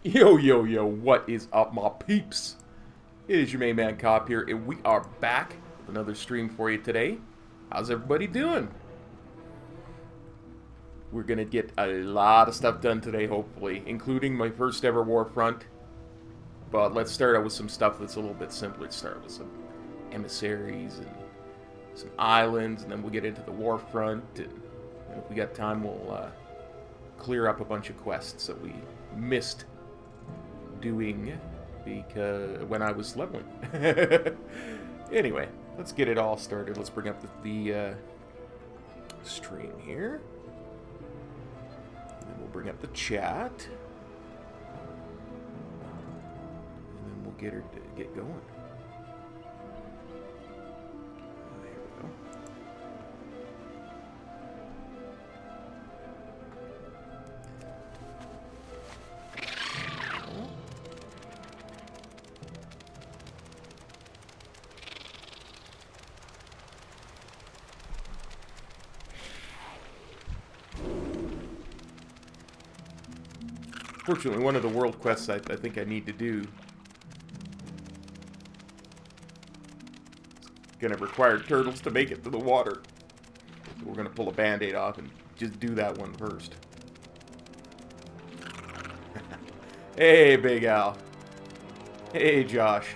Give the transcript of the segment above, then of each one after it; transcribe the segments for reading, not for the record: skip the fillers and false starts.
Yo, yo, yo, what is up, my peeps? It is your main man, Cop here, and we are back with another stream for you today. How's everybody doing? We're gonna get a lot of stuff done today, hopefully, including my first ever Warfront. But let's start out with some stuff that's a little bit simpler. Let's start with some emissaries and some islands, and then we'll get into the Warfront. And if we got time, we'll clear up a bunch of quests that we missed doing because when I was leveling. Anyway, let's get it all started. Let's bring up the stream here. And then we'll bring up the chat. And then we'll get her to get going. There we go. Fortunately, one of the world quests I think I need to do is going to require turtles to make it to the water. So we're going to pull a band-aid off and just do that one first. Hey, Big Al. Hey, Josh.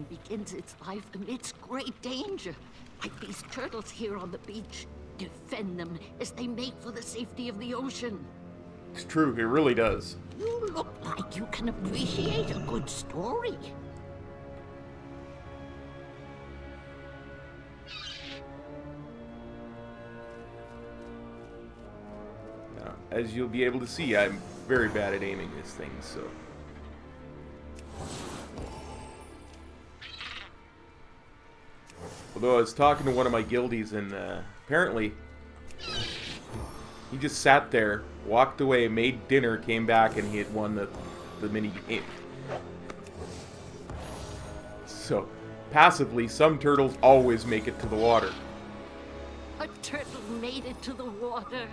Begins its life amidst great danger, like these turtles here on the beach. Defend them as they make for the safety of the ocean. It's true, it really does. You look like you can appreciate a good story. Now, as you'll be able to see, I'm very bad at aiming this thing, so... Although I was talking to one of my guildies, and apparently he just sat there, walked away, made dinner, came back, and he had won the mini game. So, passively, some turtles always make it to the water. A turtle made it to the water.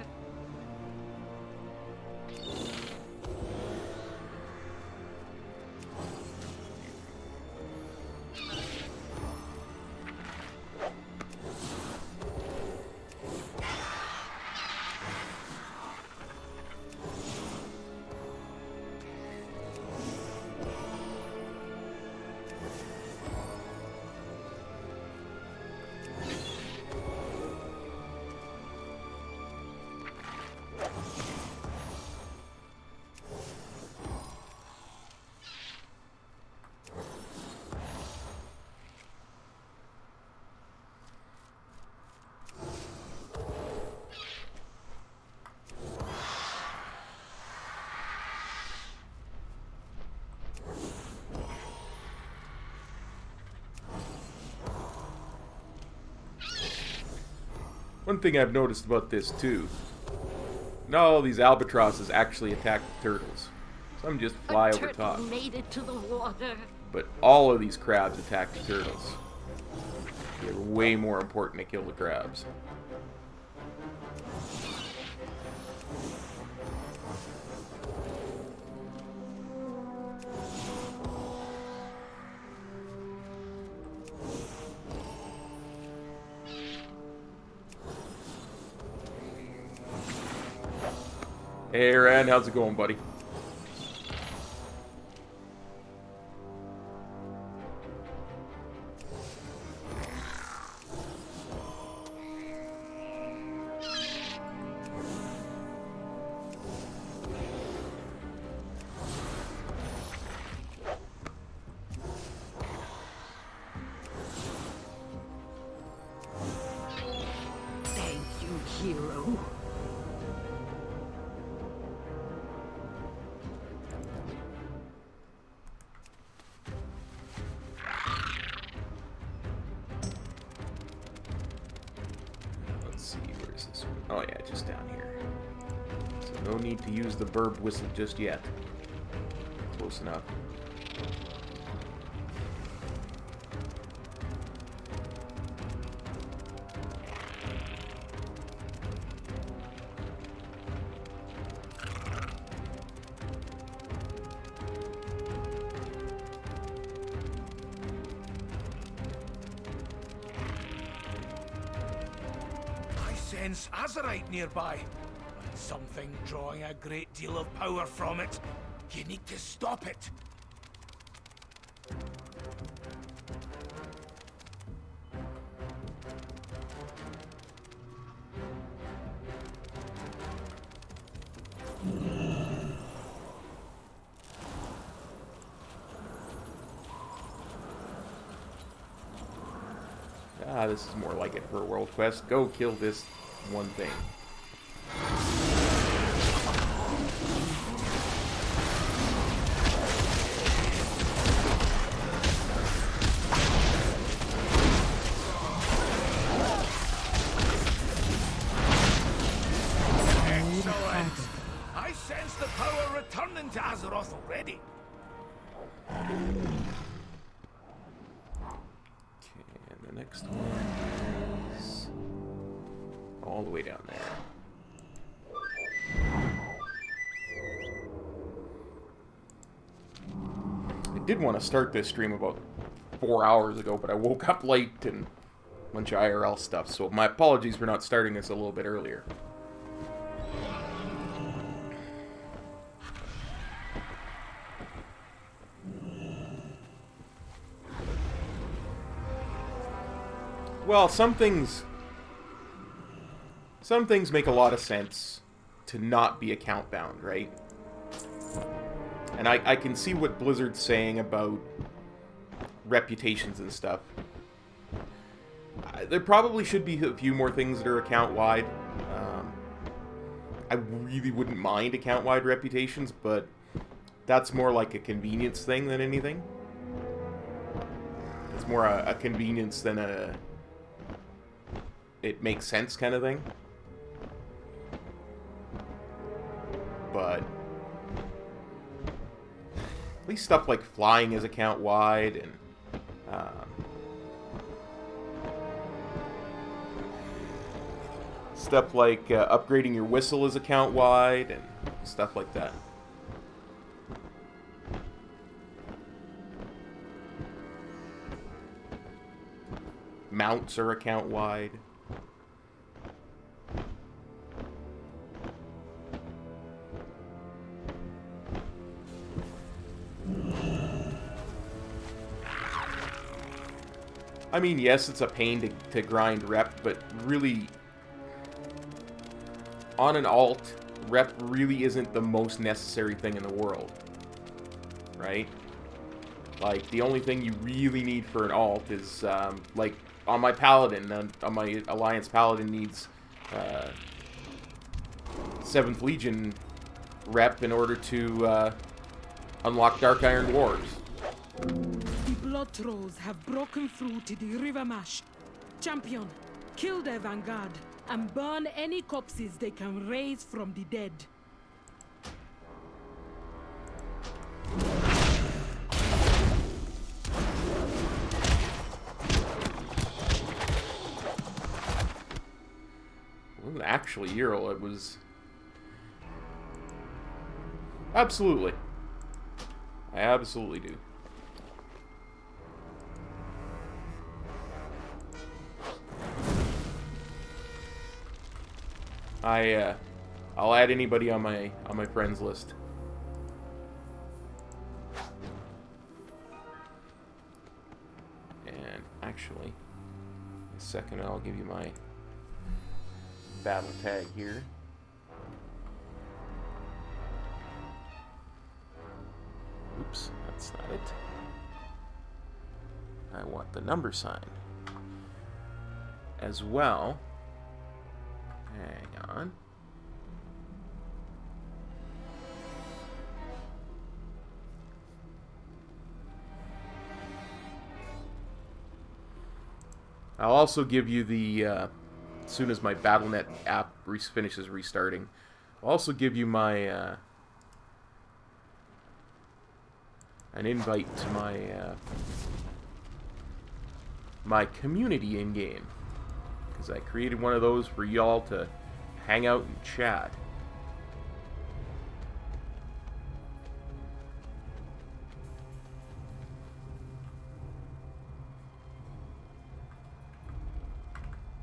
One thing I've noticed about this too, not all these albatrosses actually attack the turtles. Some just fly over top. Made it to the water. But all of these crabs attack the turtles. They're way more important to kill the crabs. Hey, Rand, how's it going, buddy? Thank you, hero. Oh yeah, just down here. So no need to use the bird whistle just yet. Close enough. Sense Azeroth nearby. Something drawing a great deal of power from it. You need to stop it. Ah, this is more like it for a world quest. Go kill this one thing. Excellent! I sense the power returning to Azeroth already. Next one is all the way down there. I did want to start this stream about 4 hours ago, but I woke up late and a bunch of IRL stuff, so my apologies for not starting this a little bit earlier. Well, some things make a lot of sense to not be account bound, right? And I can see what Blizzard's saying about reputations and stuff. There probably should be a few more things that are account-wide. I really wouldn't mind account-wide reputations, but that's more like a convenience thing than anything. It's more a convenience than a it makes sense kind of thing. But at least stuff like flying is account wide, and stuff like upgrading your whistle is account wide, and stuff like that. Mounts are account wide. I mean, yes, it's a pain to grind rep, but really, on an alt, rep really isn't the most necessary thing in the world, right? Like, the only thing you really need for an alt is, like, on my Paladin, on my Alliance Paladin needs 7th Legion rep in order to unlock Dark Iron Wars. The blood trolls have broken through to the river mash. Champion, kill their vanguard and burn any corpses they can raise from the dead. It wasn't actually Ural, it was... Absolutely. I absolutely do. I'll add anybody on my friends list. And actually, in a second I'll give you my battle tag here. Oops, that's not it. I want the number sign as well. Hang on. I'll also give you the, as soon as my Battle.net app finishes restarting, I'll also give you my, an invite to my, my community in-game. Because I created one of those for y'all to hang out and chat.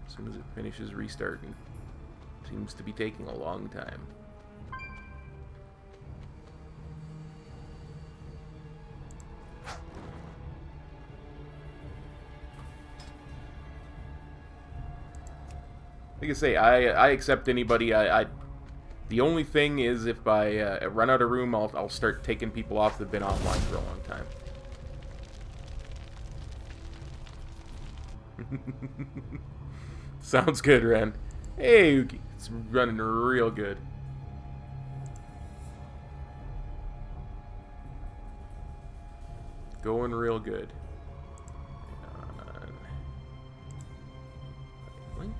As soon as it finishes restarting. Seems to be taking a long time. Like I say, I accept anybody. The only thing is if I run out of room, I'll start taking people off that have been offline for a long time. Sounds good, Ren. Hey, it's running real good. Going real good. Link.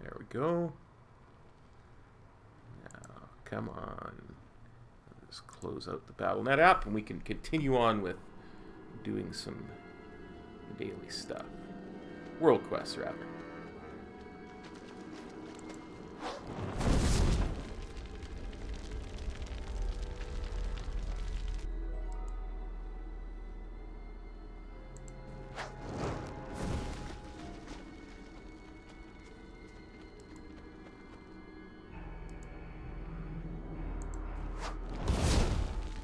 There we go. Now, come on. Just close out the Battle.net app and we can continue on with doing some daily stuff. World quests, rather.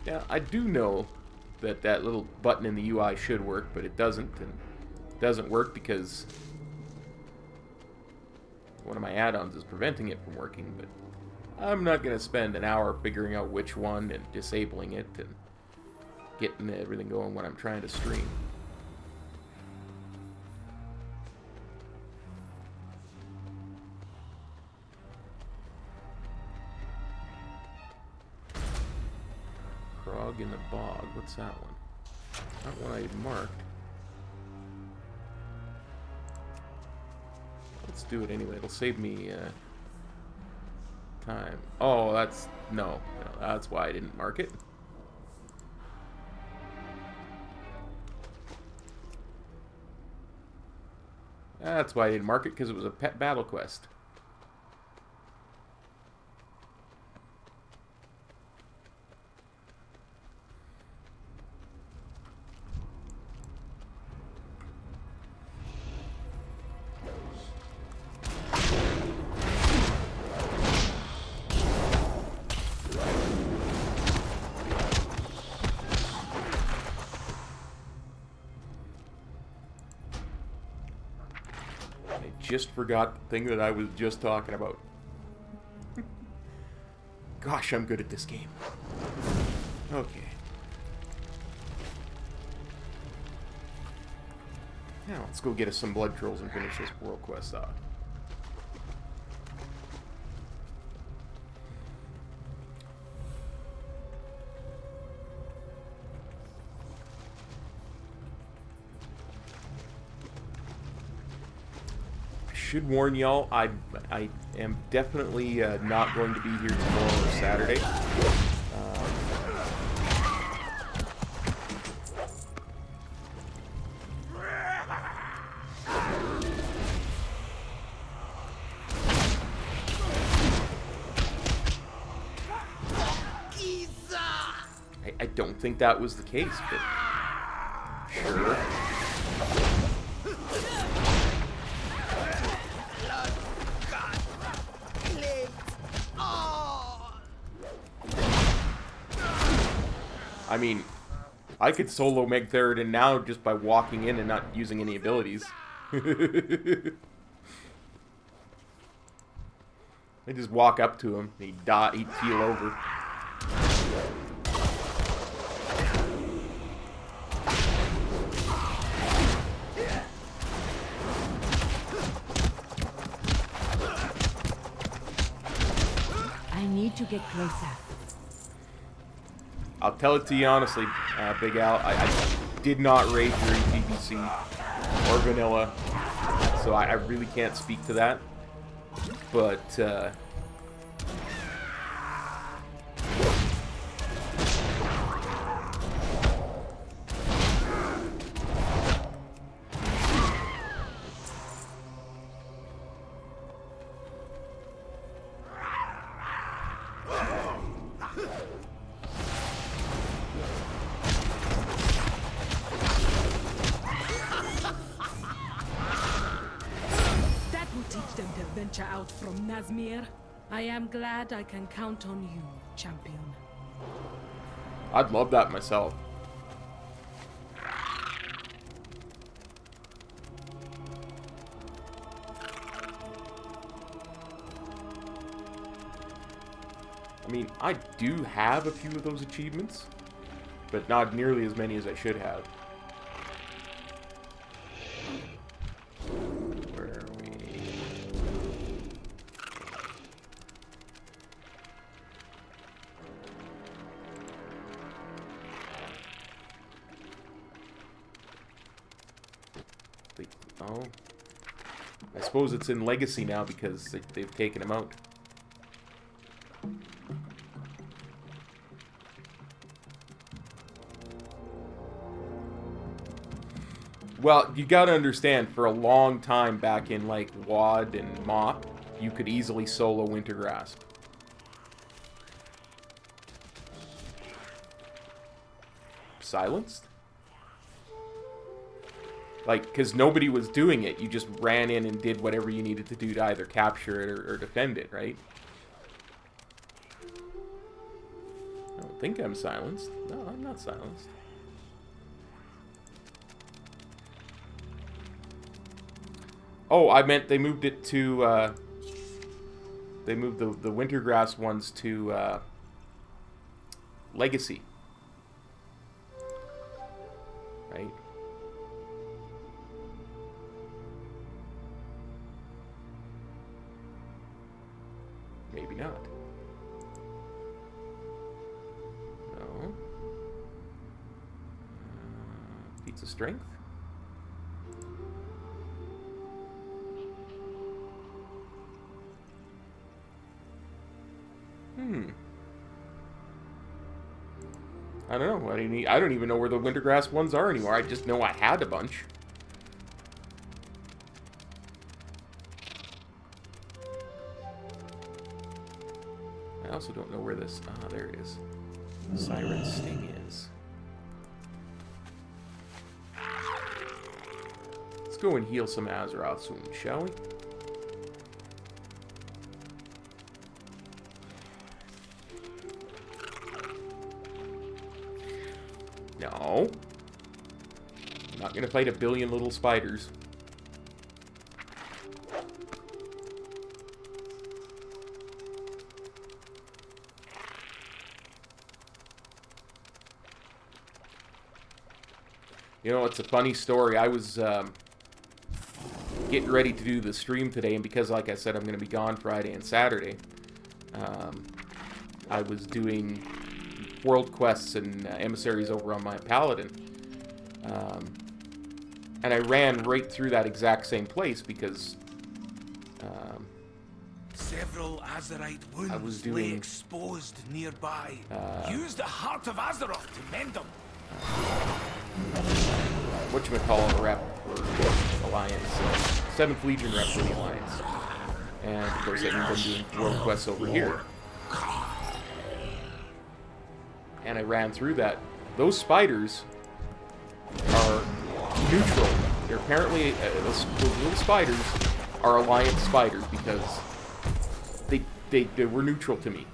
Yeah, I do know that that little button in the UI should work, but it doesn't, and it doesn't work because one of my add-ons is preventing it from working, but I'm not going to spend an hour figuring out which one and disabling it and getting everything going when I'm trying to stream. Frog in the Bog. What's that one? That one I marked. Let's do it anyway. It'll save me time. Oh, that's... No. That's why I didn't mark it. That's why I didn't mark it, because it was a pet battle quest. Just forgot the thing that I was just talking about. Gosh, I'm good at this game. Okay. Now, let's go get us some blood trolls and finish this world quest off. I should warn y'all, I am definitely not going to be here tomorrow or Saturday. I don't think that was the case, but sure. I mean, I could solo Meg Theridin now just by walking in and not using any abilities. I just walk up to him, he'd keel over. I need to get closer. I'll tell it to you honestly, Big Al, I did not raid during PvC or vanilla, so I really can't speak to that. But, out from Nazmir. I am glad I can count on you, champion. I'd love that myself. I mean, I do have a few of those achievements, but not nearly as many as I should have. Oh, I suppose it's in Legacy now because they've taken him out. Well, you gotta understand, for a long time back in like WoD and MOP, you could easily solo Wintergrasp. Silenced? Like, because nobody was doing it, you just ran in and did whatever you needed to do to either capture it or defend it, right? I don't think I'm silenced. No, I'm not silenced. Oh, I meant they moved it to, they moved the Wintergrass ones to, Legacy. Right? Maybe not. No. Feats of strength. I don't know. I don't even know where the Wintergrass ones are anymore. I just know I had a bunch. I also don't know where this... Ah, there it is. Siren Sting is. Let's go and heal some Azeroth soon, shall we? No. I'm not gonna fight a billion little spiders. You know, it's a funny story. I was getting ready to do the stream today, and because, like I said, I'm going to be gone Friday and Saturday, I was doing world quests and emissaries over on my Paladin. And I ran right through that exact same place because several Azerite I was wounds doing lay exposed nearby. Use the heart of Azeroth to mend them. whatchamacallit rep for Alliance, 7th Legion rep for the Alliance. And of course that means I'm doing world quests over here. And I ran through that. Those spiders are neutral. They're apparently, those little spiders are Alliance spiders because they were neutral to me.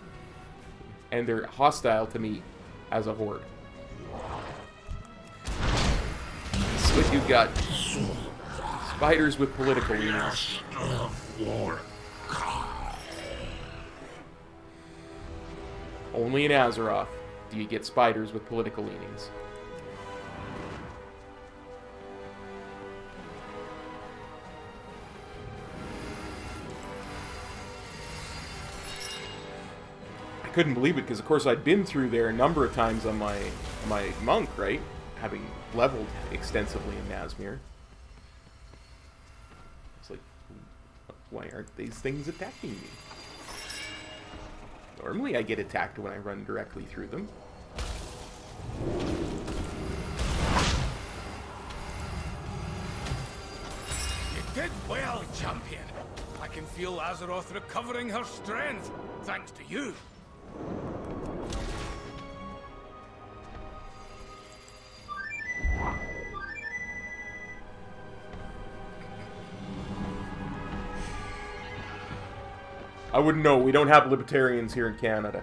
And they're hostile to me as a horde. So you've got spiders with political leanings. Only in Azeroth do you get spiders with political leanings. I couldn't believe it because, of course, I'd been through there a number of times on my monk, right? Having leveled extensively in Nazmir. It's like, why aren't these things attacking me? Normally I get attacked when I run directly through them. You did well, champion. I can feel Azeroth recovering her strength, thanks to you. I wouldn't know. We don't have libertarians here in Canada.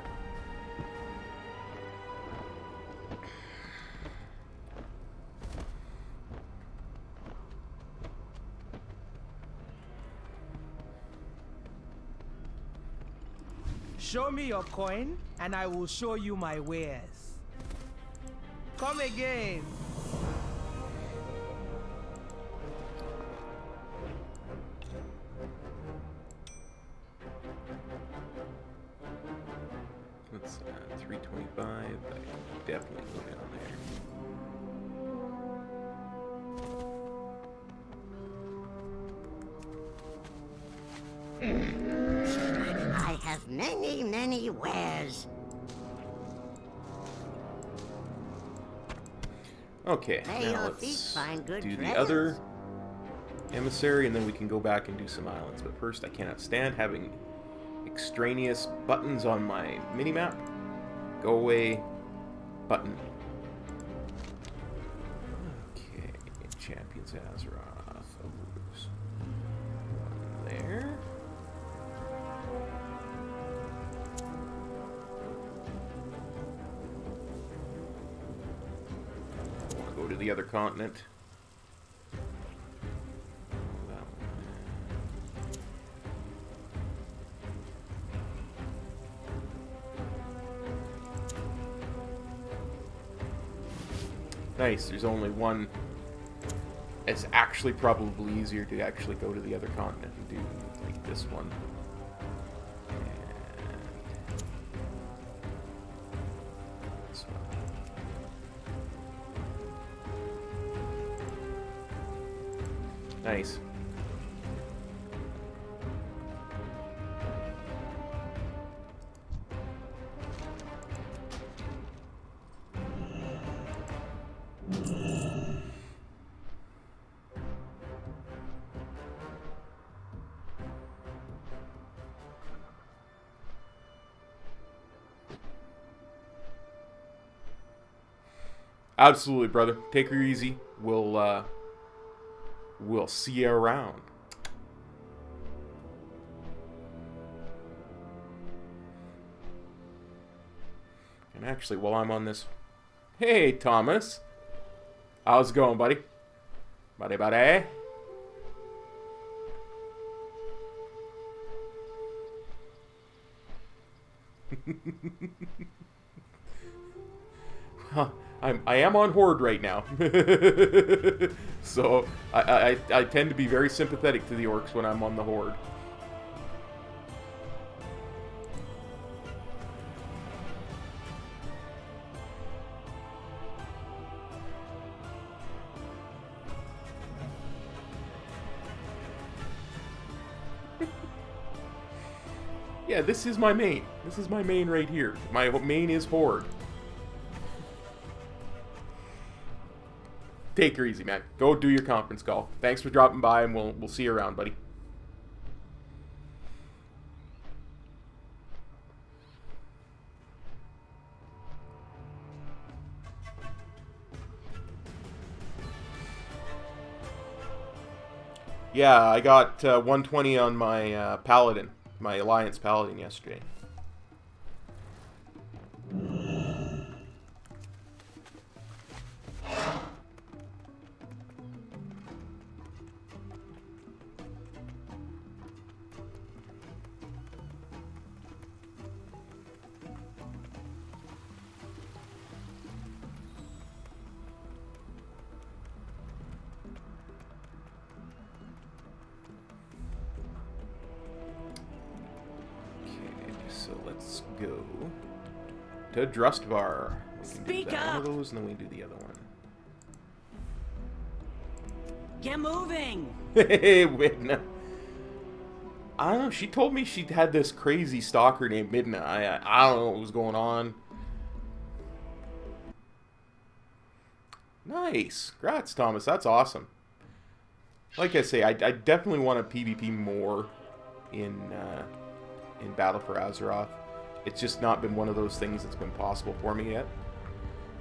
Show me your coin, and I will show you my wares. Come again. That's 325. I can definitely go down there. I have many, many wares. Okay, May now your feet let's find good do the treasures. other emissary, and then we can go back and do some islands. But first, I cannot stand having extraneous buttons on my minimap. Go away, button. Okay, Champions Azeroth. There's one there. Go to the other continent. That one. Nice, there's only one. It's actually probably easier to actually go to the other continent and do like this one. And this one. Nice. Absolutely, brother. Take her easy. We'll see you around. And actually, while I'm on this... Hey, Thomas. How's it going, buddy? Buddy. I am on Horde right now. So I tend to be very sympathetic to the orcs when I'm on the Horde. Yeah, this is my main. This is my main right here. My main is Horde. Take her easy, man. Go do your conference call. Thanks for dropping by, and we'll see you around, buddy. Yeah, I got 120 on my Paladin, my Alliance Paladin yesterday. Go to Drustvar. Speak do up. One of those, and then we do the other one. Get moving. Hey, Midna. I don't know. She told me she had this crazy stalker named Midna. I don't know what was going on. Nice. Congrats, Thomas. That's awesome. Like I say, I definitely want to PvP more in Battle for Azeroth. It's just not been one of those things that's been possible for me yet.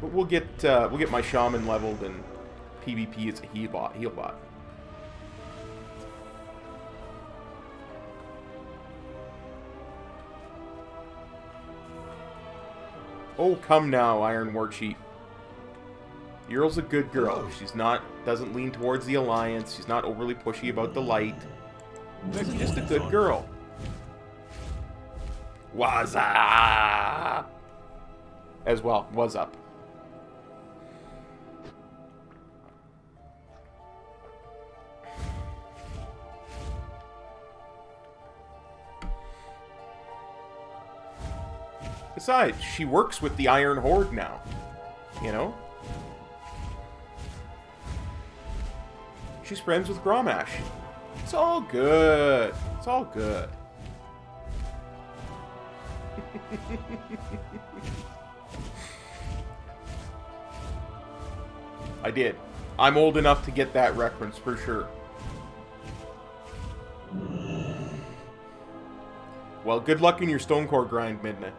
But we'll get my shaman leveled, and PvP it's a heal bot. Oh, come now, Iron War Chief. Yrl's a good girl. She's doesn't lean towards the Alliance. She's not overly pushy about the light. She's just a good girl. What's up? As well, what's up? Besides, she works with the Iron Horde now. You know? She's friends with Gromash. It's all good. It's all good. I did. I'm old enough to get that reference for sure. Well, good luck in your Stonecore grind, Midnight.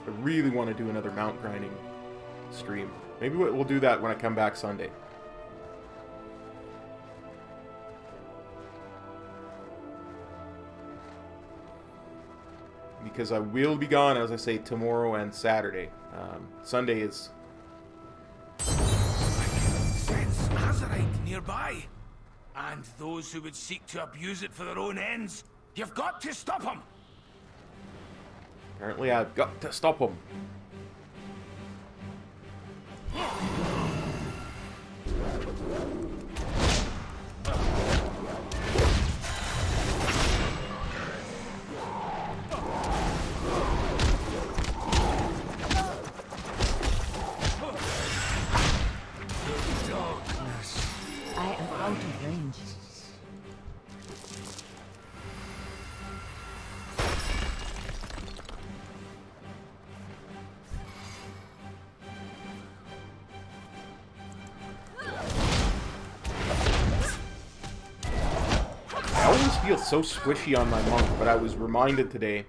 I really want to do another mount grinding stream. Maybe we'll do that when I come back Sunday. Because I will be gone, as I say, tomorrow and Saturday. Sunday is... I can sense Azerite nearby. And those who would seek to abuse it for their own ends. You've got to stop them! Apparently I've got to stop them. I am out of range. I always feel so squishy on my monk, but I was reminded today,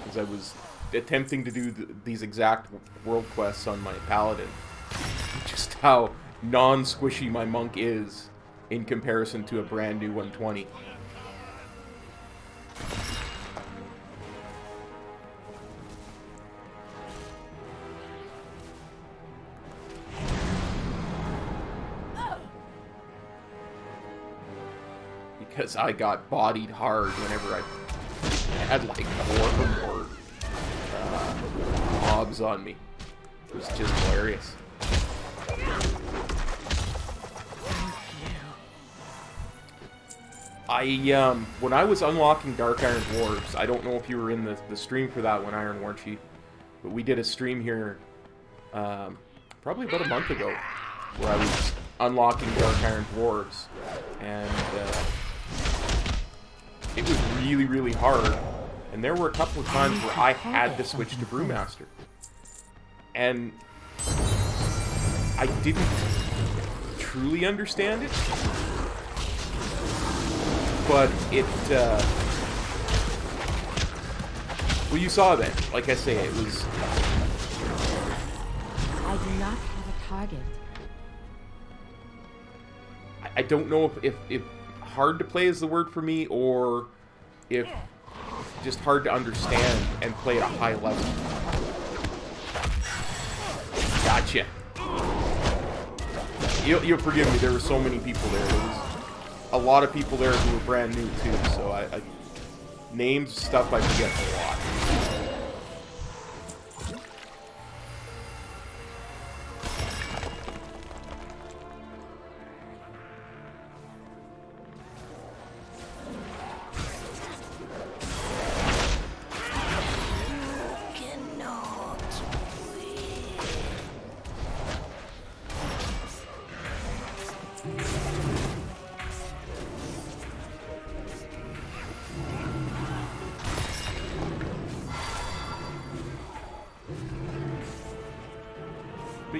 as I was attempting to do these exact world quests on my paladin, just how non-squishy my monk is in comparison to a brand new 120. because I got bodied hard whenever I had like 4 or more mobs on me. It was just hilarious. When I was unlocking Dark Iron Dwarves, I don't know if you were in the stream for that one, Iron War Chief, but we did a stream here probably about a month ago where I was unlocking Dark Iron Dwarves, and it was really, really hard, and there were a couple of times where I had to switch to Brewmaster, and I didn't truly understand it. But it, well, you saw that. Like I say, it was... I do not have a target. I don't know if hard to play is the word for me, or if just hard to understand and play at a high level. Gotcha. You'll forgive me, there were so many people there. There was a lot of people there who were brand new too, so I names, stuff I forget a lot.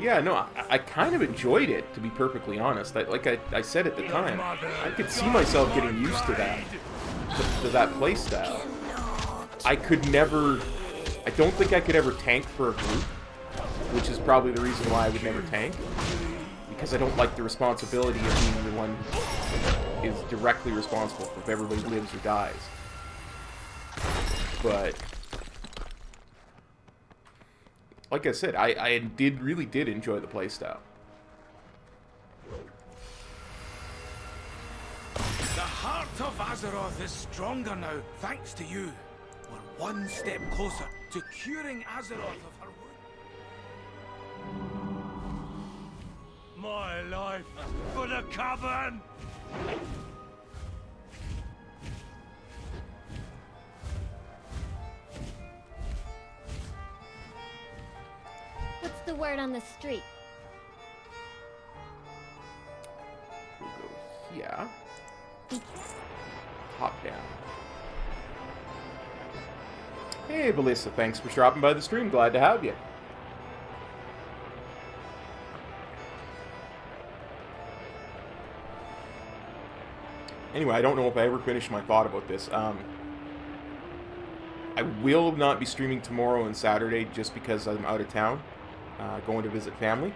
Yeah, no, I kind of enjoyed it, to be perfectly honest. Like I said at the time, I could see myself getting used to that, to that playstyle. I could never, I don't think I could ever tank for a group, which is probably the reason why I would never tank, because I don't like the responsibility of being the one who is directly responsible for if everybody lives or dies. But... like I said, I really did enjoy the playstyle. The heart of Azeroth is stronger now, thanks to you. We're one step closer to curing Azeroth of her wound. My life for the cavern! What's the word on the street? We'll go here. Hop down. Hey, Belissa, thanks for dropping by the stream. Glad to have you. Anyway, I don't know if I ever finished my thought about this. I will not be streaming tomorrow and Saturday just because I'm out of town. Going to visit family.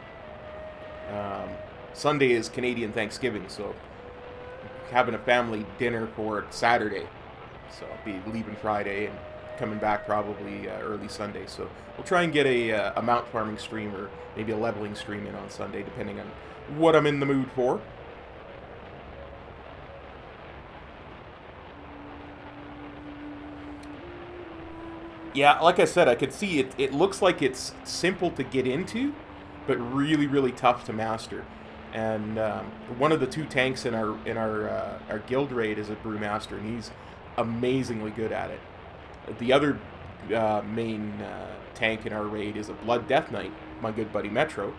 Sunday is Canadian Thanksgiving, so having a family dinner for Saturday. So I'll be leaving Friday and coming back probably early Sunday. So we'll try and get a mount farming stream or maybe a leveling stream in on Sunday, depending on what I'm in the mood for. Yeah, like I said, I could see it. It looks like it's simple to get into, but really, really tough to master. And one of the 2 tanks in our guild raid is a brewmaster, and he's amazingly good at it. The other main tank in our raid is a Blood Death Knight, my good buddy Metro,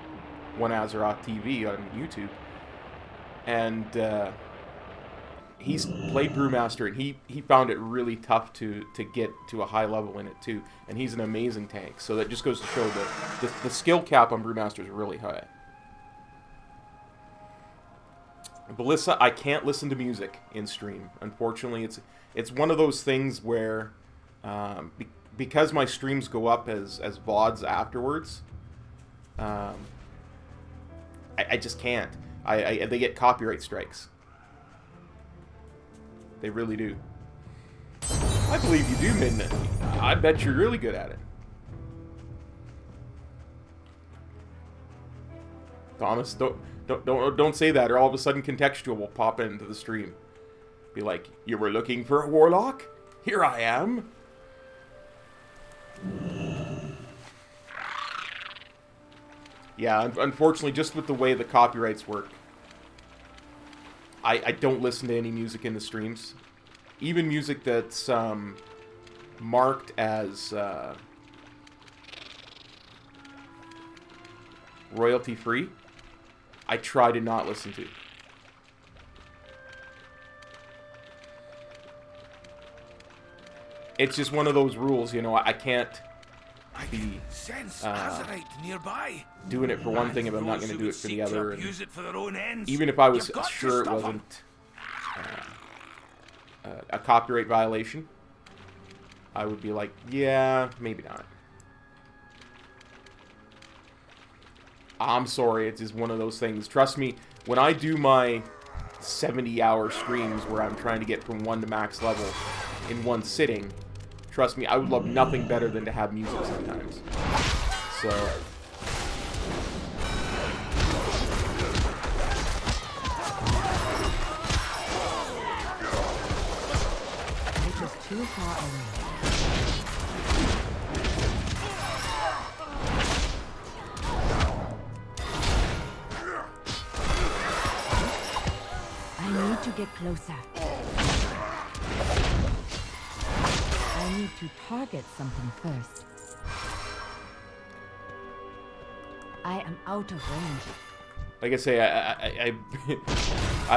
One Azeroth TV on YouTube, and he's played Brewmaster, and he found it really tough to get to a high level in it too, and he's an amazing tank. So that just goes to show that the skill cap on Brewmaster is really high. Belissa, I can't listen to music in stream. Unfortunately, it's one of those things where because my streams go up as VODs afterwards, I just can't. They get copyright strikes. They really do. I believe you do, Midnight. I bet you're really good at it. Thomas, don't say that, or all of a sudden Contextual will pop into the stream. Be like, you were looking for a warlock? Here I am. Yeah, unfortunately, just with the way the copyrights work, I don't listen to any music in the streams. Even music that's marked as royalty-free, I try to not listen to. It's just one of those rules, you know, I can't be doing it for one thing if I'm not going to do it for the other. And even if I was sure it wasn't a copyright violation, I would be like, yeah, maybe not. I'm sorry, it's just one of those things. Trust me, when I do my 70-hour streams where I'm trying to get from 1 to max level in one sitting, trust me, I would love nothing better than to have music sometimes. So... It is too far away. I need to get closer. I need to target something first. I am out of range. Like I say, I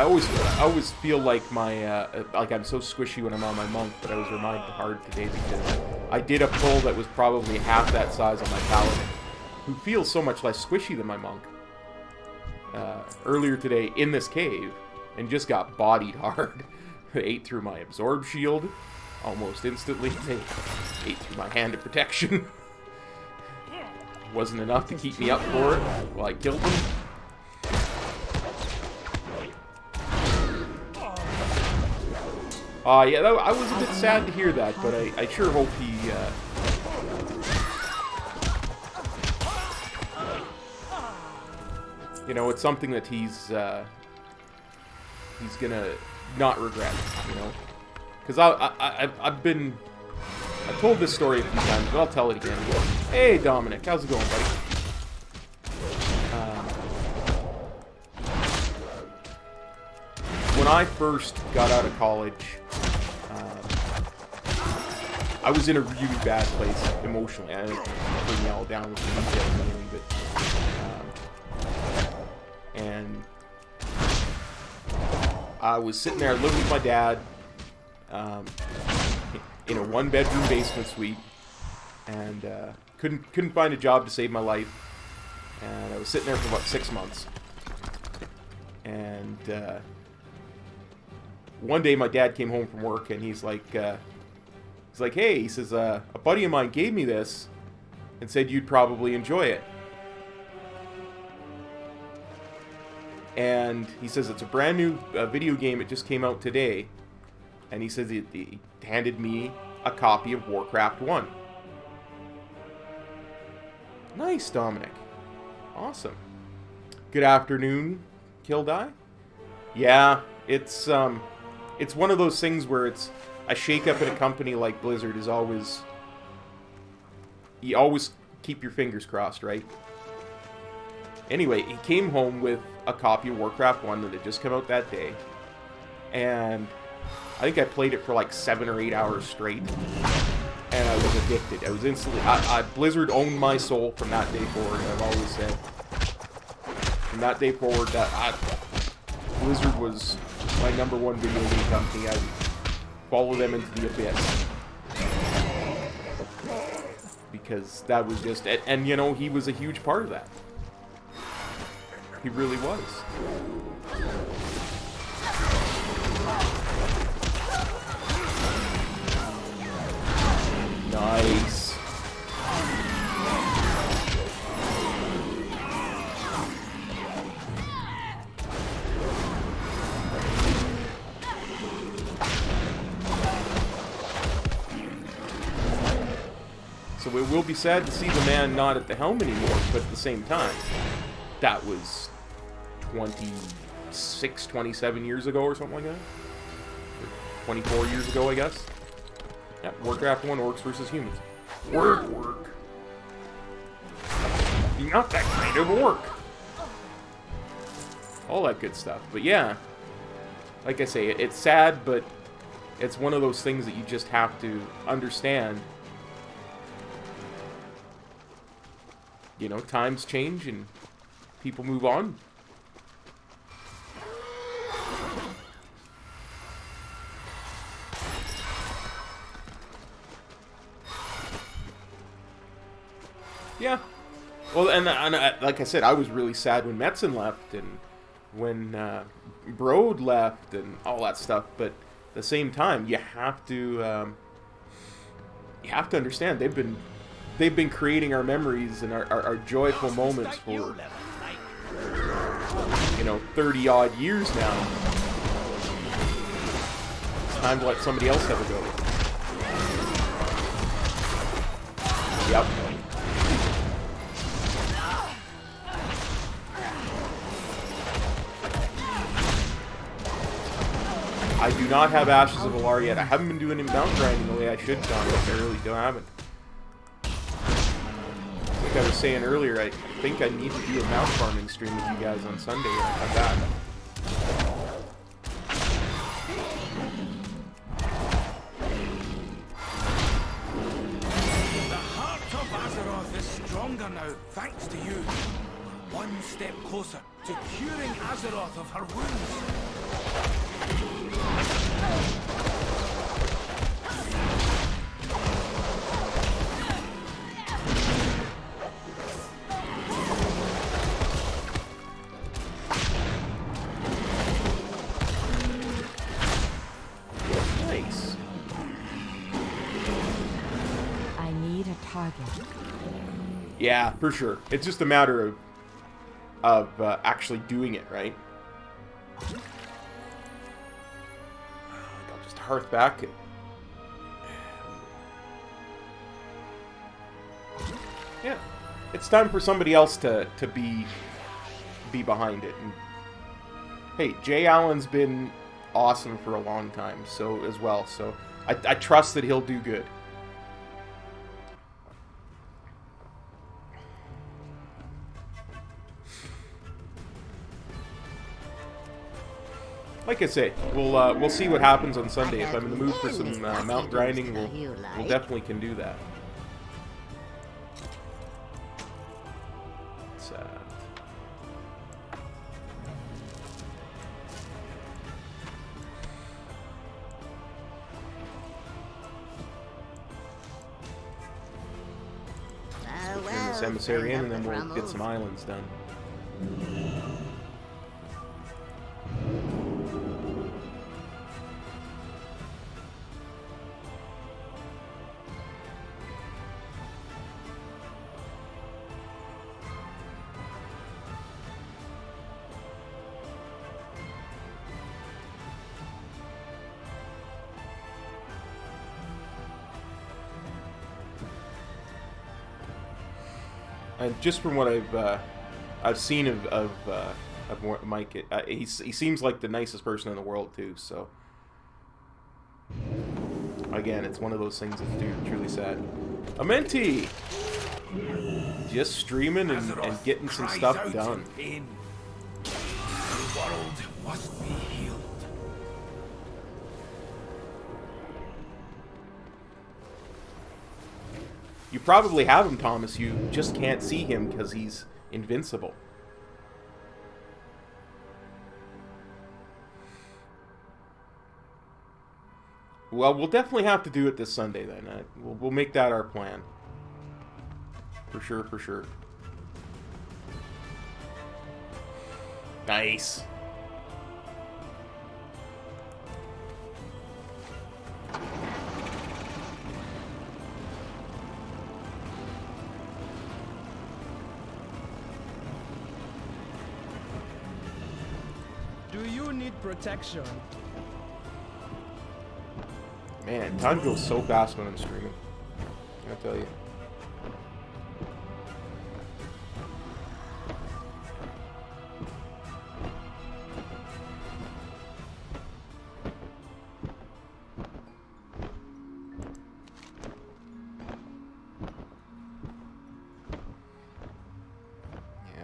always feel like my like I'm so squishy when I'm on my monk, but I was reminded hard today because I did a pull that was probably half that size on my paladin, who feels so much less squishy than my monk. Earlier today in this cave, and just got bodied hard. Ate through my absorb shield almost instantly. Ate through my hand of protection. Wasn't enough to keep me up for it while I killed him. Yeah, I was a bit sad to hear that, but I sure hope he, you know, it's something that he's gonna not regret, you know? Because I've told this story a few times, but I'll tell it again. Hey, Dominic, how's it going, buddy? When I first got out of college, I was in a really bad place emotionally. I didn't bring me all down with the details and everything, but and I was sitting there living with my dad in a one-bedroom basement suite, and couldn't find a job to save my life. And I was sitting there for about 6 months. And one day my dad came home from work, and he's like, hey, he says, a buddy of mine gave me this and said you'd probably enjoy it. And he says it's a brand new video game. It just came out today. And he says he handed me a copy of Warcraft 1. Nice, Dominic. Awesome. Good afternoon, Kildai. Yeah, it's one of those things where it's a shake-up at a company like Blizzard is always... You always keep your fingers crossed, right? Anyway, he came home with a copy of Warcraft 1 that had just come out that day. And I think I played it for like 7 or 8 hours straight. And I was addicted. I was instantly... Blizzard owned my soul from that day forward, I've always said. From that day forward, Blizzard was my #1 video game company. I'd follow them into the abyss. Because that was just... And, you know, he was a huge part of that. He really was. Nice. So it will be sad to see the man not at the helm anymore, but at the same time, that was 26, 27 years ago or something like that. Or 24 years ago, I guess. Yeah, Warcraft 1, orcs versus humans. Work. You're not that kind of orc. All that good stuff. But yeah, like I say, it's sad, but it's one of those things that you just have to understand. You know, times change and people move on. Yeah. Well, and like I said, I was really sad when Metzen left and when Brode left and all that stuff. But at the same time, you have to understand they've been creating our memories and our joyful moments for, you know, 30 odd years now. It's time to let somebody else have a go. Yep. I do not have Ashes of Alar yet. I haven't been doing mount grinding the way I should, John. I really haven't. Like I was saying earlier, I think I need to do a mount farming stream with you guys on Sunday. I'm back. The heart of Azeroth is stronger now, thanks to you. We're one step closer to curing Azeroth of her wounds. Nice. I need a target. Yeah, for sure. It's just a matter of actually doing it, right? I'll just hearth back. Yeah, it's time for somebody else to be behind it. And, hey, Jay Allen's been awesome for a long time, so as well. So I trust that he'll do good. Like I say, we'll see what happens on Sunday. If I'm in the mood for some mount grinding, we'll definitely can do that. It's, turn this emissary in, and then we'll get some islands done. And just from what I've seen of Mike, he seems like the nicest person in the world too. So again, it's one of those things that's truly sad. Amenti, just streaming and getting some stuff done. The world must be healed. You probably have him, Thomas. You just can't see him because he's invincible. Well, we'll definitely have to do it this Sunday then. We'll make that our plan. For sure, for sure. Nice. Do you need protection? Man, time goes so fast when I'm streaming. I tell you.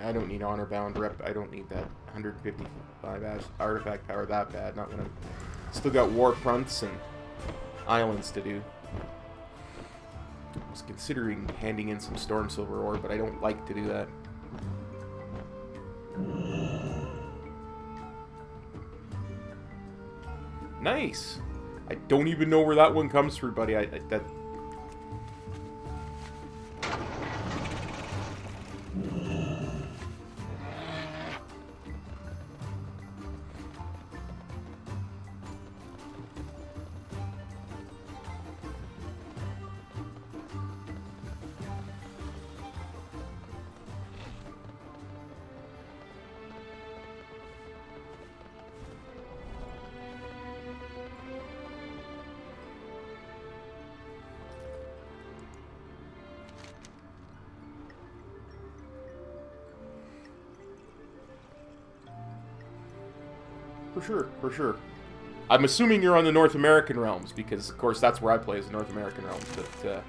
I don't need honor bound rep. I don't need that 155 artifact power that bad. Not when I'm still got Warfronts and islands to do. I was considering handing in some Storm Silver ore, but I don't like to do that. Nice. I don't even know where that one comes through, buddy. That. For sure, for sure. I'm assuming you're on the North American realms, because, of course, that's where I play, is the North American realms, but,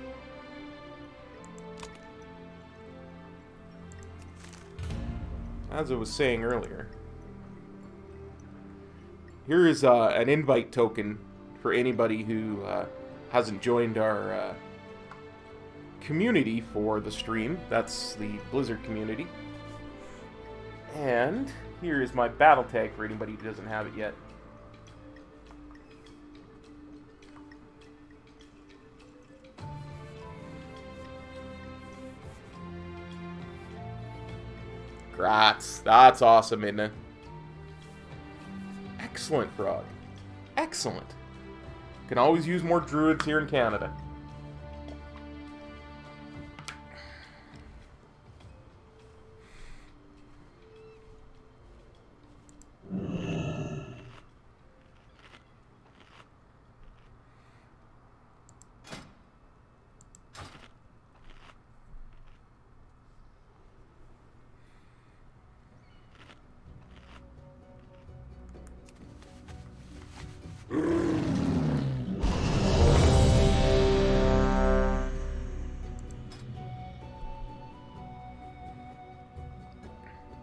as I was saying earlier, here is an invite token for anybody who hasn't joined our community for the stream. That's the Blizzard community. And here is my battle tag for anybody who doesn't have it yet. Grats. That's awesome, isn't it? Excellent, Frog. Excellent. Can always use more druids here in Canada.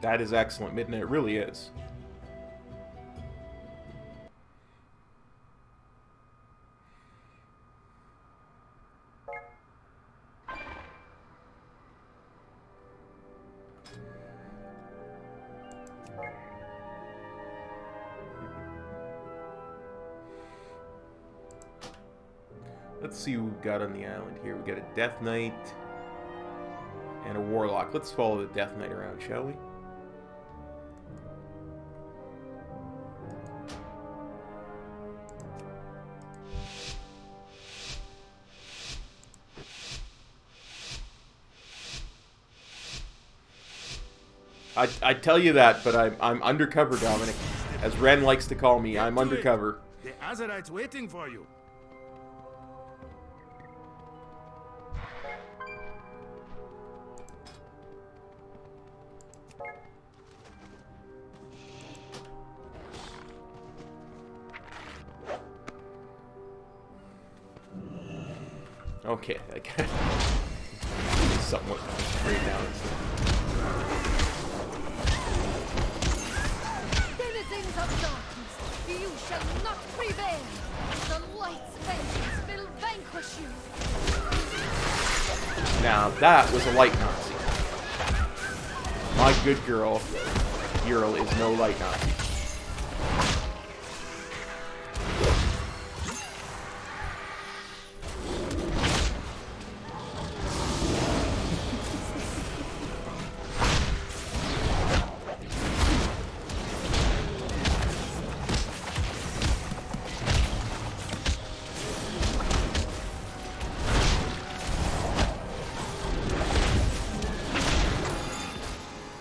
That is excellent, Midnight. It really is. Let's see who we've got on the island here. We got a Death Knight and a Warlock. Let's follow the Death Knight around, shall we? I tell you that, but I'm undercover, Dominic. As Ren likes to call me, I'm undercover. The Azerite's waiting for you. Okay, I got somewhat straight down. Denizens of darkness, you shall not prevail. The light's vengeance will vanquish you. Now that was a light Nazi. My good girl, Ural, is no light Nazi.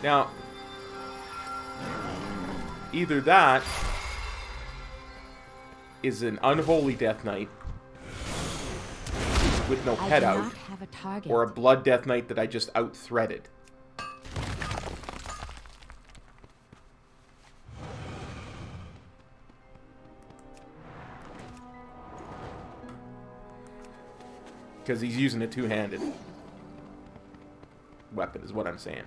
Now, either that is an unholy Death Knight with no pet out, or a Blood Death Knight that I just out-threaded. Because he's using a two-handed weapon, is what I'm saying.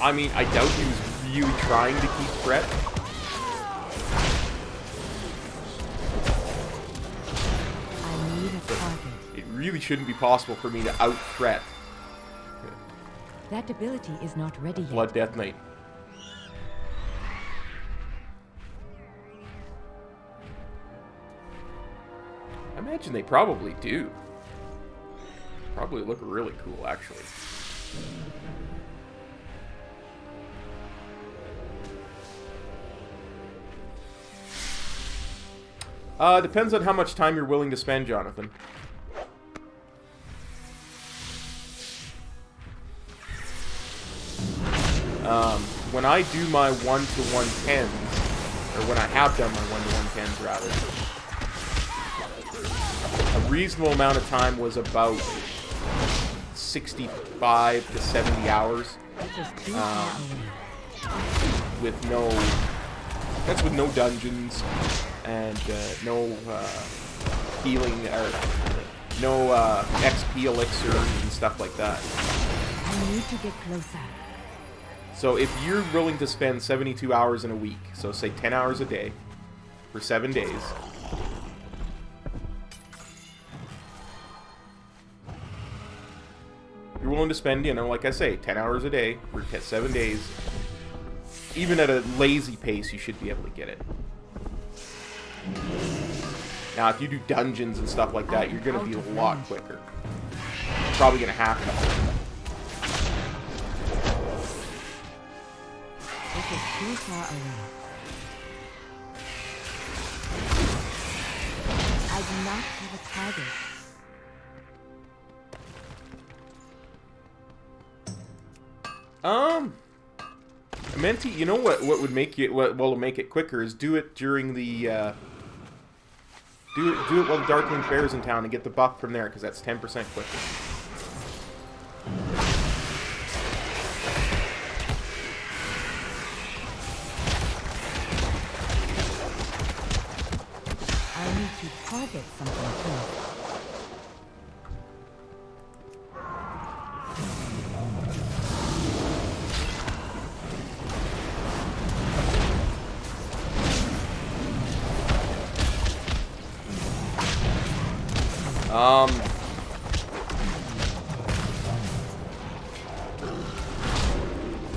I mean, I doubt he was really trying to keep threat. I need a target. It really shouldn't be possible for me to out-threat That ability is not ready yet. Blood Death Knight. I imagine they probably do. Probably look really cool, actually. Depends on how much time you're willing to spend, Jonathan. When I do my 1-to-110s, or when I have done my 1-to-110s, rather, a reasonable amount of time was about 65 to 70 hours. With no... That's with no dungeons, and no healing, or no XP elixirs and stuff like that. I need to get closer. So if you're willing to spend 72 hours in a week, so say 10 hours a day, for 7 days, you're willing to spend, you know, like I say, 10 hours a day for 7 days, even at a lazy pace, you should be able to get it. Now, if you do dungeons and stuff like that, you're going to be a lot quicker. You're probably going to have to. This is too far away. I do not have a target. Menti, you know what would make you, what will make it quicker is do it during the, do it while the Darkling Fair's in town and get the buff from there, because that's 10% quicker. I need to target something first.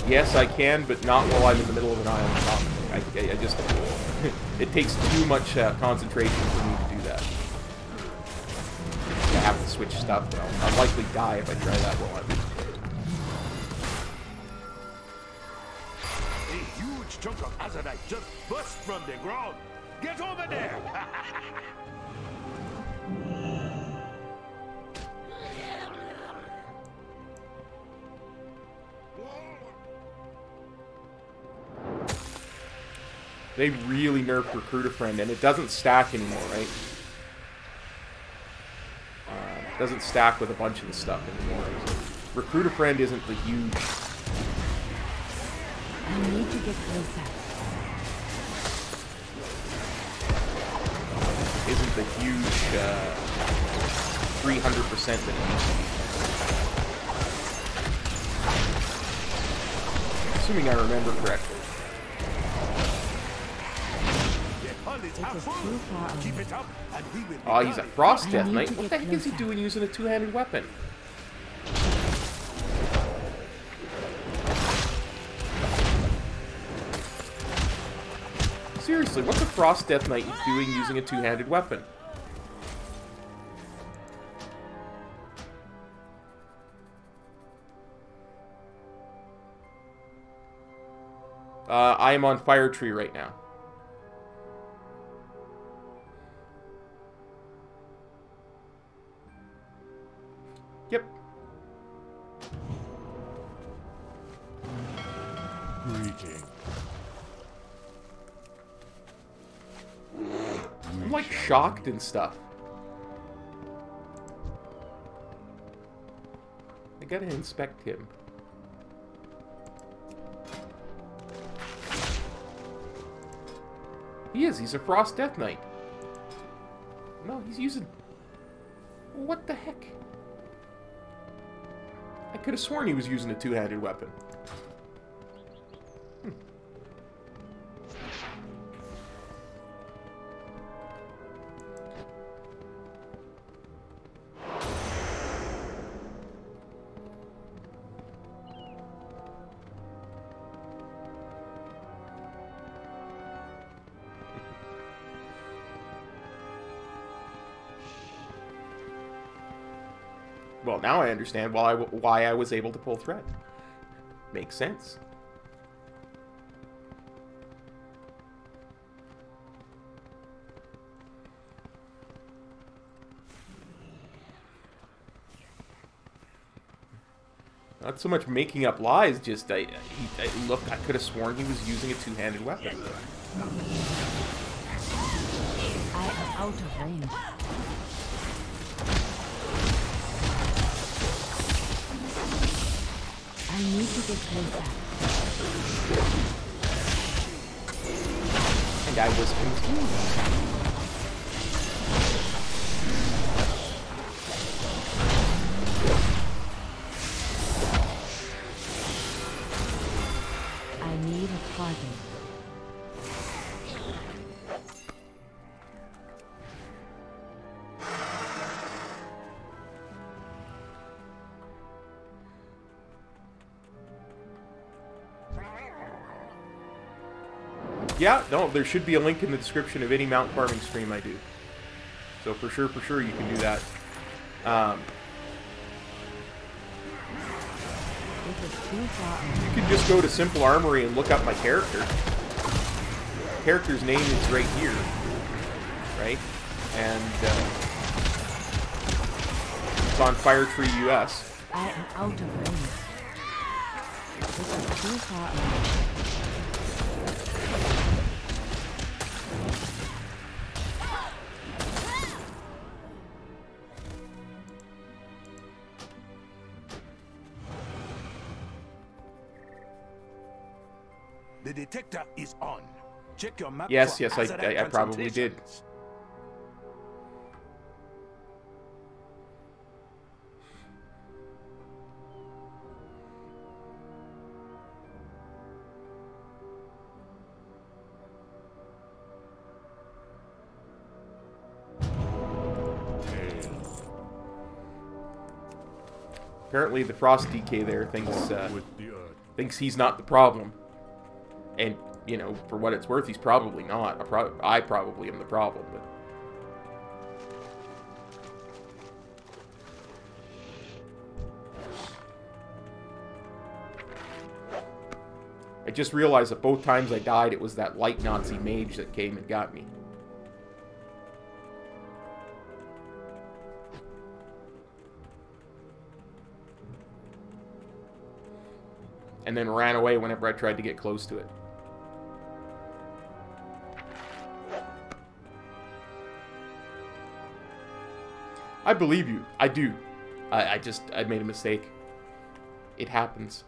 Yes, I can, but not while I'm in the middle of an island. I just... it takes too much concentration for me to do that. I have to switch stuff, though. I'll likely die if I try that while I'm... A huge chunk of Azeroth just burst from the ground. Get over there! They really nerfed Recruiter Friend, and it doesn't stack anymore, right? It doesn't stack with a bunch of the stuff anymore. Recruiter Friend isn't the huge... I need to get closer. Isn't the huge 300% that it used to be. Assuming I remember correctly. Keep it up, and we will. Oh, he's a Frost Death Knight. What the heck is he doing using a two-handed weapon? Seriously, what's a Frost Death Knight doing using a two-handed weapon? I am on Firetree right now. Yep. Greeting. I'm like shocked and stuff. I gotta inspect him. He is. He's a Frost Death Knight. No, he's using... What the heck? I could have sworn he was using a two-handed weapon. Well, now I understand why I was able to pull thread. Makes sense. Not so much making up lies, just look, I could have sworn he was using a two-handed weapon. I am out of range. I need to get closer. And I was confused. I need a target. Yeah, no, there should be a link in the description of any mount farming stream I do. So for sure, you can do that. You can just go to Simple Armory and look up my character. The character's name is right here, right? And it's on Firetree US. I am out of range. This is too far away. The detector is on. Check your map. Yes, for Azerite I probably did. concentrations. Apparently the Frost DK there thinks he's not the problem. And, you know, for what it's worth, he's probably not. I probably am the problem, but... I just realized that both times I died, it was that light Nazi mage that came and got me. And then ran away whenever I tried to get close to it. I believe you. I do. I made a mistake. It happens.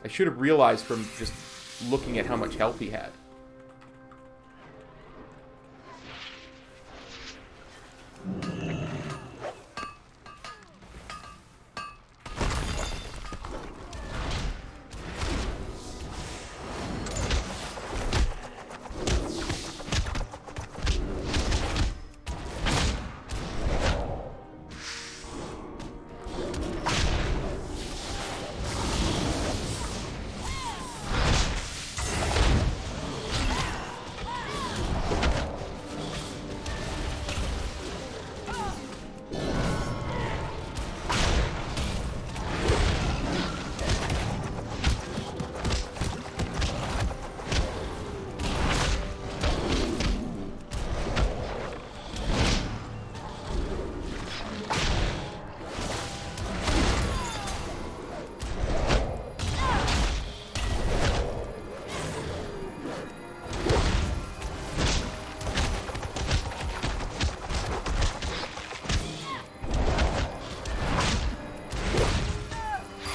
I should have realized from just looking at how much health he had.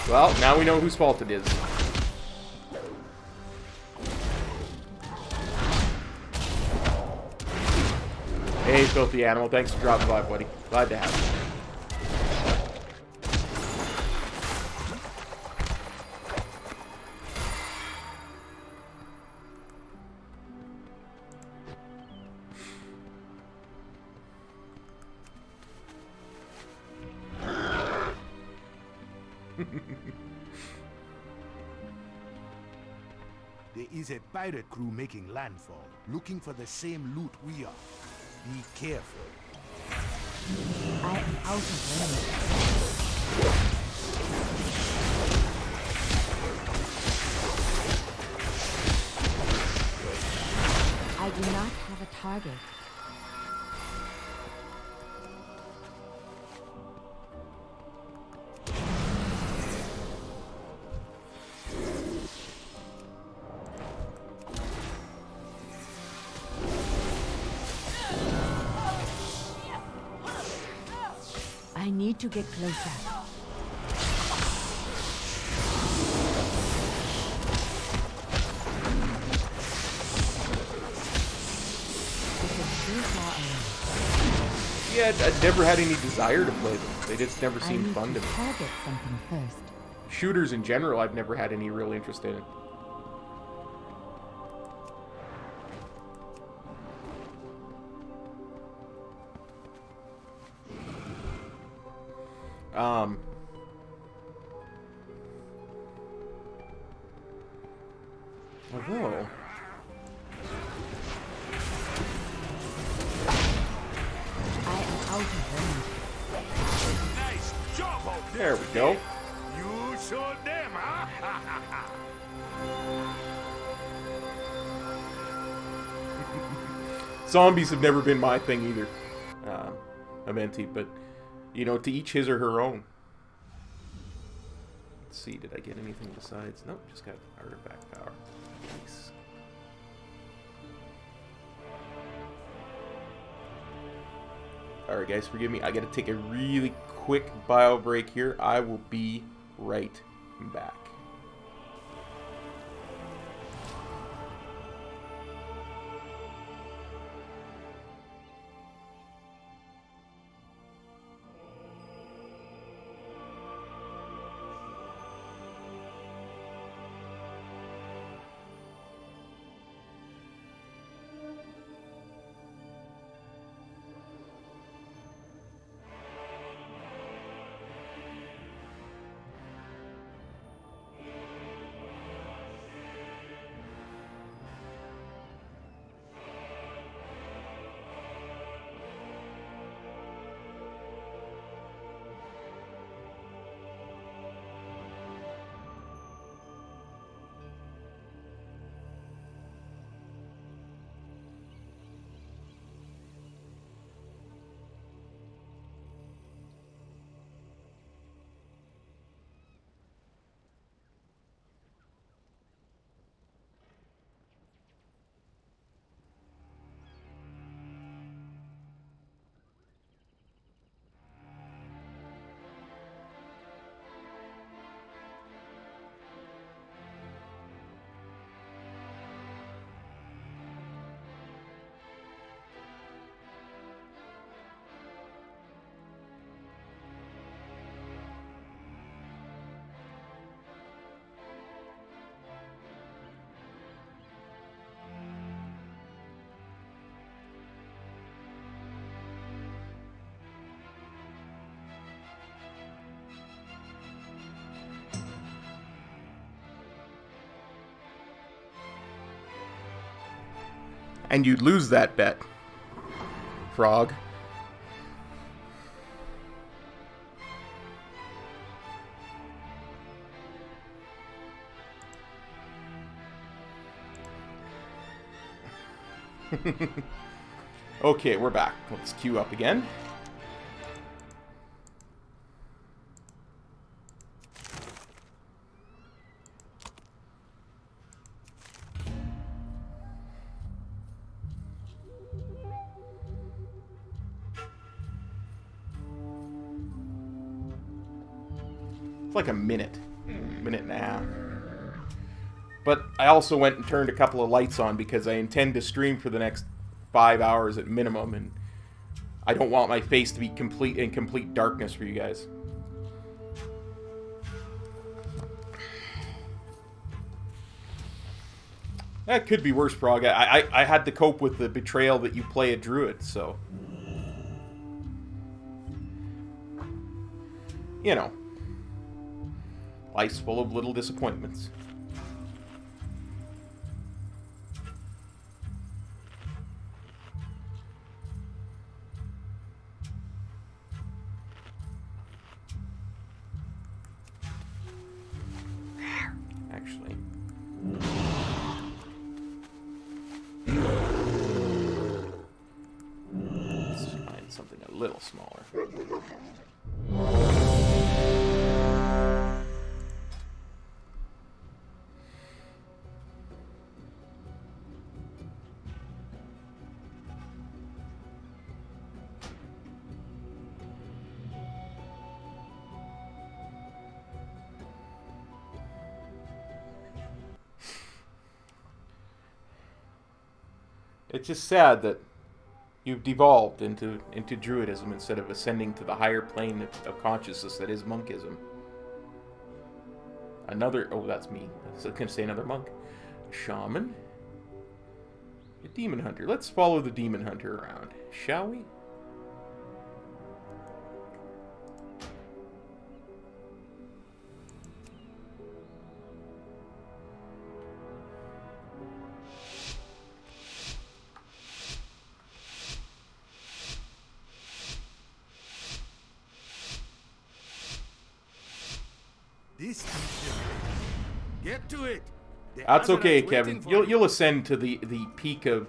Well, now we know whose fault it is. Hey, filthy animal. Thanks for dropping by, buddy. Glad to have you. There is a pirate crew making landfall, looking for the same loot we are. Be careful. I am out of range. I do not have a target. I need to get closer. Yeah, I'd never had any desire to play them. They just never seemed fun to me. Target something first. Shooters in general, I've never had any real interest in it. Although... Nice job out There we go. You showed them, huh? Zombies have never been my thing either, Amenti, but, you know, to each his or her own. Let's see, did I get anything besides? Nope, just got artifact power. Nice. Alright guys, forgive me, I gotta take a really quick bio break here. I will be right back. And you'd lose that bet, Frog. Okay, we're back. Let's queue up again. It's like a minute and a half. But I also went and turned a couple of lights on because I intend to stream for the next 5 hours at minimum, and I don't want my face to be in complete darkness for you guys. That could be worse, Frog. I had to cope with the betrayal that you play a druid, so... You know. Life's full of little disappointments. little smaller. It's just sad that you've devolved into druidism instead of ascending to the higher plane of consciousness that is monkism. Another... Oh, that's me. I was going to say another monk. Shaman. A demon hunter. Let's follow the demon hunter around, shall we? Get to it. That's okay, Kevin. You'll ascend to the peak of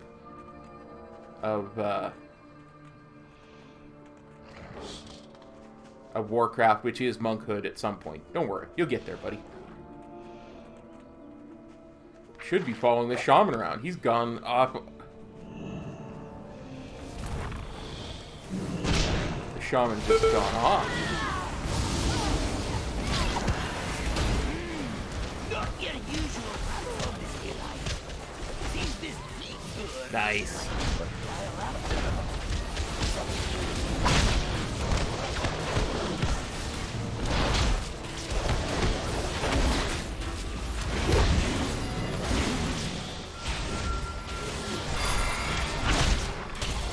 Warcraft, which is monkhood at some point. Don't worry, you'll get there, buddy. Should be following the shaman around. He's gone off. The shaman's just gone off. Nice.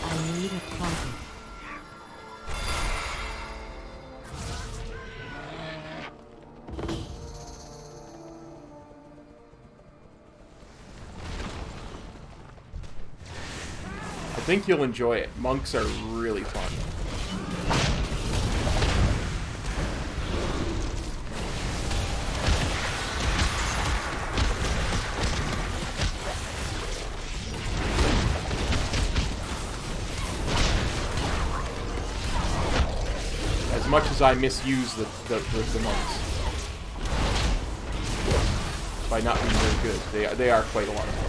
I need a target. I think you'll enjoy it. Monks are really fun. As much as I misuse the monks by not being very good, they are quite a lot of fun.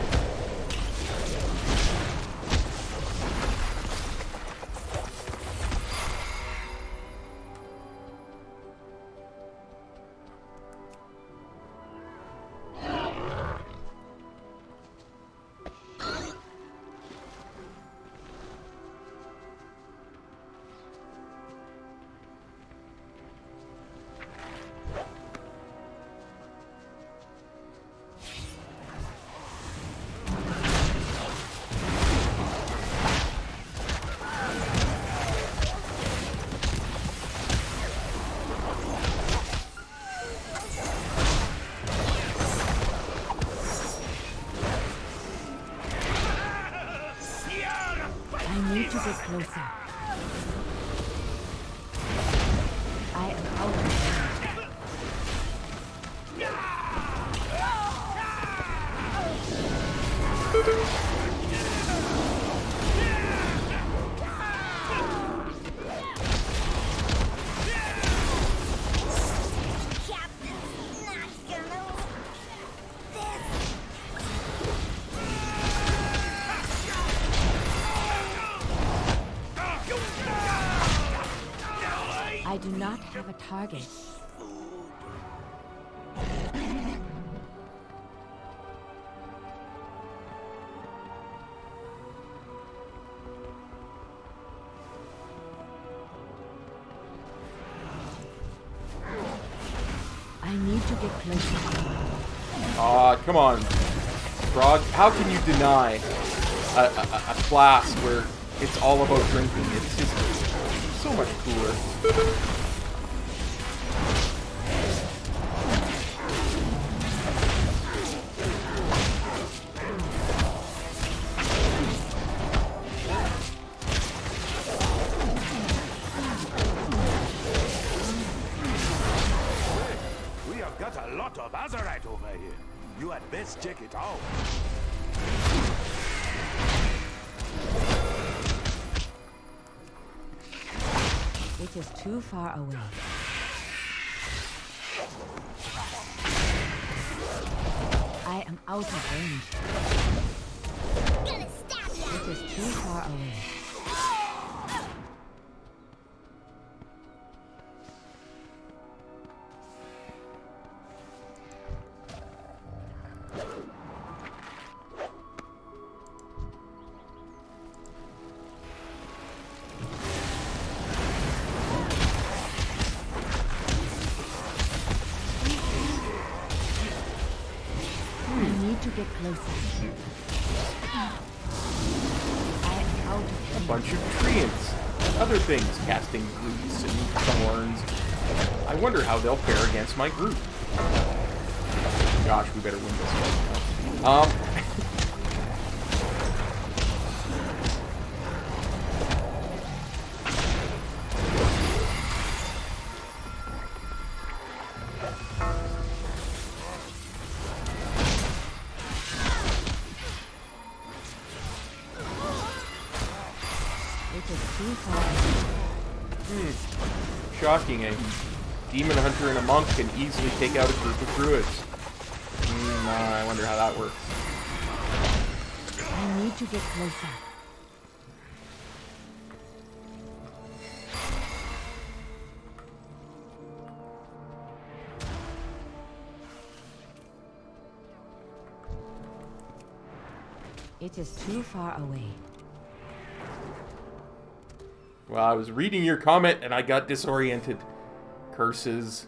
Closer. I am out of time. I do not have a target. I need to get closer. Aw, come on, Frog. How can you deny a class where it's all about drinking? It's just so much cooler. We have got a lot of Azeroth over here. You had best check it out. It is too far away. I am out of range. It is too far away. To get closer. A bunch of treants and other things casting roots and thorns. I wonder how they'll fare against my group. Gosh, we better win this one. Shocking, a demon hunter and a monk can easily take out a group of druids. I wonder how that works. I need to get closer. It is too far away. Well, I was reading your comment and I got disoriented. Curses.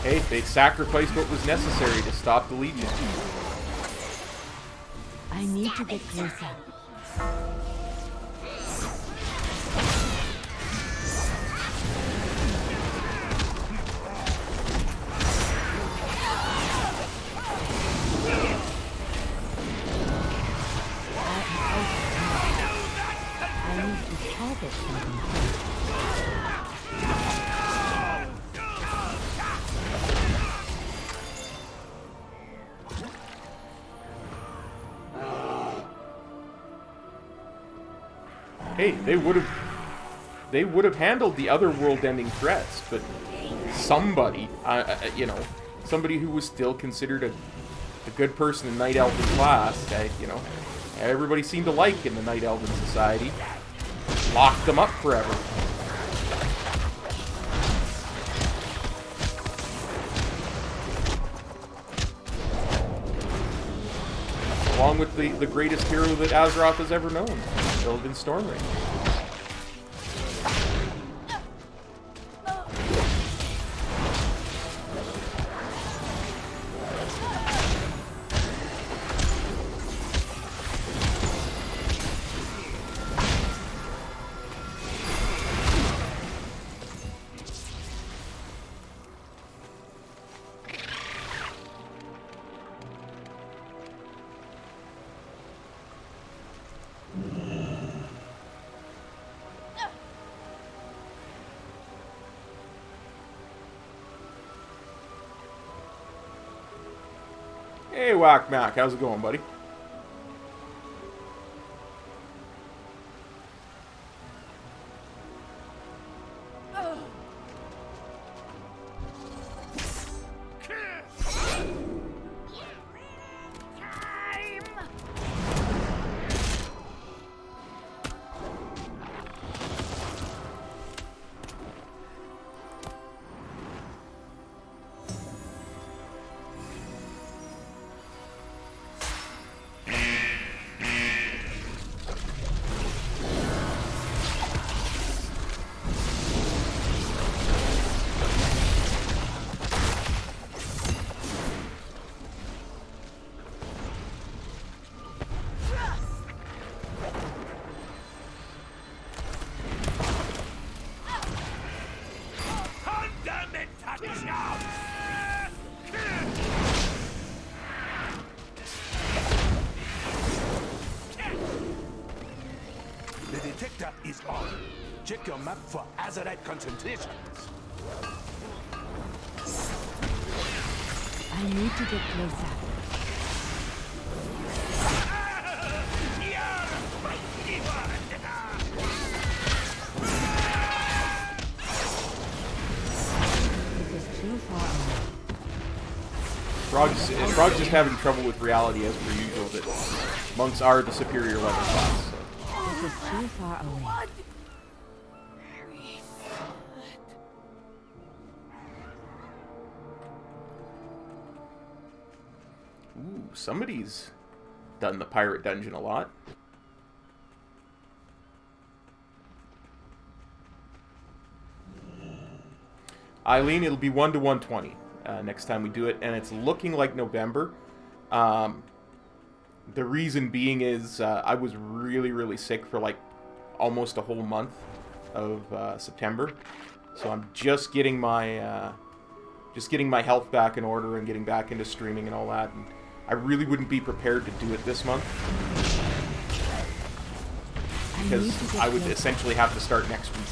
Hey, they sacrificed what was necessary to stop the Legion. I need to get closer. I need to target something first. Hey, they would have handled the other world-ending threats, but somebody, you know, somebody who was still considered a good person in Night Elven class, you know, everybody seemed to like in the Night Elven society, locked them up forever. Along with the greatest hero that Azeroth has ever known, Sylvan Stormring. Hey, Whack Mac, how's it going, buddy? detector is on. Check your map for Azeroth concentrations. I need to get closer. This is too far away. Frog's just having trouble with reality as per usual, that monks are the superior level class. So. This is too far away. Ooh, somebody's done the pirate dungeon a lot. Eileen, it'll be 1 to 120 next time we do it, and it's looking like November. The reason being is I was really sick for like almost a whole month of September, so I'm just getting my health back in order and getting back into streaming and all that. And I really wouldn't be prepared to do it this month because I would essentially have to start next week.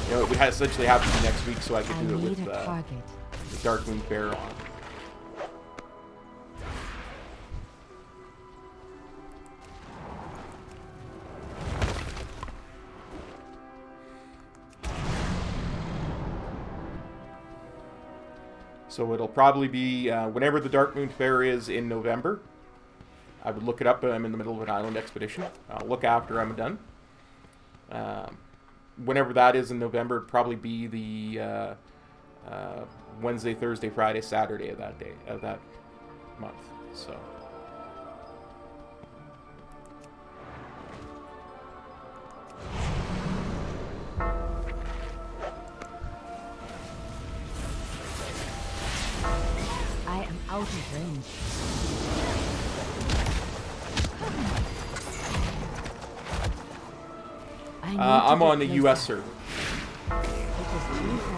You know, it would essentially have to be next week so I could do it with the Darkmoon Bear on. So it'll probably be whenever the Darkmoon Fair is in November. I would look it up. I'm in the middle of an island expedition. I'll look after I'm done. Whenever that is in November, it'd probably be the Wednesday, Thursday, Friday, Saturday of that day of that month. So. I am out of range. I'm on the US server.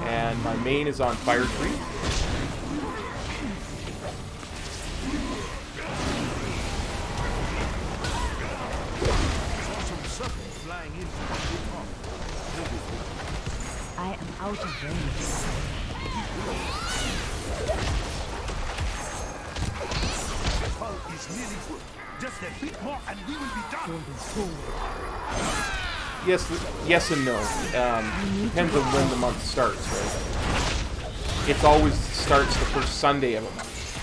And my main is on Firetree. I am out of range. Is nearly full. Just a bit more and we will be done. Yes and no. Depends on when the month starts, right? It always starts the first Sunday of a month.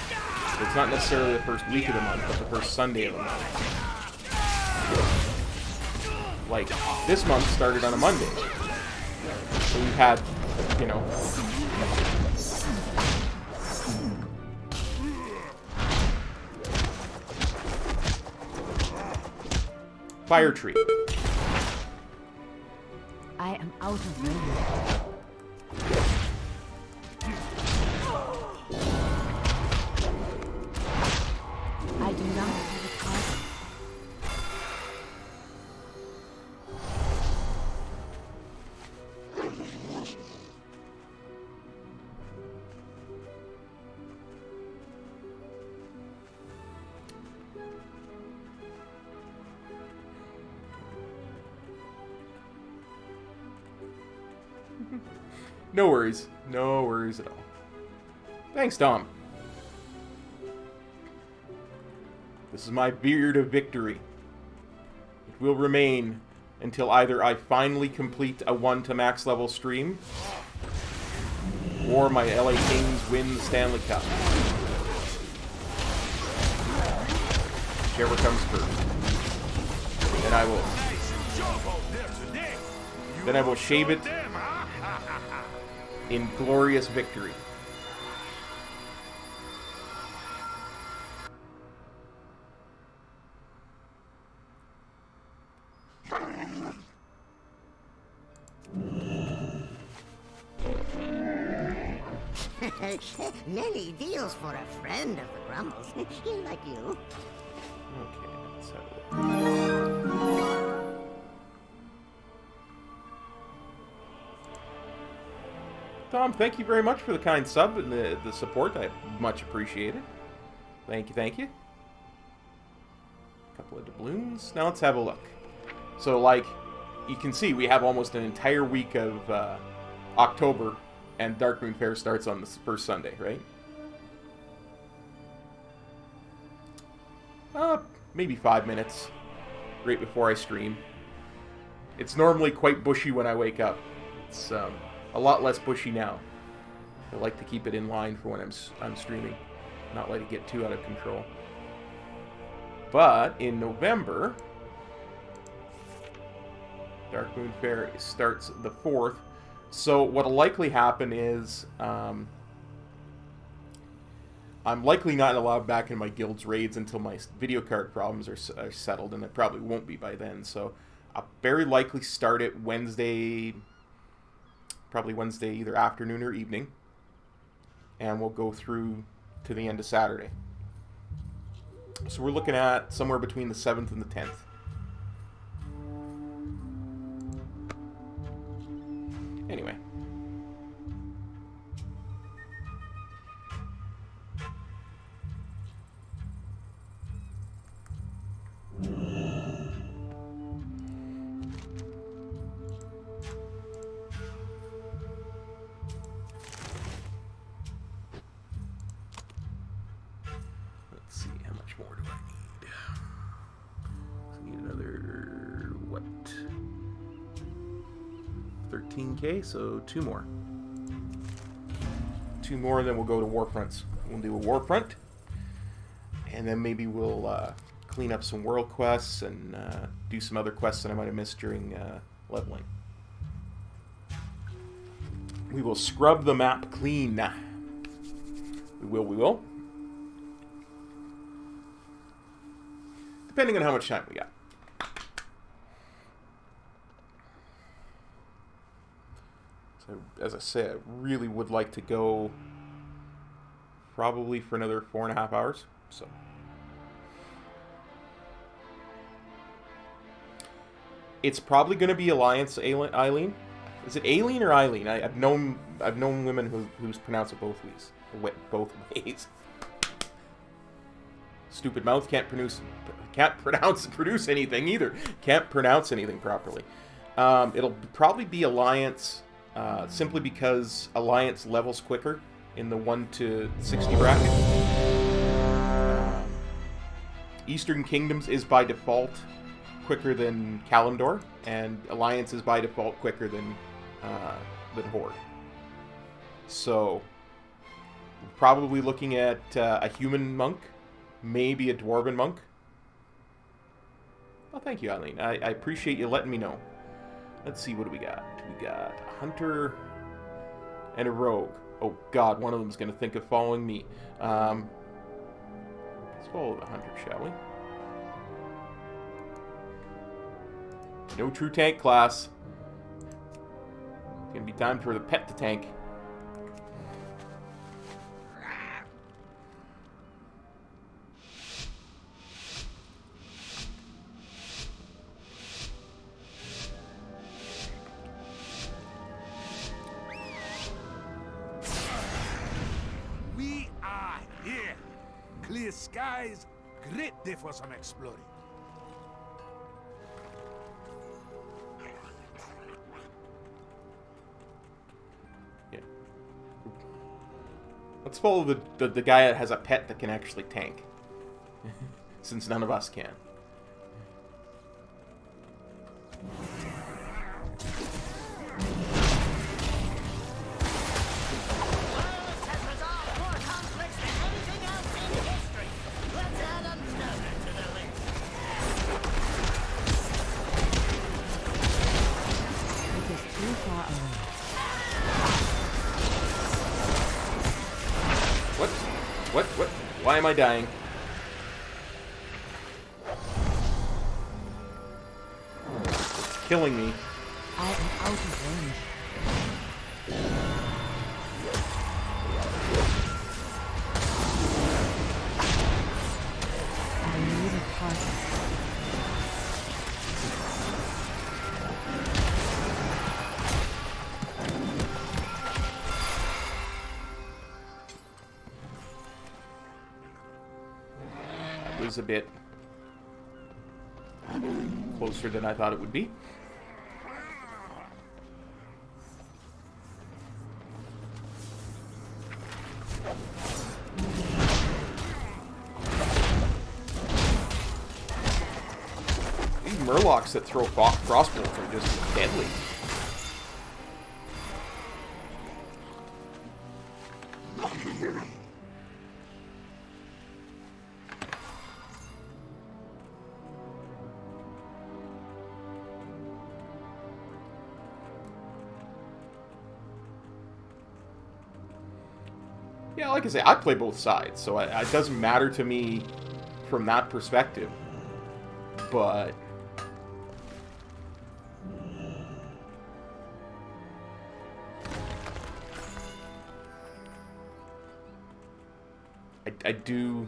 It's not necessarily the first week of the month, but the first Sunday of a month. Like, this month started on a Monday. So we've had, you know... Firetree. I am out of range. I do not have a target. No worries. No worries at all. Thanks, Tom. This is my beard of victory. It will remain until either I finally complete a 1 to max level stream or my LA Kings win the Stanley Cup. Whichever comes first. Then I will shave it in glorious victory. Many deals for a friend of the Grumbles. Like you. Okay, let's have a look. Tom, thank you very much for the kind sub and the support. I much appreciate it. Thank you, thank you. A couple of doubloons. Now let's have a look. So, like, you can see we have almost an entire week of October, and Darkmoon Fair starts on the first Sunday, right? Maybe 5 minutes right before I stream. It's normally quite bushy when I wake up. It's a lot less bushy now. I like to keep it in line for when I'm streaming, not let it get too out of control. But in November, Darkmoon Fair starts the 4th. So what'll likely happen is I'm likely not allowed back in my guild's raids until my video card problems are settled, and it probably won't be by then. So I'll very likely start it Wednesday, probably Wednesday either afternoon or evening, and we'll go through to the end of Saturday. So we're looking at somewhere between the 7th and the 10th. Anyway. Let's see, how much more do I need? I need another, what? 13k, so 2 more. 2 more, and then we'll go to Warfronts. We'll do a Warfront, and then maybe we'll clean up some world quests and do some other quests that I might have missed during leveling. We will scrub the map clean. We will. Depending on how much time we got. So, as I said, I really would like to go probably for another 4.5 hours. So, it's probably going to be Alliance Eileen. Is it Aileen or Eileen? I've known women who's pronounced it both ways. Stupid mouth can't produce anything either. Can't pronounce anything properly. It'll probably be Alliance, simply because Alliance levels quicker in the 1 to 60 bracket. Eastern Kingdoms is by default quicker than Kalimdor, and Alliance is by default quicker than Horde. So, we're probably looking at a human monk, maybe a dwarven monk. Well, thank you, Eileen. I appreciate you letting me know. Let's see, what do we got? We got a hunter and a rogue. Oh god, one of them is going to think of following me. Let's follow the hunter, shall we? No true tank class. It's going to be time for the pet to tank. We are here. Clear skies, great day for some exploring. Let's follow the guy that has a pet that can actually tank. Since none of us can. What? Why am I dying? It's killing me. I am out of range. I need a target. A bit close closer than I thought it would be. These murlocs that throw crossbows are just deadly. Yeah, like I say, I play both sides, so it doesn't matter to me from that perspective. But I do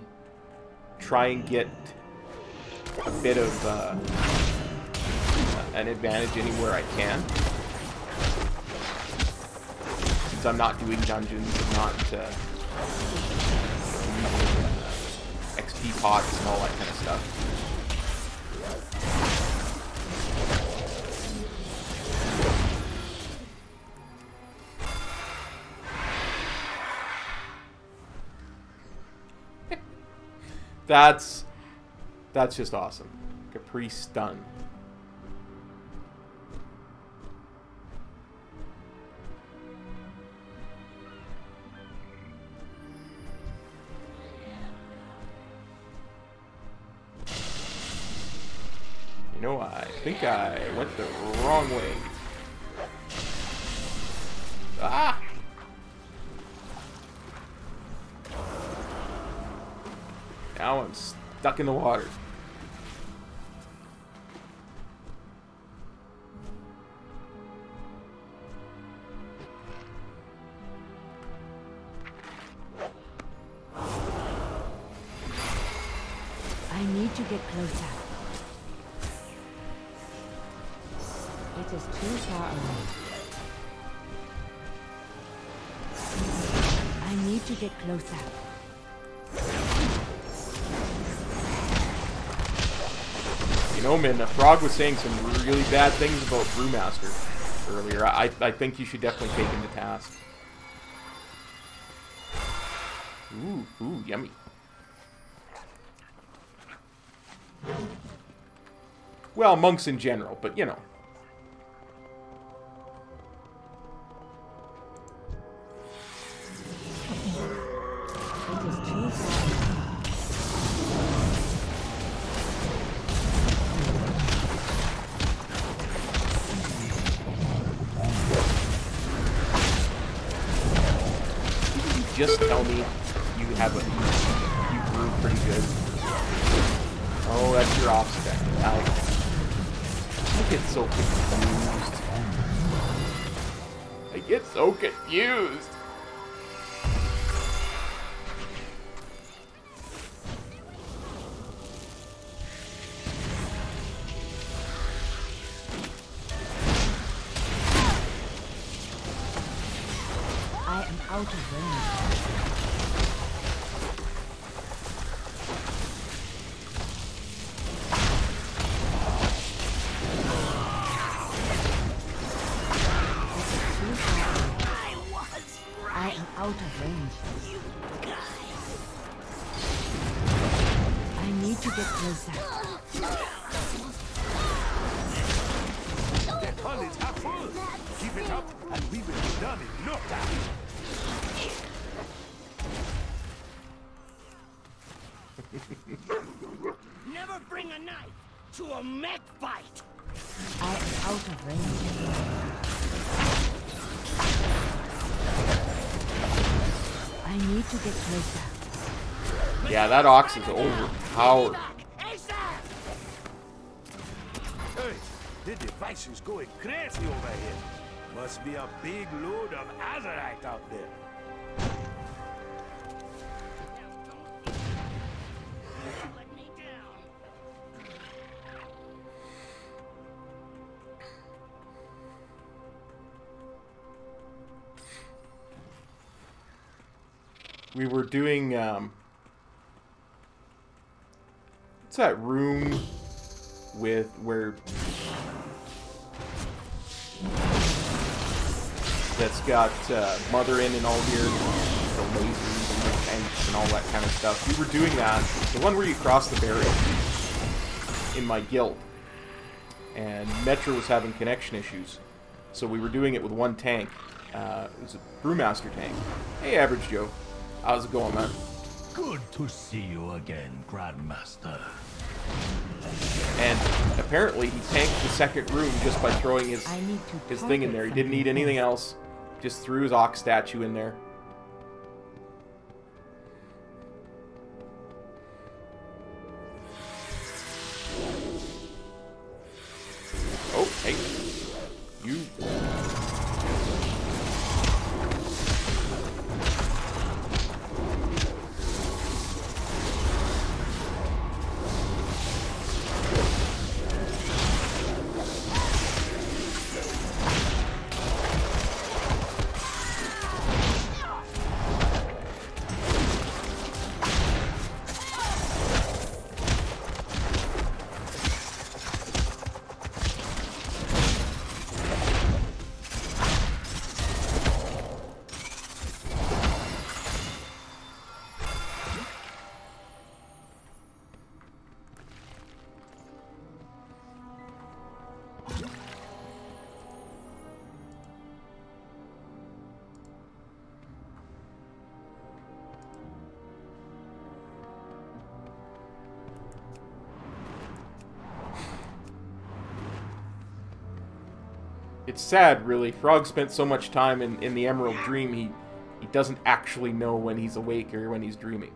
try and get a bit of an advantage anywhere I can. Since I'm not doing dungeons and not XP pots and all that kind of stuff. That's just awesome. Capri stun. You know, I think I went the wrong way. Ah! Now I'm stuck in the water. I need to get closer. It is too far away. I need to get closer. You know, Min, the frog was saying some really bad things about Brewmaster earlier. I think you should definitely take him to task. Ooh, yummy. Well, monks in general, but you know. It is too far. Just tell me you have you brew pretty good. Oh, that's your off spec. I get so confused. I get so confused. I am out of range. I am out of range. I need to get closer. That hull is half full. Keep it up, and we will be done in no time. Never bring a knife to a mech fight. I am out of range. I need to get closer. Yeah, that ox is overpowered. Hey, the device is going crazy over here. Must be a big load of Azeroth out there. We were doing, what's that rune with where that's got Mother in and all here, the lasers and the tanks and all that kind of stuff. We were doing that, the one where you cross the barrier in my guild, and Metro was having connection issues, so we were doing it with one tank. It was a Brewmaster tank. Hey, Average Joe. How's it going, man? Good to see you again, Grandmaster. And apparently he tanked the second room just by throwing his thing in there. He didn't need anything else. Just threw his ox statue in there. Oh, hey. You... It's sad, really. Frog spent so much time in the Emerald Dream, he doesn't actually know when he's awake or when he's dreaming.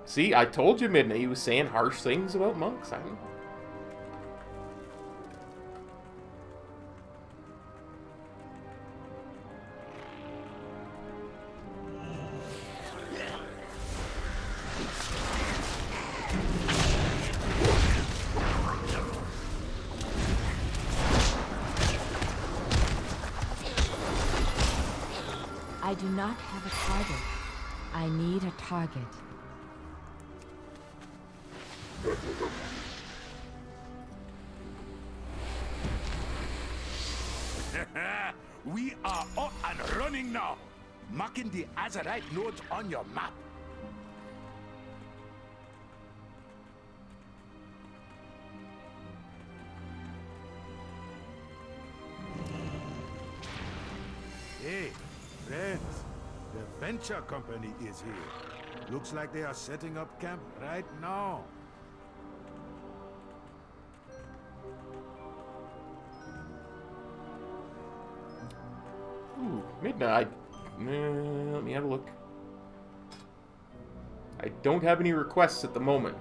See, I told you, Midnight, he was saying harsh things about monks. I don't know. I do not have a target. I need a target. We are up and running now, marking the Azeroth nodes on your map. Hey, friends, the venture company is here. Looks like they are setting up camp right now. Ooh, Midnight. Let me have a look. I don't have any requests at the moment.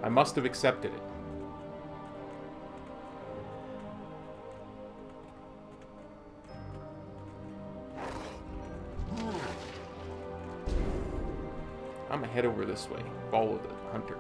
I must have accepted it. I'm gonna head over this way. Follow the hunter.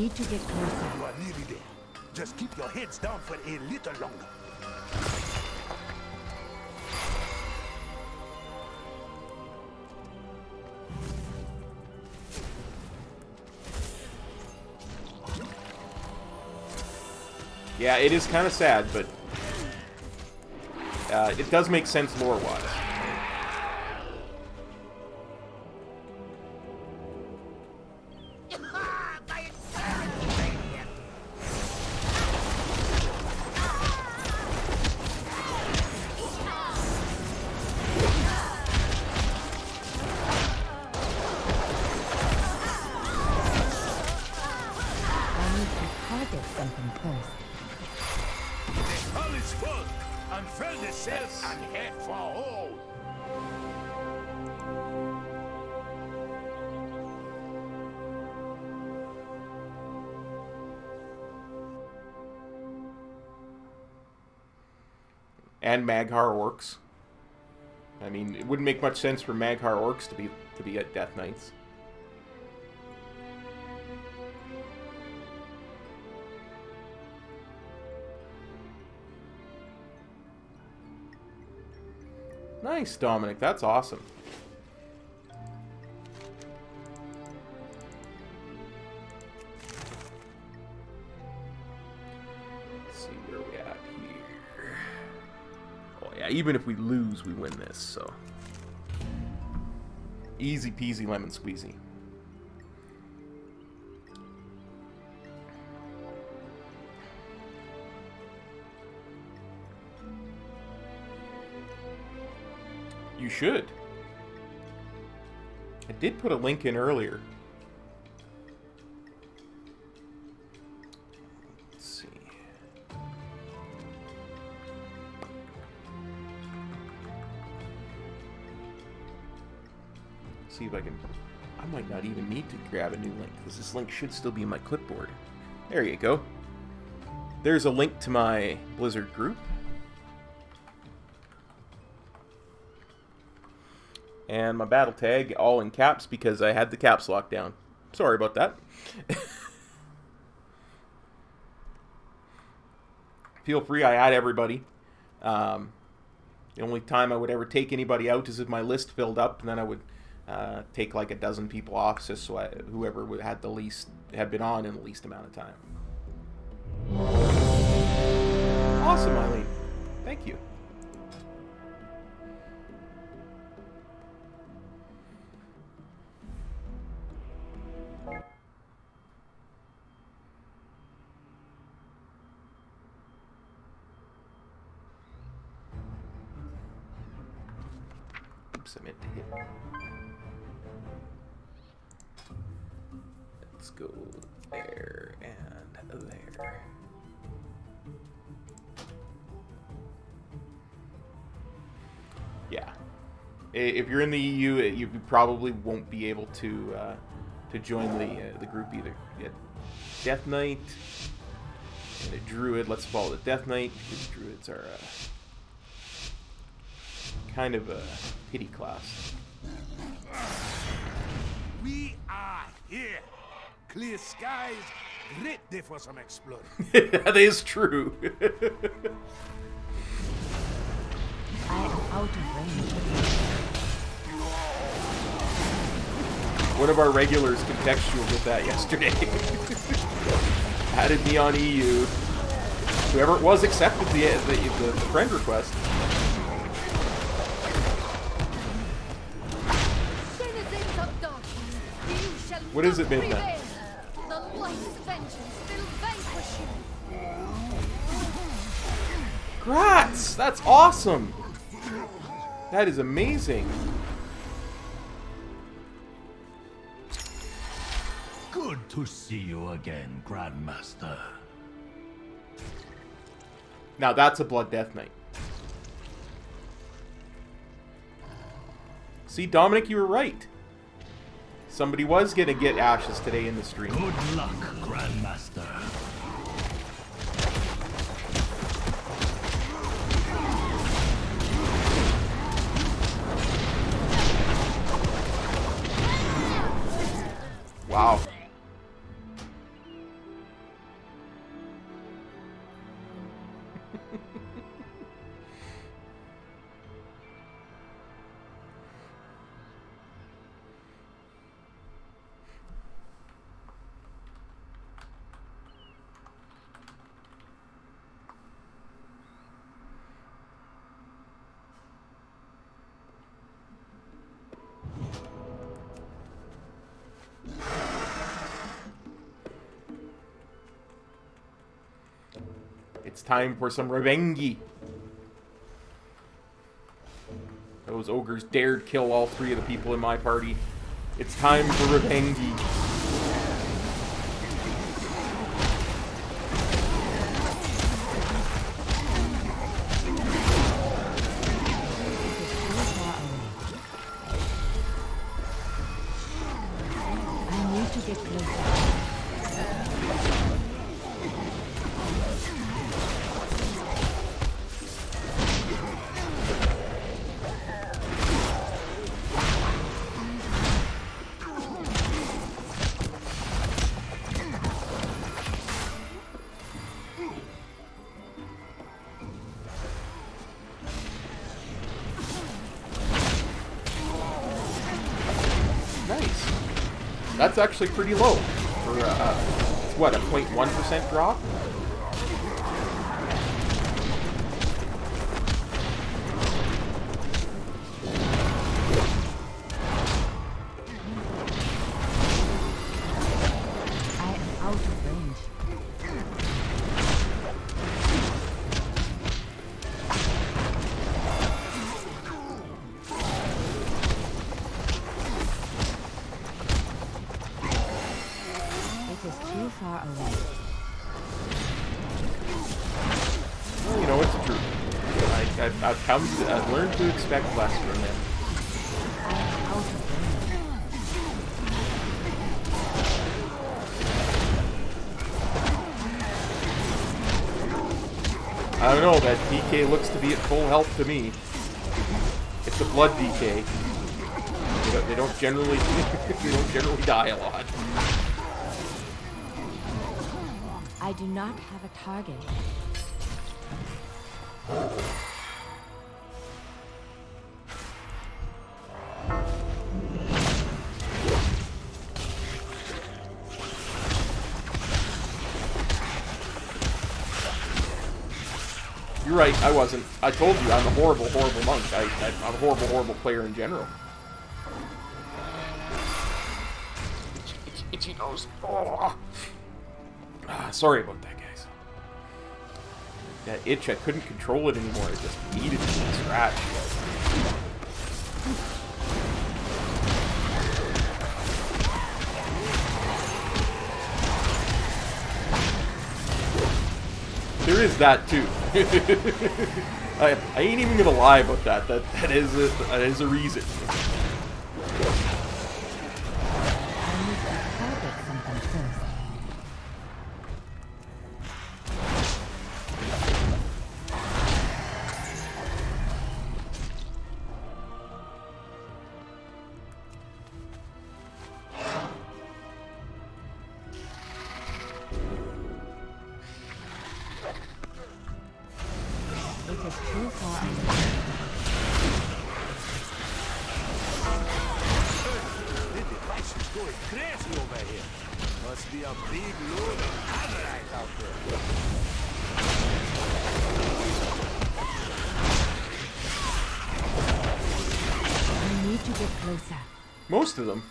To get closer. You are nearly there. Just keep your heads down for a little longer. Yeah, it is kind of sad, but it does make sense lore-wise. And Maghar orcs. I mean, it wouldn't make much sense for Maghar orcs to be at Death Knights. Nice, Dominic. That's awesome. Let's see where we at here. Oh yeah, even if we lose, we win this, so. Easy peasy lemon squeezy. You should. I did put a link in earlier. Let's see. See if I can... I might not even need to grab a new link, because this link should still be in my clipboard. There you go. There's a link to my Blizzard group. And my battle tag, all in caps, because I had the caps locked down. Sorry about that. Feel free, I add everybody. The only time I would ever take anybody out is if my list filled up, and then I would take like a dozen people off, just so whoever had the least, had been on in the least amount of time. Awesome, Eileen. Thank you. I meant to hit. Let's go there and there. Yeah. If you're in the EU, you probably won't be able to join the group either. You get Death Knight and a Druid. Let's follow the Death Knight, because Druids are kind of a pity class. We are here. Clear skies, great day for some exploring. That is true. I am out of range. One of our regulars, Contextual, did that yesterday. Added me on EU. Whoever it was accepted the friend request. What is it, Midnight? The light's vengeance will vanquish you. Grats! That's awesome! That is amazing. Good to see you again, Grandmaster. Now that's a Blood Death Knight. See, Dominic, you were right. Somebody was gonna get ashes today in the stream. Good luck, Grandmaster. Wow. It's time for some revenge. Those ogres dared kill all 3 of the people in my party. It's time for revenge. That's actually pretty low for, what, a 0.1% drop? I am out of range. Too far away. Well, you know, it's the truth. I've learned to expect less from them. I don't know, that DK looks to be at full health to me. It's a blood DK. They don't generally they don't generally die a lot. I do not have a target. You're right, I wasn't. I told you, I'm a horrible, horrible monk. I'm a horrible, horrible player in general. Itchy nose. Oh. Sorry about that, guys. That itch, I couldn't control it anymore. I just needed to scratch. There is that too. I ain't even gonna lie about that. That is a reason. Most of them.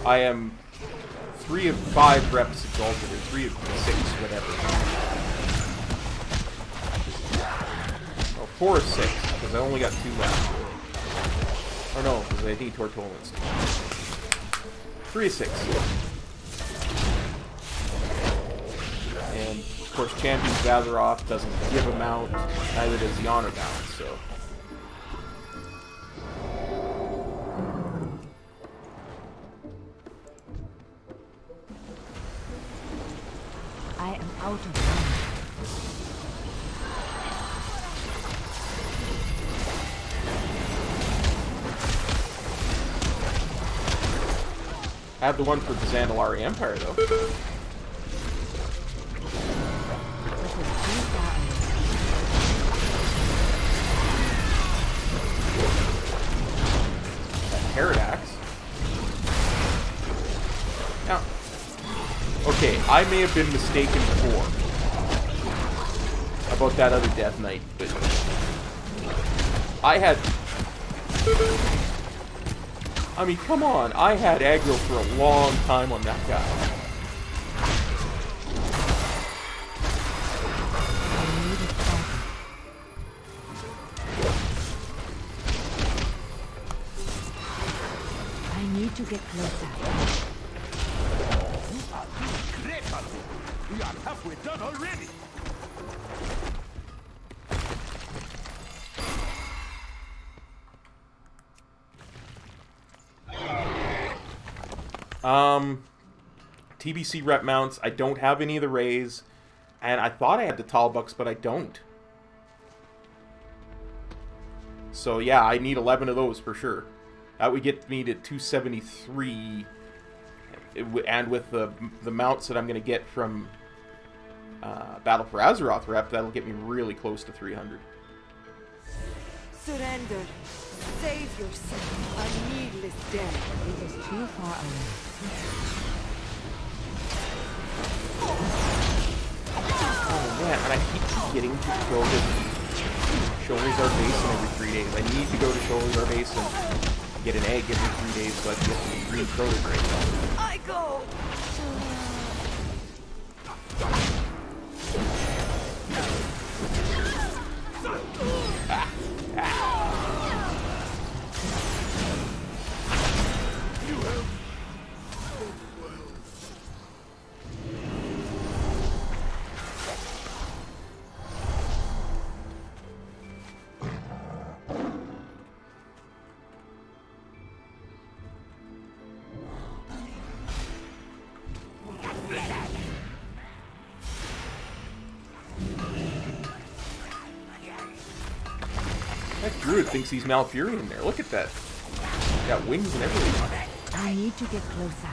I am 3 of 5 reps exalted, or 3 of 6, whatever. Oh, 4 of 6, because I only got 2 left. Or no, because I need Tortolans. 3 of 6. And of course, Champions of Azeroth doesn't give a mount, neither does the Honor mount, so. I am out of range. I have the one for the Zandalari Empire, though. Paradox. Now, okay, I may have been mistaken before about that other Death Knight, but I mean, come on. I had aggro for a long time on that guy. I need to get closer. We are halfway done already. TBC rep mounts. I don't have any of the rays, and I thought I had the tall bucks, but I don't. So yeah, I need 11 of those for sure. That would get me to 273, and with the mounts that I'm going to get from Battle for Azeroth rep, that'll get me really close to 300. Surrender. Save yourself a needless death. It is too far away. Oh man, and I keep forgetting to go to Shoulderzar Basin every 3 days. I need to go to Shoulderzar Basin and get an egg every 3 days so I can get the green protogrape. I go. That druid thinks he's Malfurion there. Look at that. Got wings and everything. I need to get closer.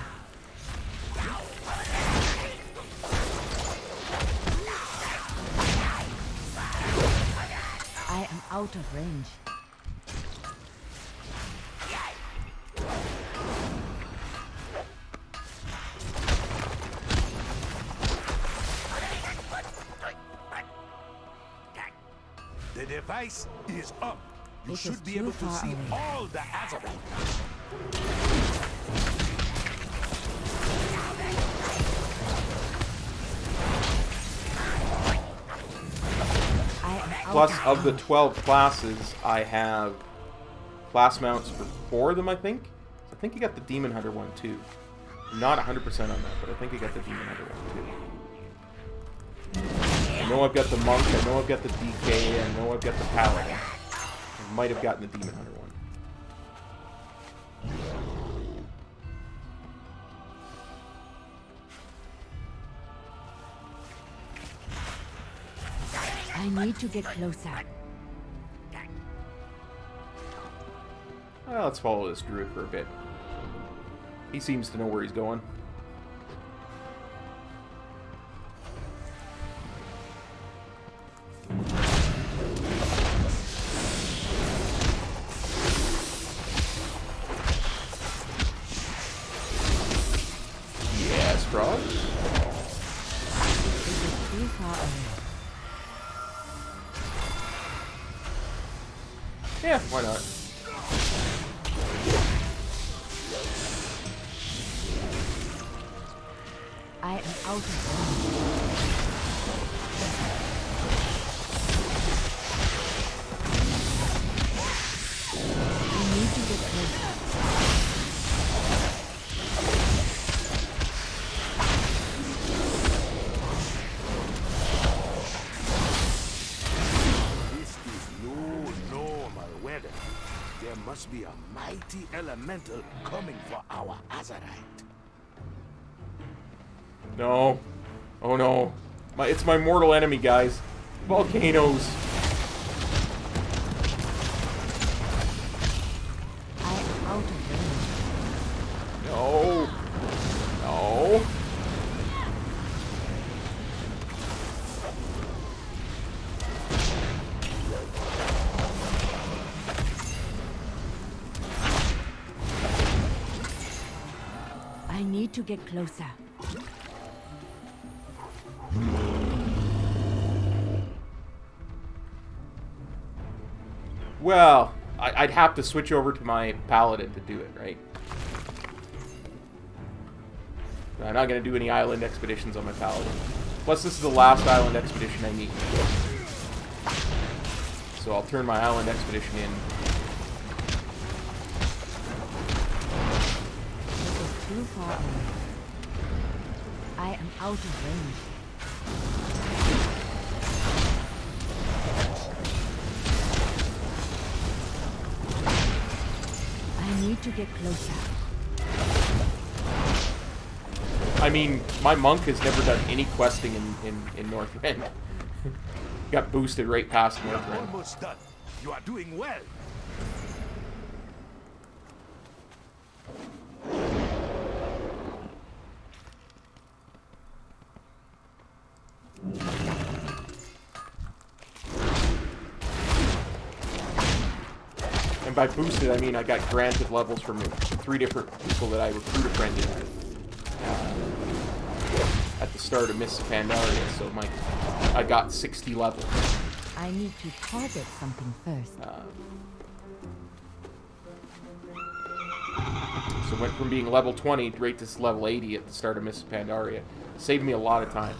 I am out of range. The device is up. You This should is be too able to far see away. all the Azeroth. I am out Plus, of of the range. 12 classes, I have class mounts for 4 of them, I think. I think you got the Demon Hunter one, too. I'm not 100% on that, but I think you got the Demon Hunter one, too. I know I've got the Monk, I know I've got the DK, I know I've got the Paladin. I might have gotten the Demon Hunter one. I need to get closer. Well, let's follow this druid for a bit. He seems to know where he's going. Yes, frog. It is too far away. Yeah, why not? I am out of range. We need to get closer. This is no normal weather. There must be a mighty elemental coming for our Azerite. No. Oh no. It's my mortal enemy, guys. Volcanoes. I am out of range. No. No. I need to get closer. Well, I'd have to switch over to my paladin to do it, right? I'm not going to do any island expeditions on my paladin. Plus, this is the last island expedition I need. So I'll turn my island expedition in. This is too far away. I am out of range. I need to get closer. I mean, my monk has never done any questing in Northrend. Got boosted right past Northrend. Almost done. You are doing well. And by boosted, I mean I got granted levels from 3 different people that I recruit a friend in at the start of Mists of Pandaria. So I got 60 levels. I need to target something first. So went from being level 20 right to level 80 at the start of Mists of Pandaria. Saved me a lot of time.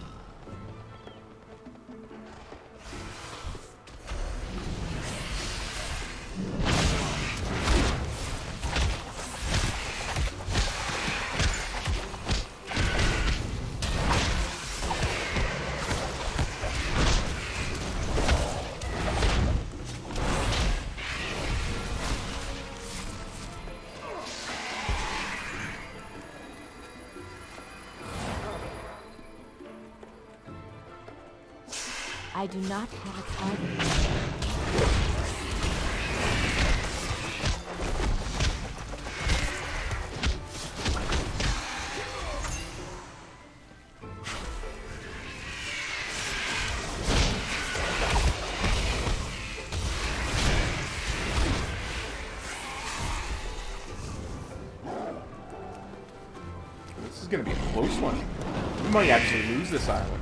I do not have a target. This is going to be a close one. We might actually lose this island.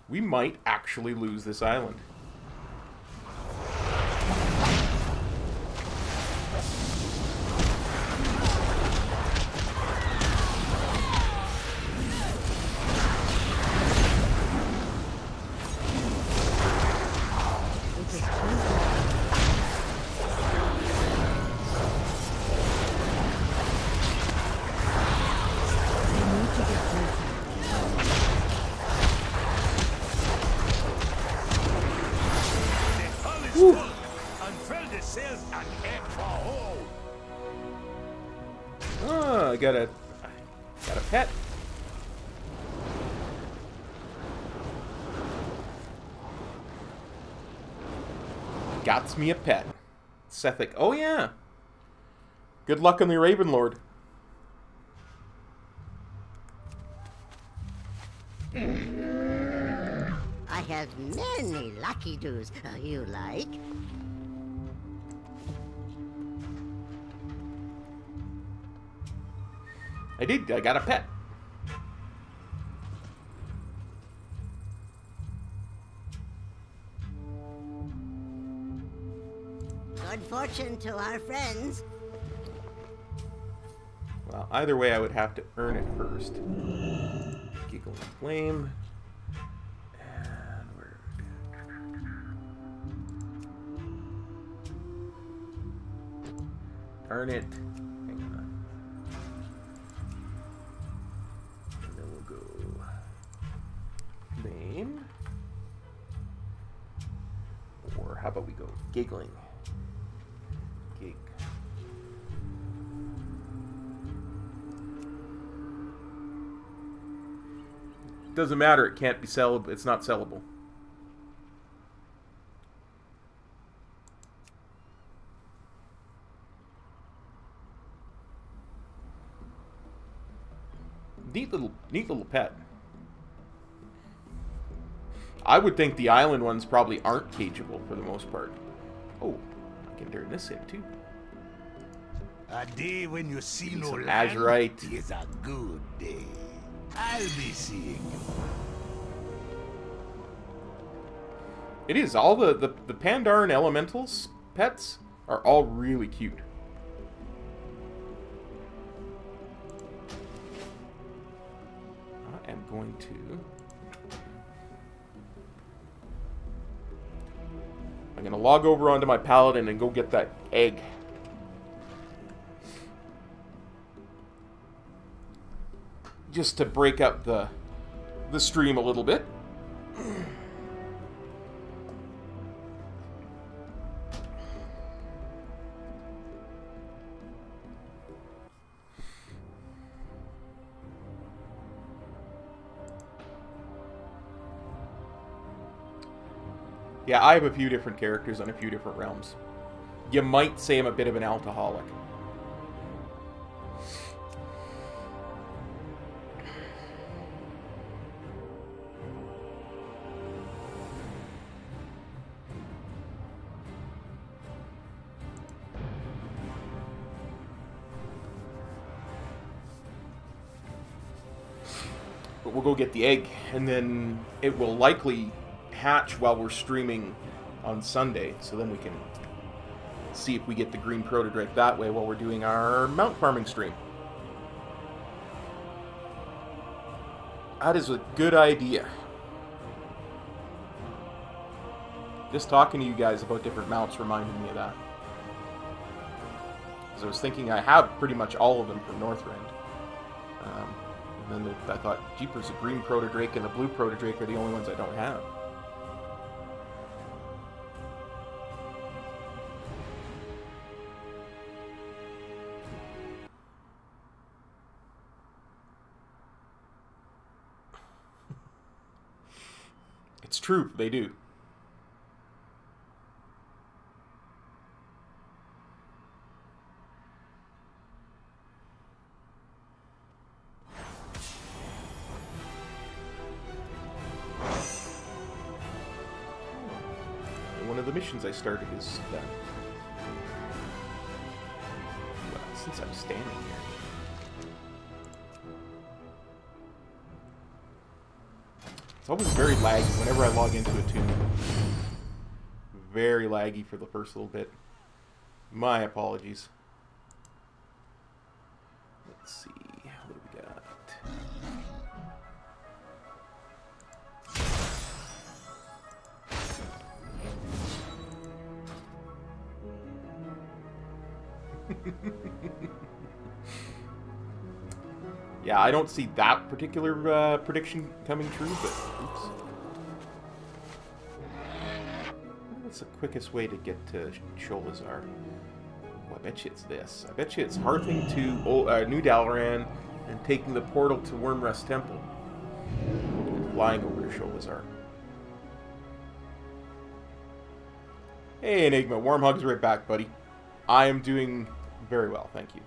We might actually lose this island. Oh, I got a pet. Got me a pet. Sethic. Oh yeah. Good luck on the Raven Lord. I have many lucky doos. You like? I did. I got a pet. Good fortune to our friends. Well, either way, I would have to earn it first. Giggle and Flame. And where? Darn it. Hang on. And then we'll go Flame. Or how about we go Giggling? Gig. Doesn't matter, it can't be sellable. It's not sellable. Neat little pet. I would think the island ones probably aren't cageable for the most part. Oh, I can turn this in too. A day when you see no Some land Azurite. is a good day. I'll be seeing you. It is. All the Pandaren elementals pets are all really cute. I am going to... I'm going to log over onto my paladin and go get that egg. Just to break up the stream a little bit. Yeah, I have a few different characters on a few different realms. You might say I'm a bit of an alcoholic. But we'll go get the egg, and then it will likely hatch while we're streaming on Sunday, so then we can see if we get the green protodrake that way while we're doing our mount farming stream. That is a good idea. Just talking to you guys about different mounts reminded me of that. Because I was thinking I have pretty much all of them from Northrend. And then I thought, jeepers, the green protodrake and the blue protodrake are the only ones I don't have. It's true, they do. One of the missions I started is done. Well, since I'm standing here. It's always very laggy whenever I log into a tune. Very laggy for the first little bit. My apologies. Let's see. What do we got? Yeah, I don't see that particular prediction coming true, but oops. What's the quickest way to get to Sholazar? Oh, I bet you it's this. I bet you it's Hearthing to New Dalaran and taking the portal to Wormrest Temple and flying over to Sholazar. Hey, Enigma. Warm hugs right back, buddy. I am doing very well, thank you.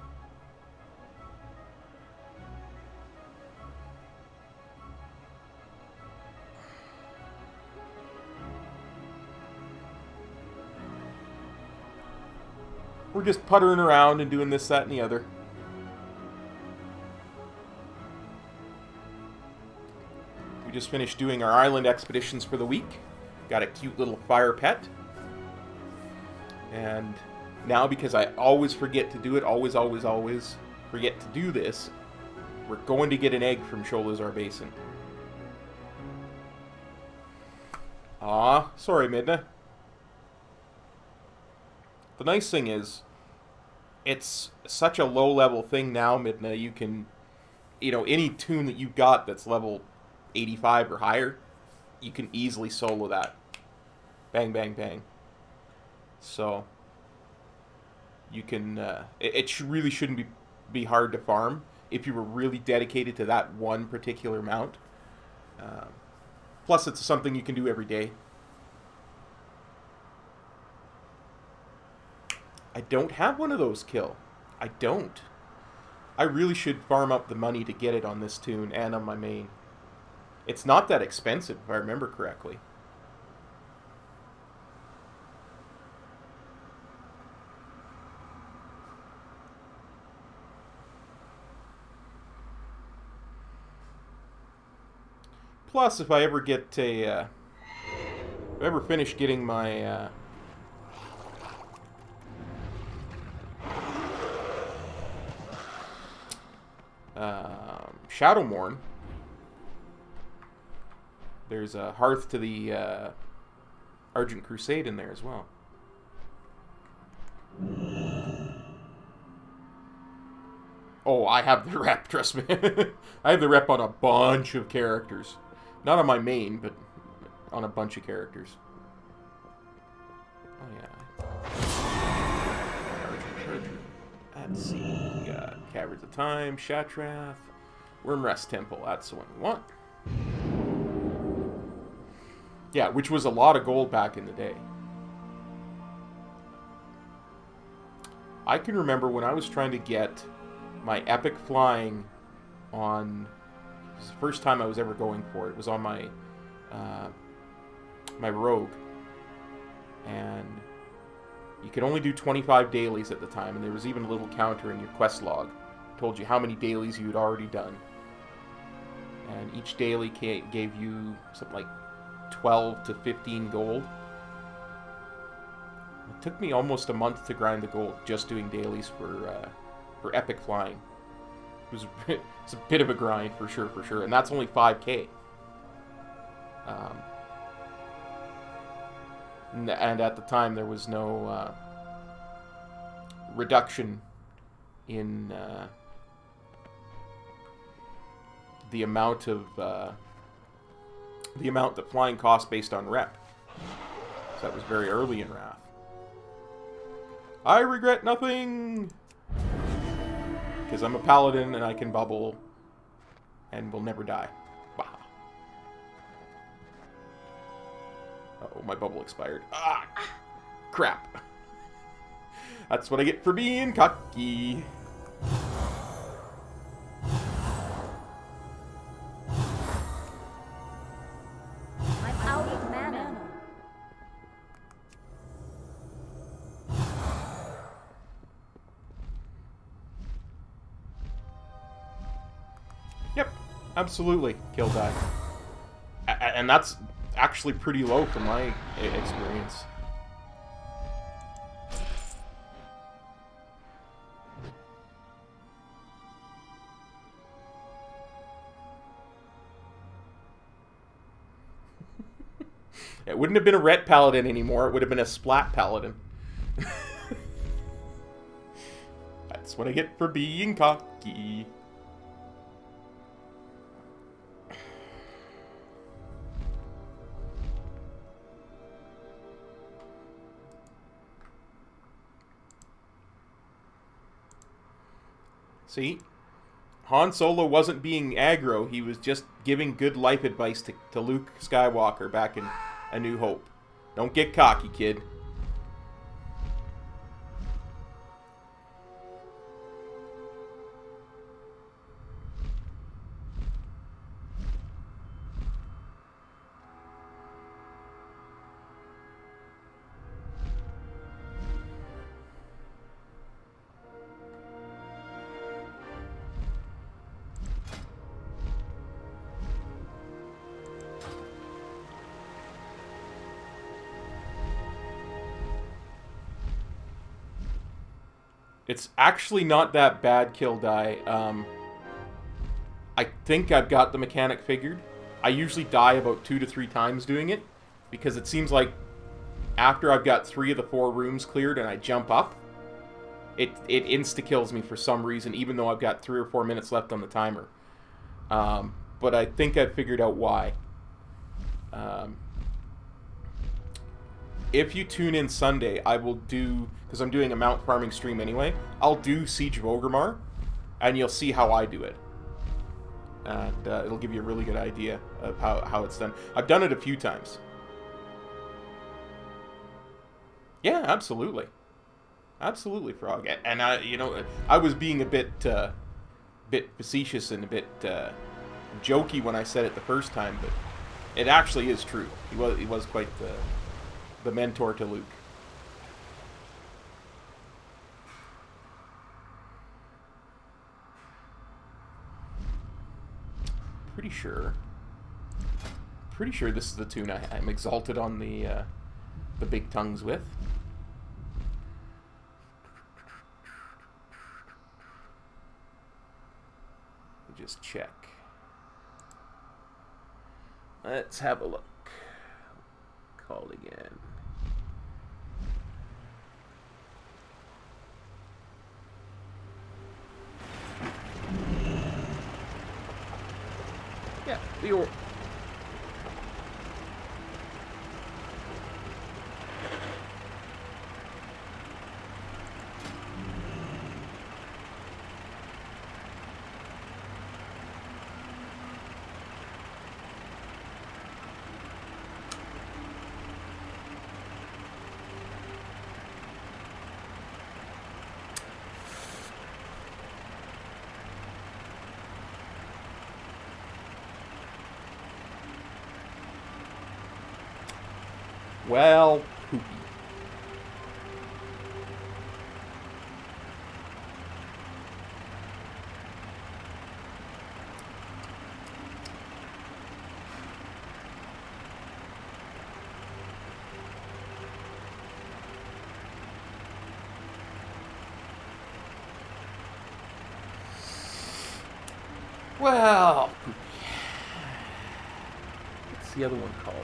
We're just puttering around and doing this, that, and the other. We just finished doing our island expeditions for the week. Got a cute little fire pet. And now, because I always forget to do it, always forget to do this, we're going to get an egg from Sholazar Basin. Aw, sorry, Midna. The nice thing is, it's such a low-level thing now, Midna, you can, you know, any tune that you've got that's level 85 or higher, you can easily solo that. Bang, bang, bang. So, you can, it really shouldn't be hard to farm if you were really dedicated to that one particular mount. Plus, it's something you can do every day. I don't have one of those, Kill. I don't. I really should farm up the money to get it on this tune and on my main. It's not that expensive, if I remember correctly. Plus, if I ever get a If I ever finish getting my Shadowmourne, there's a Hearth to the Argent Crusade in there as well. Oh, I have the rep, trust me. I have the rep on a bunch of characters. Not on my main, but on a bunch of characters. Oh, yeah. Let's see. We got Caverns of Time, Shatrath, Wormrest Temple. That's the one we want. Yeah, which was a lot of gold back in the day. I can remember when I was trying to get my epic flying on... It was the first time I was ever going for it. It was on my my rogue. And you could only do 25 dailies at the time, and there was even a little counter in your quest log. It told you how many dailies you had already done. And each daily gave you something like 12 to 15 gold. It took me almost a month to grind the gold just doing dailies for epic flying. It's a bit of a grind for sure, and that's only 5k. And at the time there was no reduction in the amount that flying cost based on rep. So that was very early in Wrath. I regret nothing! Because I'm a paladin and I can bubble and will never die. Wow. Uh-oh, my bubble expired. Ah! Crap. That's what I get for being cocky. I'm out of mana. Yep, absolutely. Kill die. And that's actually pretty low from my experience. It wouldn't have been a ret paladin anymore. It would have been a splat paladin. That's what I get for being cocky. See? Han Solo wasn't being aggro. He was just giving good life advice to Luke Skywalker back in A New Hope. Don't get cocky, kid. It's actually not that bad, kill die. I think I've got the mechanic figured. I usually die about 2 to 3 times doing it, because it seems like after I've got 3 of the 4 rooms cleared and I jump up, it insta-kills me for some reason, even though I've got 3 or 4 minutes left on the timer. But I think I've figured out why. If you tune in Sunday, I will do, because I'm doing a mount farming stream anyway, I'll do Siege of Orgrimmar, and you'll see how I do it. And it'll give you a really good idea of how it's done. I've done it a few times. Yeah, absolutely. Absolutely, Frog. And I was being a bit facetious and a bit jokey when I said it the first time, but it actually is true. He was quite the mentor to Luke. pretty sure this is the tune I'm exalted on the big tongues with. Just check. Let's have a look. Call again. Yeah, the or. Well, poopy. Well, poopy. What's the other one called?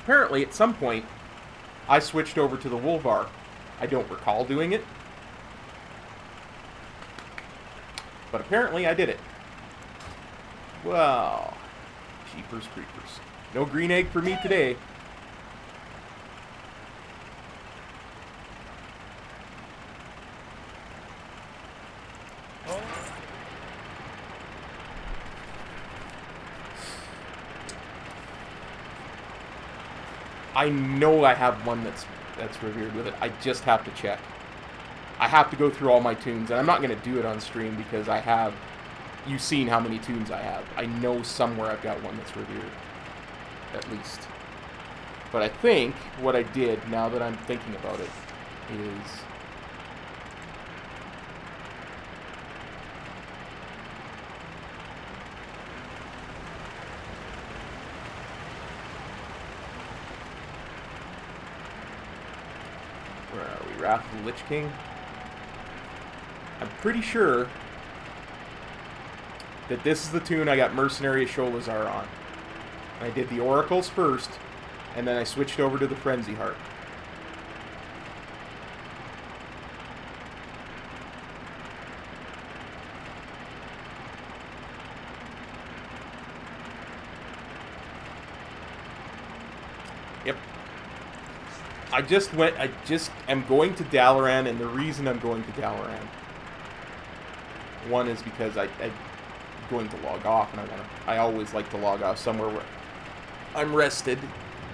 Apparently, at some point, I switched over to the Wolvar. I don't recall doing it, but apparently I did it. Well, jeepers creepers. No green egg for me today. I know I have one that's revered with it. I just have to check. I have to go through all my tunes, and I'm not going to do it on stream because I have... You've seen how many tunes I have. I know somewhere I've got one that's revered, at least. But I think what I did, now that I'm thinking about it, is... Wrath of the Lich King. I'm pretty sure that this is the tune I got Mercenary Sholazar on. I did the Oracles first, and then I switched over to the Frenzy Heart. Yep. I just am going to Dalaran, and the reason I'm going to Dalaran, one is because I'm going to log off, and I always like to log off somewhere where I'm rested,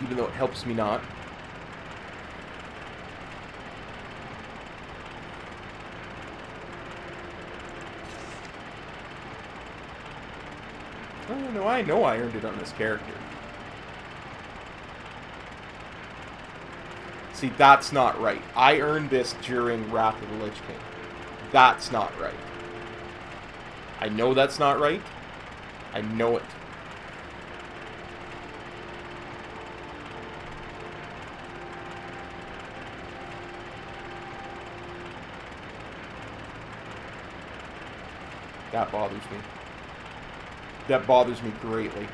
even though it helps me not. Oh, no, I know I earned it on this character. See, that's not right. I earned this during Wrath of the Lich King. That's not right. I know that's not right. I know it. That bothers me. That bothers me greatly.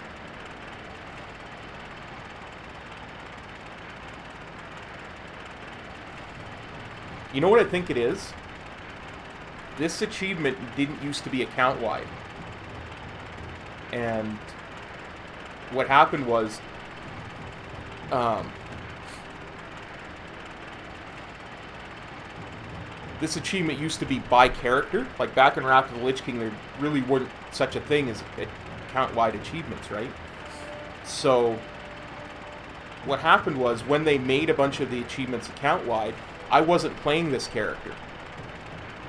You know what I think it is? This achievement didn't used to be account-wide. And what happened was... this achievement used to be by character. Like back in Wrath of the Lich King, there really weren't such a thing as account-wide achievements, right? So what happened was when they made a bunch of the achievements account-wide, I wasn't playing this character.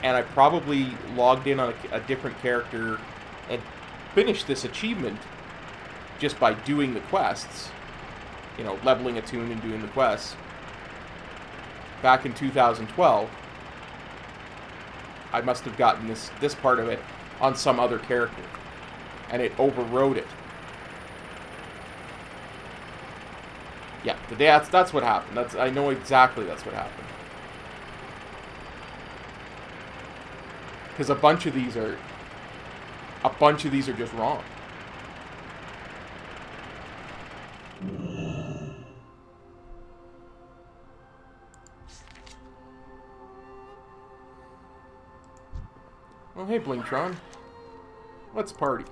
And I probably logged in on a different character and finished this achievement just by doing the quests. You know, leveling a tune and doing the quests. Back in 2012, I must have gotten this part of it on some other character. And it overrode it. Yeah, that's what happened. I know exactly that's what happened. Because a bunch of these are just wrong. Oh, hey, Blingtron. Let's party.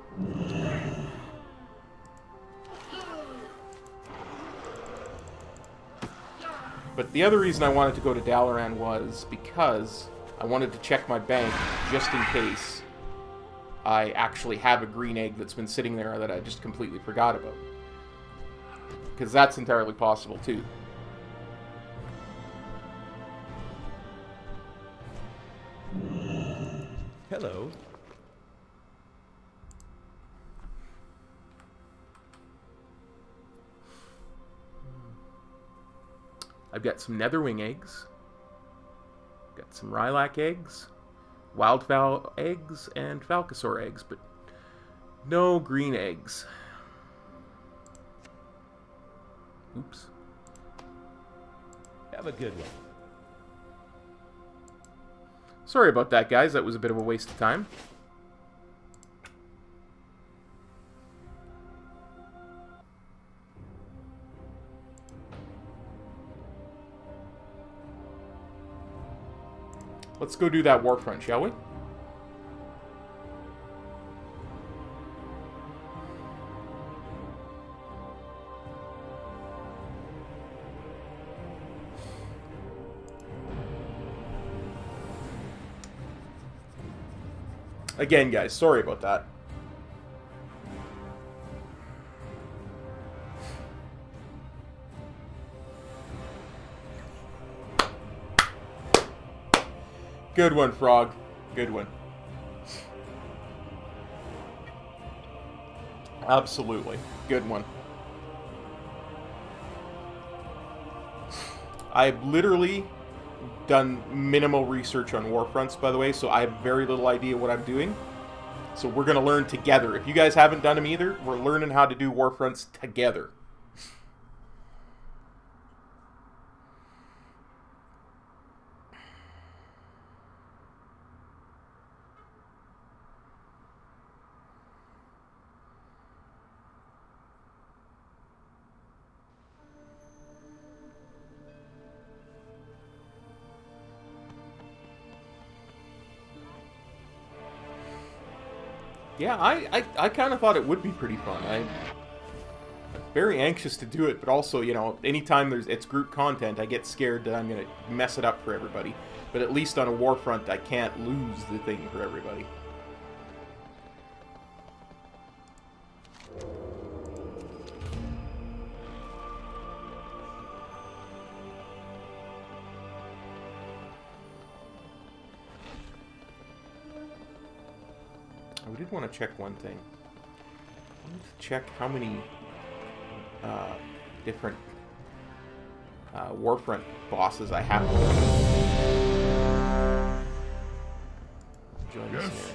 But the other reason I wanted to go to Dalaran was because I wanted to check my bank just in case I actually have a green egg that's been sitting there that I just completely forgot about. Because that's entirely possible too. Hello. I've got some Netherwing eggs. Got some Rylac eggs. Wildfowl eggs and Falcosaur eggs, but no green eggs. Oops. Have a good one. Sorry about that, guys. That was a bit of a waste of time. Let's go do that Warfront, shall we? Again, guys, sorry about that. Good one, Frog. Good one. Absolutely. Good one. I've literally done minimal research on Warfronts, by the way, so I have very little idea what I'm doing. So we're going to learn together. If you guys haven't done them either, we're learning how to do Warfronts together. Yeah, I kind of thought it would be pretty fun. I'm very anxious to do it, but also, you know, anytime it's group content, I get scared that I'm going to mess it up for everybody. But at least on a Warfront, I can't lose the thing for everybody. I did want to check one thing. I wanted to check how many different Warfront bosses I have. Join the scenario.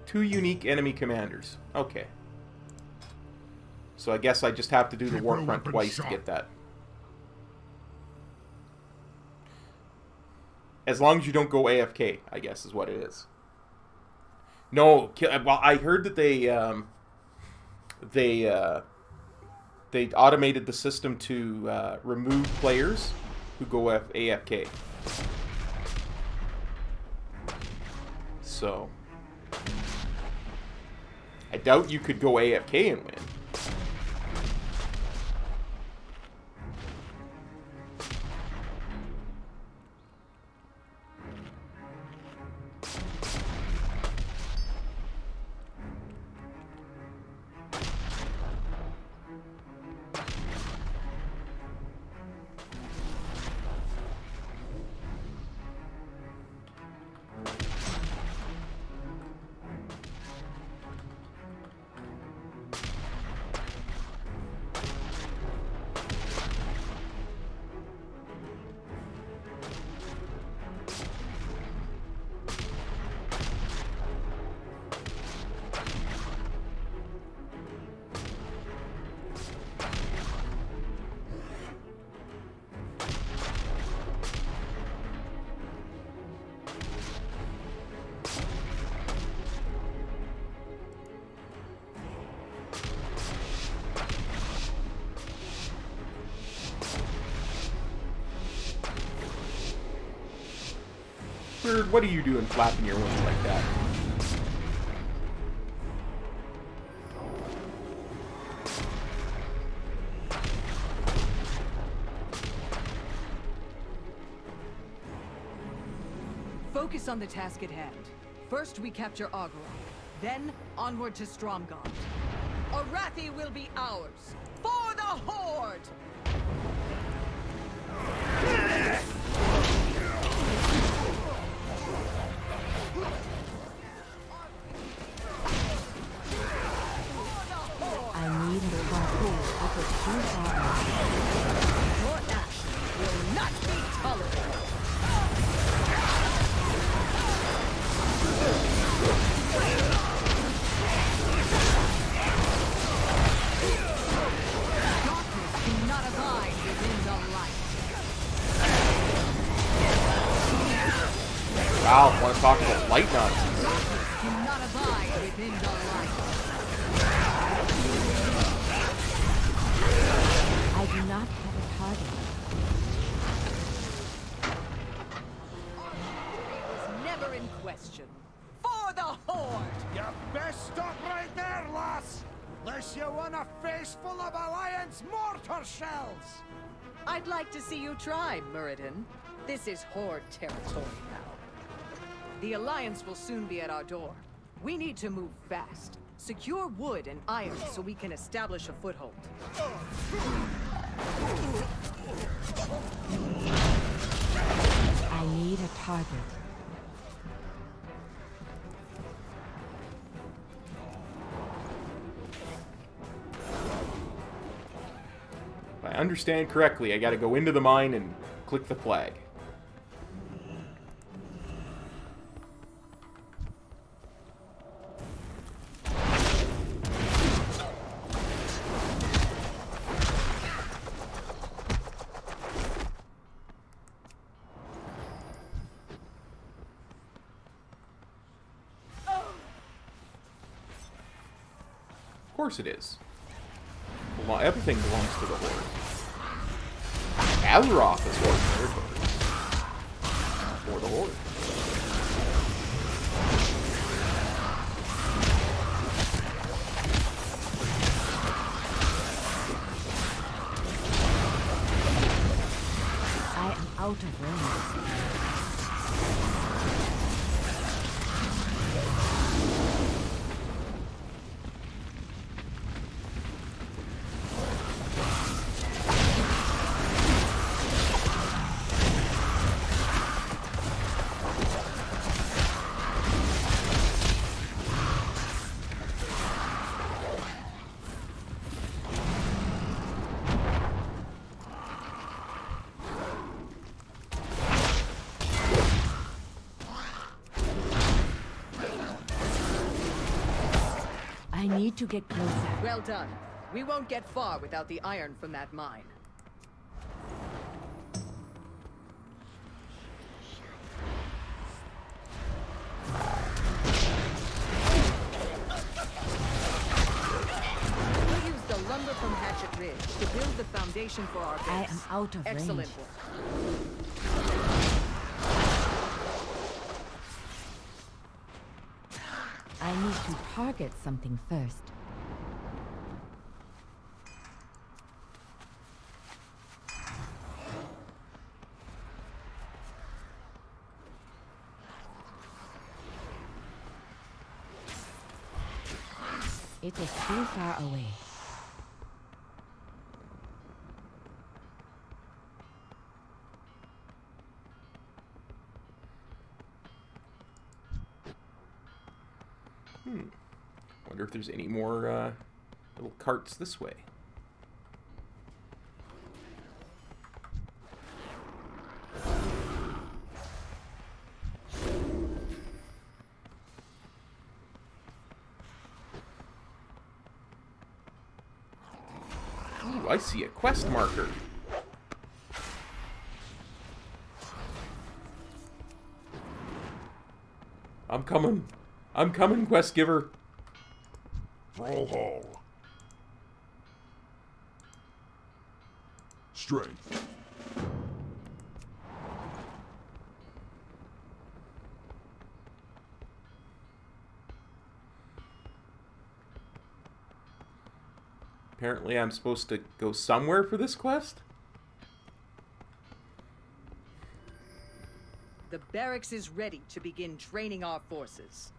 Two unique enemy commanders. Okay. So I guess I just have to do the Warfront twice to get that. As long as you don't go AFK, I guess is what it is. No, well, I heard that they automated the system to remove players who go AFK. So I doubt you could go AFK and win. bastard! What are you doing flapping your wings like that? Focus on the task at hand. First we capture Azeroth, then onward to Stromgarde. Arathi will be ours! For the Horde! I need a parkour with a true power. Your action will not be tolerated! Darkness cannot abide within the light. Wow, want to talk about light nonsense? Darkness cannot abide within the light. I do not have a target. It was never in question. For the Horde! You best stop right there, lass! Lest you want a face full of Alliance mortar shells! I'd like to see you try, Muradin. This is Horde territory now. The Alliance will soon be at our door. We need to move fast. Secure wood and iron so we can establish a foothold. I need a target. If I understand correctly, I gotta go into the mine and click the flag. Of course it is. Everything belongs to the Horde. Azeroth is Horde territory. For the Horde. I am out of range. I need to get closer. Well done. We won't get far without the iron from that mine. We'll use the lumber from Hatchet Ridge to build the foundation for our base. I am out of Excellent range. work. I need to target something first. It is too far away. Wonder if there's any more little carts this way. Ooh, I see a quest marker. I'm coming. I'm coming, quest giver. Brawlhall. Strength. Apparently I'm supposed to go somewhere for this quest? The barracks is ready to begin training our forces.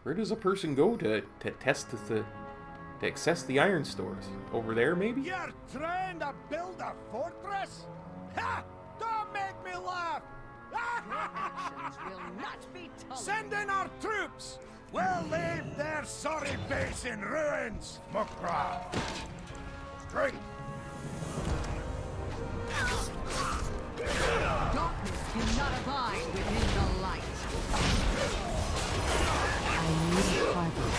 Where does a person go to test to access the iron stores? Over there, maybe? You're trying to build a fortress? Ha! Don't make me laugh! Actions will not be tolerated. Send in our troops! We'll leave their sorry base in ruins! Mukra! Strength! Darkness cannot abide within the light. I need a target.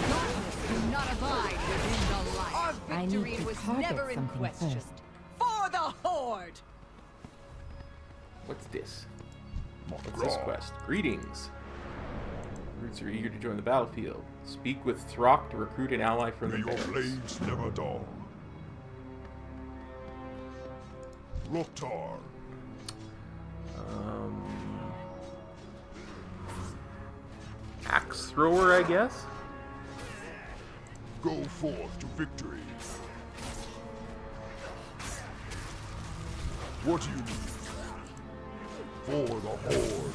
Darkness cannot abide within the light. Our I need victory to was target never in something question. first. For the Horde! What's this? What's this quest? Greetings. Recruits are eager to join the battlefield. Speak with Throck to recruit an ally from the May your barracks. blades never dull. Loktar. Axe thrower, I guess? Go forth to victory. What do you need? For the Horde.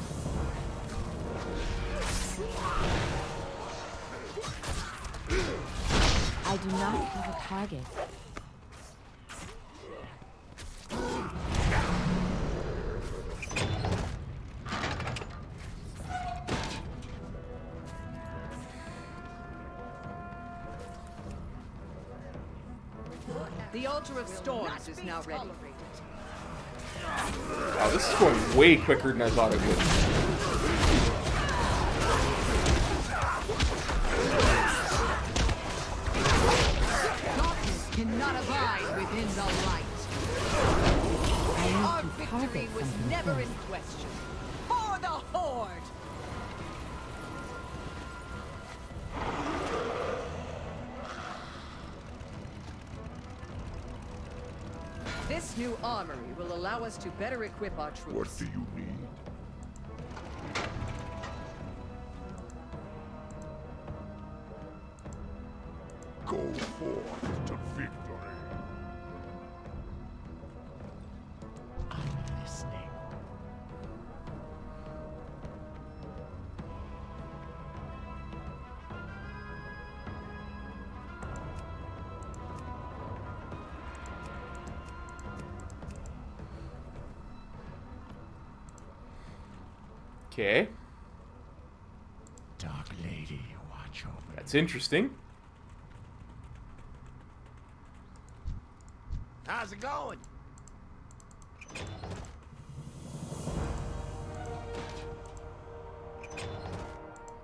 I do not have a target. The Altar of Storms is now ready. Wow, this is going way quicker than I thought it would. Darkness cannot abide within the light. Our victory was never in question. For the Horde! This new armory will allow us to better equip our troops. What do you need? Go forth to victory. I'm listening. Okay. Dark Lady, watch over. That's interesting. How's it going?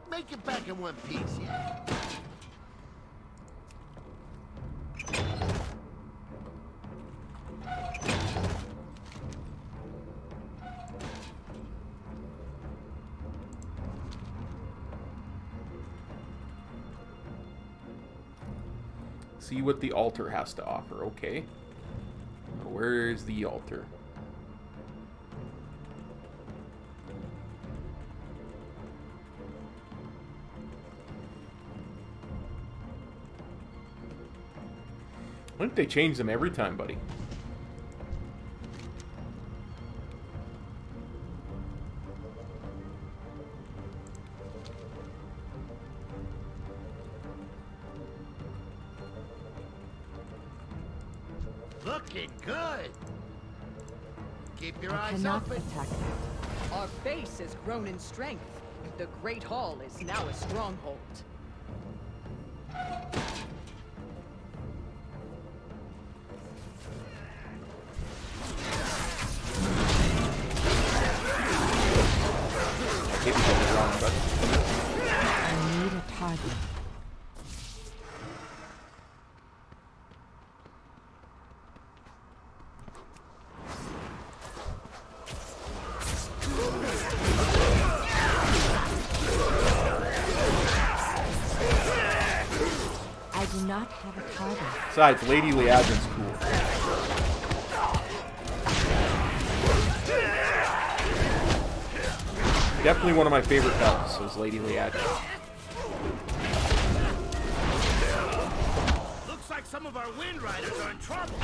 Make it back in one piece, yeah. See what the altar has to offer. Okay. Where's the altar? I think they change them every time, buddy. Looking good. Keep your I eyes cannot open. attack that. Our base has grown in strength. The Great Hall is now a stronghold. I need a target. Besides, Lady Liadrin's cool. Definitely one of my favorite belts was Lady Liadrin. Looks like some of our Wind Riders are in trouble.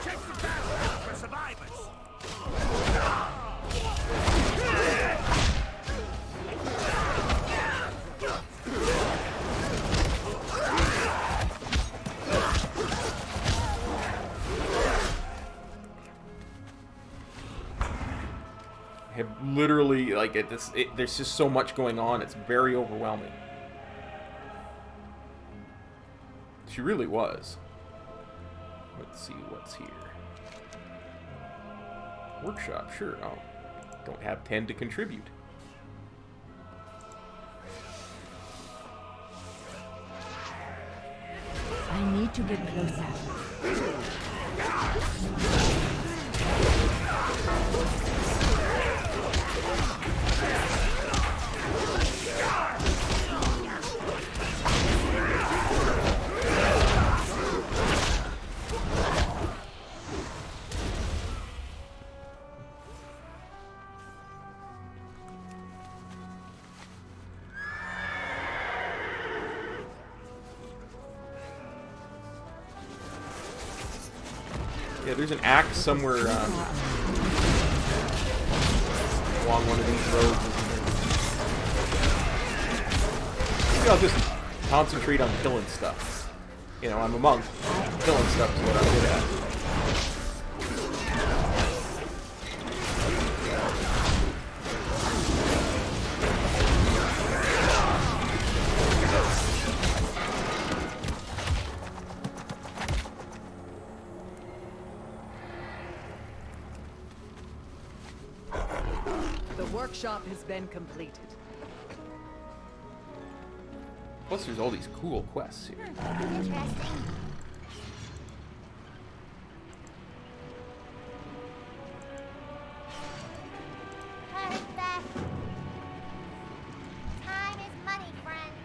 Check the battle for survivors. I have literally, like, there's just so much going on. It's very overwhelming. She really was. Let's see what's here. Workshop, sure. Oh, don't have 10 to contribute. I need to get closer. Yeah, there's an axe somewhere along one of these roads, isn't there? Maybe I'll just concentrate on killing stuff. You know, I'm a monk. Killing stuff is what I'm good at. Workshop has been completed. Plus, there's all these cool quests here. Interesting. Heard that. Time is money, friend.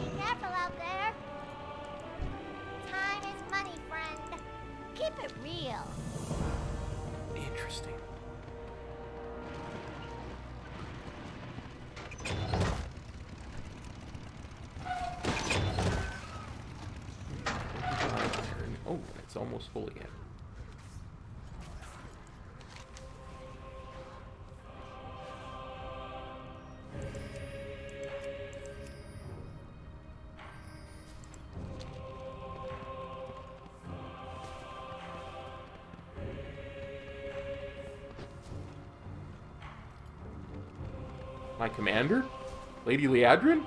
Be careful out there. Time is money, friend. Keep it real. Interesting. Oh, it's almost full again. My commander? Lady Liadrin?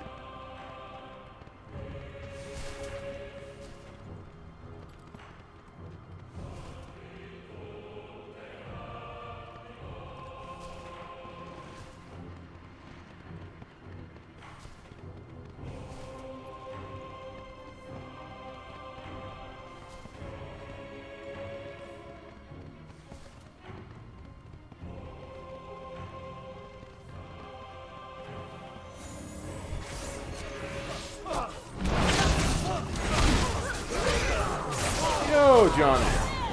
Yo, John.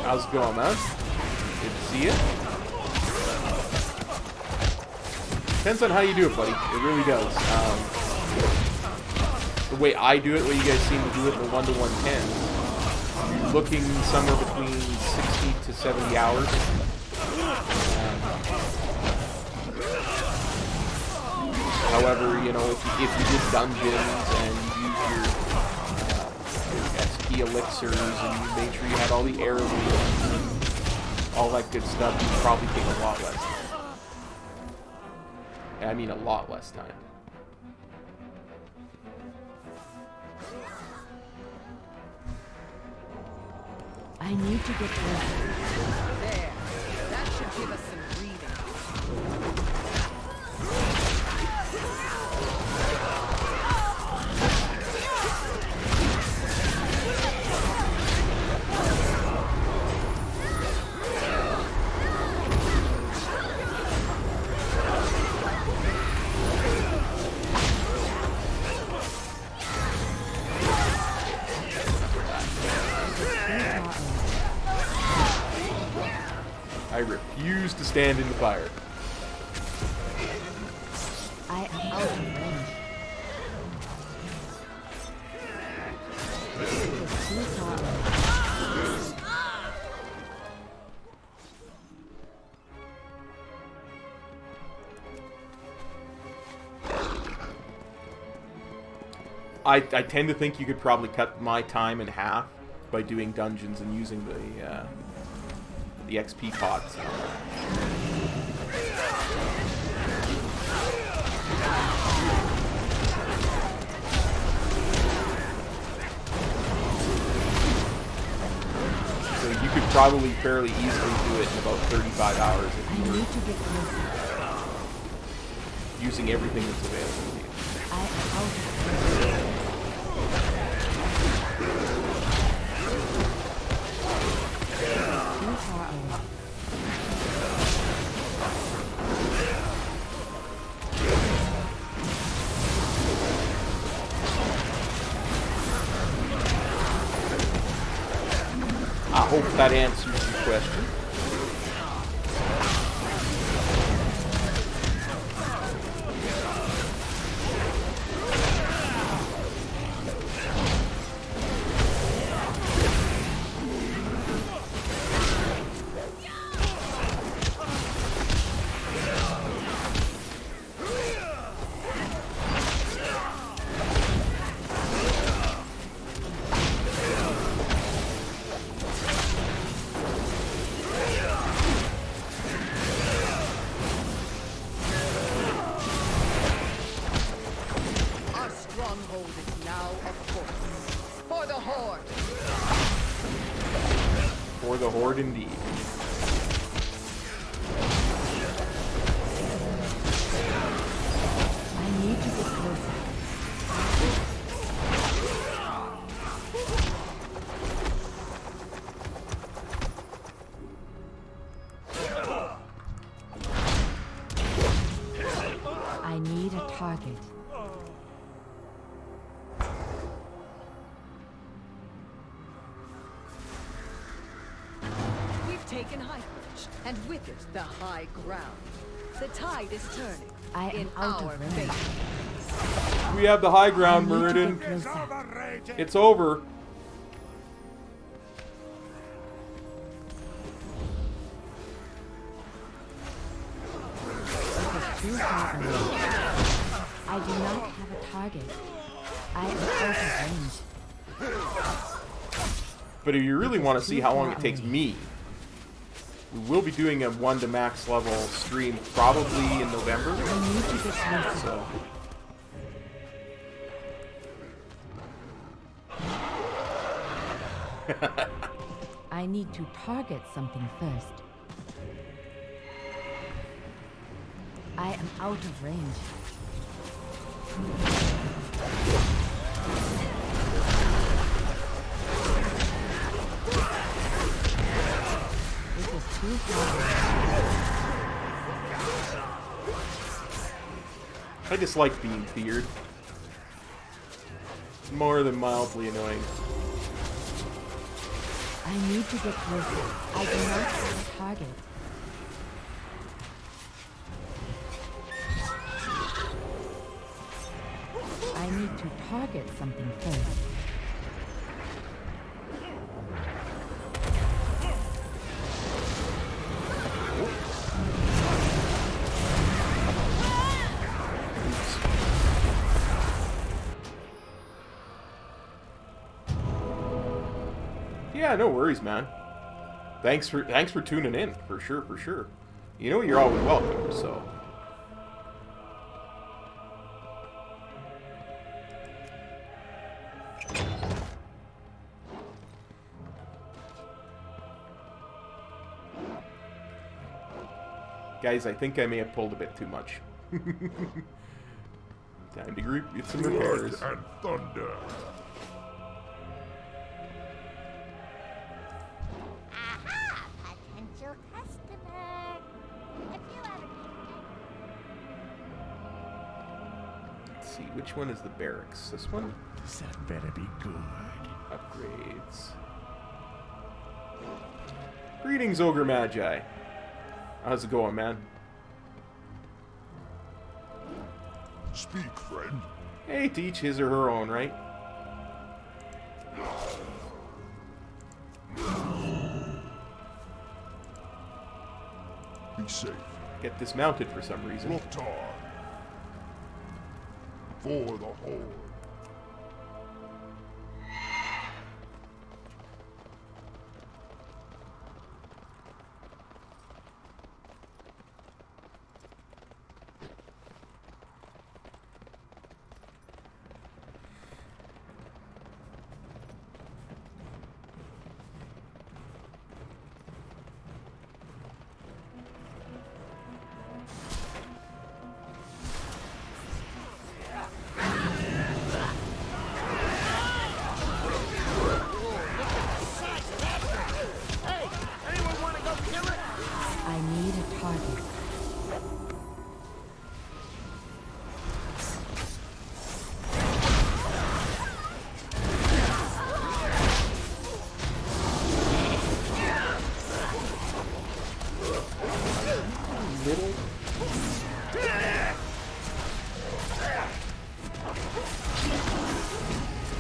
How's it going, man? Good to see you. Depends on how you do it, buddy. It really does. The way I do it, the way you guys seem to do it in the 1-to-1 10, you're looking somewhere between 60 to 70 hours. However, you know, if you did dungeons and you use your XP elixirs and you make sure you had all the heirlooms and all that good stuff, you'd probably take a lot less time. I mean, a lot less time. I need to get closer. There. That should give us some breathing. stand in the fire. I am out of range. It is too far away. I tend to think you could probably cut my time in half by doing dungeons and using the XP pots. So you could probably fairly easily do it in about 35 hours if you were using everything that's available to you. I hope that answers your question. The Horde indeed. I need to get closer. I need a target. Taken High Bridge, and with it, the high ground. The tide is turning. I am out of range. We have the high ground, Muradin. It's over. Too far away. I do not have a target. I am out of range. But if you really want to see how long it takes me, we will be doing a 1 to max level stream probably in November. I need to get closer. So. I need to target something first. I am out of range. This is too far. I dislike being feared. It's more than mildly annoying. I need to get closer. I do not have a target. I need to target something first. Yeah, no worries, man. Thanks for tuning in, for sure, for sure. You know you're always welcome, so. Guys, I think I may have pulled a bit too much. Time to get some repairs. Blood and thunder. Aha! Potential customer. If you ever Let's see, which one is the barracks? This one? That better be good. Upgrades. Greetings, Ogre Magi. How's it going, man? Speak, friend. Hey, to each his or her own, right? Be safe. Get dismounted for some reason. Looked on. For the Horde. I need a target. Little.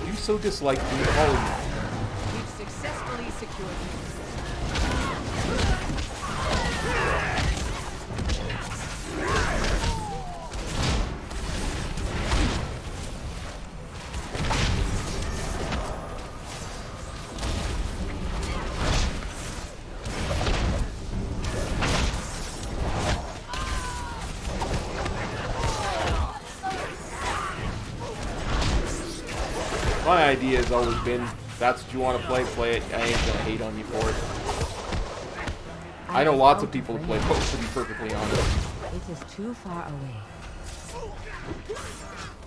You so dislike me. Oh, We've successfully secured this. my idea has always been, that's what you want to play, play it. I ain't gonna hate on you for it. I know lots of people who play both, to be perfectly honest. It is too far away.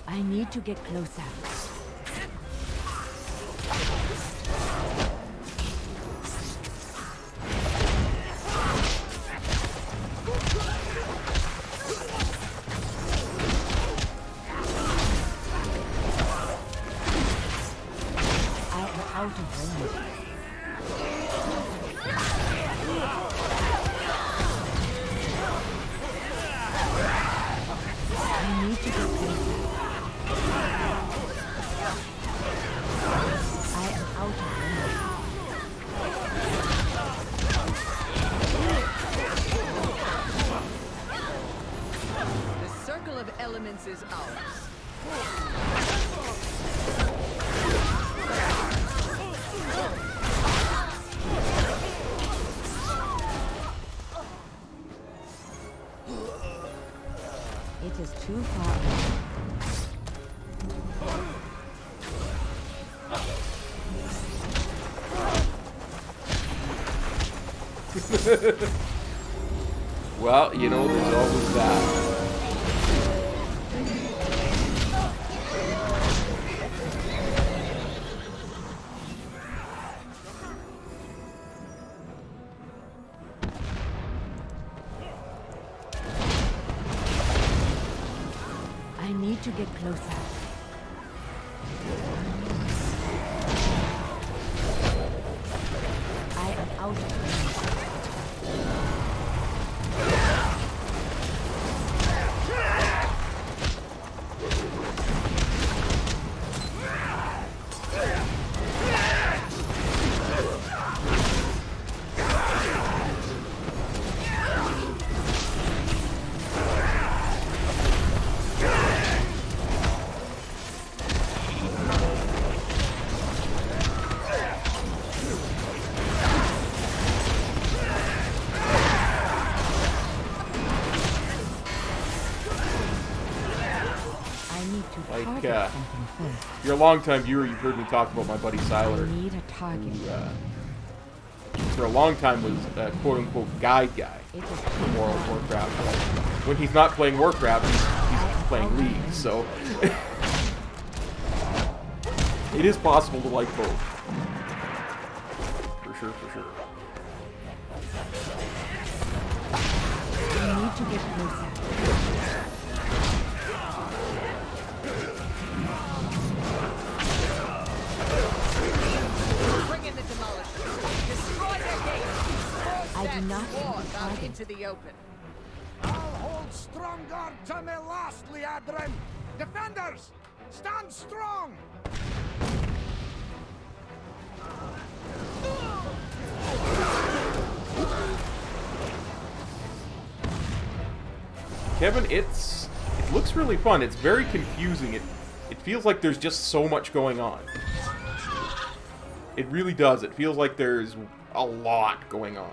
I need to get closer. Out of range. I need to get closer. I am out of range. The circle of elements is ours. It is too far away. Well, you know, there's always that. I need to get closer. I am out of range. Like, if you're a long-time viewer, you've heard me talk about my buddy Siler, who, for a long time was a quote-unquote guide guy for World of Warcraft. When he's not playing Warcraft, he's playing League, so it is possible to like both. For sure, for sure. I need to get closer. Bring in the demolishers. Destroy their gates. I do not have a target. into the open. I'll hold strong guard to my last, Liadrin. Defenders, stand strong. Kevin, it looks really fun. It's very confusing. It feels like there's just so much going on. It really does. It feels like there's a lot going on.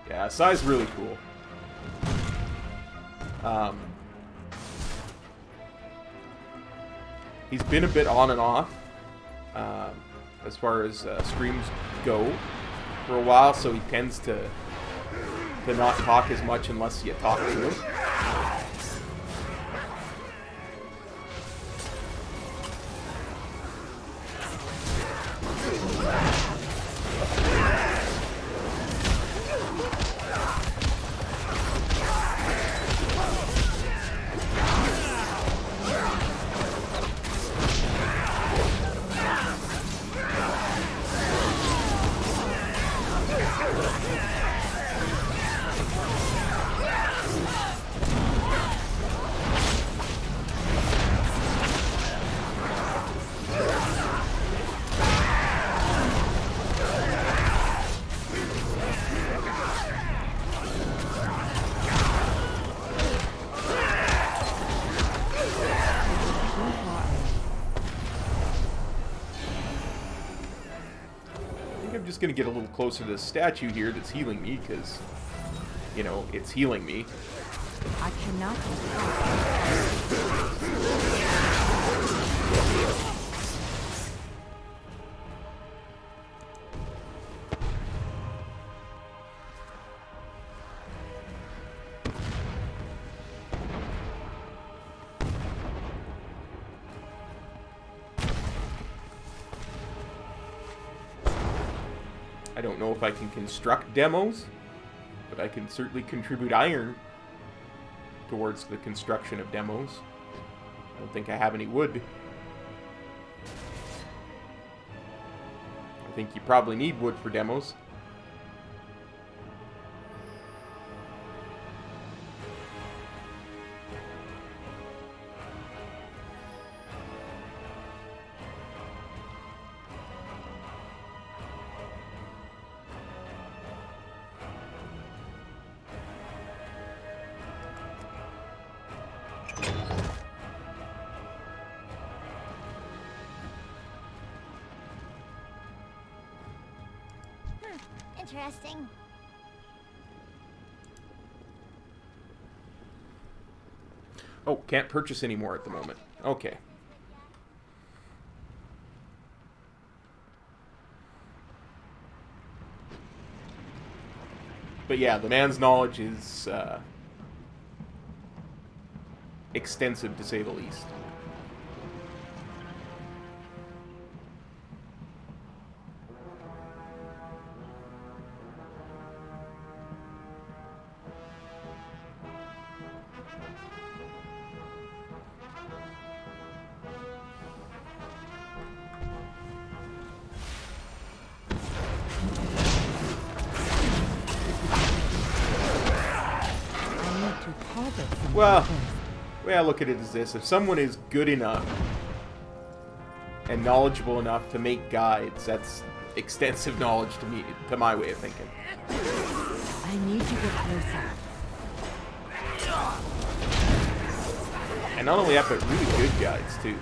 Yeah, Sai's really cool. He's been a bit on and off as far as streams go for a while, so he tends to not talk as much unless you talk to him. Gonna get a little closer to the statue here that's healing me, because, you know, it's healing me. I cannot. I don't know if I can construct demos, but I can certainly contribute iron towards the construction of demos. I don't think I have any wood. I think you probably need wood for demos. Interesting. Oh, can't purchase anymore at the moment. Okay. But yeah, the man's knowledge is extensive, to say the least. Well, the way I look at it is this: if someone is good enough and knowledgeable enough to make guides, that's extensive knowledge to me, to my way of thinking. I need to get closer. And not only that, but really good guides too.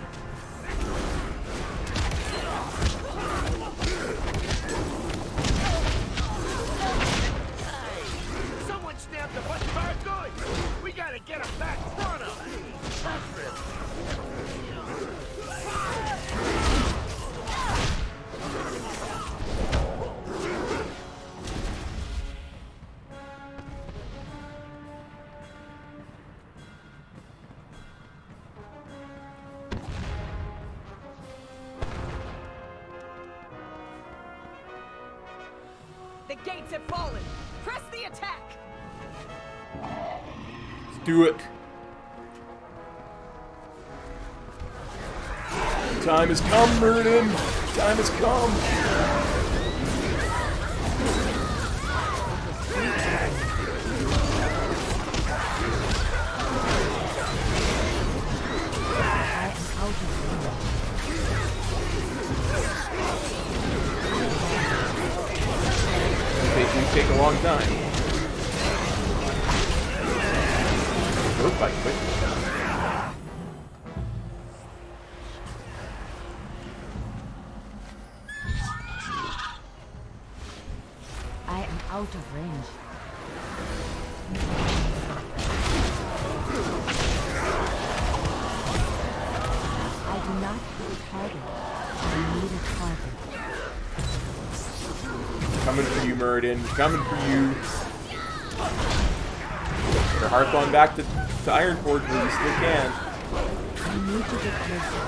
Someone snapped a bunch of our goods. We gotta get them back in front of us. The gates have fallen. Press the attack. Let's do it. Time has come, Murden. Time has come. Take a long time. We're fighting quick. I am out of range. I do not have a target. I need a target. Coming for you, Murden. Coming for you. Better harp on back to Ironforge when you still can. I need to get closer.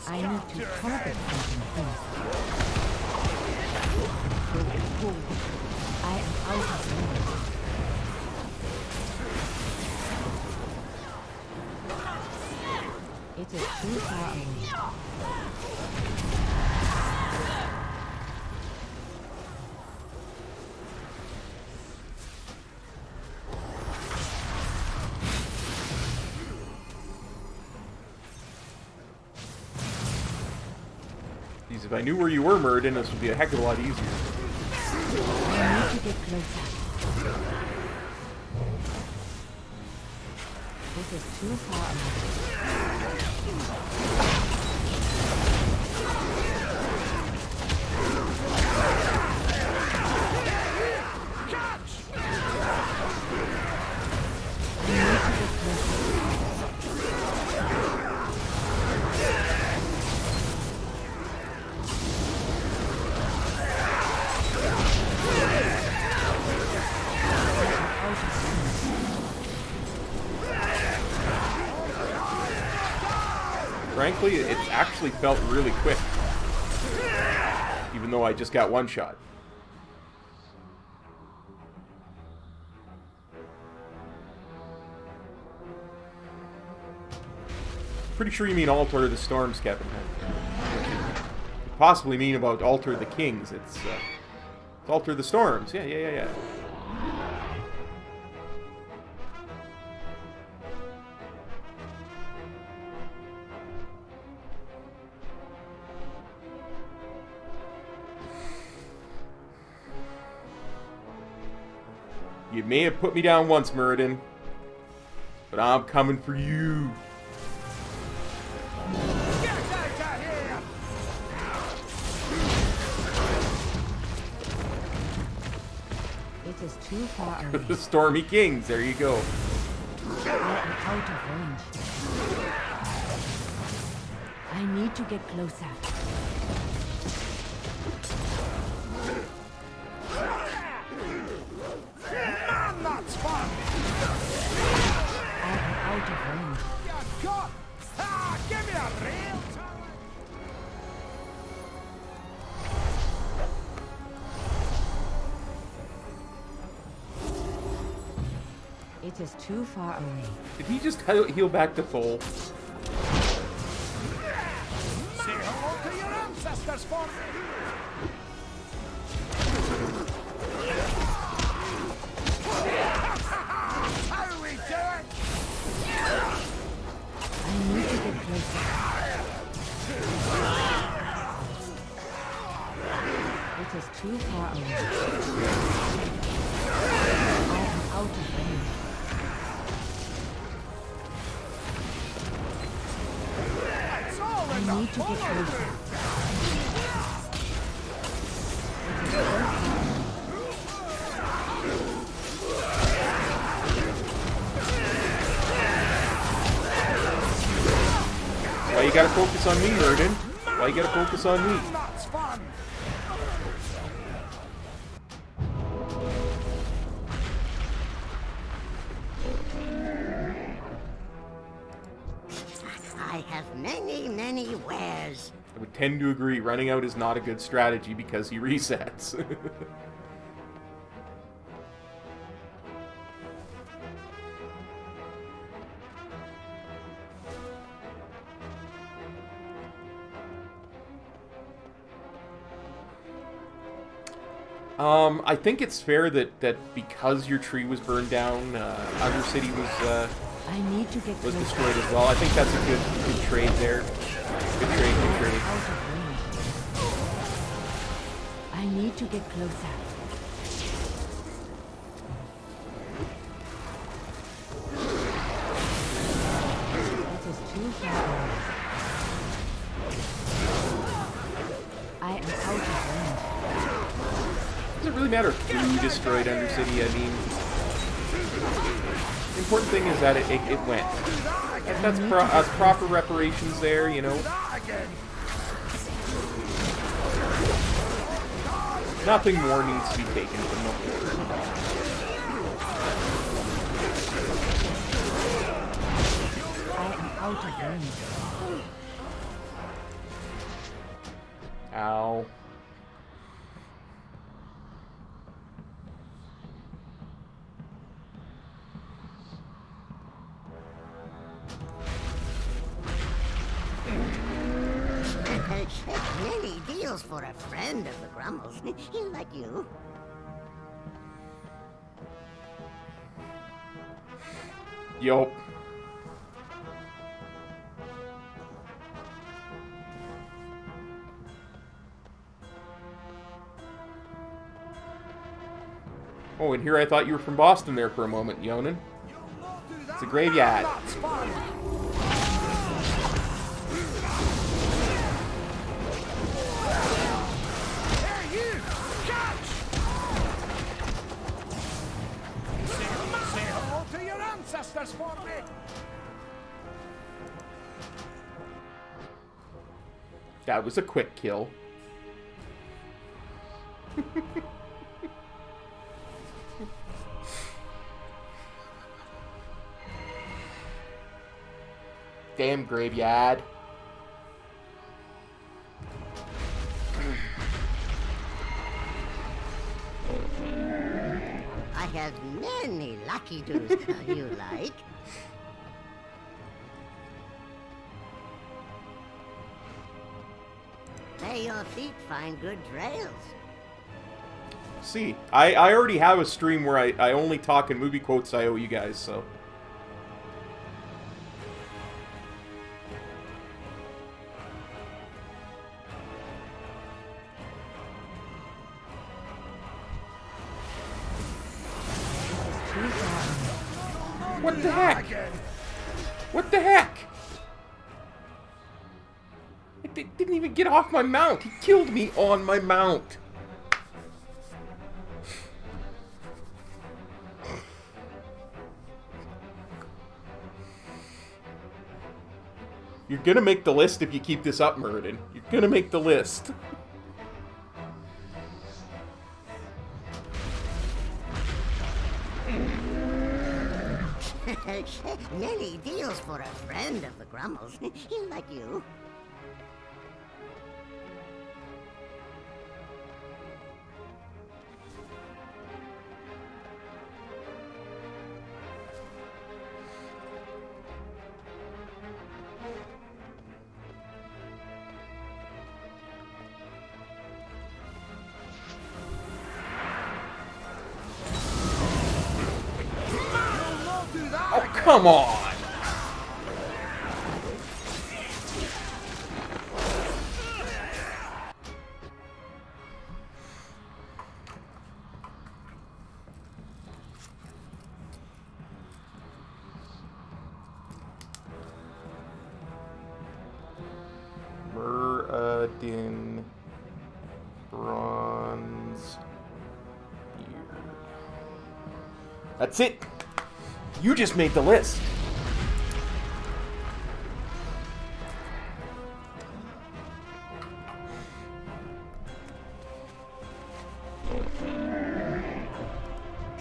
I need to target something first. I am out of range. It is too far away. If I knew where you were, Murden, this would be a heck of a lot easier. I need to get closer. This is too far away. Frankly, it actually felt really quick. Even though I just got one shot. Pretty sure you mean Altar the Storms, Captain. You possibly mean about Altar the Kings. It's Altar the Storms. Yeah. You may have put me down once, Murden, but I'm coming for you. It is too far away. The Stormy Kings, there you go. I am out of range. I need to get closer. Man, that's fun! I am out of range. You got! Ah, give me a real talent! It is too far away. Did he just heal back to full? Say hello to your ancestors for me! How we do it? I need to get closer. It is too far away. I am out of range. I need to get closer. Why you gotta focus on me, Murden? Why you gotta focus on me? That's fun! I have many, many wares. I would tend to agree. Running out is not a good strategy because he resets. I think it's fair that because your tree was burned down, Undercity I need to get was closer. destroyed as well. I think that's a good trade there. Good trade, good trade. Out of range. I need to get closer. It is too far away. I am out of range. Does it really matter who destroyed Undercity? I mean, the important thing is that it went. That's proper reparations there, you know. Nothing more needs to be taken from the Horde. I am out of range. Ow. Many deals for a friend of the Grummles. He'll like you. Yup. Oh, and here I thought you were from Boston there for a moment, Yonan. It's a graveyard. For me. That was a quick kill. Damn graveyard. I have many lucky doos you like. May your feet find good trails. See, I already have a stream where I only talk in movie quotes I owe you guys, so. What the heck? What the heck? It didn't even get off my mount. He killed me on my mount. You're gonna make the list if you keep this up, Muradin. You're gonna make the list. Many deals for a friend of the Grummles. He'll like you. Oh, come on! Muradin Bronze Beard. That's it! You just made the list.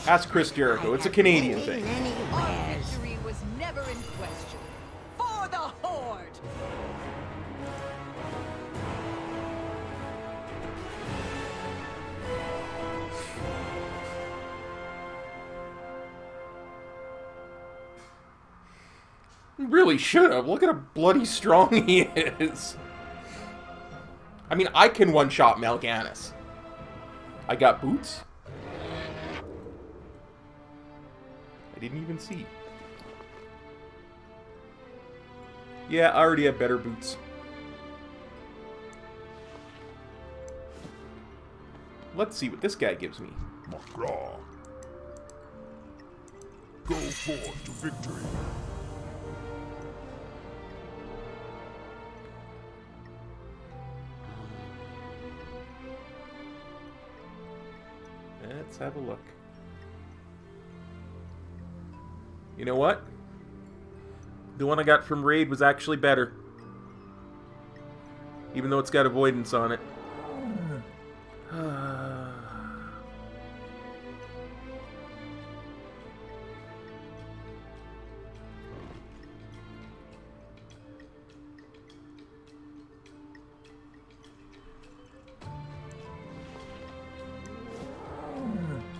Ask Chris Jericho. It's a Canadian thing. Our victory was never in question. For the Horde! Really should have. Look at how bloody strong he is. I mean, I can one-shot Mal'Ganis. I got boots? I didn't even see. Yeah, I already have better boots. Let's see what this guy gives me. Macra. Go forth to victory. Let's have a look. You know what? The one I got from Raid was actually better. Even though it's got avoidance on it.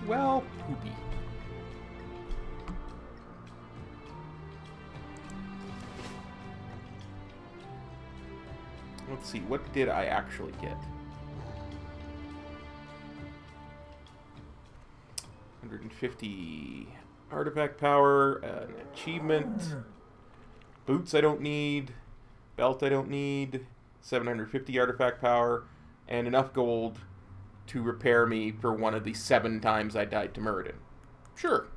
Well, poopy. Let's see, what did I actually get? 150 artifact power, an achievement, boots I don't need, belt I don't need, 750 artifact power, and enough gold to repair me for one of the 7 times I died to Muradin. Sure.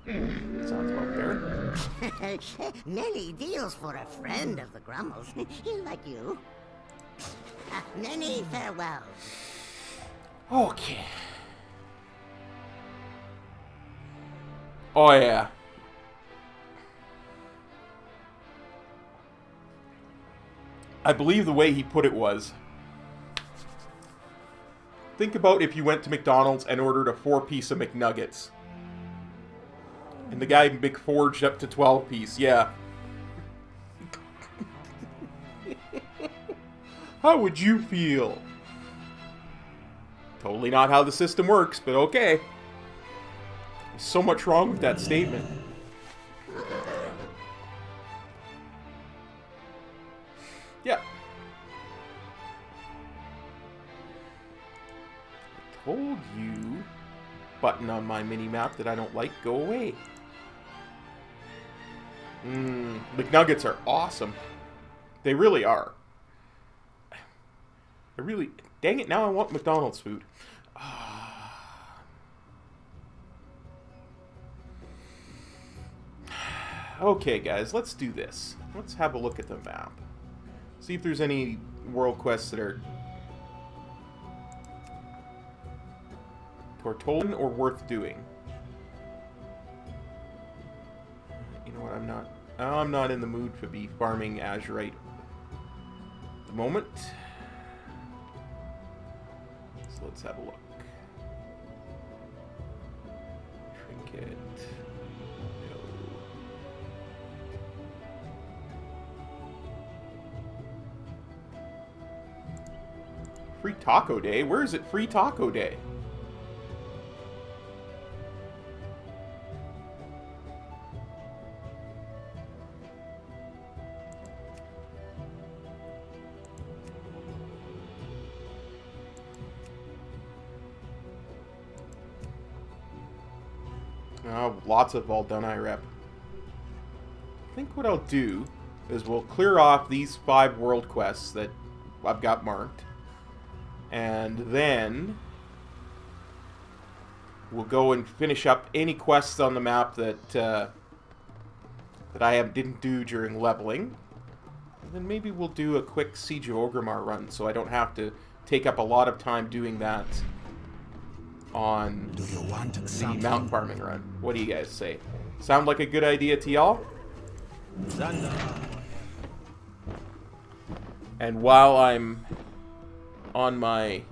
Sounds about fair. Many deals for a friend of the Grummels. Like you. Many farewells. Okay. Oh yeah. I believe the way he put it was, think about if you went to McDonald's and ordered a 4-piece of McNuggets. And the guy McForged up to 12-piece, yeah. How would you feel? Totally not how the system works, but okay. There's so much wrong with that statement. Yeah. I told you, button on my mini-map that I don't like, go away. McNuggets are awesome. They really are. I really... Dang it, now I want McDonald's food. Okay, guys, let's do this. Let's have a look at the map. See if there's any world quests that are Tortolan or worth doing. You know what, I'm not in the mood to be farming Azurite at the moment. So let's have a look. Trinket. No. Free Taco Day? Where is it Free Taco Day? Lots of Aldunai rep. I think what I'll do is we'll clear off these 5 world quests that I've got marked. And then we'll go and finish up any quests on the map that that I didn't do during leveling. And then maybe we'll do a quick Siege of Orgrimmar run so I don't have to take up a lot of time doing that on the mount farming run. What do you guys say? Sound like a good idea to y'all? And while I'm on my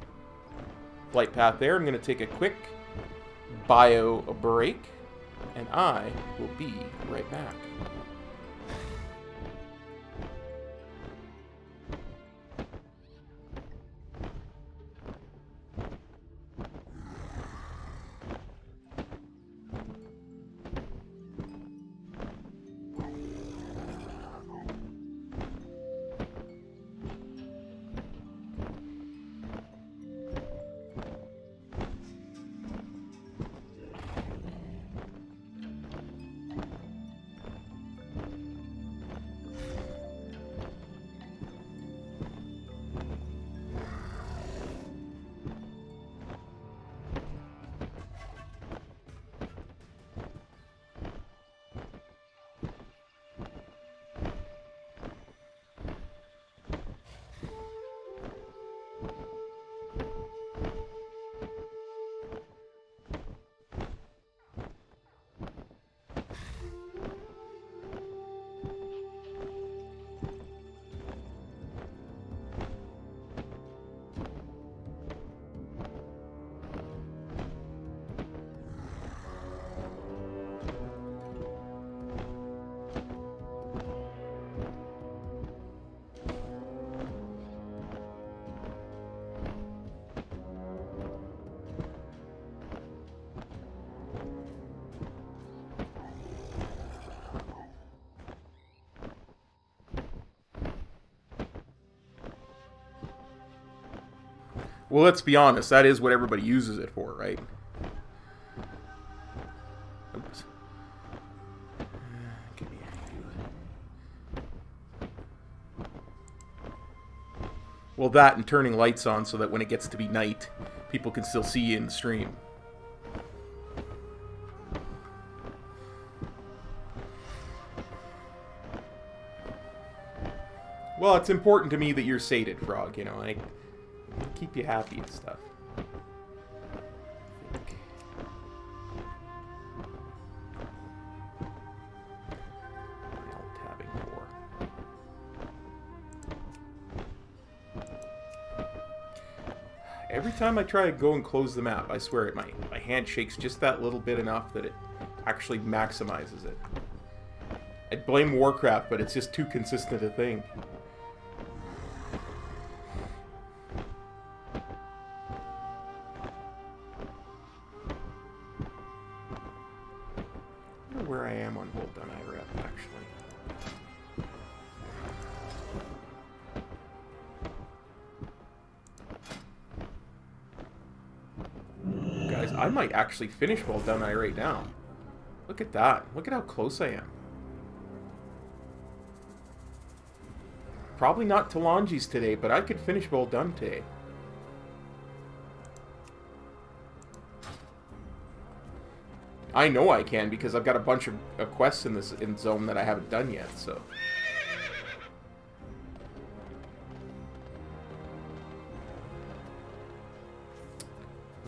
flight path there, I'm going to take a quick bio break, and I will be right back. Well, let's be honest, that is what everybody uses it for, right? Oops. Give me well, that and turning lights on so that when it gets to be night, people can still see you in the stream. Well, it's important to me that you're sated, Frog, you know, I keep you happy and stuff. Every time I try to go and close the map, I swear it, my hand shakes just that little bit enough that it actually maximizes it. I'd blame Warcraft, but it's just too consistent a thing. I wonder where I am on Well Done IREP, actually. Guys, I might actually finish Well Done right now. Look at that. Look at how close I am. Probably not Talangi's today, but I could finish Well Done today. I know I can because I've got a bunch of quests in this zone that I haven't done yet, so.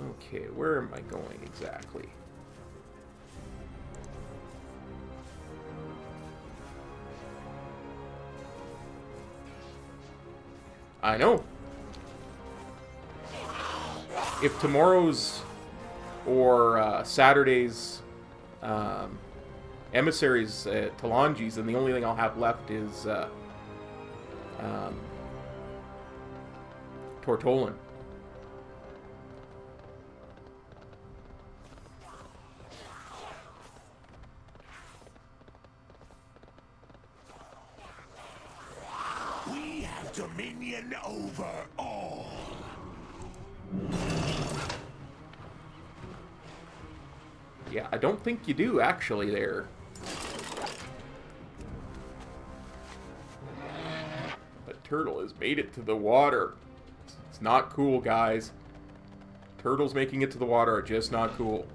Okay, where am I going exactly? I know. If tomorrow's or Saturday's emissaries at Talangi's, then the only thing I'll have left is Tortolan. We have dominion over all. Yeah, I don't think you do, actually, there. But Turtle has made it to the water. It's not cool, guys. Turtles making it to the water are just not cool.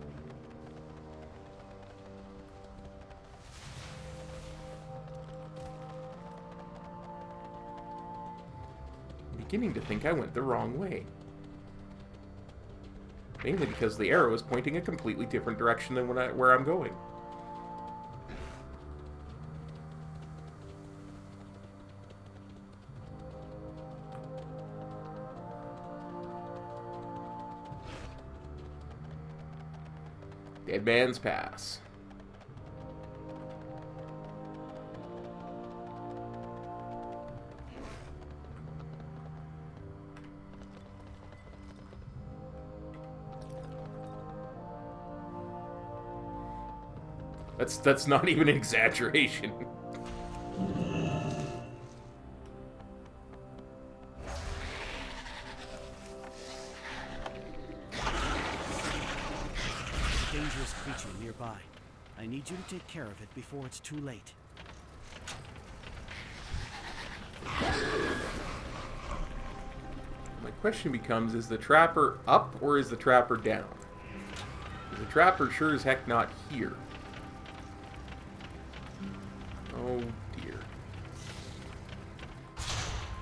I'm beginning to think I went the wrong way. Mainly because the arrow is pointing a completely different direction than where I'm going. Dead Man's Pass. That's not even an exaggeration. Dangerous creature nearby. I need you to take care of it before it's too late. My question becomes, is the trapper up or is the trapper down? The trapper sure as heck not here. Oh dear.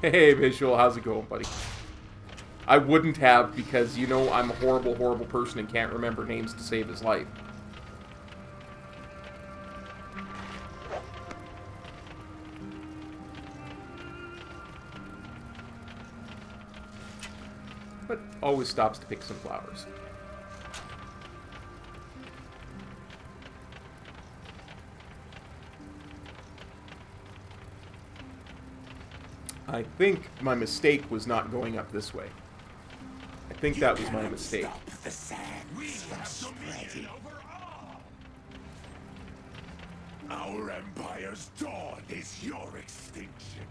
Hey Visual, how's it going, buddy? I wouldn't have because you know I'm a horrible, horrible person and can't remember names to save his life. But always stops to pick some flowers. I think my mistake was not going up this way. I think that was my mistake. The sands from spreading. Our empire's dawn is your extinction.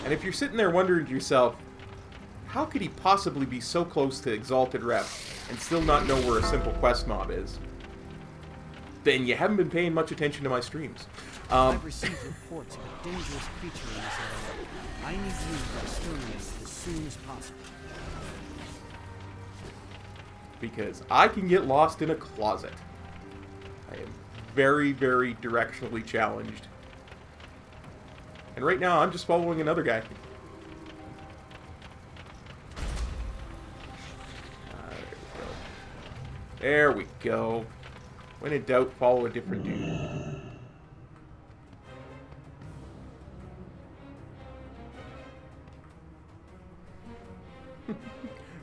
And if you're sitting there wondering to yourself, how could he possibly be so close to Exalted Rep and still not know where a simple quest mob is? Then you haven't been paying much attention to my streams. I've received reports of a dangerous creature in this area. I need you to exterminate it as soon as possible. Because I can get lost in a closet. I am very, very directionally challenged. And right now, I'm just following another guy. There we go. When in doubt, follow a different dude.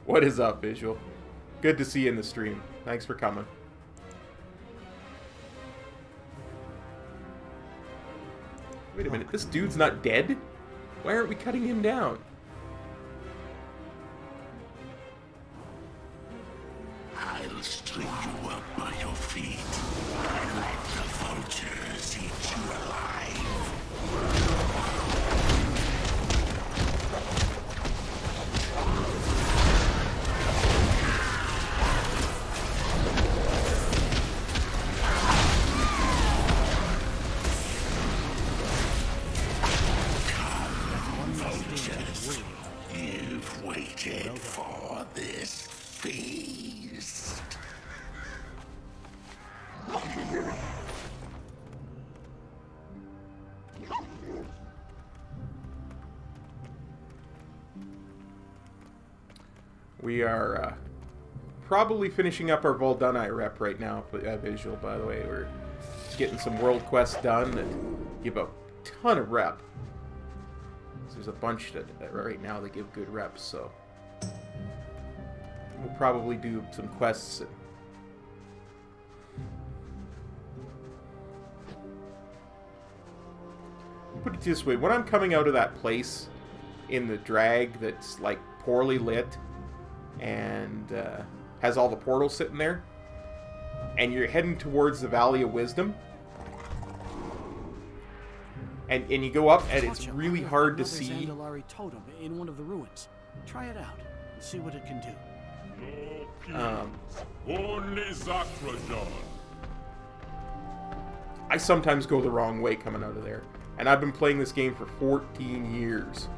What is up, Visual? Good to see you in the stream. Thanks for coming. Wait a minute, this dude's not dead? Why aren't we cutting him down? I'll string you up by your feet and let the vultures eat you alive. You've waited for this feast. We are probably finishing up our Voldunai rep right now. Visual, by the way, we're getting some world quests done that give a ton of rep. There's a bunch that right now that give good reps, so we'll probably do some quests. Put it this way, when I'm coming out of that place in the drag that's like poorly lit and has all the portals sitting there, and you're heading towards the Valley of Wisdom, and you go up, and it's really hard to see. Zandalari totem in one of the ruins. Try it out and see what it can do. Only Zakrajon. I sometimes go the wrong way coming out of there, and I've been playing this game for 14 years.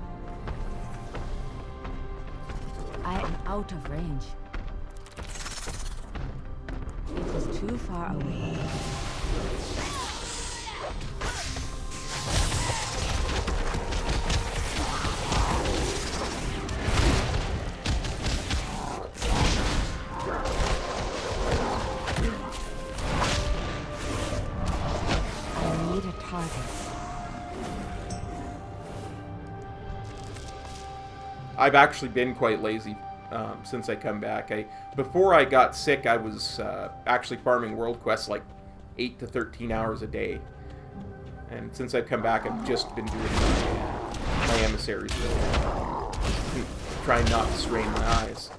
I am out of range. It is too far away. I need a target. I've actually been quite lazy since I come back. Before I got sick, I was actually farming world quests like 8 to 13 hours a day. And since I've come back, I've just been doing my emissaries, really. Trying not to strain my eyes.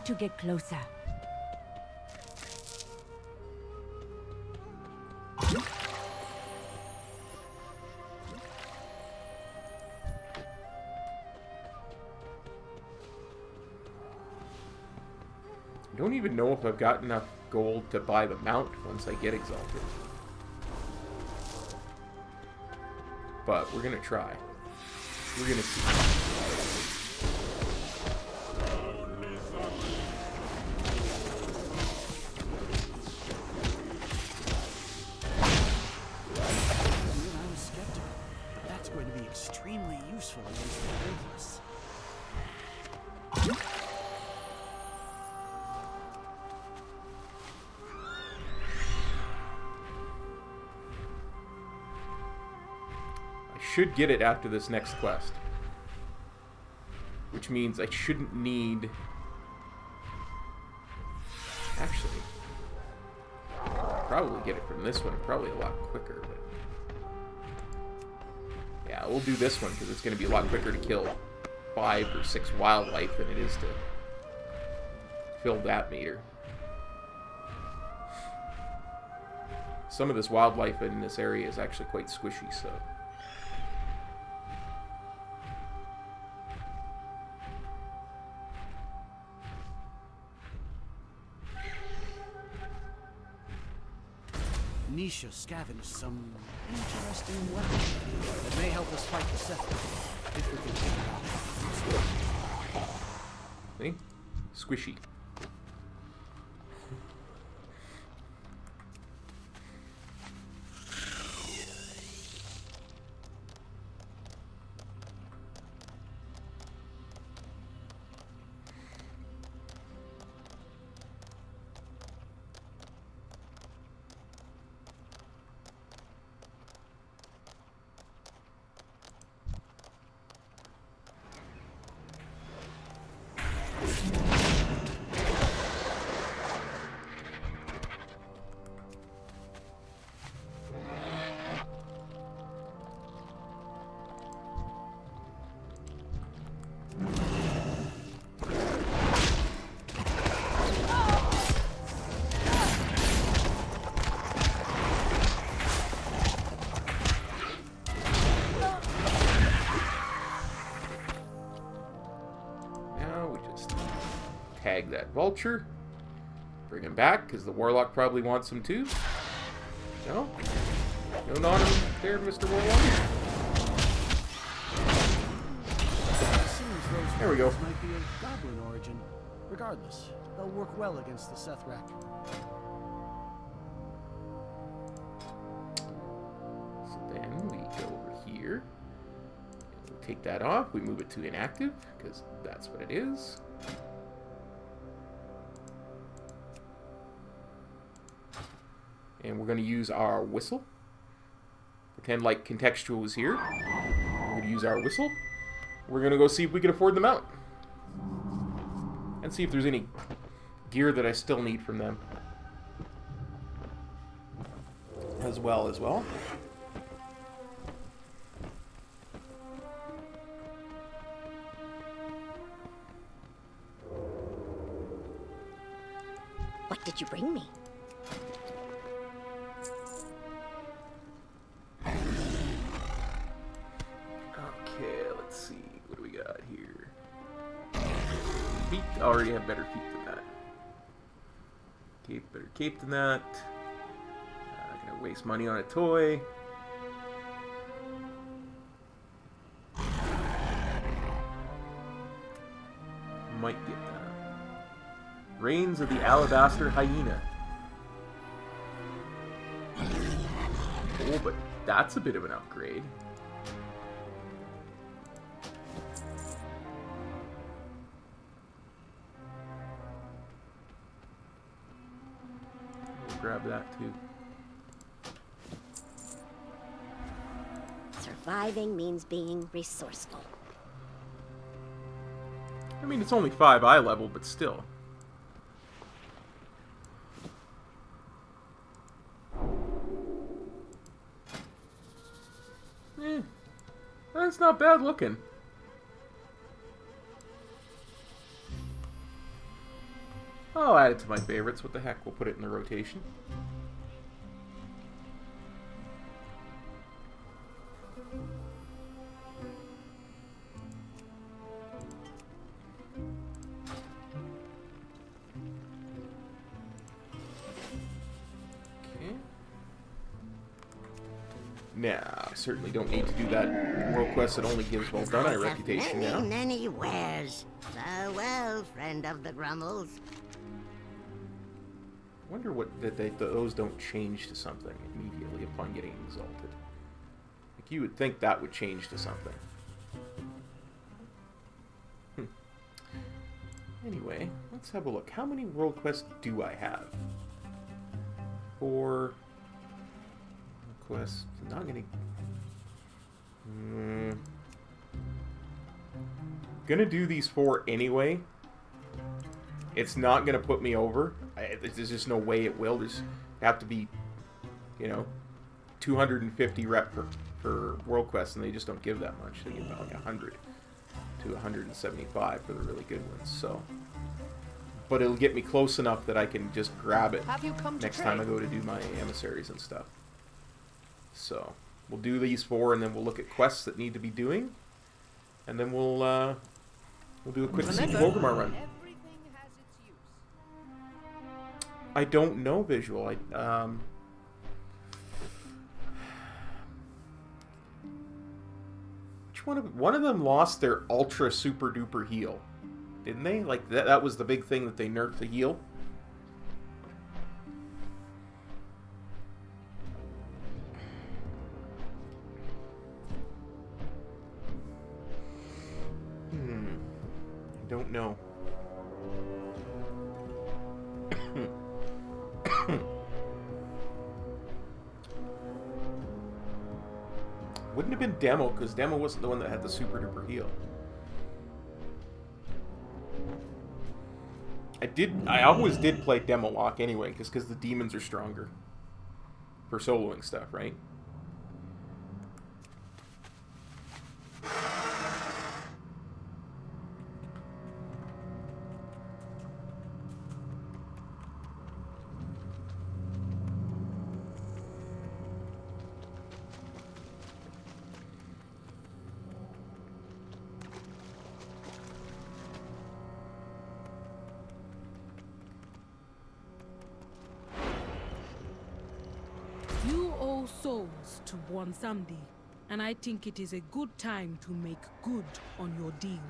To get closer. I don't even know if I've got enough gold to buy the mount once I get exalted. But we're gonna try. We're gonna see. extremely useful against the faithless. I should get it after this next quest. Which means I shouldn't need... Actually, I'll probably get it from this one, probably a lot quicker. But yeah, we'll do this one because it's going to be a lot quicker to kill 5 or 6 wildlife than it is to fill that meter. Some of this wildlife in this area is actually quite squishy, so... Nisha scavenged some interesting weapon that may help us fight the Seth if we can take it out. See? Squishy. Tag that vulture. Bring him back, because the warlock probably wants him too. No? No non there, Mr. Warlock? There we go. Might be of goblin origin. Regardless, they'll work well against the Sethrak. So then we go over here. We take that off. We move it to inactive, because that's what it is. And we're going to use our whistle. Pretend like Contextual is here. We're going to use our whistle. We're going to go see if we can afford them out. And see if there's any gear that I still need from them. As well. What did you bring me? Feet already have better feet than that. Cape, better cape than that. Not gonna waste money on a toy. Might get that. Reins of the Alabaster Hyena. Oh, but that's a bit of an upgrade. Grab that too. Surviving means being resourceful. I mean, it's only 5 eye level, but still. That's not bad looking. I'll add it to my favorites. What the heck? We'll put it in the rotation. Okay. Now, I certainly don't need to do that world quest that only gives well done a reputation now. Many wares. Farewell, friend of the Grummles. I wonder what that those don't change to something immediately upon getting exalted. I You would think that would change to something. Anyway, let's have a look. How many world quests do I have? 4 quests. Not gonna... Gonna do these 4 anyway. It's not gonna put me over. There's just no way it will. There's have to be, you know, 250 rep per world quest, and they just don't give that much. They give about like 100 to 175 for the really good ones. So, but it'll get me close enough that I can just grab it next time I go to do my emissaries and stuff. So we'll do these 4, and then we'll look at quests that need to be doing, and then we'll do a quick Siege of Orgrimmar run. I don't know visual. Which one of them lost their ultra super duper heal, didn't they? Like that was the big thing, that they nerfed the heal. I don't know. Wouldn't have been Demo, because Demo wasn't the one that had the super duper heal. I always did play Demo Lock anyway, because the demons are stronger for soloing stuff, right? Souls to Bwansamdi, and I think it is a good time to make good on your deal.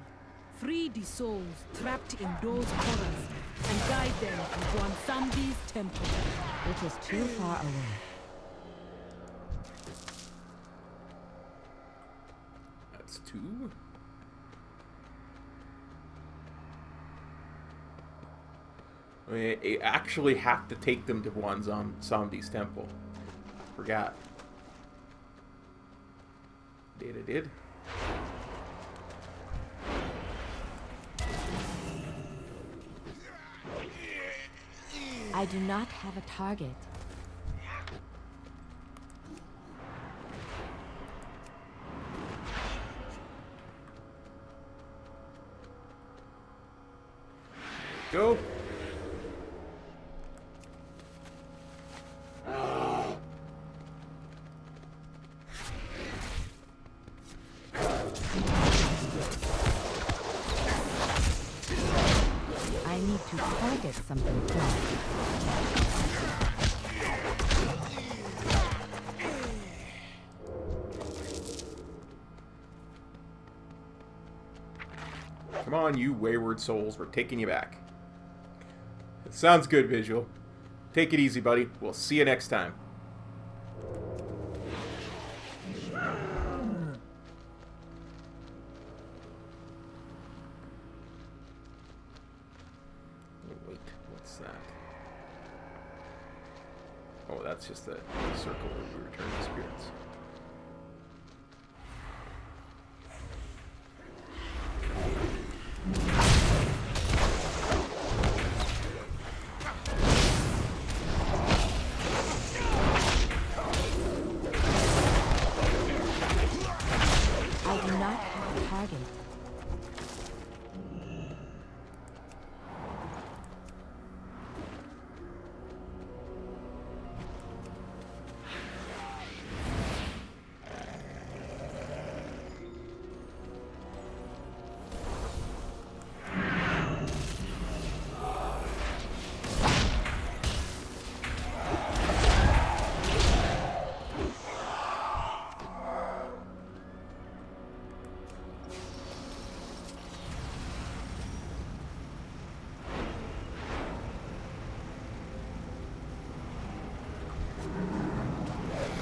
Free the souls trapped in those corners and guide them to Bwansamdi's temple. It is too far away. That's 2. I actually have to take them to Bwansamdi's temple. Forgot. Did. I do not have a target. Go. To target something first. Come on, you wayward souls. We're taking you back. It sounds good, Visual. Take it easy, buddy. We'll see you next time. Oh, that's just the circle where we return the spirits. I do not have a target.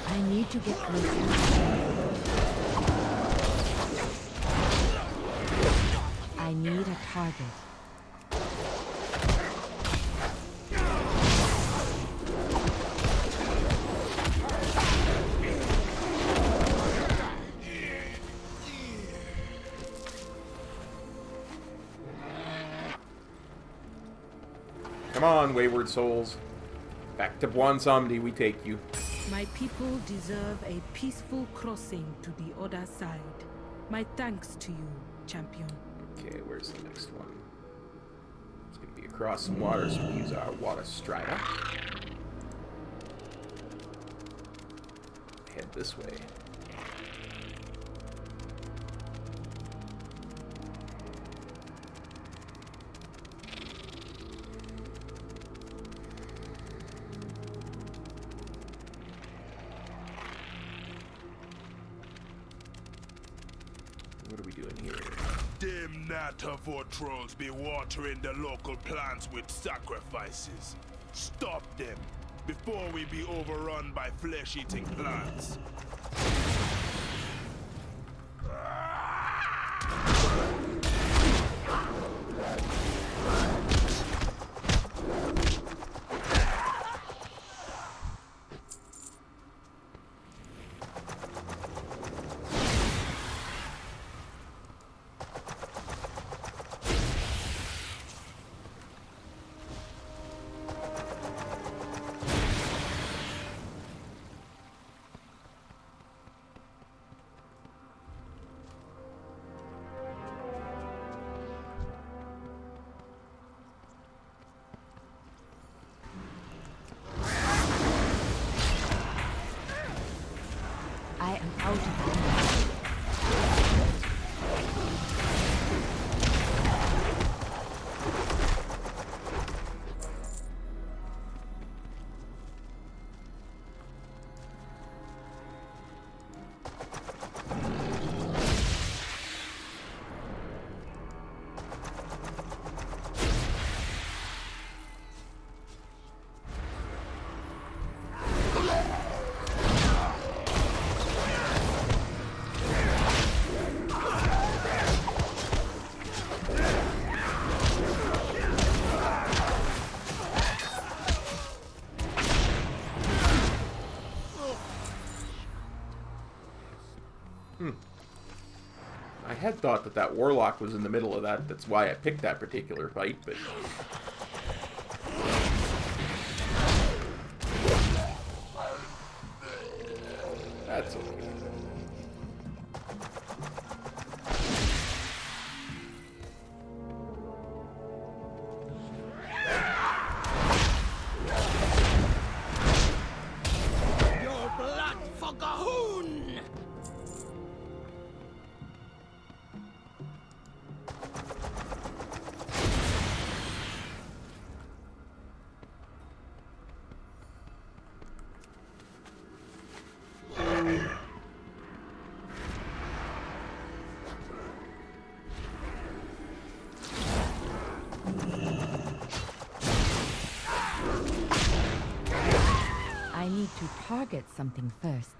I need to get closer. I need a target. Come on, wayward souls. Back to Bwonsamdi we take you. My people deserve a peaceful crossing to the other side. My thanks to you, champion. Okay, where's the next one? It's going to be across some water, so we use our water strata. Head this way. What are we doing here? Them Natavor trolls be watering the local plants with sacrifices. Stop them before we be overrun by flesh-eating plants. I am out of range. I had thought that that warlock was in the middle of that. That's why I picked that particular fight, but... that's okay. Your blood for Gahoon! I need to target something first.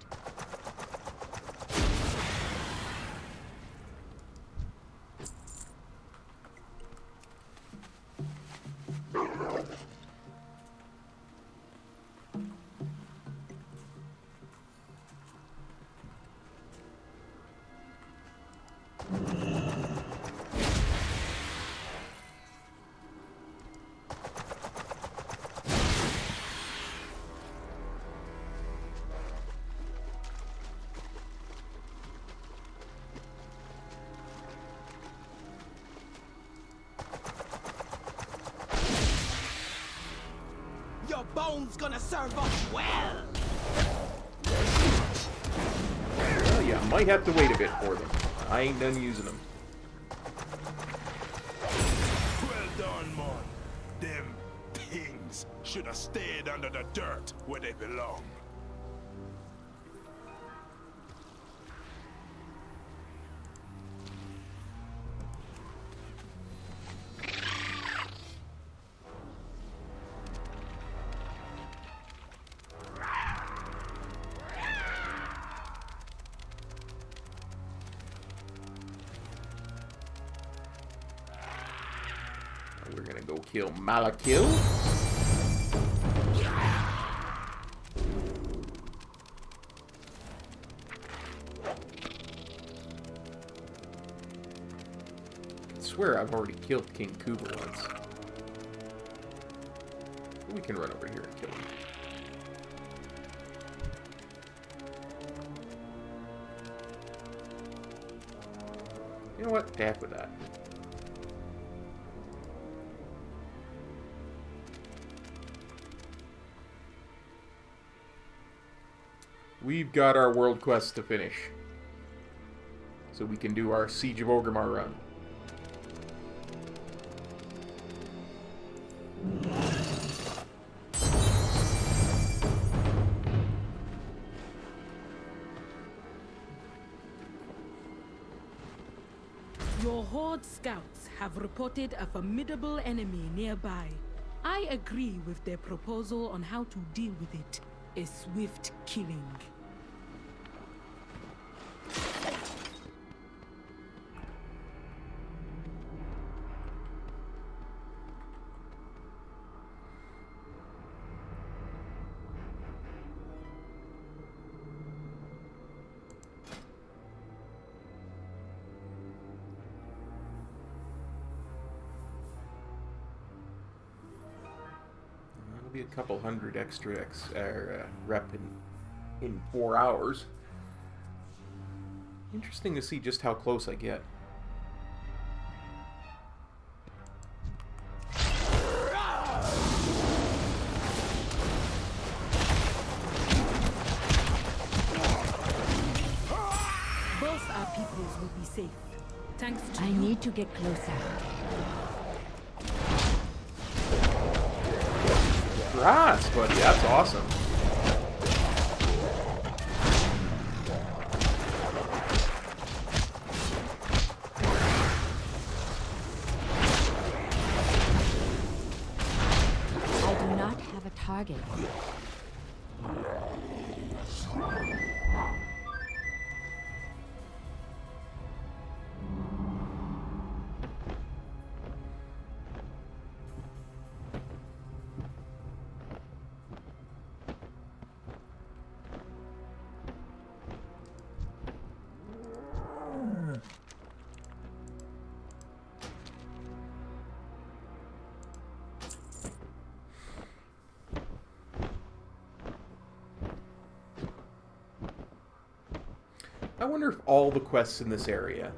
Your bones gonna serve us well! Well, yeah, might have to wait a bit for them. I ain't done using them. Well done, man. Them things should have stayed under the dirt where they belong. we're gonna go kill Malakil. I swear I've already killed King Kuba once. We can run over here and kill him. You know what? Heck with that. We've got our world quest to finish. So we can do our Siege of Orgrimmar run. Your Horde scouts have reported a formidable enemy nearby. I agree with their proposal on how to deal with it. A swift killing. Be a couple hundred extra rep in 4 hours. Interesting to see just how close I get. Both our peoples will be safe. Thanks to I need to get closer. Grass, buddy, that's awesome. I do not have a target. I wonder if all the quests in this area,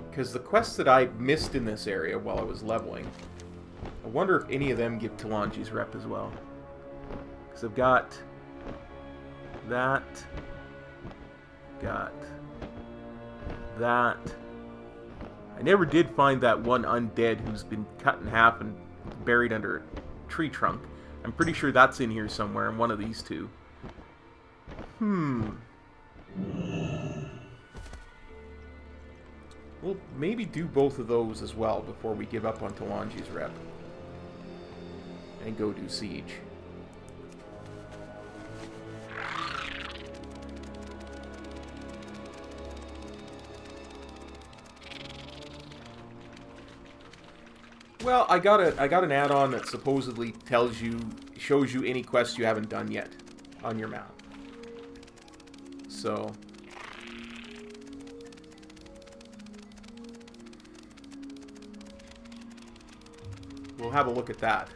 because the quests that I missed in this area while I was leveling, I wonder if any of them give Talanji's rep as well. Because I've got that, got that. I never did find that one undead who's been cut in half and buried under a tree trunk. I'm pretty sure that's in here somewhere in one of these two. We'll maybe do both of those as well before we give up on Talanji's rep. And go do Siege. Well, I got an add-on that supposedly shows you any quests you haven't done yet on your map. So we'll have a look at that.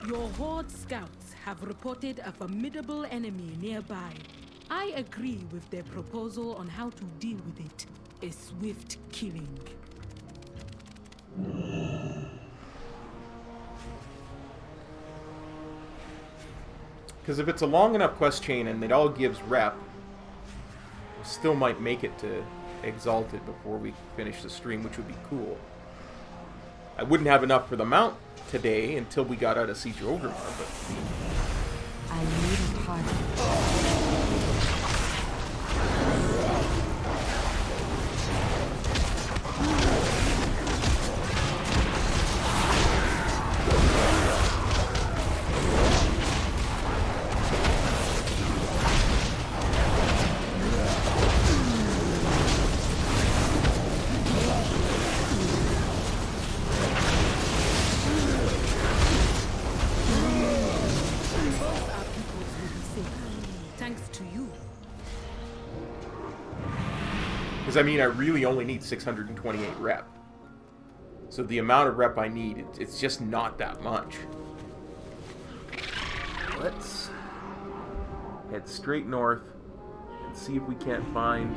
Your Horde scouts have reported a formidable enemy nearby. I agree with their proposal on how to deal with it. A swift killing. Because if it's a long enough quest chain and it all gives rep, we still might make it to Exalted before we finish the stream, which would be cool. I wouldn't have enough for the mount today until we got out of Siege of Orgrimmar, but I need a target. Because, I mean, I really only need 628 rep. So the amount of rep I need, it's just not that much. Let's head straight north and see if we can't find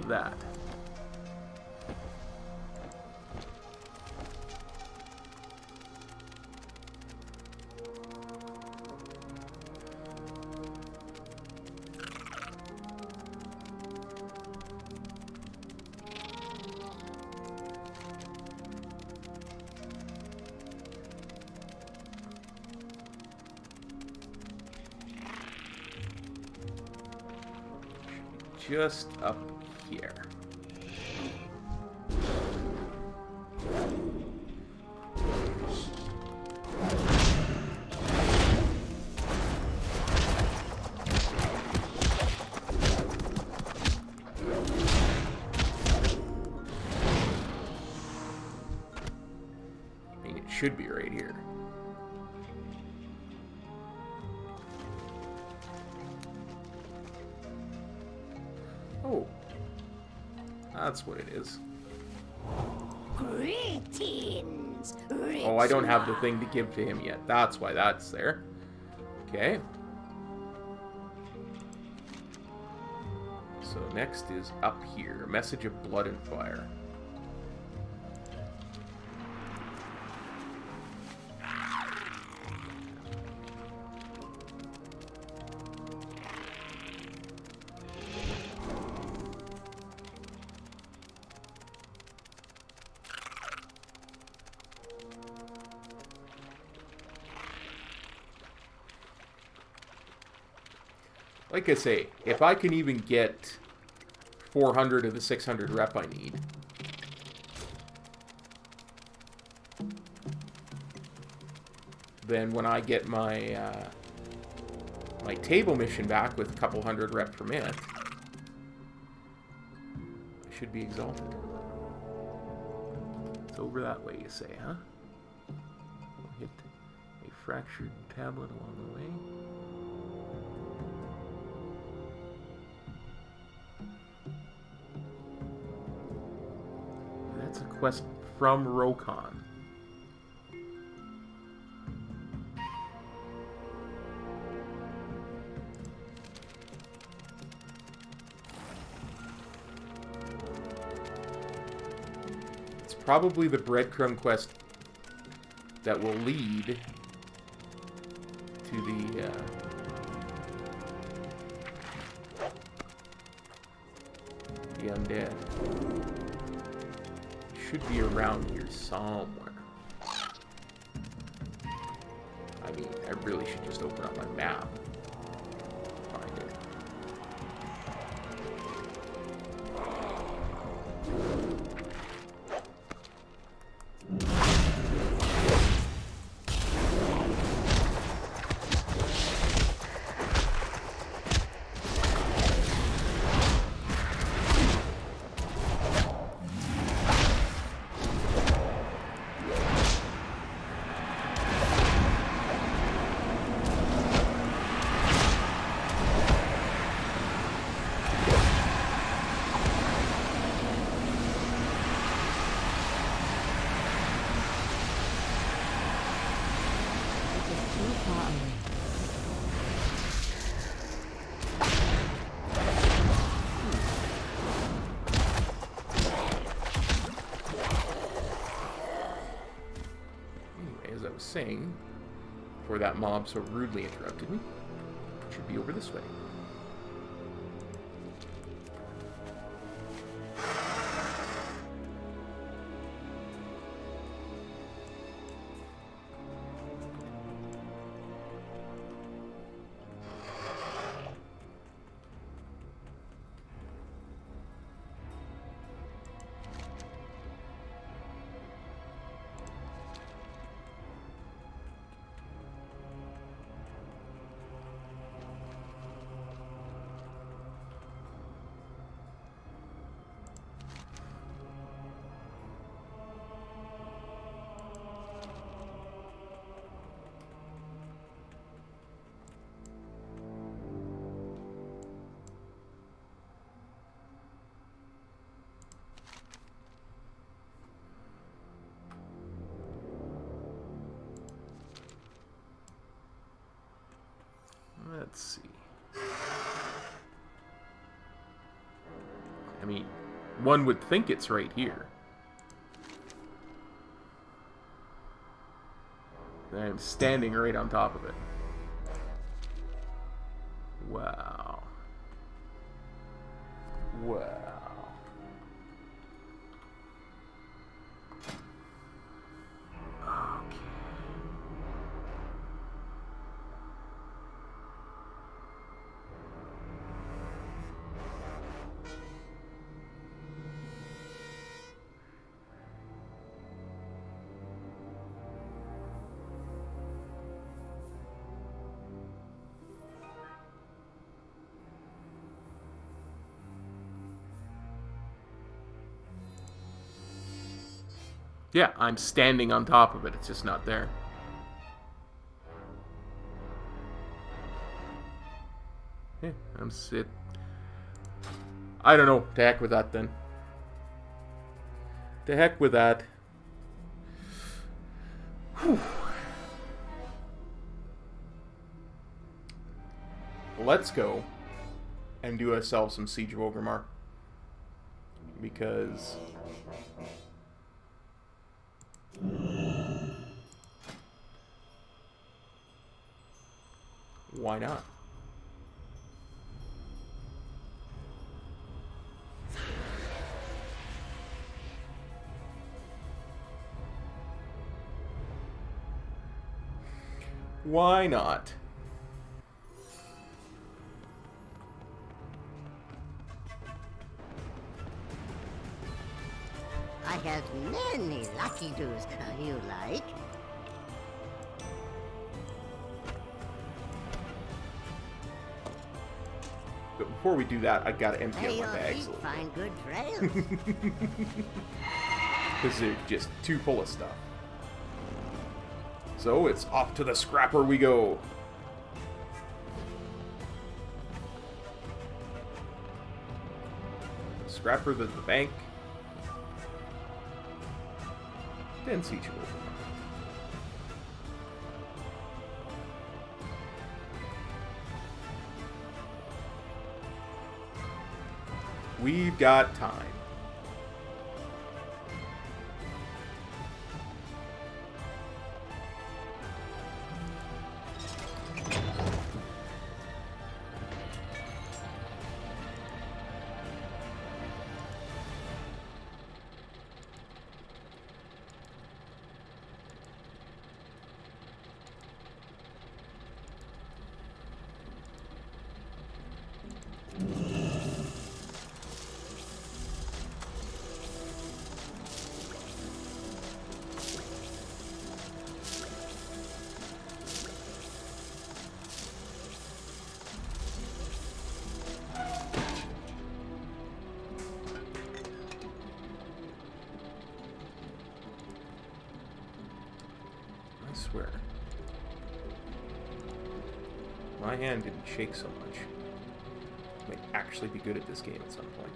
that. Just up here. I mean, it should be right here. Oh, that's what it is. Greetings, oh, I don't have the thing to give to him yet. That's why that's there. Okay. So next is up here. Message of blood and fire. Like I say, if I can even get 400 of the 600 rep I need, then when I get my my table mission back with a couple hundred rep per minute, I should be exalted. It's over that way, you say, huh? We'll hit a fractured tablet along the way. That's a quest from Rokon. It's probably the breadcrumb quest that will lead to the undead. Should be around here somewhere. I mean, I really should just open up my map. Find it. Saying before that mob so rudely interrupted me, it should be over this way. Let's see. I mean, one would think it's right here. I'm standing right on top of it. Wow. Wow. Okay. Yeah, I'm standing on top of it. It's just not there. Yeah, I'm sit. I don't know. To heck with that then. To heck with that. Whew. Let's go and do ourselves some Siege of Orgrimmar. Because... why not? Why not? I have many lucky doos you like. But before we do that, I gotta empty out my bags a little find good trails. Because they're just too full of stuff. So it's off to the scrapper we go. Scrapper the bank. Then Siege of Orgrimmar. We've got time. I swear. My hand didn't shake so much. I might actually be good at this game at some point.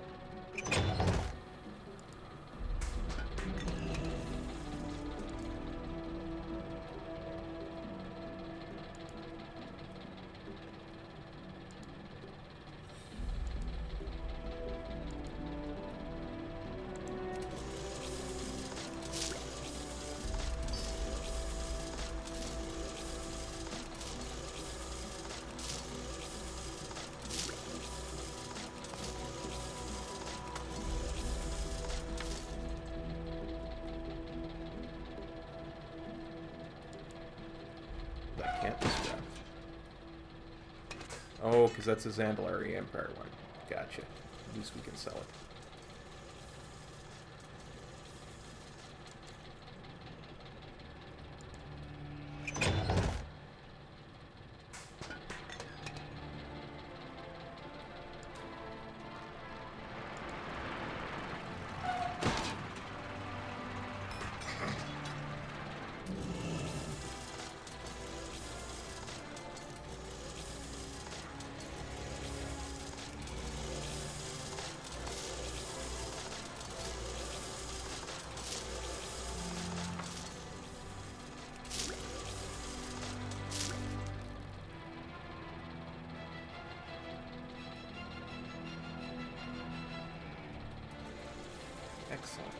Oh, because that's a Zandalari Empire one. Gotcha. At least we can sell it. Excellent.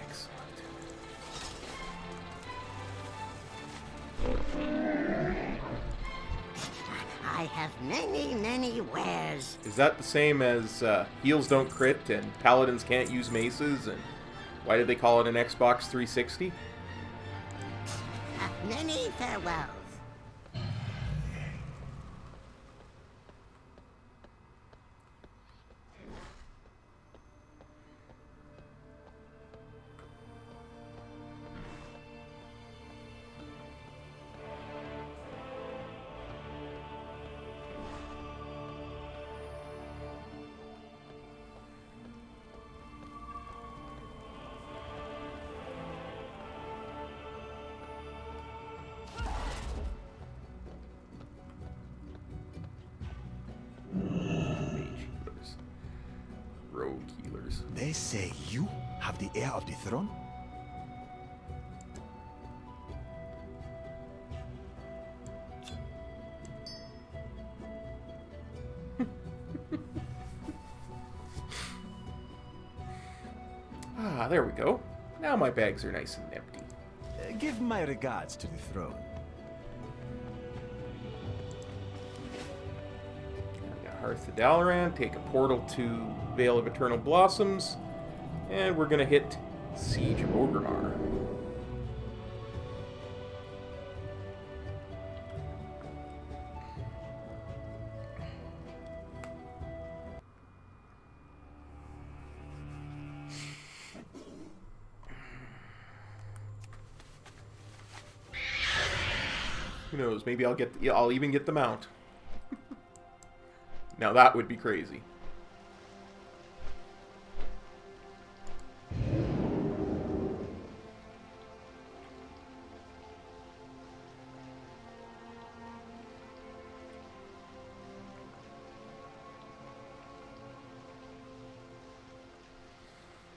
Excellent. I have many, many wares. Is that the same as heals don't crit and paladins can't use maces? And why did they call it an Xbox 360? Many farewells. They say you have the heir of the throne? Ah, there we go. Now my bags are nice and empty. Give my regards to the throne. Hearth of Dalaran, take a portal to Vale of Eternal Blossoms, and we're gonna hit Siege of Orgrimmar. Who knows? Maybe I'll even get the mount. Now that would be crazy.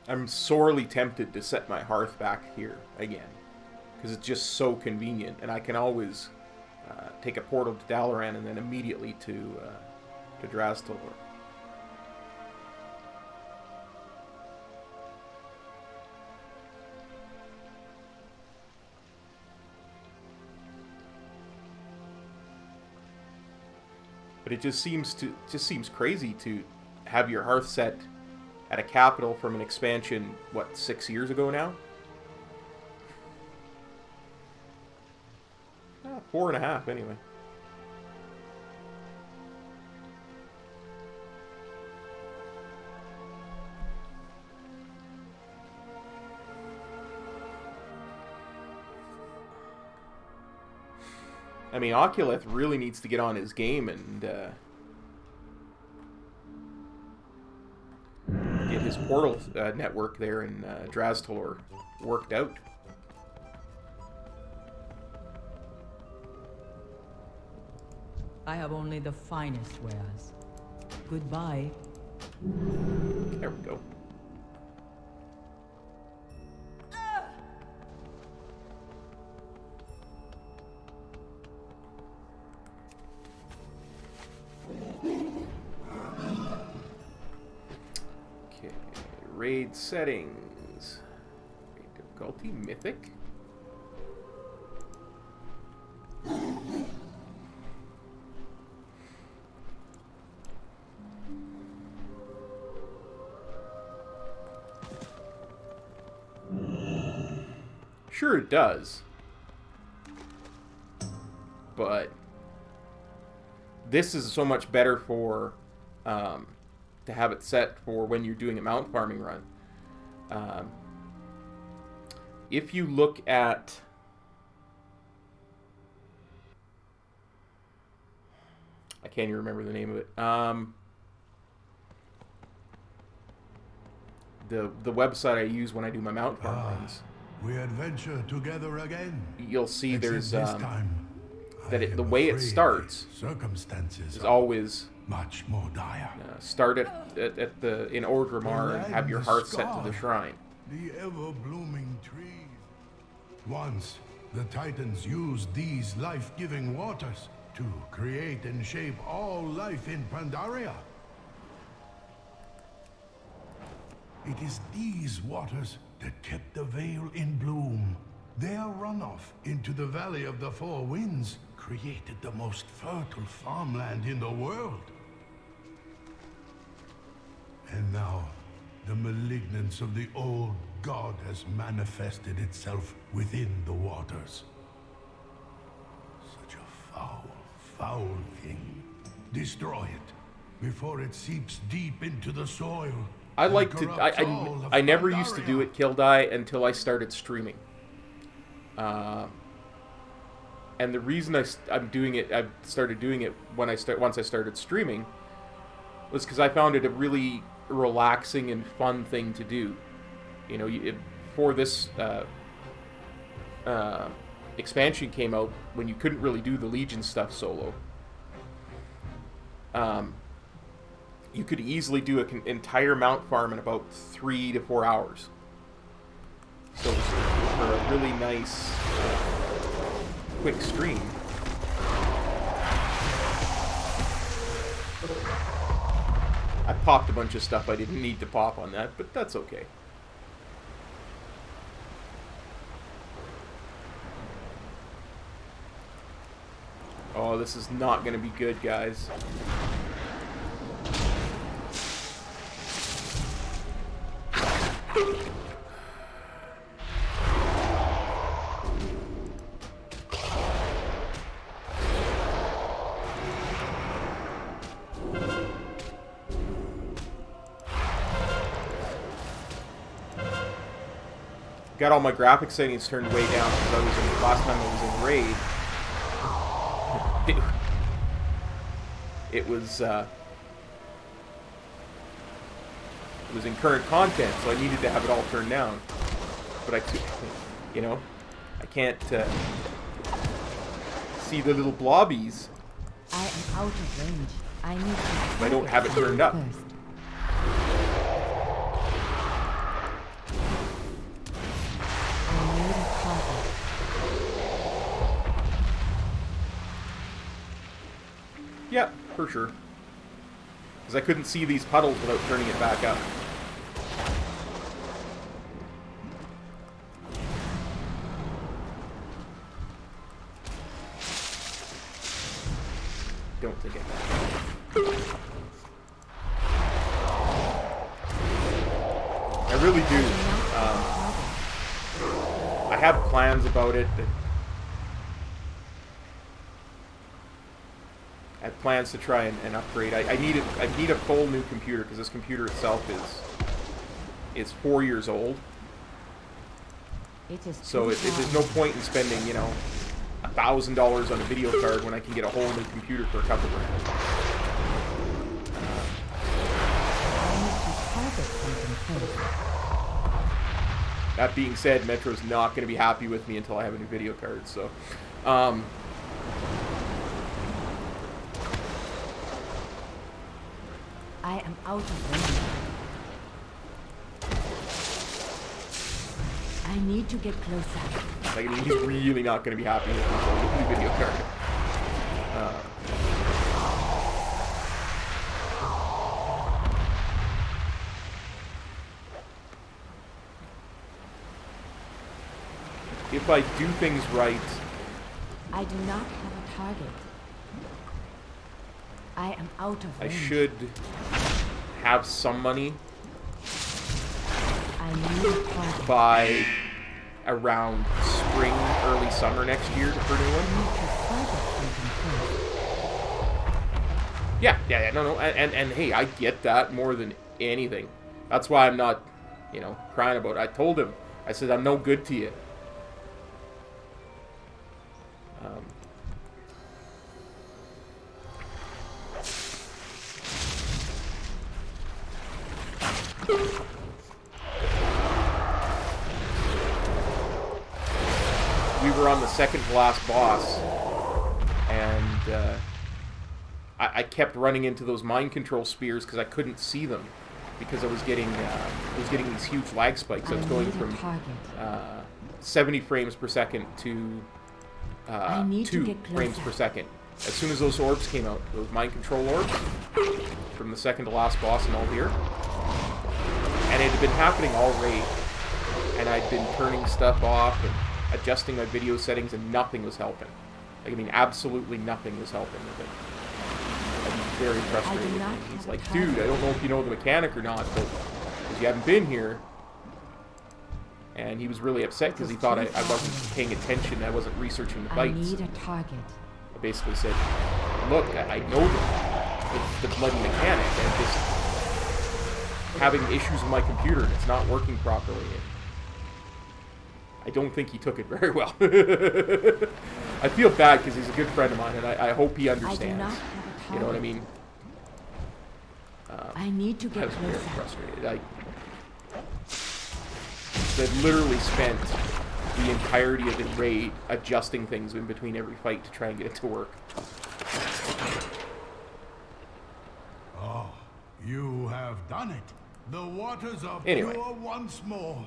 I'm sorely tempted to set my hearth back here again, because it's just so convenient, and I can always take a portal to Dalaran and then immediately to Drastalor. But it just seems crazy to have your hearth set at a capital from an expansion, what, 6 years ago now? 4.5 anyway. I mean, Oculeth really needs to get on his game and get his portal network there in Drastalor worked out. I have only the finest wares. Goodbye. There we go. Okay, raid settings. Raid difficulty, mythic. Sure it does. But this is so much better for to have it set for when you're doing a mount farming run. If you look at I can't even remember the name of it. The website I use when I do my mount farm runs. We adventure together again. You'll see Except there's this time, that the way it starts circumstances is always much more dire. Start in Orgrimmar and have your hearth set to the shrine. The ever-blooming trees. Once, the Titans used these life-giving waters to create and shape all life in Pandaria. It is these waters that kept the Vale in bloom. Their runoff into the Valley of the Four Winds created the most fertile farmland in the world. And now, the malignance of the old god has manifested itself within the waters. Such a foul, foul thing. Destroy it before it seeps deep into the soil. I like to. I never used to do it, Kill Die, until I started streaming. And the reason I started doing it once I started streaming, was because I found it a really relaxing and fun thing to do. You know, before this expansion came out, when you couldn't really do the Legion stuff solo, you could easily do an entire mount farm in about 3 to 4 hours. So for a really nice, quick stream. I popped a bunch of stuff I didn't need to pop on that, but that's okay. Oh, this is not going to be good, guys. Got all my graphics settings turned way down because last time I was in Raid. It was in current content, so I needed to have it all turned down. But you know, I can't see the little blobbies. I am out of range. I need to. If I don't have it turned up. First. Yeah, for sure. Because I couldn't see these puddles without turning it back up. Don't think I really do. I have plans about it. I have plans to try and upgrade. I need a full new computer because this computer itself is 4 years old. So there's no point in spending, you know, $1,000 on a video card when I can get a whole new computer for a couple grand. That being said, Metro's not going to be happy with me until I have a new video card. So. I am out of range. I need to get closer. Like, he's really not going to be happy with me until I get a new video card. If I do things right... I do not have a target. I am out of range. I should have some money by around spring, early summer next year for a new one. Yeah, no, and hey, I get that more than anything. That's why I'm not, you know, crying about it. I told him, I said, I'm no good to you. We were on the second to last boss, and I kept running into those mind control spears because I couldn't see them because I was getting these huge lag spikes. I was going from 70 frames per second to 2 frames per second. As soon as those orbs came out, those mind control orbs from the second to last boss and all here. And it had been happening all raid. And I'd been turning stuff off and adjusting my video settings, and nothing was helping. Like, I mean, absolutely nothing was helping with it. I'd be very frustrated. He's like, dude, I don't know if you know the mechanic or not, but because you haven't been here. And he was really upset because he thought I wasn't paying attention, I wasn't researching the fights. I need a target. I basically said, look, I know the bloody mechanic. I'm just having issues with my computer and it's not working properly. And I don't think he took it very well. I feel bad because he's a good friend of mine, and I hope he understands. You know what I mean? I need to get I was very closer. frustrated. I'd literally spent the entirety of the raid adjusting things in between every fight to try and get it to work. Oh, you have done it. The waters are Anyway. pure once more.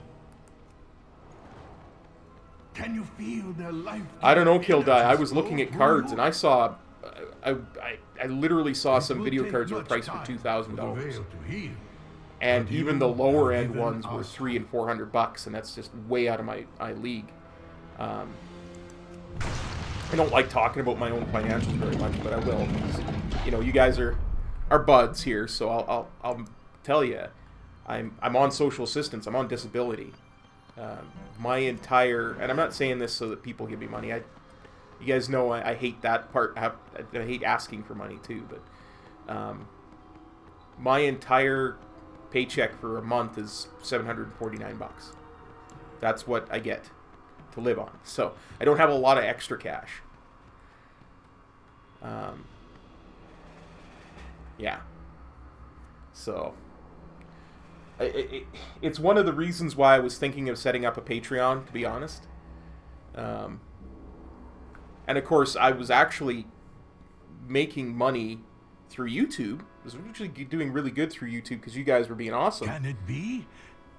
Can you feel their life? I don't know, Kill Die. I was looking at cards and I saw, I literally saw some video cards were priced for $2,000, and even the lower end ones were $300 and $400, and that's just way out of my league. I don't like talking about my own financials very much, but I will. You know, you guys are buds here, so I'll tell you, I'm on social assistance. I'm on disability. My entire, and I'm not saying this so that people give me money. You guys know I hate that part. I hate asking for money too. But my entire paycheck for a month is $749. That's what I get to live on. So I don't have a lot of extra cash. Yeah. So. It's one of the reasons why I was thinking of setting up a Patreon, to be honest. And of course, I was actually making money through YouTube. I was actually doing really good through YouTube because you guys were being awesome. Can it be?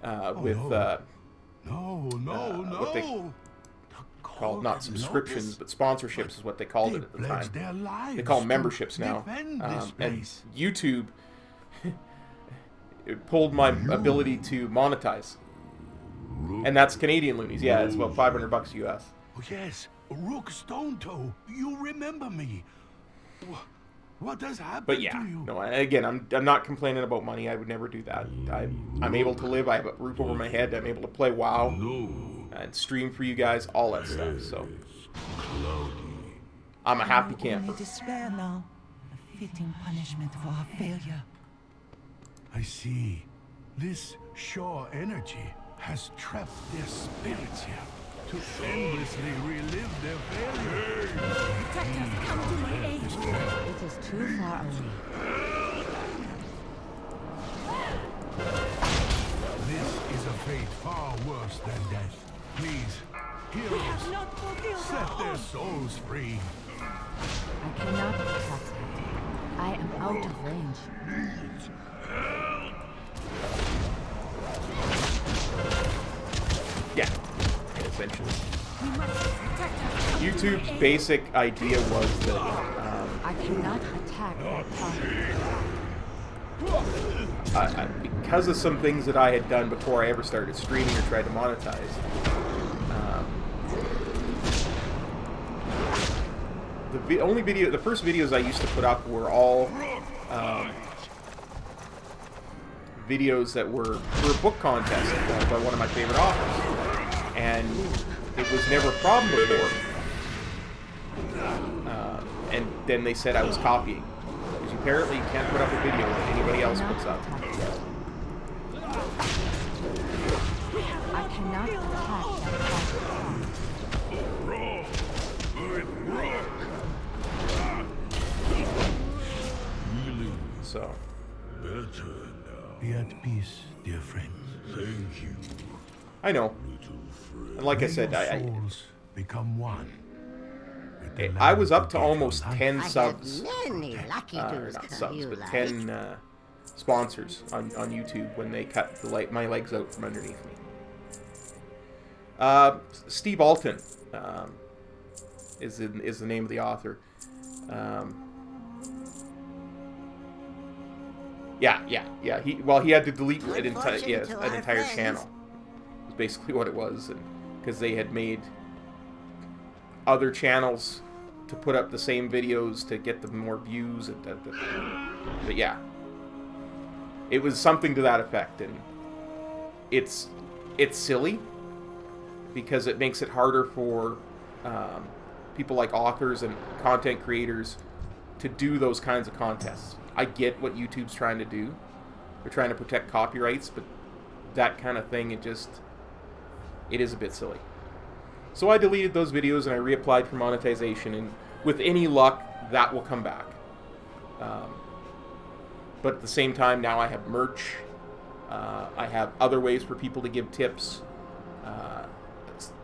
With what they called, not subscriptions, but sponsorships is what they called it at the time. They call them memberships now. And YouTube... it pulled my ability to monetize. And that's Canadian loonies. Yeah, it's about $500 US. Oh, yes, Rook Stonetoe. You remember me. What has happened but yeah, to you? no, again, I'm not complaining about money. I would never do that. I'm able to live. I have a roof over my head. I'm able to play WoW and stream for you guys, all that stuff. So I'm a happy camper. Despair now. A fitting punishment for our failure. I see. This shore energy has trapped their spirits here to endlessly relive their failure. Protectors, come to my aid. It is too far away. This is a fate far worse than death. Please, heroes, set their souls free. I cannot attack them. I am out of range. Yeah, essentially. YouTube's basic idea was that I cannot attack that target. because of some things that I had done before I ever started streaming or tried to monetize, the first videos I used to put up were all videos that were for a book contest by one of my favorite authors, and it was never a problem before. And then they said I was copying, because apparently you can't put up a video that anybody else puts up. I cannot attack that target. So. Be at peace, dear friends. Thank you. I know. And like I said, become one. I was up to almost 10 subs. Many lucky Not subs, but 10 sponsors on YouTube when they cut my legs out from underneath me. Steve Alton is the name of the author. Yeah. He had to delete an entire channel. Is basically what it was, and because they had made other channels to put up the same videos to get them more views, but yeah, it was something to that effect, and it's silly because it makes it harder for people like authors and content creators to do those kinds of contests. I get what YouTube's trying to do. They're trying to protect copyrights, but that kind of thing, it is a bit silly. So I deleted those videos and I reapplied for monetization, and with any luck, that will come back. But at the same time, now I have merch. I have other ways for people to give tips,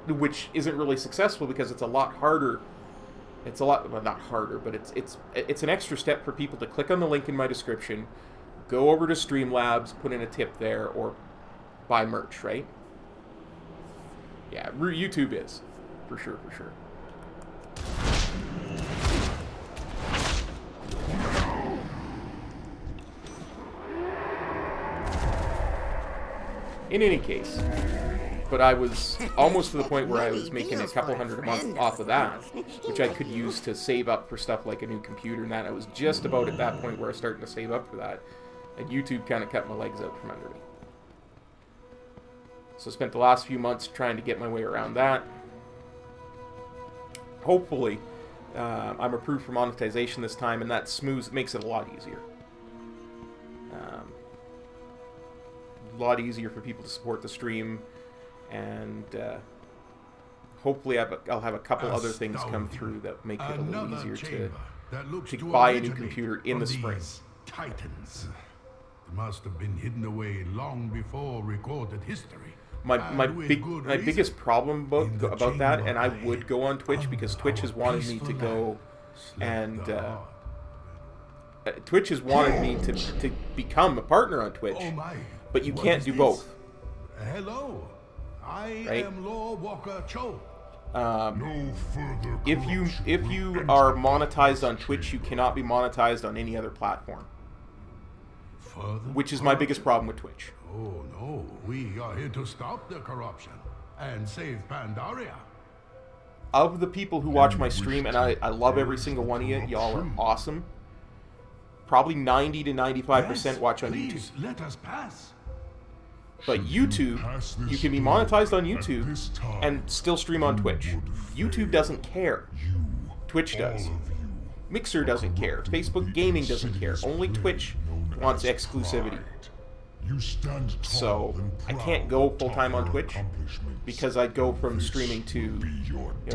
which isn't really successful because it's a lot harder. It's a lot, well, not harder, but it's an extra step for people to click on the link in my description, go over to Streamlabs, put in a tip there, or buy merch, right? Yeah, YouTube is, for sure. In any case, but I was almost to the point where I was making a couple $100 a month off of that, which I could use to save up for stuff like a new computer and that. I was just about at that point where I was starting to save up for that, and YouTube kind of cut my legs out from under me. So I spent the last few months trying to get my way around that. Hopefully, I'm approved for monetization this time, and that makes it a lot easier. A lot easier for people to support the stream, and hopefully I'll have a couple other things come through that make it a little easier to buy a new computer in the spring. Titans. It must have been hidden away long before recorded history. My biggest problem about that, and I would go on Twitch because Twitch has wanted me to go and Twitch has wanted me to become a partner on Twitch, but you can't do both. Hello, I am Lord Walker Cho. If you are monetized on Twitch, you cannot be monetized on any other platform. Which is my biggest problem with Twitch. Oh no, we are here to stop the corruption and save Pandaria. Of the people who watch my stream, and I love every single one of you, y'all are awesome. Probably 90 to 95% watch on YouTube. Let us pass. But YouTube, you can be monetized on YouTube and still stream on Twitch. YouTube doesn't care. Twitch does. Mixer doesn't care. Facebook Gaming doesn't care. Only Twitch wants exclusivity. So I can't go full-time on Twitch because I'd go from streaming to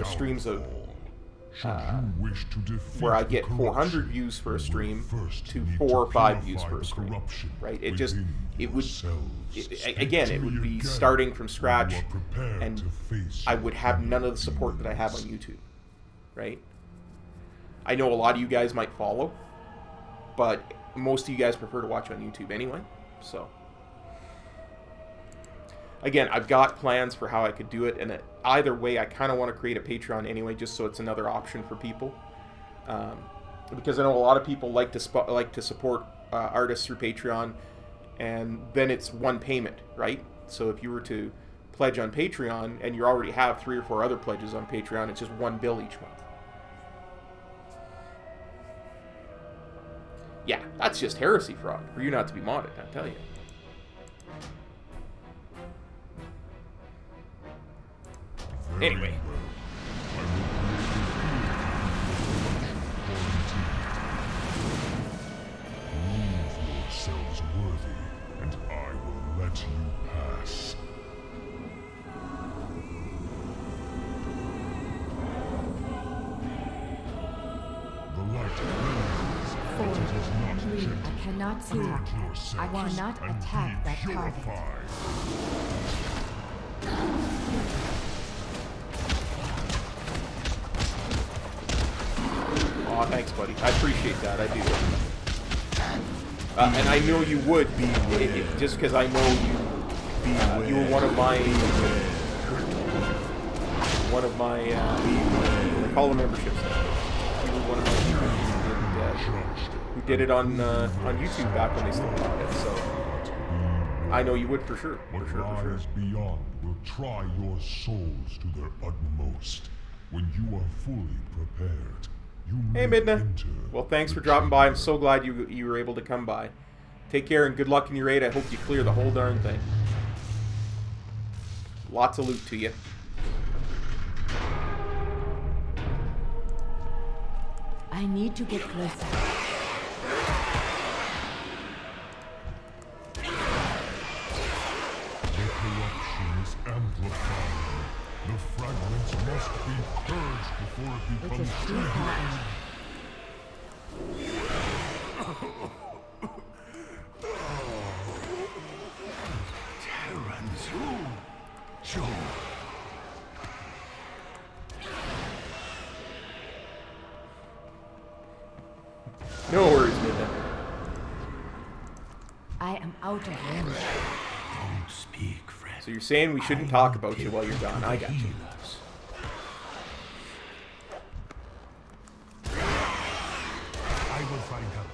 streams of where I get 400 views for a stream to 4 or 5 views per stream, right? It would be starting from scratch, and I would have none of the support that I have on YouTube, right? I know a lot of you guys might follow, but most of you guys prefer to watch on YouTube anyway, so. Again, I've got plans for how I could do it, and either way, I kind of want to create a Patreon anyway, just so it's another option for people. Because I know a lot of people like to support artists through Patreon, and then it's one payment, right? So if you were to pledge on Patreon, and you already have 3 or 4 other pledges on Patreon, it's just one bill each month. Yeah, that's just heresy fraud for you not to be modded, I tell you. Anyway. Prove yourselves worthy, and I will let you pass. The light burns, but it is not gentle. I cannot attack. I will not attack that target. Aw, thanks, buddy. I appreciate that. I do. And I know you would be, just because I know you were one of my hall of memberships. You were one of my who did it on YouTube back when they still got it, so I know you would for sure. What lies beyond will try your souls to their utmost. When you are fully prepared, you Hey, may Midna. enter. Well, thanks for dropping by. I'm so glad you were able to come by. Take care and good luck in your raid. I hope you clear the whole darn thing. Lots of loot to you. I need to get closer. The corruption is amplified. The fragments must be purged before it becomes too late. Terrans, Joe. No worries, Midna. I am out of range. Don't speak, friend. So you're saying we shouldn't talk about you while you're gone. I got you. I will find help.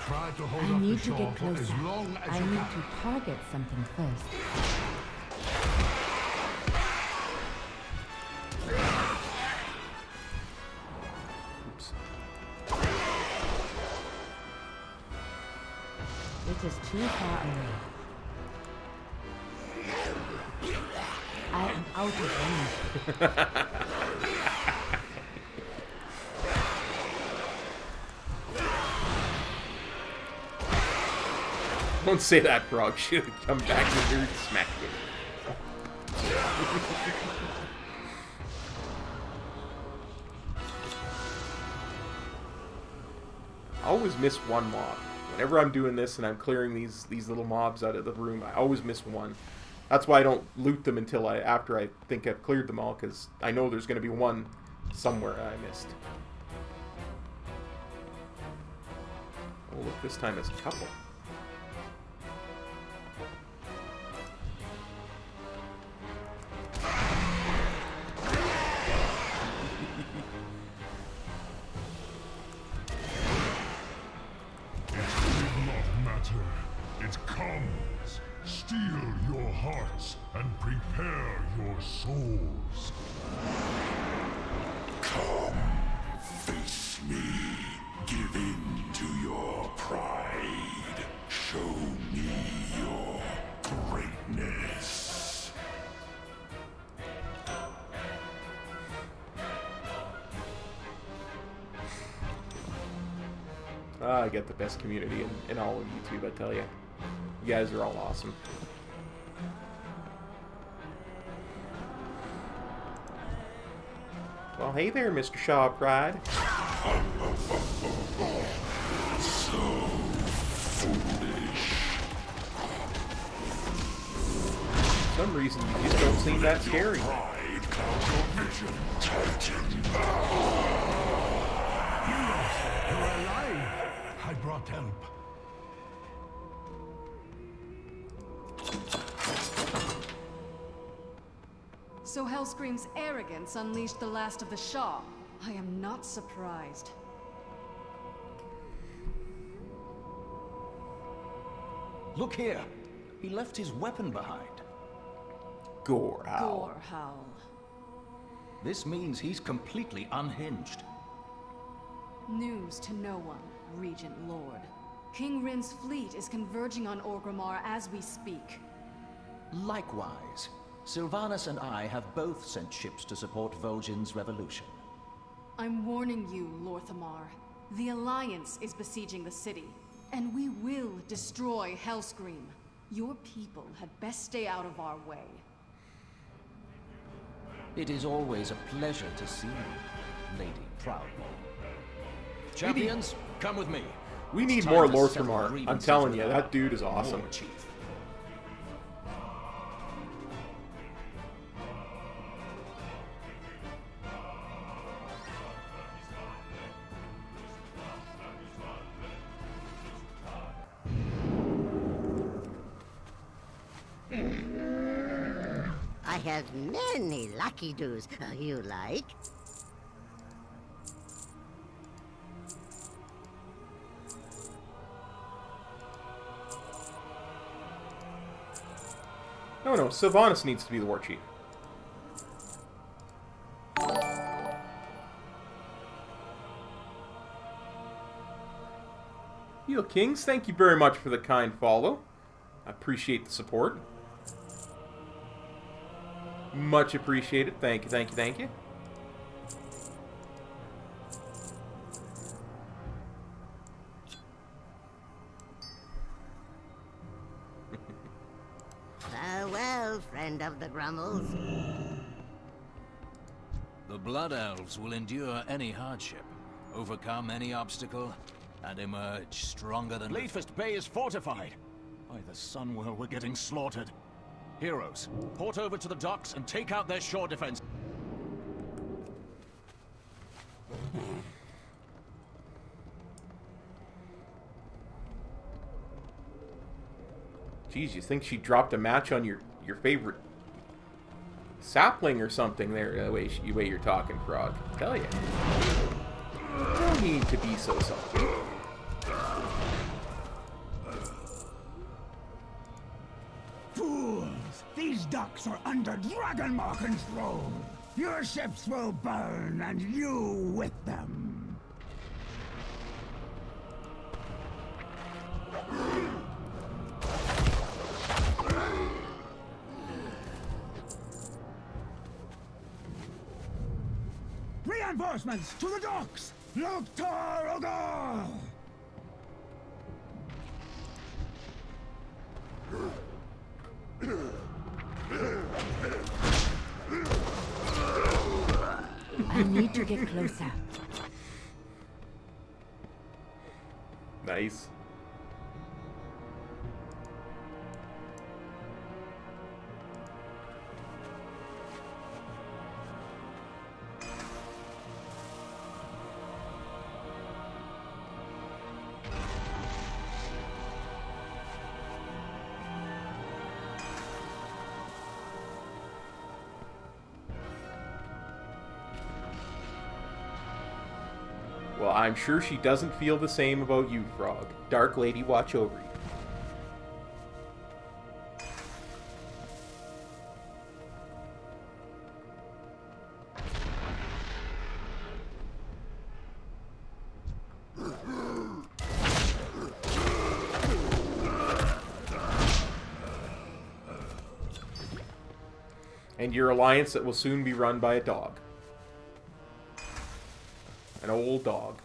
Try to hold I up need the to shore get for closer. as long as I you need can. to target something first. Oops. It is too far away. I am out of range. Don't say that, Frog. Should have come back and nerd smack you. I always miss one mob. Whenever I'm doing this and I'm clearing these little mobs out of the room, I always miss one. That's why I don't loot them until after I think I've cleared them all, because I know there's going to be one somewhere I missed. Oh, look, this time it's a couple. It comes. Steel your hearts and prepare your souls. Come, face me. Give in to your pride. Show me your greatness. I get the best community in all of YouTube, I tell you. You guys are all awesome. Well, hey there, Mr. Shaw Pride. So foolish. For some reason, you just don't seem that scary. Pride clouds your vision, Titan. You're alive. I brought help. So Hellscream's arrogance unleashed the last of the Shah. I am not surprised. Look here. He left his weapon behind. Gorehowl. Gorehowl. This means he's completely unhinged. News to no one, Regent Lord. King Rin's fleet is converging on Orgrimmar as we speak. Likewise, Sylvanas and I have both sent ships to support Vol'jin's revolution. I'm warning you, Lorthamar. The Alliance is besieging the city, and we will destroy Hellscream. Your people had best stay out of our way. It is always a pleasure to see you, Lady Proudmoore. Champions, come with me. We need more Lorthamar. I'm telling you, that dude is awesome. Chief. I have many lucky doos you like. No, Sylvanas needs to be the war chief. Heel Kings, thank you very much for the kind follow. I appreciate the support. Much appreciated. Thank you, thank you, thank you. Farewell, friend of the Grummles. The Blood Elves will endure any hardship, overcome any obstacle, and emerge stronger than... Latefist Bay is fortified. By the Sunwhirl, we're getting slaughtered. Heroes, port over to the docks and take out their shore defense. Geez, you think she dropped a match on your favorite sapling or something there, the way you're talking, Frog. I tell you. You don't need to be so salty. Fools! These docks are under Dragonmaw control! Your ships will burn, and you with them! Reinforcements to the docks! Loktar Ogar! I need to get closer. Nice. Well, I'm sure she doesn't feel the same about you, Frog. Dark Lady, watch over you. And your alliance that will soon be run by a dog. An old dog.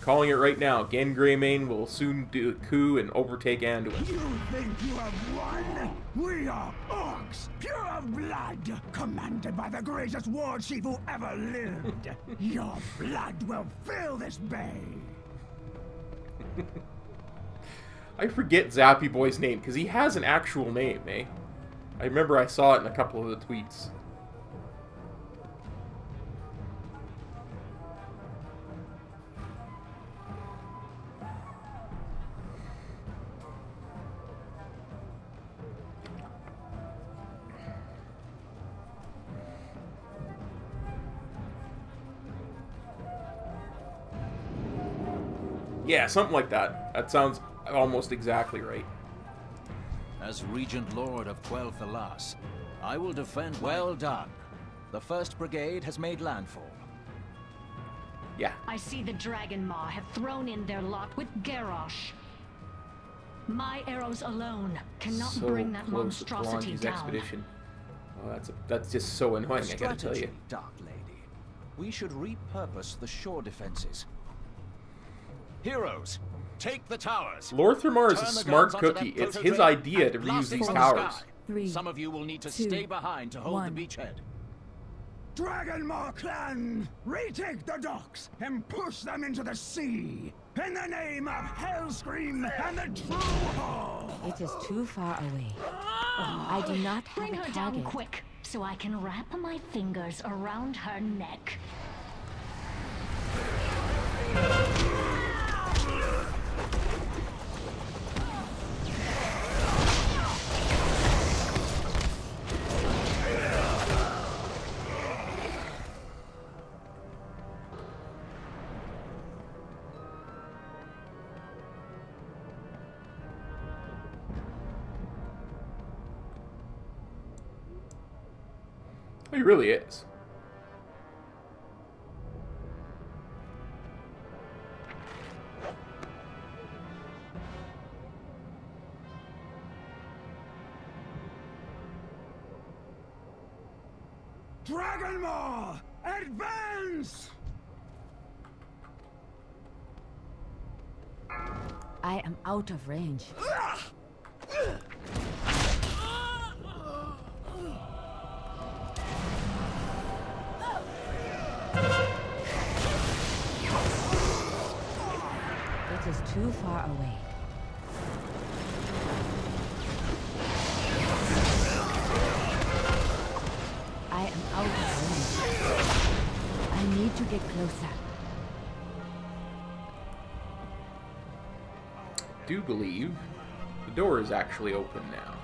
Calling it right now. Gen Greymane will soon do a coup and overtake Anduin. You think you have won? We are orcs, pure of blood, commanded by the greatest war chief who ever lived. Your blood will fill this bay. I forget Zappy Boy's name, because he has an actual name, eh? I remember I saw it in a couple of the tweets. Yeah, something like that. That sounds almost exactly right. As Regent Lord of 12th Alas, I will defend. Well done. The 1st Brigade has made landfall. Yeah. I see the Dragonmaw have thrown in their lot with Garrosh. My arrows alone cannot bring that monstrosity down. Expedition. Oh, that's just so annoying, I gotta tell you. Dark Lady. We should repurpose the shore defenses. Heroes, take the towers. Lorthamar is a smart cookie. It's his idea to reuse these towers. Some of you will need to stay behind to hold the beachhead. Dragonmaw clan, retake the docks and push them into the sea in the name of Hellscream and the True Hall. It is too far away. I do not have Bring a her target. down quick, so I can wrap my fingers around her neck. He really is. Dragonmaw! Advance! I am out of range. It is too far away. I am out of range. I need to get closer. I do believe the door is actually open now.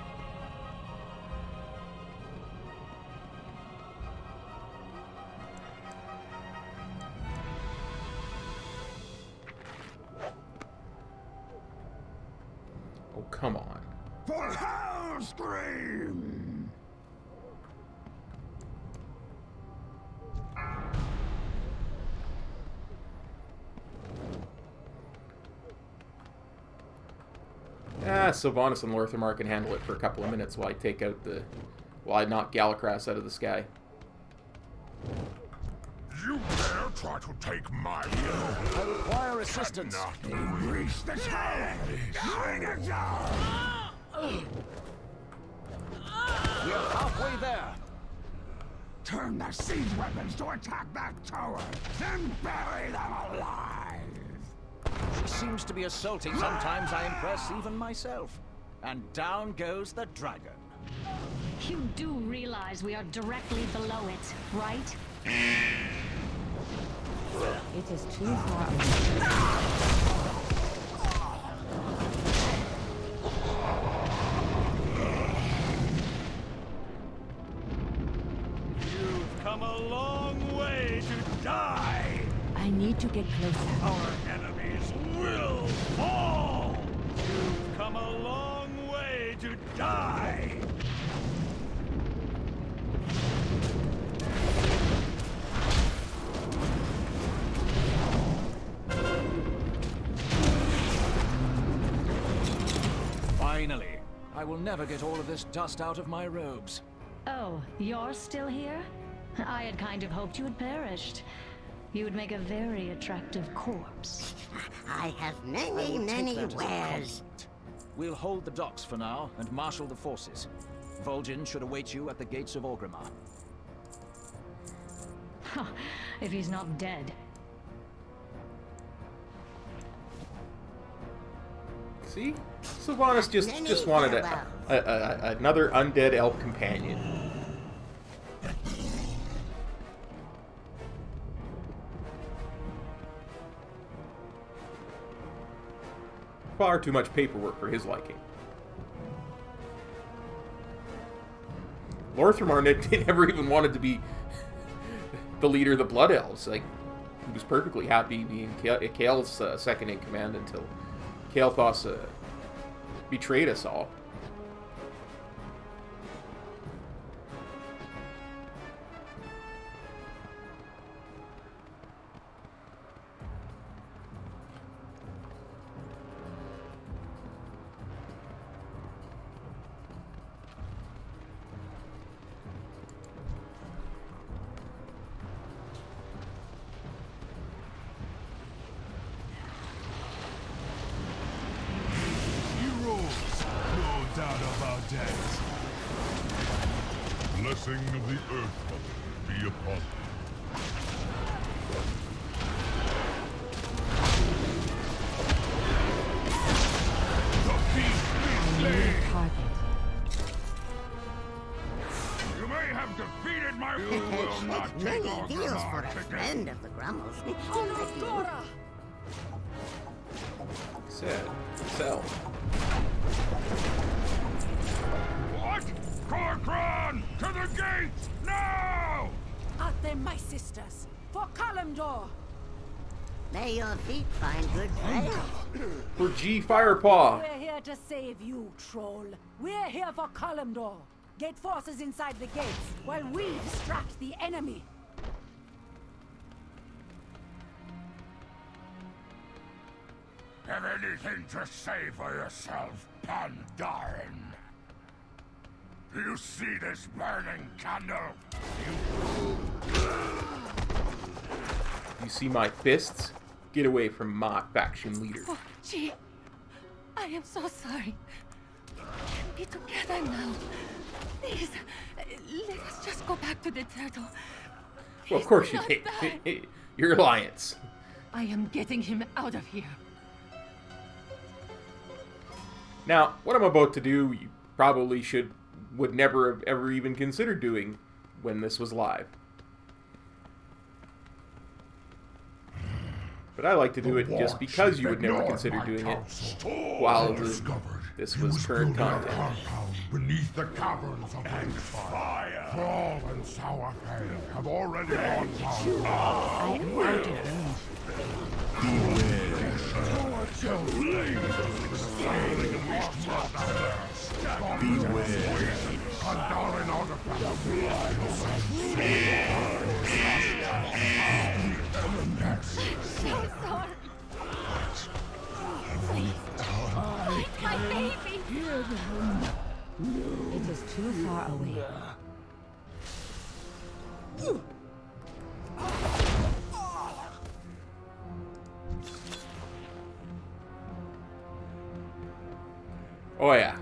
Oh, come on. For Hellscream! Sylvanas and Lorthamar can handle it for a couple of minutes while I take out the... while I knock Galakras out of the sky. You dare try to take my hill? I require assistance. Reach the tower! Bring it down! We're halfway there. Turn the siege weapons to attack that tower, then bury them alive! She seems to be assaulting. Sometimes I impress even myself. And down goes the dragon. You do realize we are directly below it, right? It is too far away. You've come a long way to die! I need to get closer. Our enemies will fall! You've come a long way to die! Finally, I will never get all of this dust out of my robes. Oh, you're still here? I had kind of hoped you had perished. You would make a very attractive corpse. I have I many, will take many that as a wares. compliment. We'll hold the docks for now and marshal the forces. Vol'jin should await you at the gates of Orgrimmar. If he's not dead. See? Sylvanas just wanted another undead elf companion. Far too much paperwork for his liking. Lorthamar never even wanted to be the leader of the Blood Elves. Like, he was perfectly happy being Kael's second in command until Kael'thas betrayed us all. Blessing of the Earth Mother be upon you. The beast is slain! You may have defeated my... You will not take Many our deals for Orgrimmar a today. friend of the Grummles. Said, sell. What? Kor'kron! To the gates! Now! Out them, my sisters! For Kalimdor! May your feet find good play. For G Firepaw. We're here to save you, troll. We're here for Kalimdor. Get forces inside the gates while we distract the enemy. Have anything to say for yourself, Pandaren? Do you see this burning candle? You see my fists? Get away from my faction leader. Oh, gee. I am so sorry. We can be together now. Please, let us just go back to the turtle. Well, of course you did. Your alliance. I am getting him out of here. Now, what I'm about to do, you probably would never have ever even considered doing when this was live. But I like to do it just because you would never consider doing it while this was current content. Beneath the caverns of fire. Thrall and Sourfang have already gone down. I am out of range. Beware. So sorry. Please, take my baby. It is too far away. Oh yeah.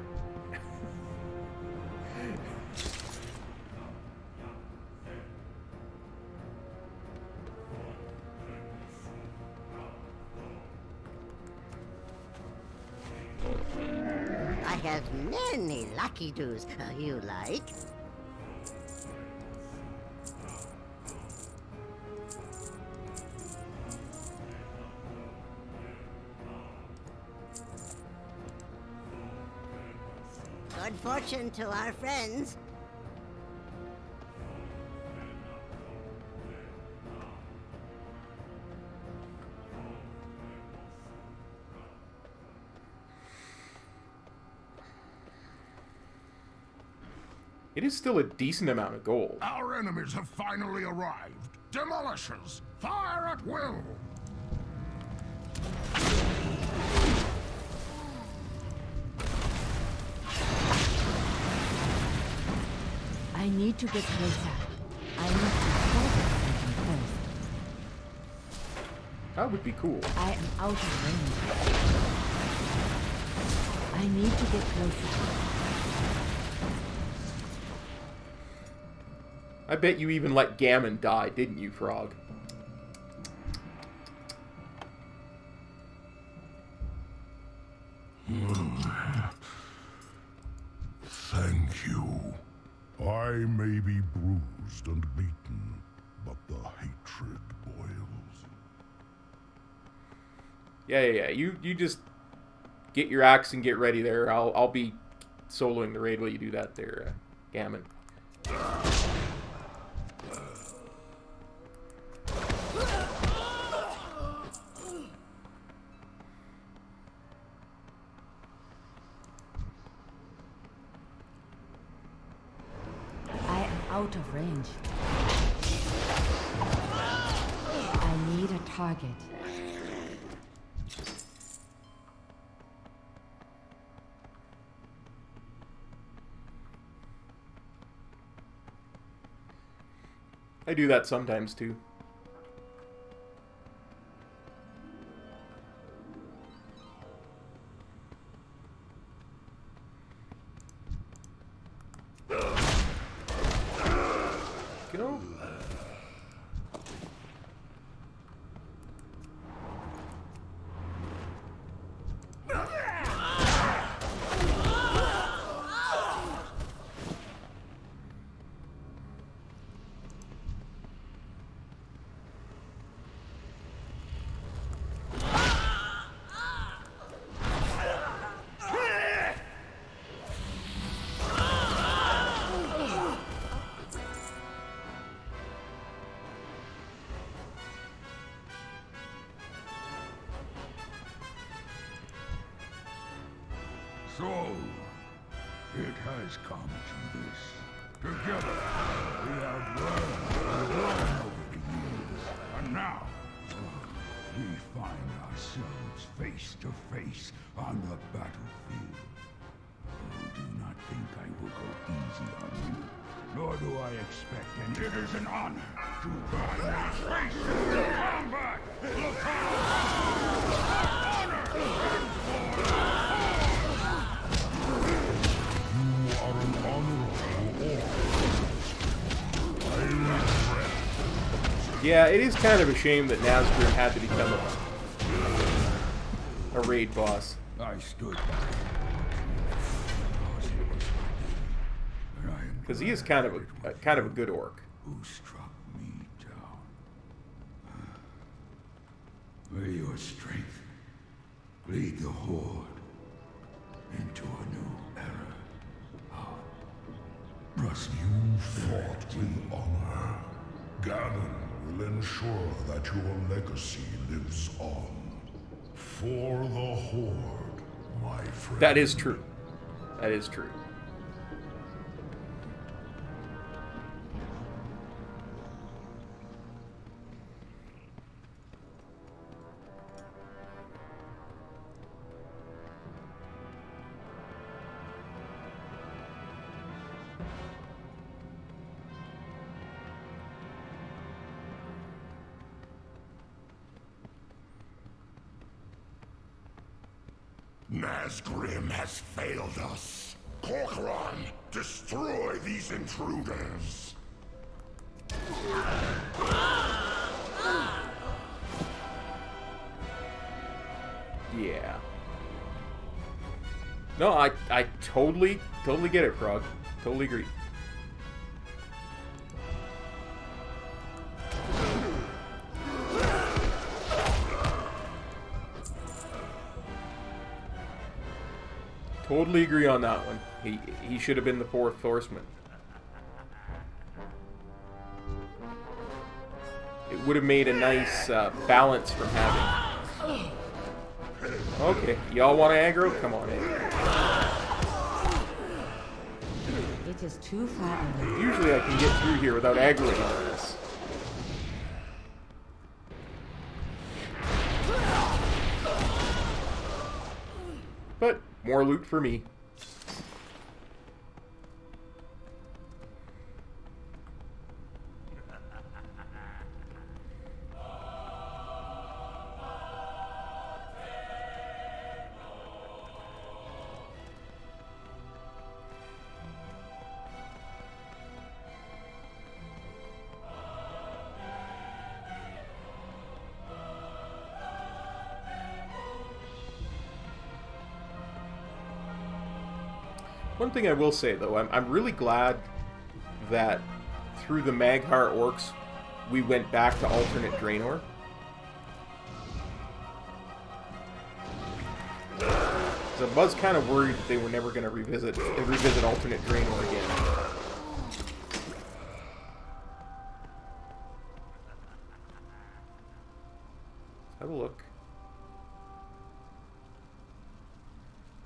I have many lucky doos you like. Good fortune to our friends. It is still a decent amount of gold. Our enemies have finally arrived. Demolishers, fire at will. I need to get closer. I need to focus something first. That would be cool. I am out of range. I need to get closer. I bet you even let Gammon die, didn't you, Frog? Thank you. I may be bruised and beaten, but the hatred boils. Yeah. You just get your axe and get ready there. I'll be soloing the raid while you do that there, Gammon. Out of range. I need a target. I do that sometimes too. Go. So, It has come to this. Together, we have learned and grown over the years. And now, we find ourselves face to face on the battlefield. Oh, do not think I will go easy on you. Nor do I expect, and it is an honor to find my face in combat! Look honor You are an honorable orc. Yeah, it is kind of a shame that Nazgûl had to become a raid boss. I stood because he is kind of a good orc. Who struck me down? May your strength lead the Horde into a new era of Trust you fought with honor. Ganon will ensure that your legacy lives on. For the Horde, my friend. That is true. That is true. Nazgûl has failed us. Corcoran, destroy these intruders. Yeah. No, I totally get it, Frog. Totally agree. Totally agree on that one. He should have been the fourth horseman. It would have made a nice balance from having. Okay, y'all want to aggro? Come on in. It is too fabulous. Usually I can get through here without aggroing on this. But more loot for me. One thing I will say, though, I'm really glad that through the Mag'har orcs, we went back to alternate Draenor. Because I was kind of worried that they were never going to revisit alternate Draenor again. Have a look.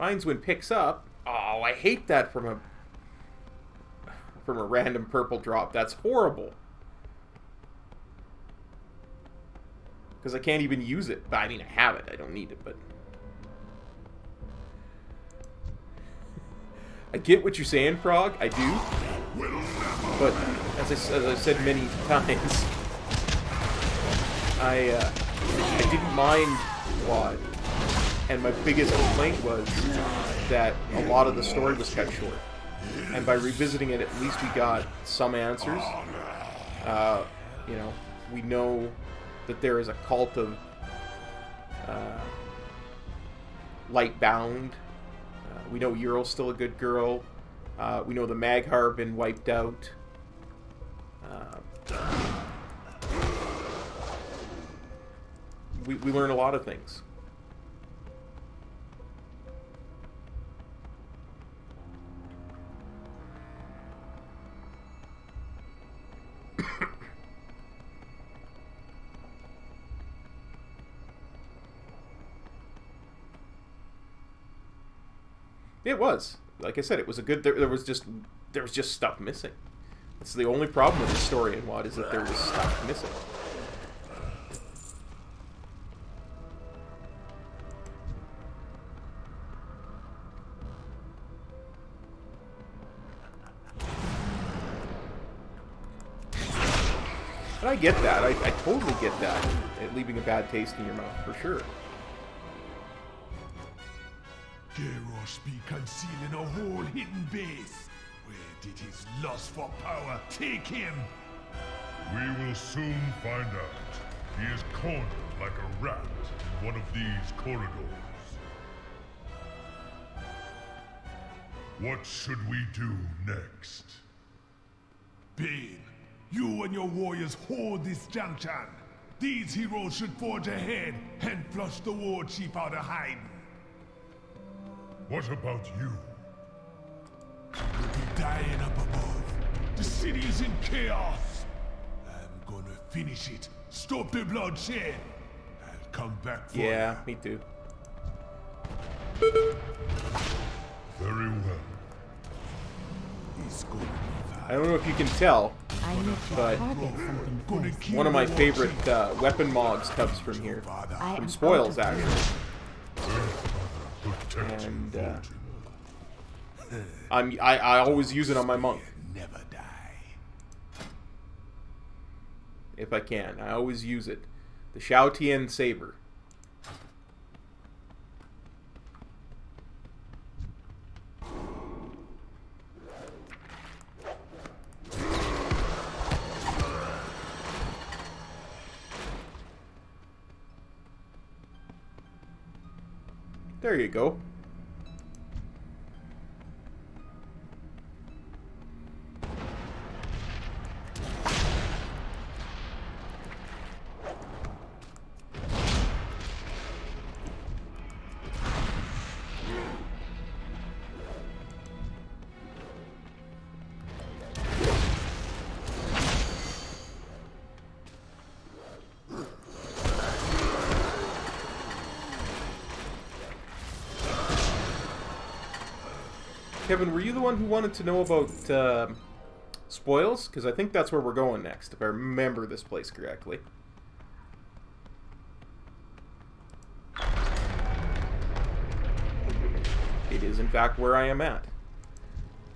Fineswind picks up. Oh, I hate that from a random purple drop. That's horrible. Because I can't even use it. I mean, I have it. I don't need it, but... I get what you're saying, Frog. I do. But, as I've said many times, I didn't mind the plot. And my biggest complaint was that a lot of the story was cut short. And by revisiting it, at least we got some answers. You know, we know that there is a cult of Lightbound. We know Ural's still a good girl. We know the Mag'har have been wiped out. We learn a lot of things. It was. like I said, it was a good. There was just stuff missing. That's the only problem with the story in WoD, is that there was stuff missing. And I get that. I totally get that. It leaving a bad taste in your mouth, for sure. Garrosh be concealing a whole hidden base. Where did his lust for power take him? We will soon find out. He is cornered like a rat in one of these corridors. What should we do next? Bane, you and your warriors hold this junction. These heroes should forge ahead and flush the war chief out of hiding. What about you? You'll be dying up above. The city is in chaos. I'm gonna finish it. Stop the bloodshed. I'll come back for Yeah, me too. Very well. He's going. I don't know if you can tell, but one of my favorite weapon mods comes from here. From Spoils, actually. And I always use it on my monk. Never die. If I can. I always use it. The Shao Tian Saber. There you go. Kevin, were you the one who wanted to know about Spoils? Because I think that's where we're going next, if I remember this place correctly. It is, in fact, where I am at.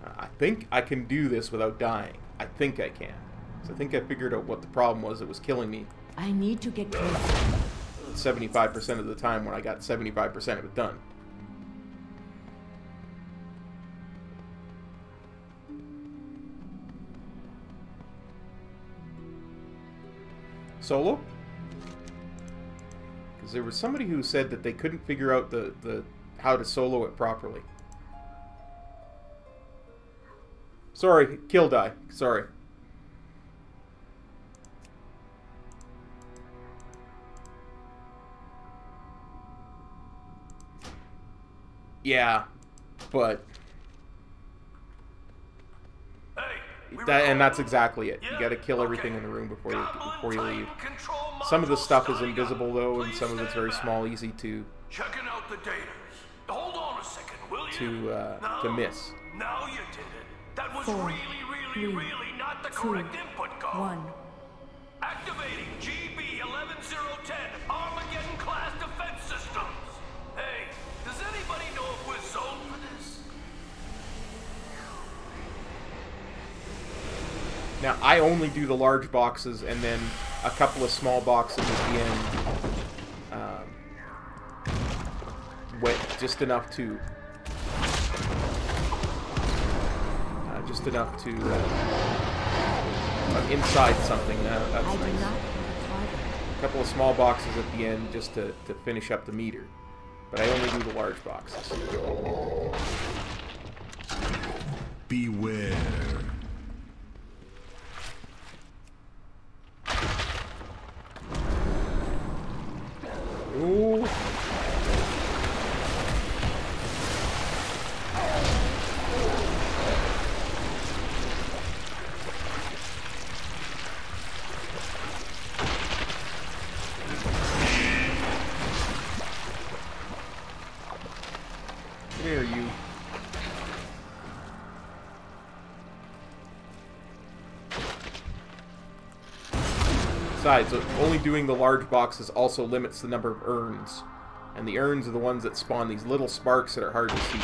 I think I can do this without dying. I think I can. So I think I figured out what the problem was that was killing me. I need to get closer. 75% of the time when I got 75% of it done. Solo? Because there was somebody who said that they couldn't figure out the how to solo it properly. Sorry, kill die. Sorry. Yeah, but and that's exactly it. You gotta kill everything in the room before you leave. Some of the stuff is invisible though, and some of it's very small, easy to checking out the data. Hold on a second, will you? To miss. Now you did it. That was 4, really not the correct 2, input code. 1. Activating GB 11010 Armageddon class defense systems. Hey, does anybody know if we're zoned for this? Now, I only do the large boxes and then a couple of small boxes at the end. Just enough to... inside something. That's nice. A couple of small boxes at the end just to finish up the meter. But I only do the large boxes. Beware. Ooh. Come here, you. besides, only doing the large boxes also limits the number of urns. And the urns are the ones that spawn these little sparks that are hard to see.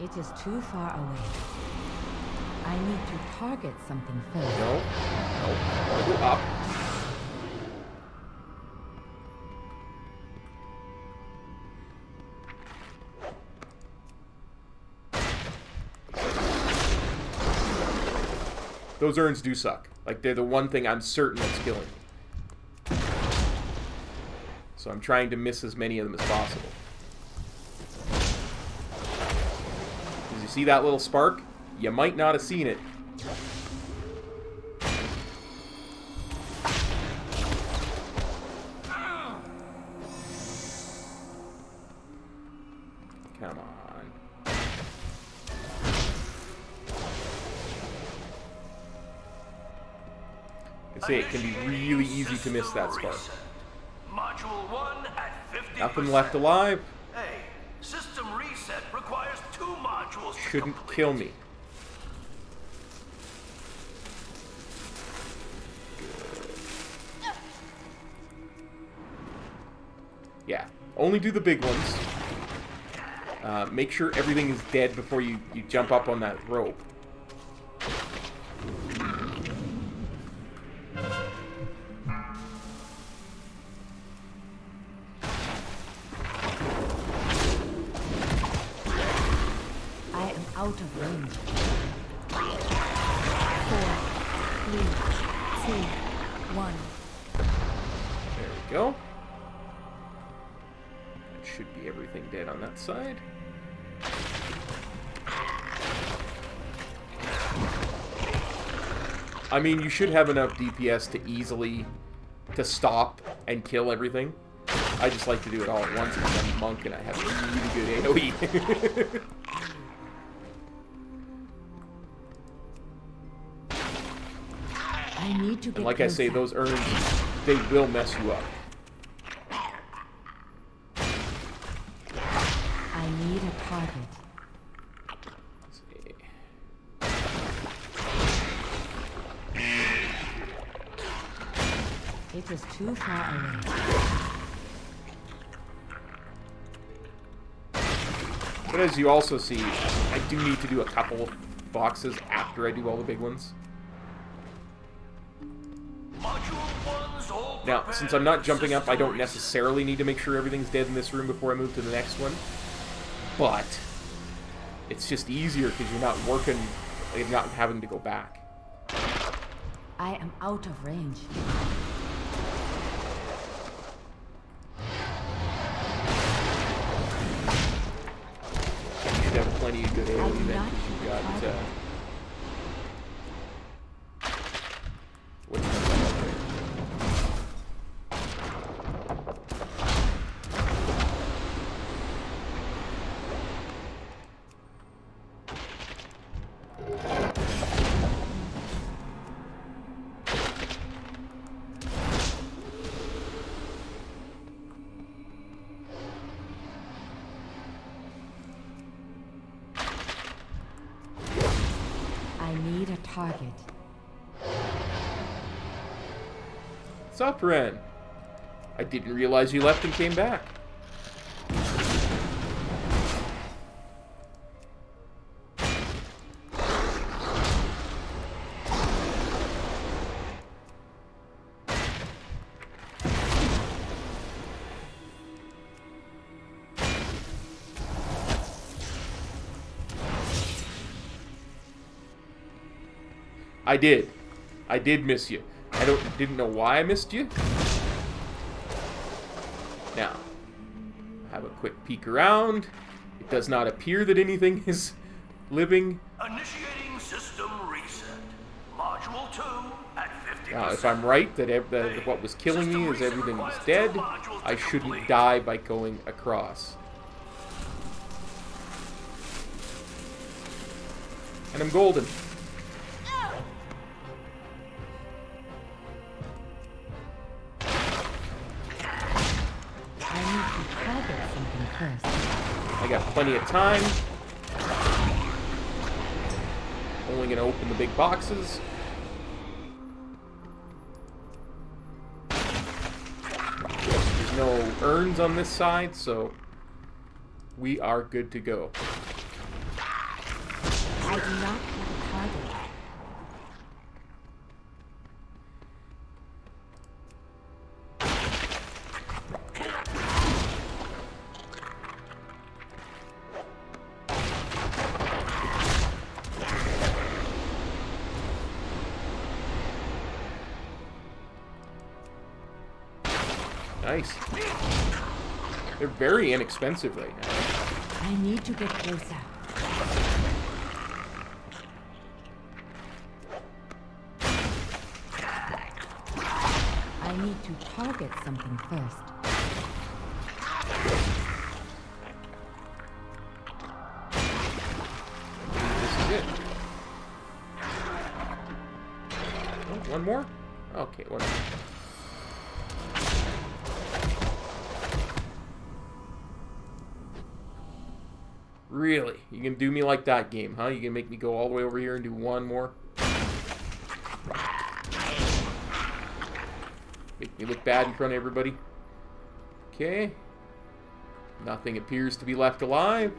It is too far away. I need to target something first. No. I want to go up. Those urns do suck. Like, they're the one thing I'm certain that's killing me. So I'm trying to miss as many of them as possible. Because you see that little spark? You might not have seen it. Come on. I say it can be really easy to miss that spark. Module 1 at 50%. Nothing left alive. Hey, system reset requires 2 modules. Shouldn't kill me. Yeah, only do the big ones. Make sure everything is dead before you jump up on that rope. I am out of range. 4, 3, 2, 1. There we go. That should be everything dead on that side. I mean, you should have enough DPS to easily stop and kill everything. I just like to do it all at once because I'm a monk and I have really good AoE. I need to get and like I say, those urns, they will mess you up. I need a target. Let's see. It is too far away. But as you also see, I do need to do a couple of boxes after I do all the big ones. Now, since I'm not jumping up, I don't necessarily need to make sure everything's dead in this room before I move to the next one. But it's just easier because you're not working, you're not having to go back. I am out of range. You should have plenty of good AoE then because you've got what's that up there? Target. What's up, Ren? I didn't realize you left and came back. I did. I did miss you. I didn't know why I missed you. Now, have a quick peek around. It does not appear that anything is living. Initiating system reset. Module 2 at 50%. Now, if I'm right that what was killing me is everything was dead, I shouldn't die by going across. And I'm golden. I got plenty of time. Only gonna open the big boxes. no urns on this side, so we are good to go. I do not have a target. Nice. They're very inexpensive right now. I need to get closer. I need to target something first. This is it. Oh, one more? Okay, one more. Really? You can do me like that, game, huh? You can make me go all the way over here and do one more? Make me look bad in front of everybody? Okay. Nothing appears to be left alive.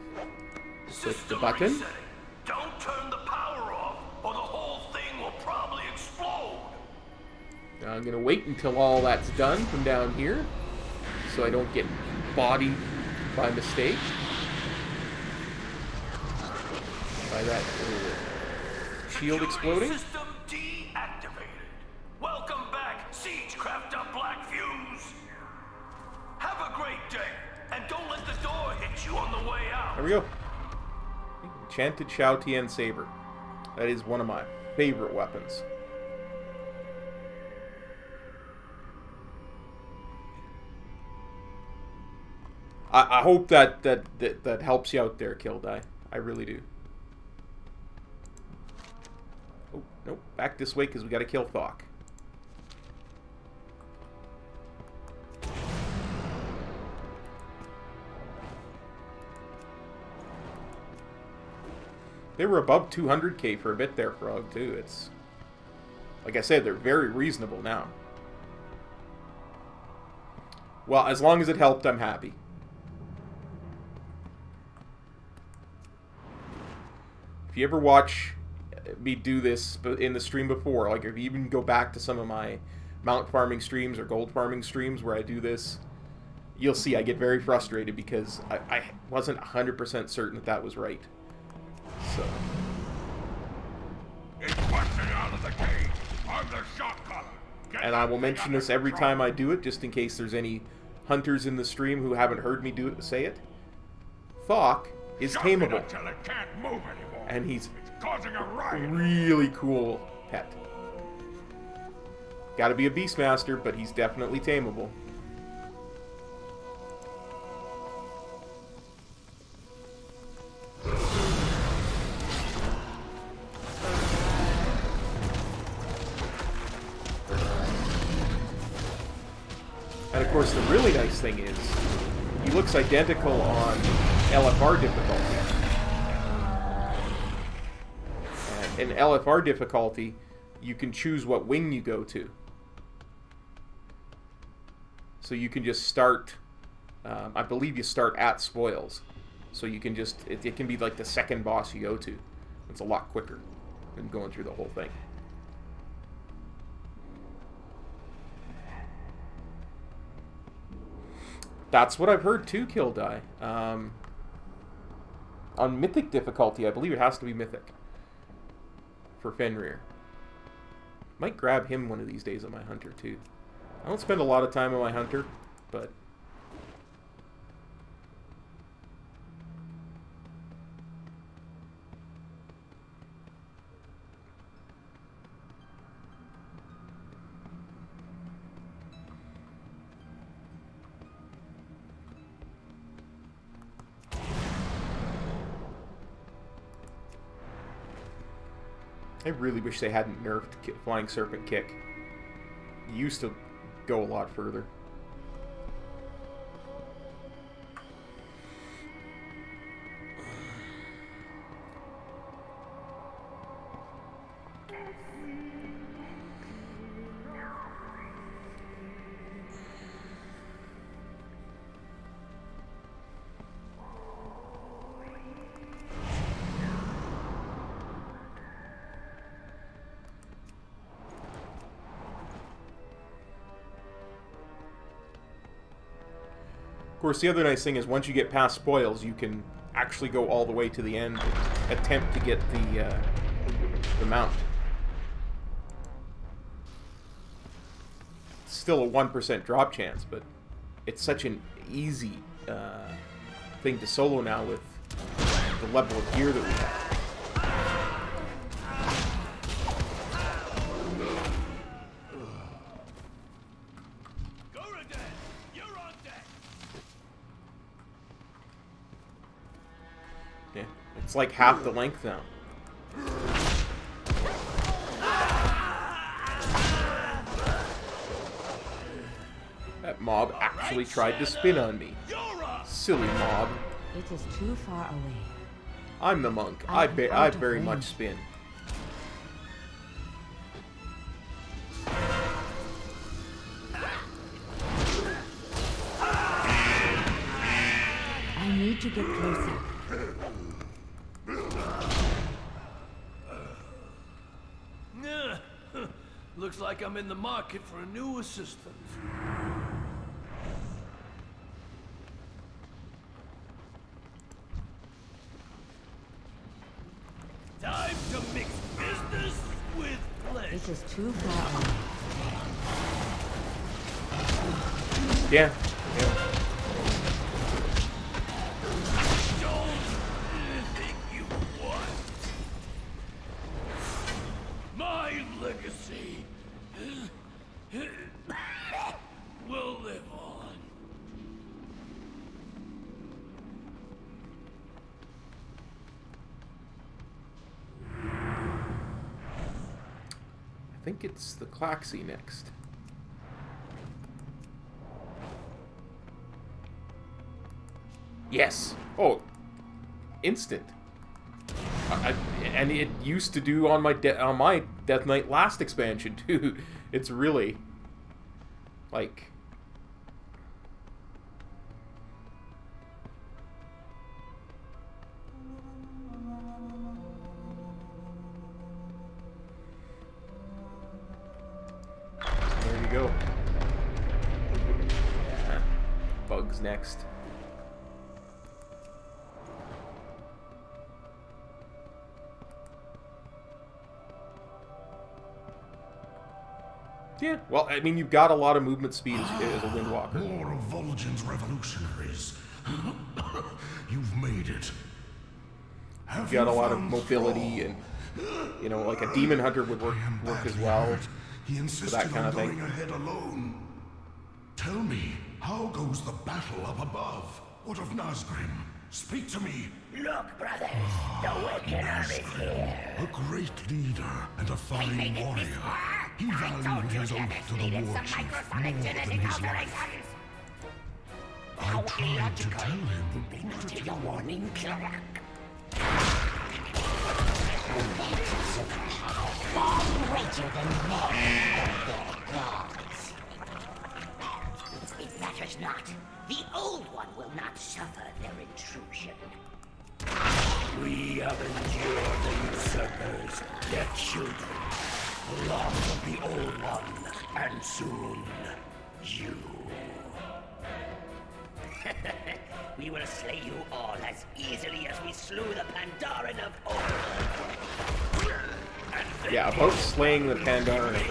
Click the button. Don't turn the power off, or the whole thing will probably explode. Now I'm gonna wait until all that's done from down here, so I don't get bodied by mistake. By that shield exploding. System deactivated. Welcome back, Siegecrafter Black Fuse. Have a great day, and don't let the door hit you on the way out. There we go. Enchanted Shao Tian Saber. That is one of my favorite weapons. I hope that helps you out there, Kildai. I really do. Oh, nope. Back this way because we got to kill F.A.Q. They were above 200k for a bit there, Frog, too. It's... Like I said, they're very reasonable now. Well, as long as it helped, I'm happy. If you ever watch me do this in the stream before, like if you even go back to some of my mount farming streams or gold farming streams where I do this, you'll see I get very frustrated because I wasn't 100% certain that that was right. So. It's busting out of the cage. I'm the shot caller. And I will mention this every time I do it, just in case there's any hunters in the stream who haven't heard me do it, say it. F.A.Q is tameable. And he's a really cool pet. Gotta be a Beastmaster, but he's definitely tameable. And of course, the really nice thing is, he looks identical on LFR difficulty. And in LFR difficulty, you can choose what wing you go to. So you can just start, I believe you start at Spoils. So you can just, it can be like the second boss you go to. It's a lot quicker than going through the whole thing. That's what I've heard too, Kildai. On Mythic difficulty, I believe it has to be Mythic for Fenrir. Might grab him one of these days on my Hunter too. I don't spend a lot of time on my Hunter, but... I really wish they hadn't nerfed Flying Serpent Kick. It used to go a lot further. Of course, the other nice thing is once you get past spoils, you can actually go all the way to the end and attempt to get the mount. It's still a 1% drop chance, but it's such an easy thing to solo now with the level of gear that we have. Yeah, it's like half the length now. That mob actually tried to spin on me. Silly mob. It is too far away. I'm the monk. I very much spin. I need to get closer. Looks like I'm in the market for a new assistant. Time to mix business with pleasure. This is too far away. Yeah. Don't think you want. My legacy will live on. I think it's the Klaxi next. Yes. Oh, instant. And it used to do on my Death Knight last expansion too. It's really like there you go. Yeah. Bugs next. Yeah, well, I mean, you've got a lot of movement speed as a Windwalker. More of Vol'jin's revolutionaries. You've made it. You've got a lot of mobility, and you know, like a demon hunter would work as well. He insisted that kind of on thing. going ahead alone. Tell me, how goes the battle up above? What of Nazgrim? Speak to me. Look, brothers, the Wiccaner is here. A great leader and a fine warrior. He valued his oath to the war chief more than his life. I tried to tell him. Not take a warning, Clark. Far greater than men and their gods. It matters not. The old one will not suffer their intrusion. We have endured the usurpers, their children, the loss of the old one, and soon, you. We will slay you all as easily as we slew the Pandaren of old. Yeah, about slaying the Pandaren of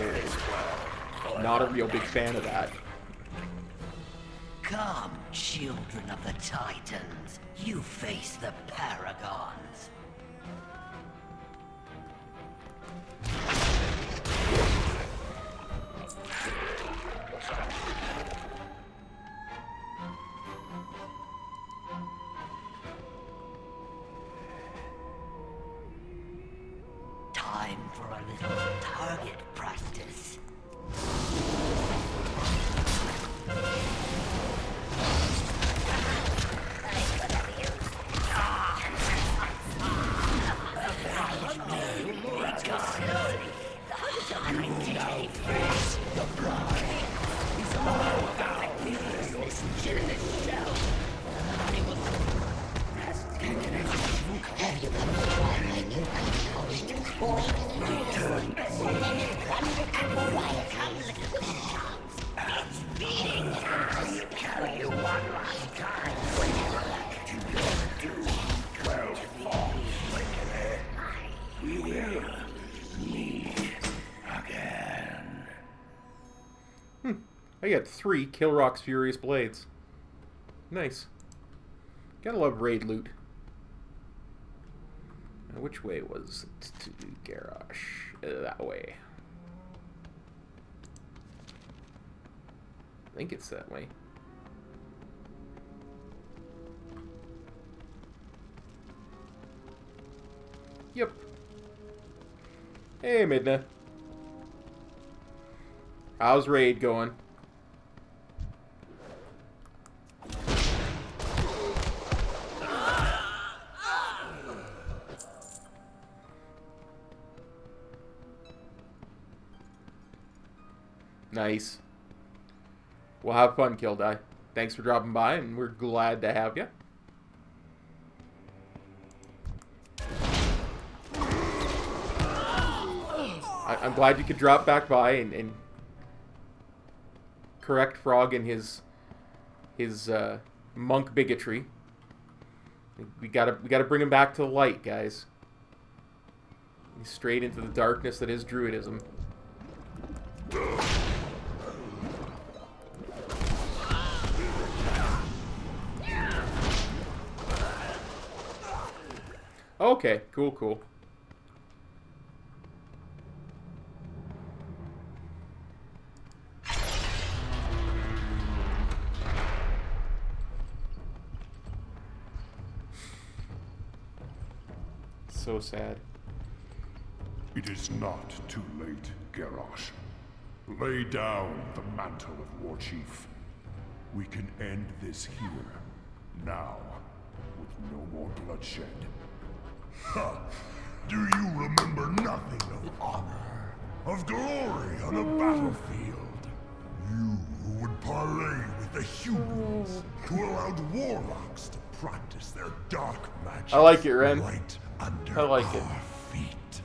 old. Not a real big fan of that. Come, children of the Titans. You face the Paragons. Time for a little target practice. I got 3 Kilrock's Furious Blades. Nice. Gotta love raid loot. Now, which way was it to Garrosh? That way. I think it's that way. Yep. Hey, Midna. How's raid going? Nice. Well, have fun, Kildai. Thanks for dropping by, and we're glad to have you. I'm glad you could drop back by and correct Frog in his monk bigotry. We gotta bring him back to the light, guys. He's straight into the darkness that is druidism. Okay, cool. So sad. It is not too late, Garrosh. Lay down the mantle of War Chief. We can end this here, now, with no more bloodshed. Ha! Do you remember nothing of honor, of glory on a battlefield? You who would parley with the humans, who allowed warlocks to practice their dark magic. I like it, Ren. Right under I like it. our feet.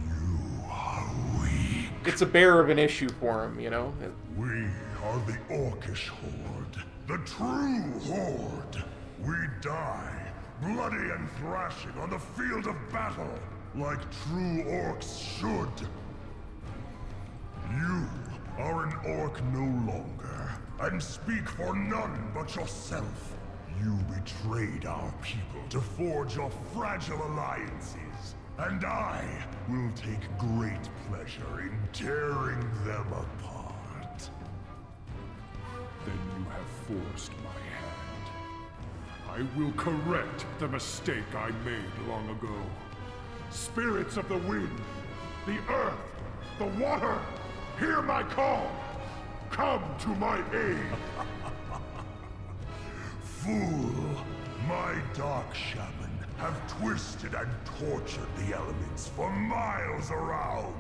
You are weak. It's a bear of an issue for him, you know? We are the Orcish Horde, the true Horde. We die, bloody and thrashing on the field of battle, like true orcs should. You are an orc no longer, and speak for none but yourself. You betrayed our people to forge your fragile alliances, and I will take great pleasure in tearing them apart. Then you have forced my hand. I will correct the mistake I made long ago. Spirits of the wind, the earth, the water, hear my call! Come to my aid! Fool! My dark shaman have twisted and tortured the elements for miles around.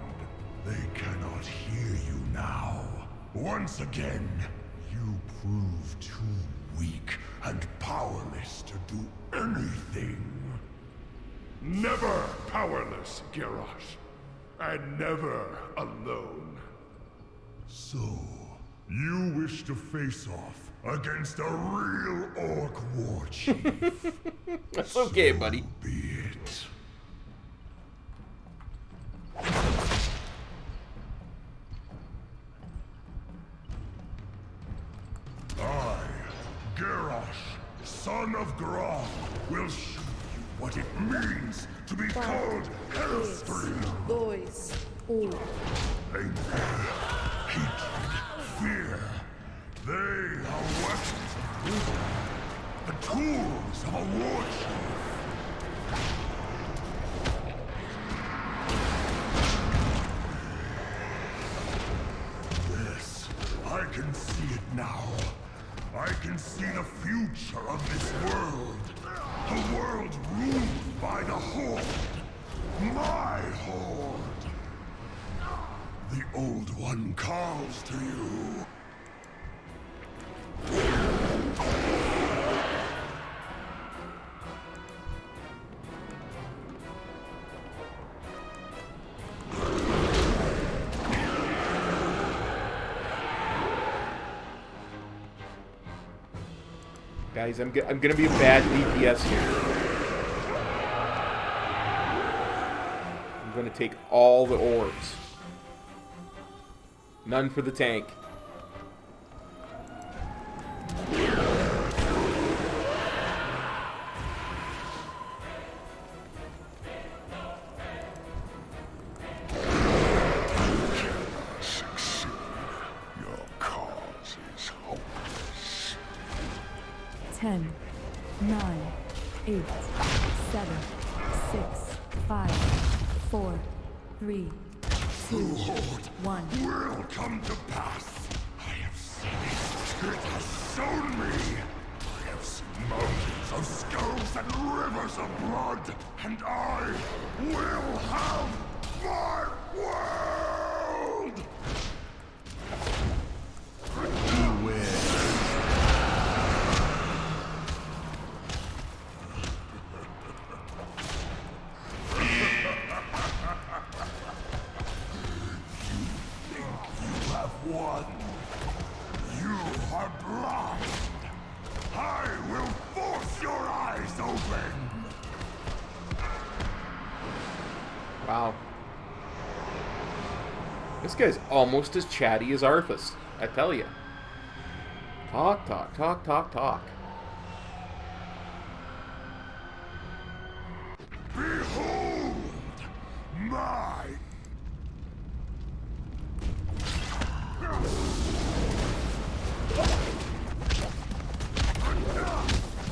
They cannot hear you now. Once again, you prove too weak and powerless to do anything. Never powerless, Garrosh. And never alone. So, you wish to face off against a real orc war chief? That's okay, buddy. Be it. I, Garrosh, son of Groth, will show you what it means to be called Hellstream. Anger, hatred, fear. They are weapons of war, the tools of a war chief. Yes, I can see it now. I can see the future of this world. A world ruled by the Horde. My Horde. The Old One calls to you. Guys, I'm gonna be a bad DPS here. I'm gonna take all the orbs. None for the tank. 10, 9, 8, 7, 6, 5, 4, 3, 2, 1. Will come to pass. I have seen it. It has shown me. I have seen mountains of skulls and rivers of blood, and I will have my world. You win. You have won. You are blind. I will force your eyes open. Wow. This guy's almost as chatty as Arthas, I tell you. Talk, talk, talk, talk, talk. Behold my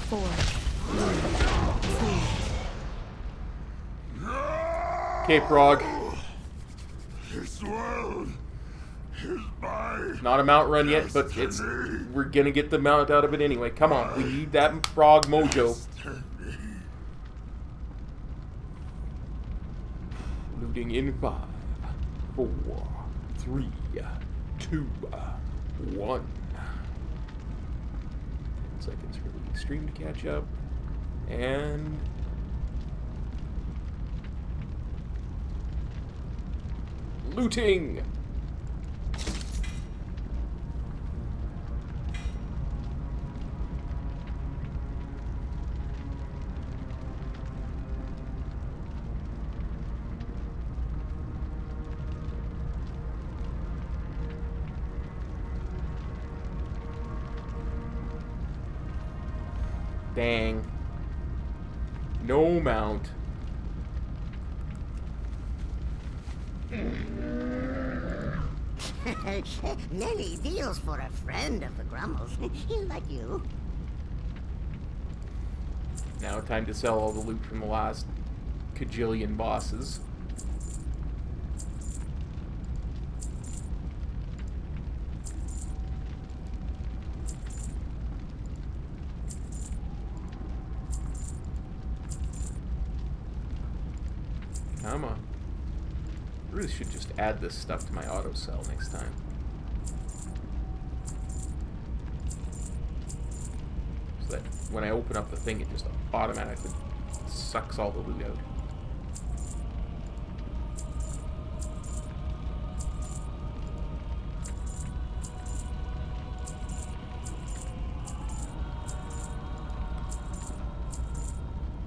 4, 3, 2. Okay, Prog. This world is mine. Not a mount run yet, but it's we're gonna get the mount out of it anyway. Come on, we need that Prog mojo. Looting in 5, 4, 3, 2, 1. 10 seconds for the stream to catch up. And looting! Dang. No mount. Many deals for a friend of the Grummles. Like you. Now time to sell all the loot from the last cajillion bosses. Come on. I really should just add this stuff to my auto cell next time. So that when I open up the thing, it just automatically sucks all the loot out.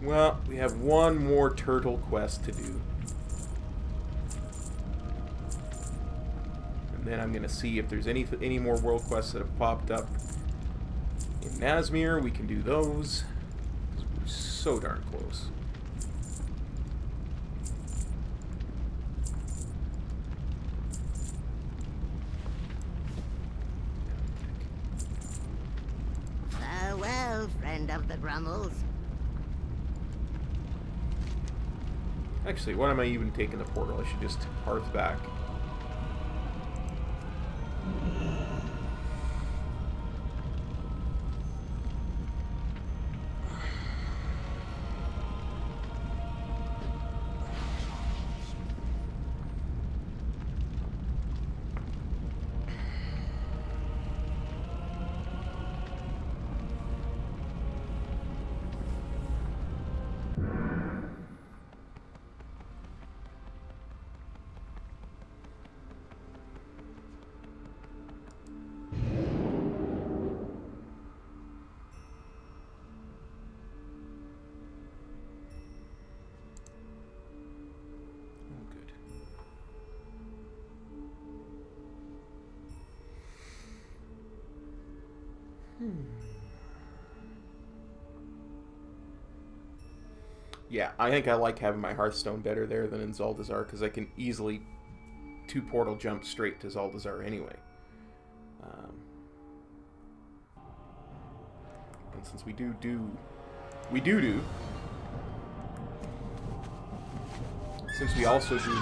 Well, we have one more turtle quest to do. And then I'm going to see if there's any more world quests that have popped up. In Nazmir, we can do those. We're so darn close. Farewell, friend of the Grummles. Actually, why am I even taking the portal? I should just hearth back. Yeah, I think I like having my Hearthstone better there than in Zaldazar, because I can easily 2 portal jump straight to Zaldazar anyway. And since we do since we also do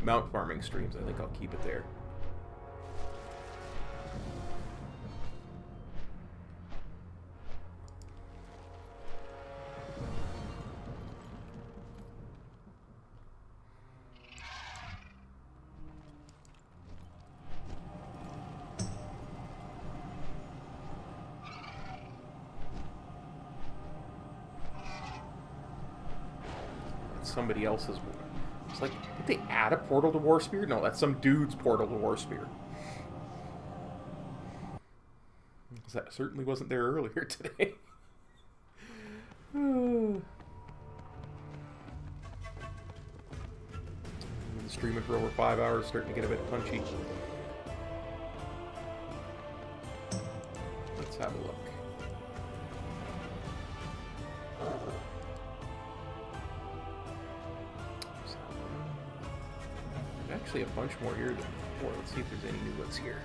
mount farming streams, I think I'll keep it there. Somebody else's. It's like, did they add a portal to Warspear? No, that's some dude's portal to Warspear. That certainly wasn't there earlier today. Been streaming for over 5 hours, starting to get a bit punchy. Let's have a look. Actually a bunch more here than before. Let's see if there's any new ones here.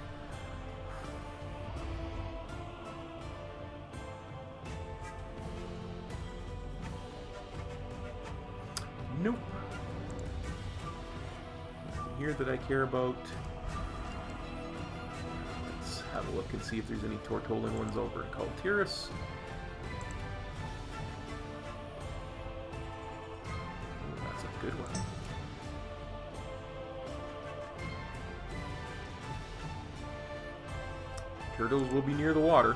Nope. Nothing here that I care about. Let's have a look and see if there's any Tortolan ones over in Kaltiris. Ooh, that's a good one. Turtles will be near the water.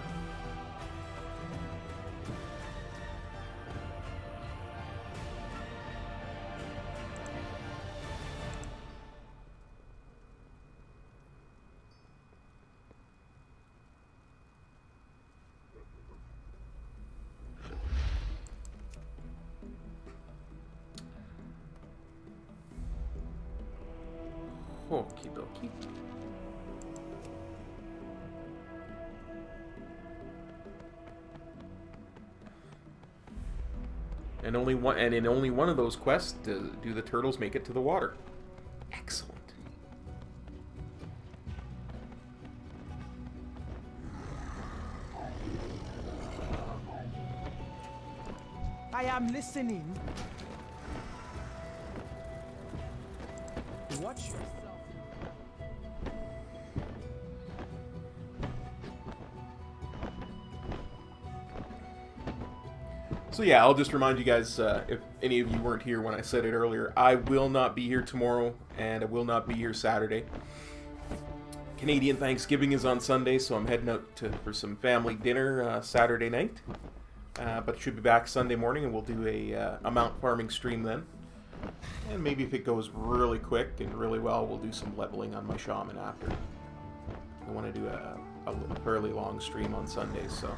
Okie dokie. And in only one of those quests do the turtles make it to the water. Excellent. I am listening. Watch yourself. So yeah, I'll just remind you guys, if any of you weren't here when I said it earlier, I will not be here tomorrow, and I will not be here Saturday. Canadian Thanksgiving is on Sunday, so I'm heading out for some family dinner Saturday night. But should be back Sunday morning, and we'll do a mount farming stream then. And maybe if it goes really quick and really well, we'll do some leveling on my shaman after. I want to do a fairly long stream on Sundays, so...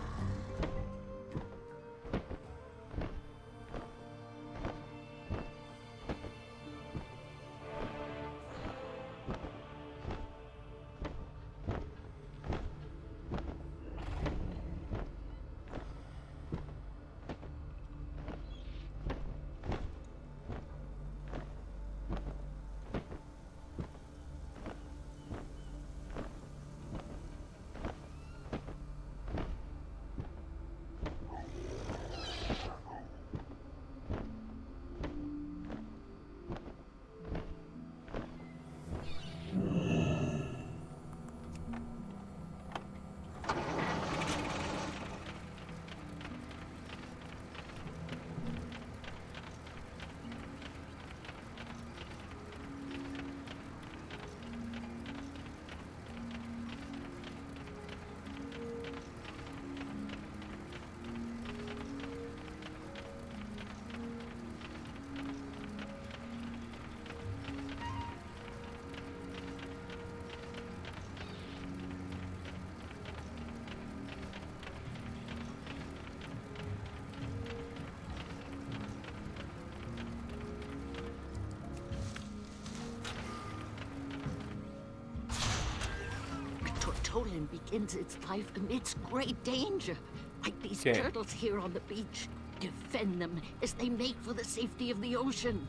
Tortolan begins its life amidst great danger, like these turtles here on the beach. Defend them as they make for the safety of the ocean.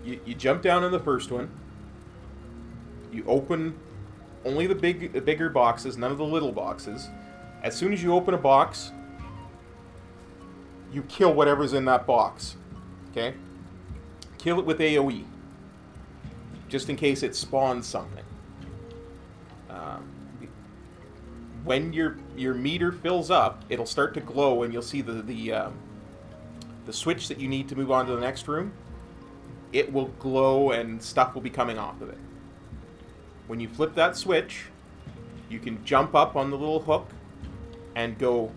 You jump down in the first one. You open only the bigger boxes, none of the little boxes. As soon as you open a box, you kill whatever's in that box. Okay? Kill it with AoE. Just in case it spawns something. When your meter fills up, it'll start to glow, and you'll see the switch that you need to move on to the next room. It will glow, and stuff will be coming off of it. When you flip that switch, you can jump up on the little hook and go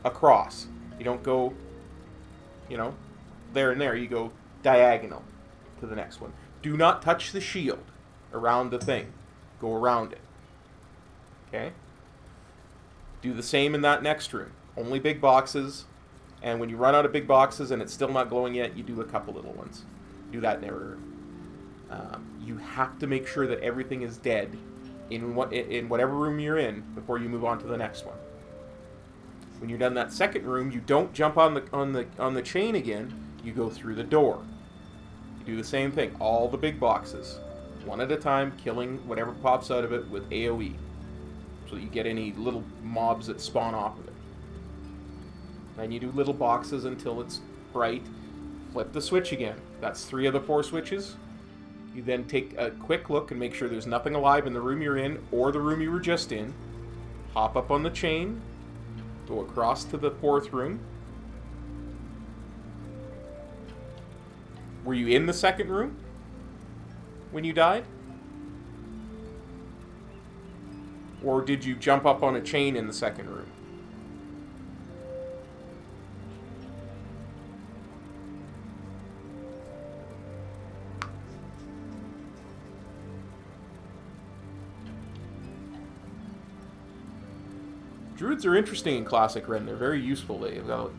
across. You don't go, you know, there and there. You go diagonal to the next one. Do not touch the shield around the thing. Go around it. Okay? Do the same in that next room. Only big boxes. And when you run out of big boxes and it's still not glowing yet, you do a couple little ones. Do that in every room. You have to make sure that everything is dead in whatever room you're in before you move on to the next one. When you're done that second room, you don't jump on the chain again. You go through the door. You do the same thing. All the big boxes, one at a time, killing whatever pops out of it with AoE, so that you get any little mobs that spawn off of it. Then you do little boxes until it's bright. Flip the switch again. That's 3 of the 4 switches. You then take a quick look and make sure there's nothing alive in the room you're in or the room you were just in. Hop up on the chain. Go across to the 4th room. Were you in the 2nd room when you died? Or did you jump up on a chain in the 2nd room? Druids are interesting in Classic Ren. They're very useful. They've got...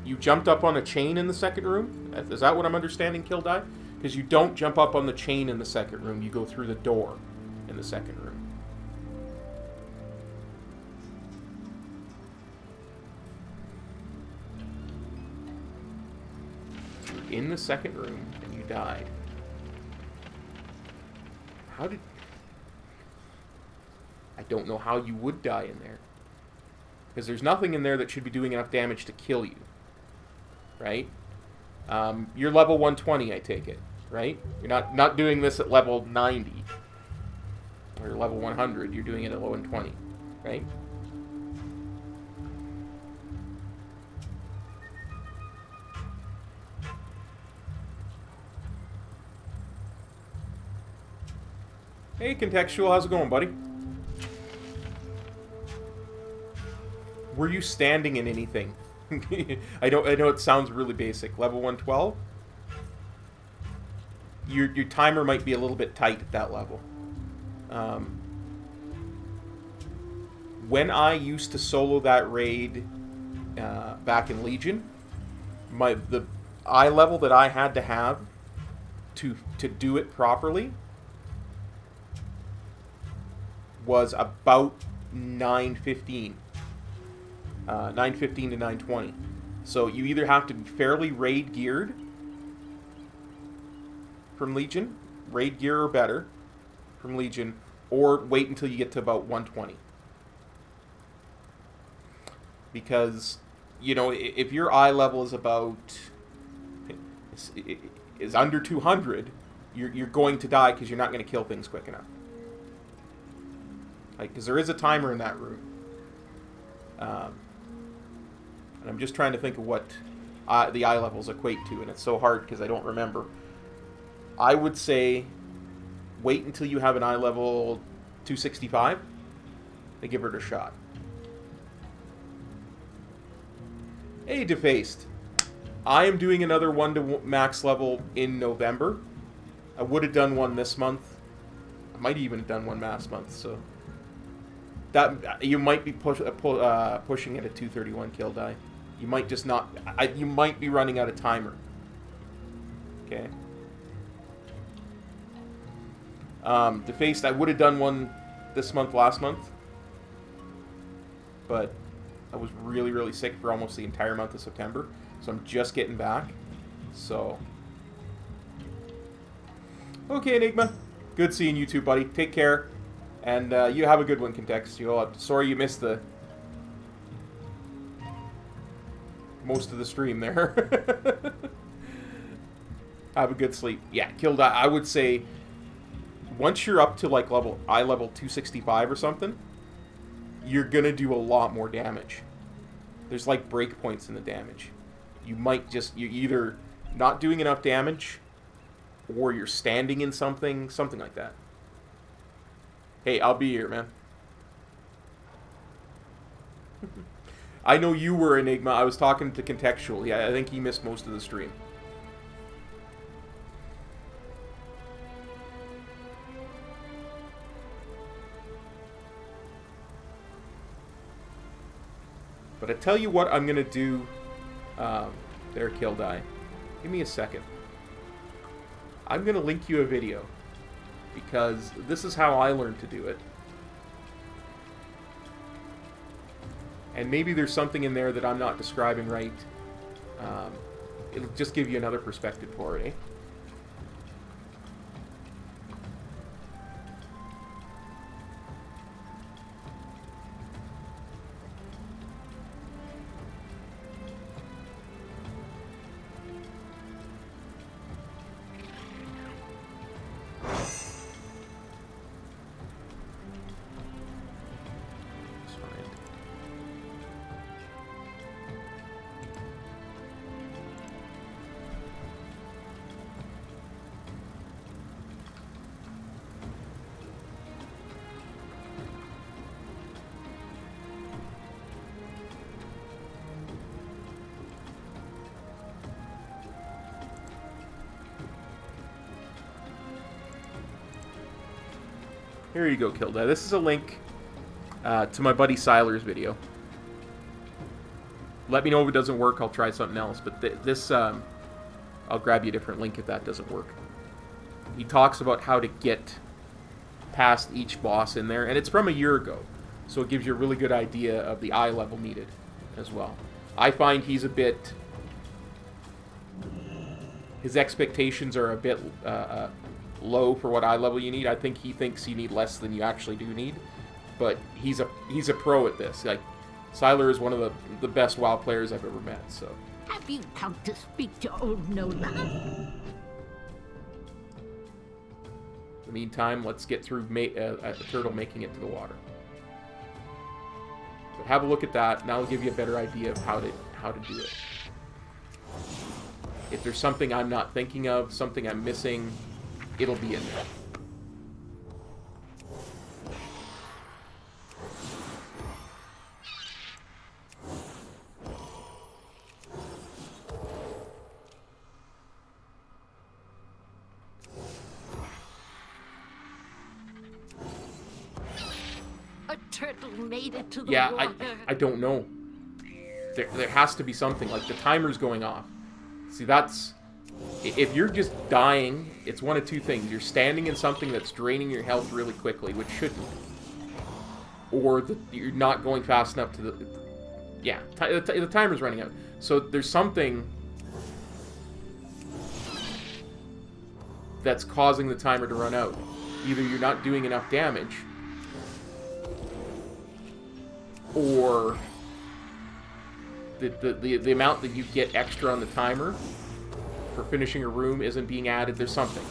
You jumped up on a chain in the 2nd room? Is that what I'm understanding, Kill Die? Because you don't jump up on the chain in the 2nd room. You go through the door in the 2nd room. You're in the 2nd room and you died. How did... I don't know how you would die in there. Because there's nothing in there that should be doing enough damage to kill you. Right? You're level 120, I take it. Right? You're not doing this at level 90. Or level 100. You're doing it at level 120. Right? Hey, Contextual, how's it going, buddy? Were you standing in anything? I know it sounds really basic. Level 112? Your timer might be a little bit tight at that level. When I used to solo that raid back in Legion, the eye level that I had to have to do it properly was about 9:15. 9:15 to 9:20. So you either have to be fairly raid geared from Legion, raid gear or better from Legion, or wait until you get to about 120. Because, you know, if your eye level is about is under 200, you're going to die because you're not going to kill things quick enough. Like, because there is a timer in that room. And I'm just trying to think of what the eye levels equate to, and it's so hard because I don't remember. I would say wait until you have an eye level 265 to give it a shot. Hey, Defaced. I am doing another 1 to max level in November. I would have done one this month. I might even have done one last month, so... that you might be pushing at a 231 kill die. You might just not... you might be running out of timer. Okay. Defaced, I would have done one this month, last month. But I was really, really sick for almost the entire month of September. So I'm just getting back. So... okay, Enigma. Good seeing you too, buddy. Take care. And you have a good one, Contextual. Sorry you missed the most of the stream there. Have a good sleep. Yeah, Killed Eye. I would say once you're up to like eye level 265 or something, you're gonna do a lot more damage. There's like breakpoints in the damage. You might just, you're either not doing enough damage, or you're standing in something like that. Hey, I'll be here, man. I know you were Enigma. I was talking to Contextual. Yeah, I think he missed most of the stream. But I tell you what I'm going to do. There, Killed Eye. Give me a second. I'm going to link you a video. Because this is how I learned to do it. And maybe there's something in there that I'm not describing right. It'll just give you another perspective for it, eh? Here you go, Kilda. This is a link to my buddy Siler's video. Let me know if it doesn't work. I'll try something else. But this, I'll grab you a different link if that doesn't work. He talks about how to get past each boss in there. And it's from a year ago. So it gives you a really good idea of the eye level needed as well. I find he's a bit... His expectations are a bit... low for what eye level you need. I think he thinks you need less than you actually do need, but he's a pro at this. Like, Siler is one of the best WoW players I've ever met. So have you come to speak to old Nola? In the meantime, let's get through a turtle making it to the water. But have a look at that, and that'll give you a better idea of how to do it. If there's something I'm not thinking of, something I'm missing, it'll be in there. A turtle made it to the water. Yeah, I don't know. There has to be something. Like, the timer's going off. See, that's... If you're just dying, it's one of two things. You're standing in something that's draining your health really quickly, which shouldn't. Or you're not going fast enough to the... Yeah, the timer's running out. So there's something that's causing the timer to run out. Either you're not doing enough damage, or the amount that you get extra on the timer for finishing a room isn't being added. There's something.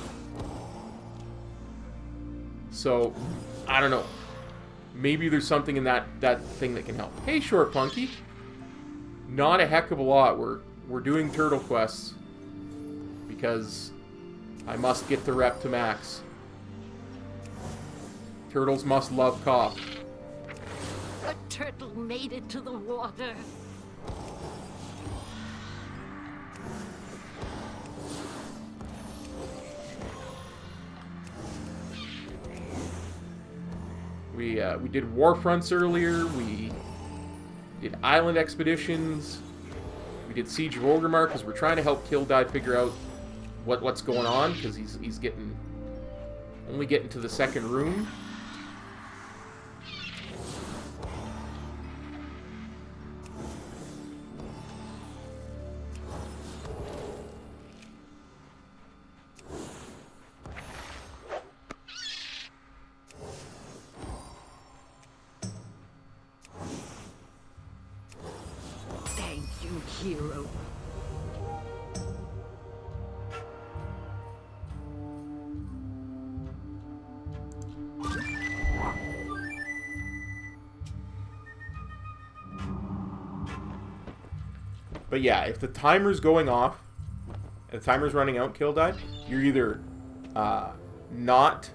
So, I don't know. Maybe there's something in that thing that can help. Hey, Short Punky. Not a heck of a lot. We're doing turtle quests because I must get the rep to max. Turtles must love cop. A turtle made it to the water. We did Warfronts earlier, we did Island Expeditions, we did Siege of Orgrimmar, because we're trying to help Kildai figure out what's going on, because he's only getting to the second room. young hero. But yeah, if the timer's going off, and the timer's running out, kill die, you're either not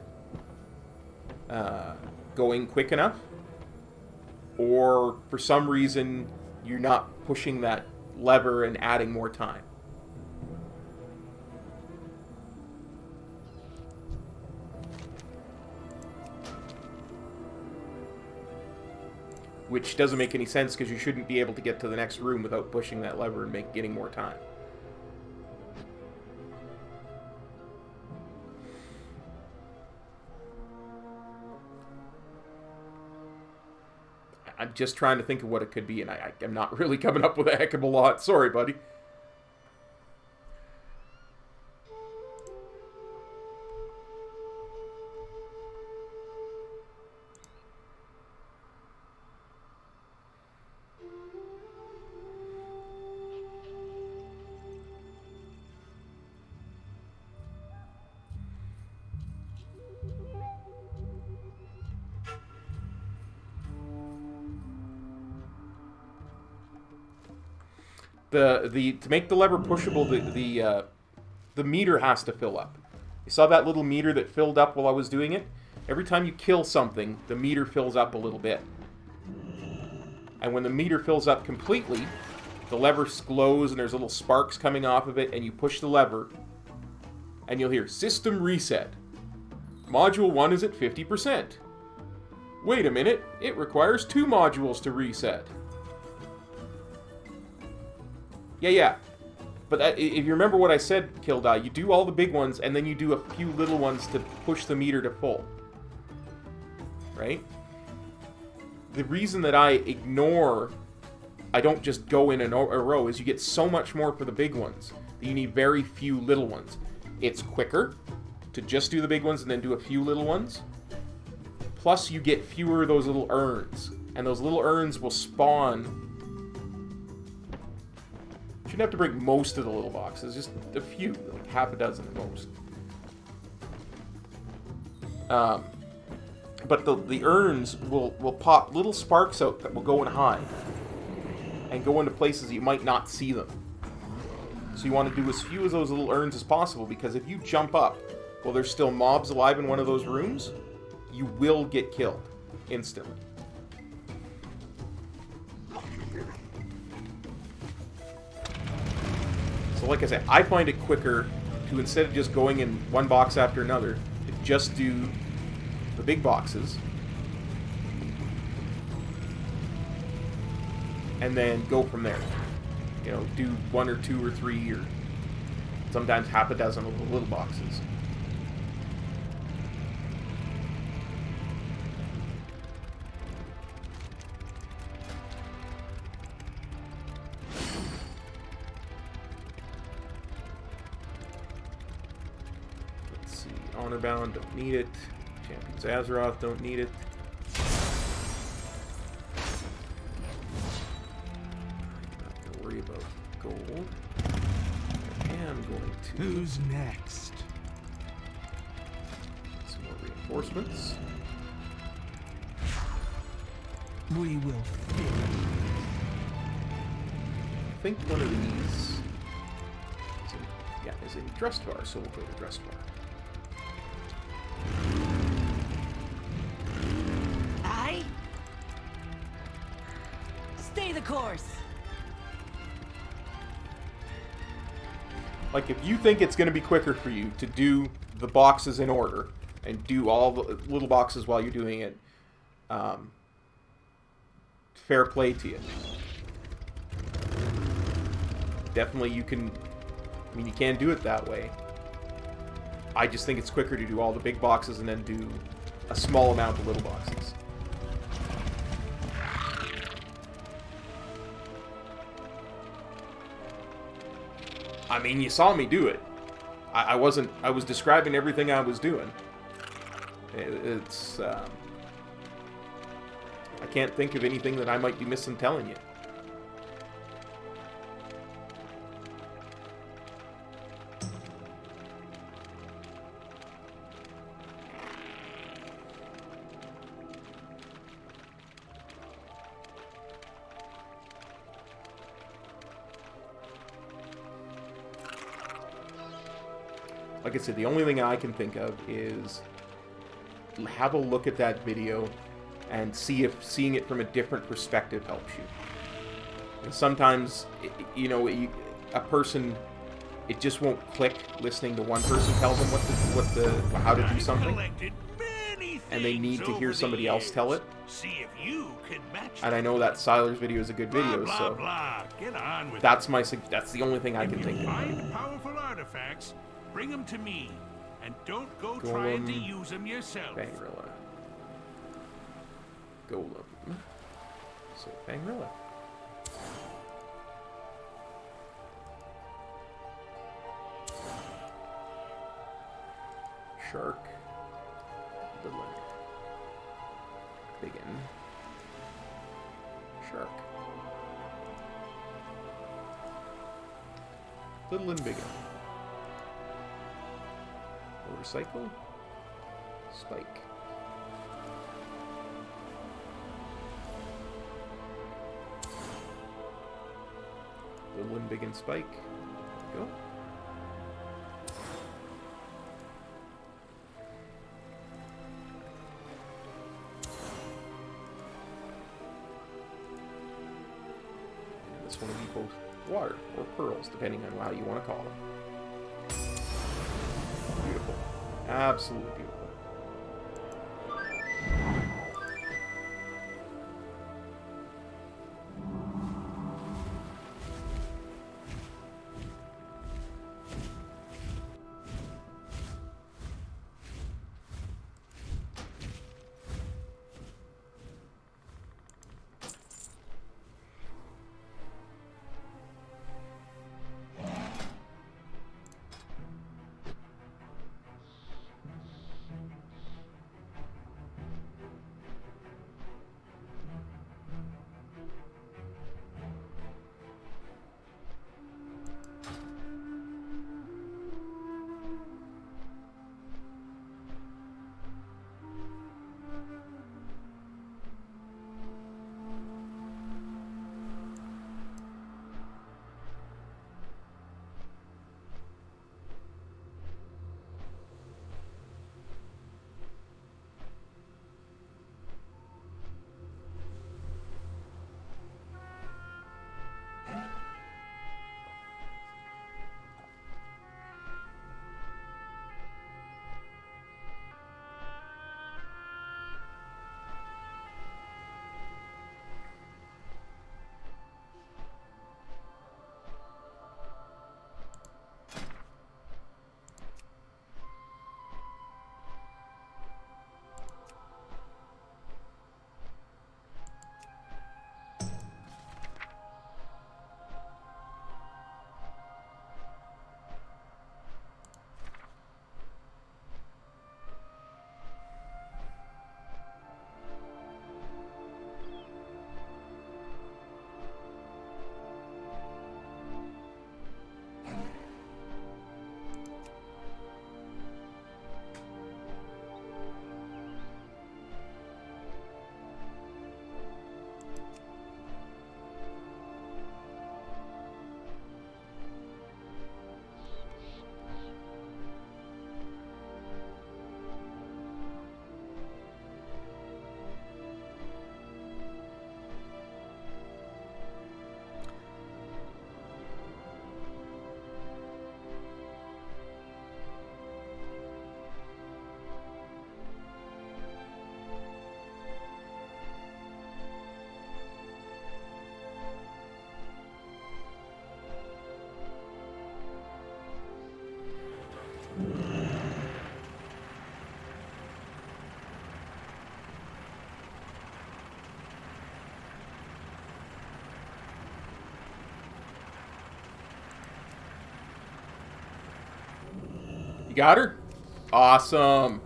going quick enough, or for some reason you're not pushing that lever and adding more time. Which doesn't make any sense, because you shouldn't be able to get to the next room without pushing that lever and getting more time. I'm just trying to think of what it could be, and I'm not really coming up with a heck of a lot. Sorry, buddy. To make the lever pushable, the meter has to fill up. You saw that little meter that filled up while I was doing it? Every time you kill something, the meter fills up a little bit. And when the meter fills up completely, the lever glows and there's little sparks coming off of it, and you push the lever, and you'll hear, System Reset. Module 1 is at 50%. Wait a minute, it requires 2 modules to reset. Yeah. But if you remember what I said, Kill Die, you do all the big ones, and then you do a few little ones to push the meter to full. Right? The reason that I don't just go in a row, is you get so much more for the big ones, that you need very few little ones. It's quicker to just do the big ones and then do a few little ones. Plus, you get fewer of those little urns. And those little urns will spawn... You shouldn't have to bring most of the little boxes, just a few, like half a dozen at most. But the urns will pop little sparks out that will go and hide. And go into places you might not see them. So you want to do as few of those little urns as possible, because if you jump up while there's still mobs alive in one of those rooms, you will get killed instantly. So like I said, I find it quicker to, instead of just going in one box after another, to just do the big boxes. And then go from there. You know, do 1 or 2 or 3 or sometimes half a dozen of the little boxes. Honorbound, don't need it. Champions Azeroth, don't need it. Not gonna worry about gold. I am going to... Who's next? Some more reinforcements. We will fit. I think one of these is a Drust Bar, so we'll go to Drust Bar. Stay the course. Like, if you think it's going to be quicker for you to do the boxes in order and do all the little boxes while you're doing it, fair play to you. Definitely you can, I mean, you can do it that way. I just think it's quicker to do all the big boxes and then do a small amount of little boxes. I mean, you saw me do it. I was describing everything I was doing. It's, I can't think of anything that I might be missing telling you. like I said, the only thing I can think of is have a look at that video and see if seeing it from a different perspective helps you. And sometimes, you know, a person, it just won't click listening to one person tell them how to do something, and they need to hear somebody else tell it. See if you can match And I know that Siler's video is a good video, so Get on with that's the only thing I can think of. Find powerful artifacts, bring them to me, and don't go trying to use them yourself. Bangrilla. Golem. So Bangrilla. Shark. Villain. Biggin. Shark. Little and Biggin. Motorcycle. Spike. Little and Biggin Spike. There we go. This one will be both water or pearls, depending on how you want to call them. Beautiful. Absolutely beautiful. Got her? Awesome.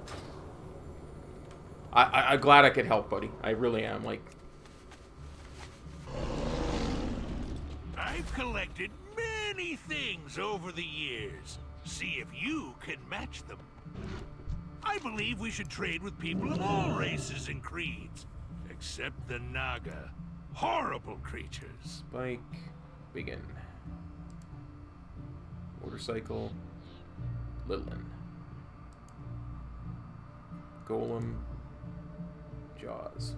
I'm glad I could help, buddy. I really am. Like, I've collected many things over the years. See if you can match them. I believe we should trade with people of all races and creeds, except the Naga. Horrible creatures. Spike. Begin. Motorcycle. Lilin. Golem. Jaws.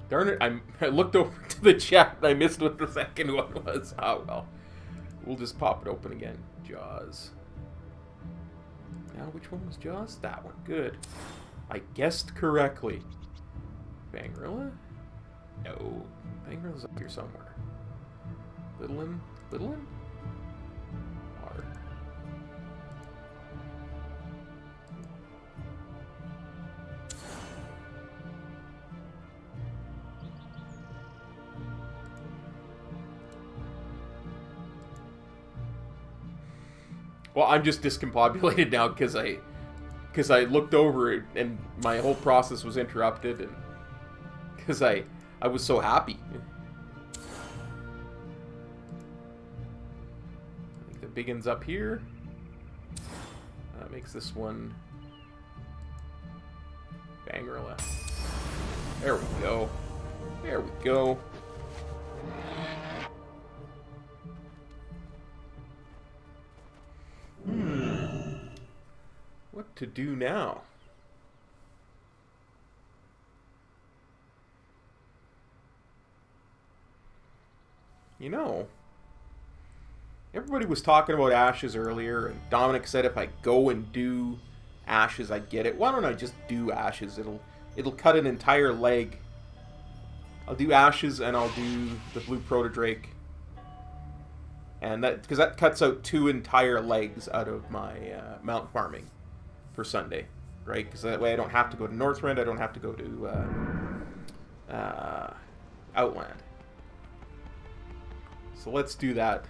Darn it, I looked over to the chat and I missed what the second one was. Oh well. We'll just pop it open again. Jaws. Now, which one was Jaws? That one. Good. I guessed correctly. Bangrilla? No. Bangrilla's up here somewhere. Littlin? Littlin? R. Well, I'm just discombobulated now because I looked over it and my whole process was interrupted, and because I was so happy. I think the big one's up here. That makes this one Bangrilla. There we go. There we go. What to do now? You know, everybody was talking about Ashes earlier, and Dominic said if I go and do Ashes, I get it. Why don't I just do Ashes? It'll cut an entire leg. I'll do Ashes and I'll do the Blue Protodrake. And that, because that cuts out 2 entire legs out of my mount farming for Sunday, right? Because that way I don't have to go to Northrend, I don't have to go to Outland. So let's do that.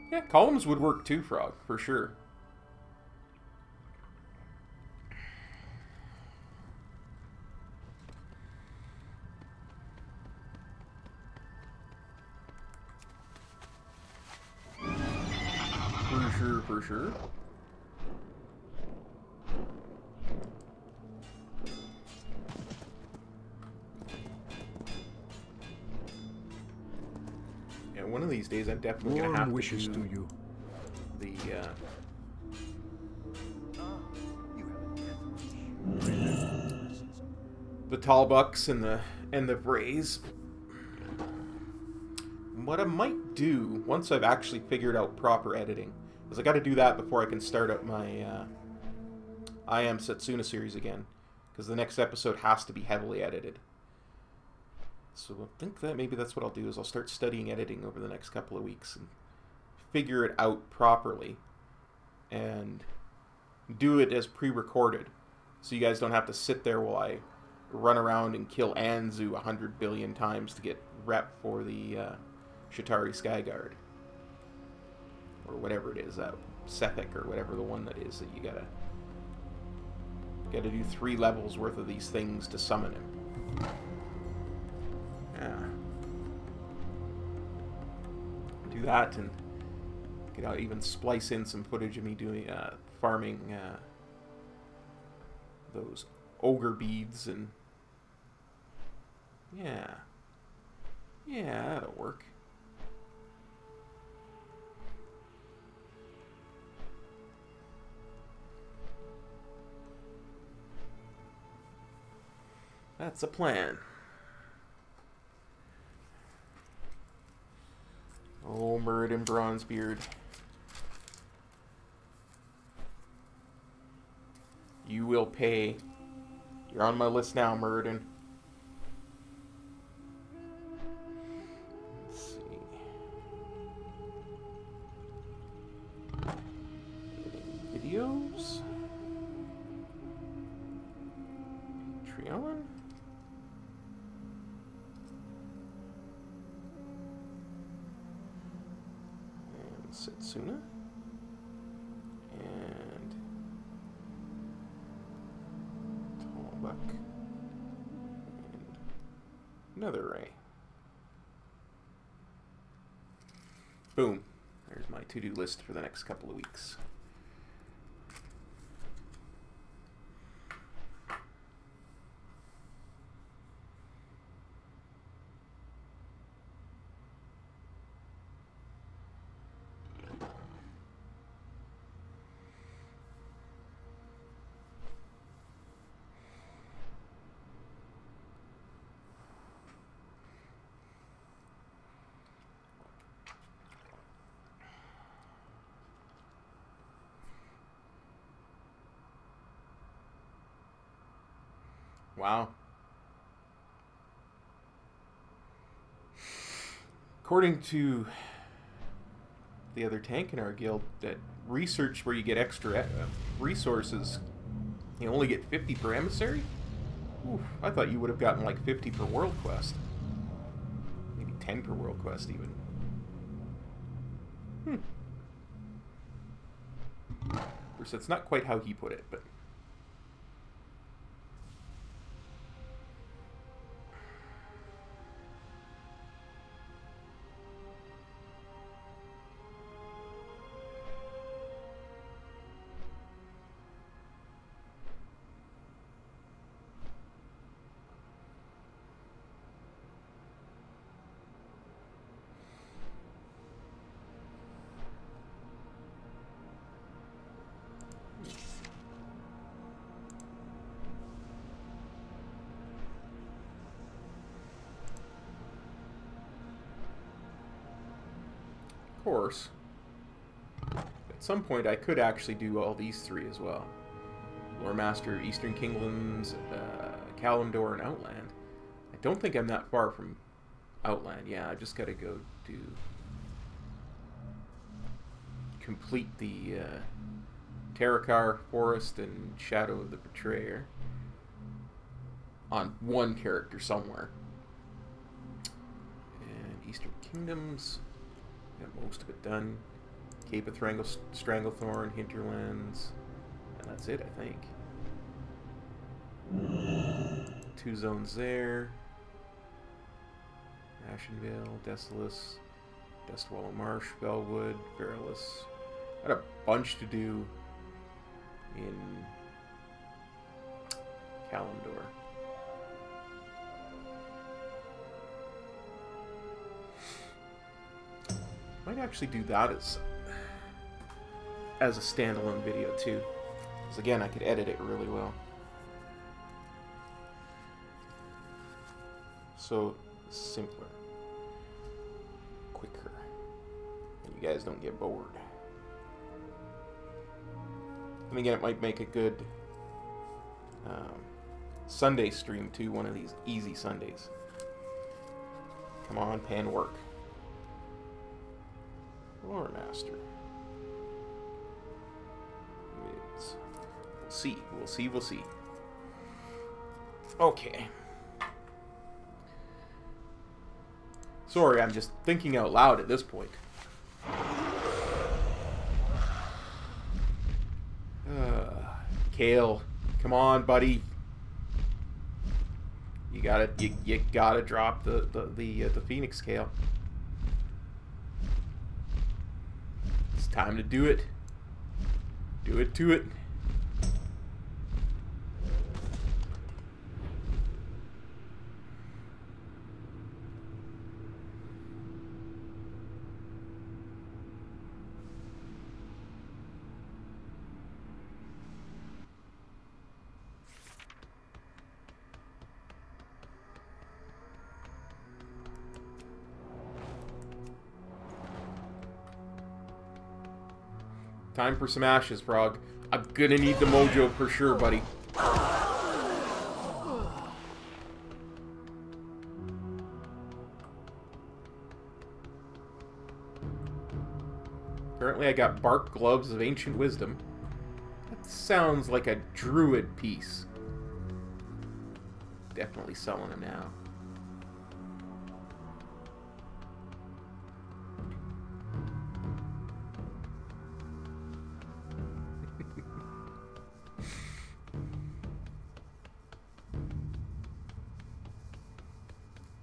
Yeah, columns would work too, Frog, for sure. For sure, for sure. One of these days, I'm definitely gonna have wishes to do to you. The tall bucks and the brays. What I might do once I've actually figured out proper editing, because I got to do that before I can start up my I Am Setsuna series again, because the next episode has to be heavily edited. So I think that maybe that's what I'll do, is I'll start studying editing over the next couple of weeks and figure it out properly and do it as pre-recorded, so you guys don't have to sit there while I run around and kill Anzu 100 billion times to get rep for the Shatari Skyguard. Or whatever it is, Sethic or whatever the one that is that you gotta do 3 levels worth of these things to summon him. Yeah. Do that and even splice in some footage of me doing farming those ogre beads, and yeah, that'll work. That's a plan. Oh, Muradin Bronzebeard. You will pay. You're on my list now, Muradin. Let's see. Triellen. And Setsuna. And Tallbuck. And another Ray. Boom. There's my to-do list for the next couple of weeks. Wow. According to the other tank in our guild, that research where you get extra resources, you only get 50 per emissary? Oof, I thought you would have gotten like 50 per world quest. Maybe 10 per world quest even. Of course, that's not quite how he put it, but... course, at some point I could actually do all these three as well. Lore Master, Eastern Kingdoms, Kalimdor, and Outland. I don't think I'm that far from Outland. Yeah, I just gotta go do... complete the Terakar Forest and Shadow of the Betrayer on one character somewhere. And Eastern Kingdoms... got most of it done. Cape of Stranglethorn, Hinterlands, and that's it, I think. 2 zones there. Ashenvale, Desolus, Dustwallow Marsh, Bellwood, Verilus. Got a bunch to do in Kalimdor. Might actually do that as a standalone video too, because again I could edit it really well. So simpler, quicker, and you guys don't get bored. And again, it might make a good Sunday stream too, one of these easy Sundays. Come on, pen work. Lore Master. We'll see. We'll see. We'll see. Okay. Sorry, I'm just thinking out loud at this point. Kale, come on, buddy. You gotta drop the Phoenix Kale. It's time to do it. Do it to it. Time for some ashes, Frog. I'm gonna need the mojo for sure, buddy. Apparently I got bark gloves of ancient wisdom. That sounds like a druid piece. Definitely selling them now.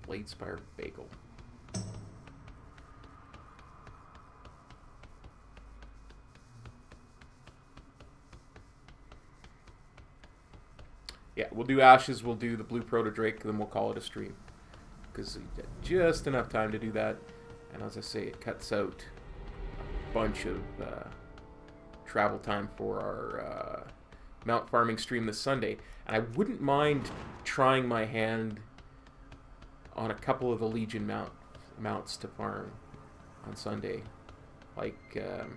Bladespire Bagel. Yeah, we'll do Ashes, we'll do the Blue Proto Drake, then we'll call it a stream. Because we got just enough time to do that. And as I say, it cuts out a bunch of travel time for our mount farming stream this Sunday. And I wouldn't mind trying my hand on a couple of the Legion mounts to farm on Sunday. Like the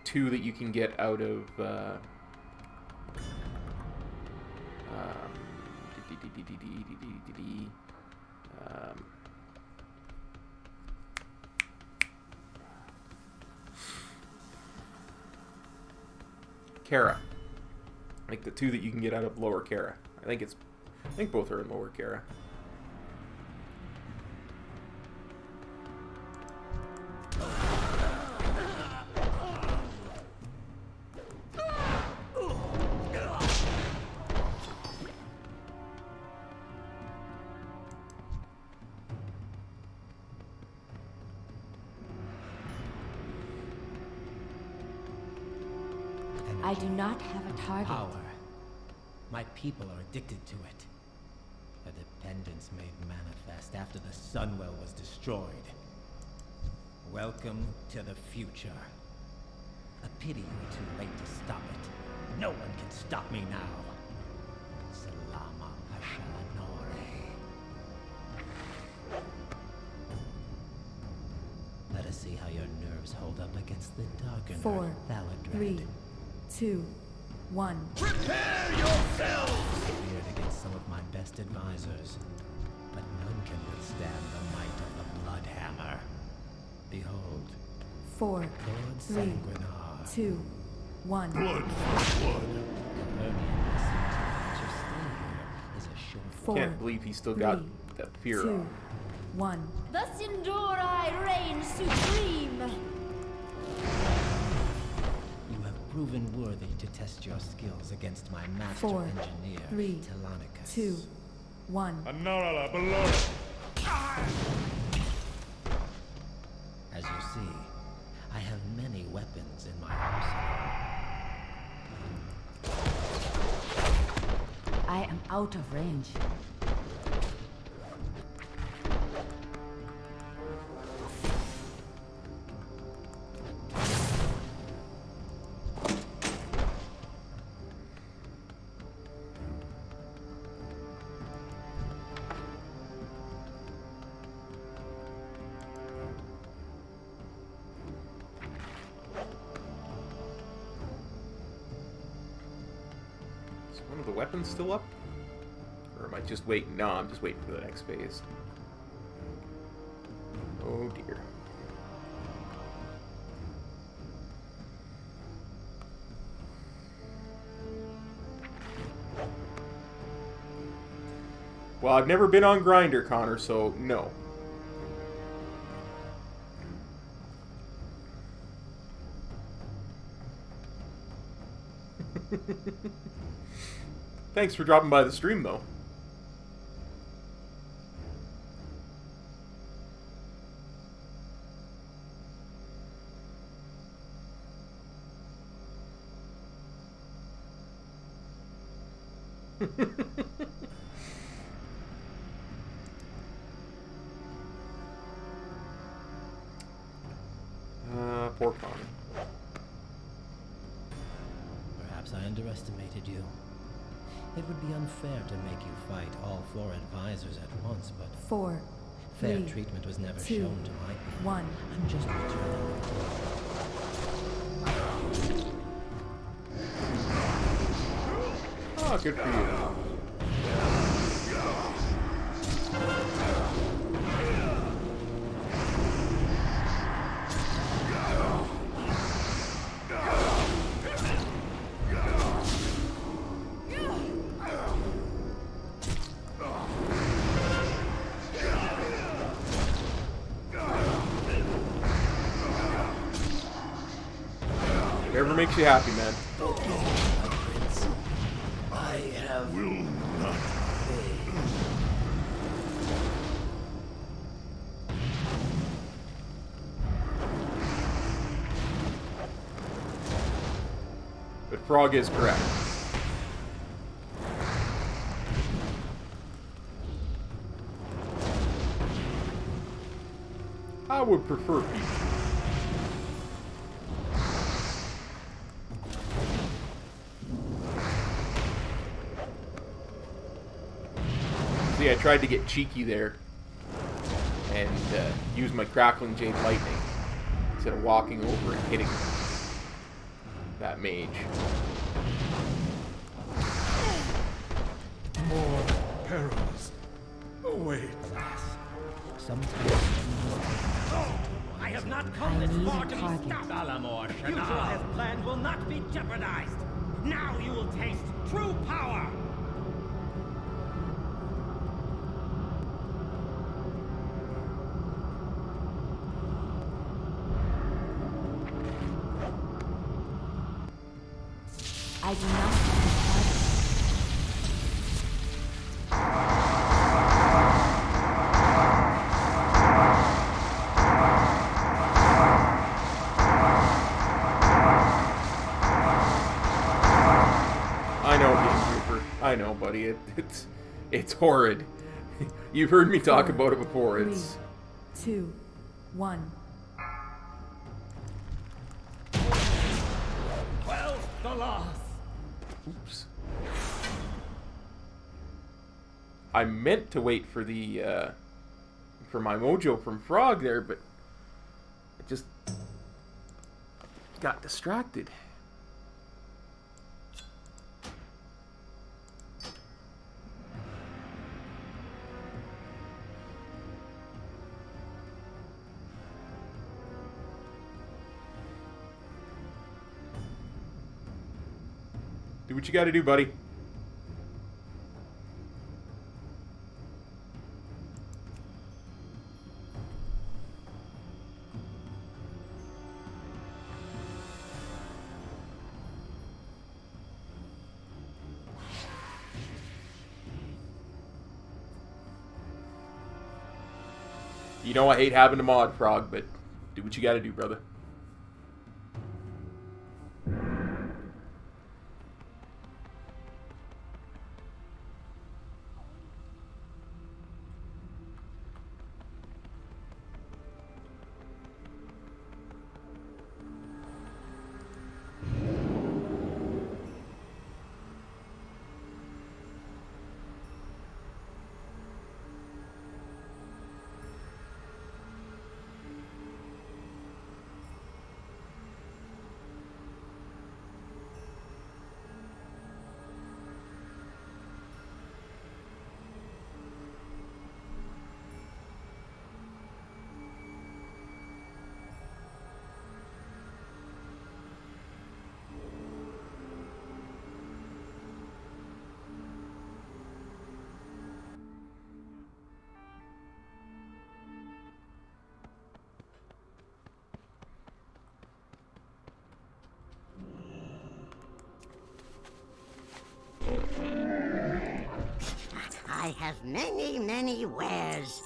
2 that you can get out of Kara. Like the 2 that you can get out of Lower Kara. I think both are in Lower Kara. I do not have a target. Power. My people are addicted to it. A dependence made manifest after the Sunwell was destroyed. Welcome to the future. A pity you're too late to stop it. No one can stop me now. Salama Hashanore. Let us see how your nerves hold up against the darker 4, 3, 2, 1. Prepare yourselves! Feared against some of my best advisors, but none can withstand the might of the Bloodhammer. Behold. 4, 3, 2, 1. Blood. Can't believe he still got that fear 2, on. 1. Thus endure I reign supreme. Proven worthy to test your skills against my master 4, engineer, 3, Telonicus. 2, 1. As you see, I have many weapons in my arsenal. I am out of range. Weapons still up? Or am I just waiting? No, I'm just waiting for the next phase. Oh dear. Well, I've never been on Grindr, Connor, so no. Thanks for dropping by the stream, though. Poor Connor. Perhaps I underestimated you. It would be unfair to make you fight all 4 advisors at once, but 4, fair 3, treatment was never 2, shown to my people. 1. I'm just returning. Oh, good for you. makes you happy, man. I have will not fail. But Frog is correct. I would prefer peach. See, I tried to get cheeky there and use my Crackling Jade Lightning instead of walking over and hitting that mage. More perils await. I have not come this far to be stopped. Alamor, you two have planned will not be jeopardized. Now you will taste true power. I do not have a I know, Game Trooper. I know, buddy. It's horrid. You've heard me talk about it before. It's 3, 2, 1. Well, the loss. Oops. I meant to wait for the for my mojo from Frog there, but I just got distracted. Do what you gotta do, buddy. You know I hate having to mod, Frog, but do what you gotta do, brother. I have many, many wares.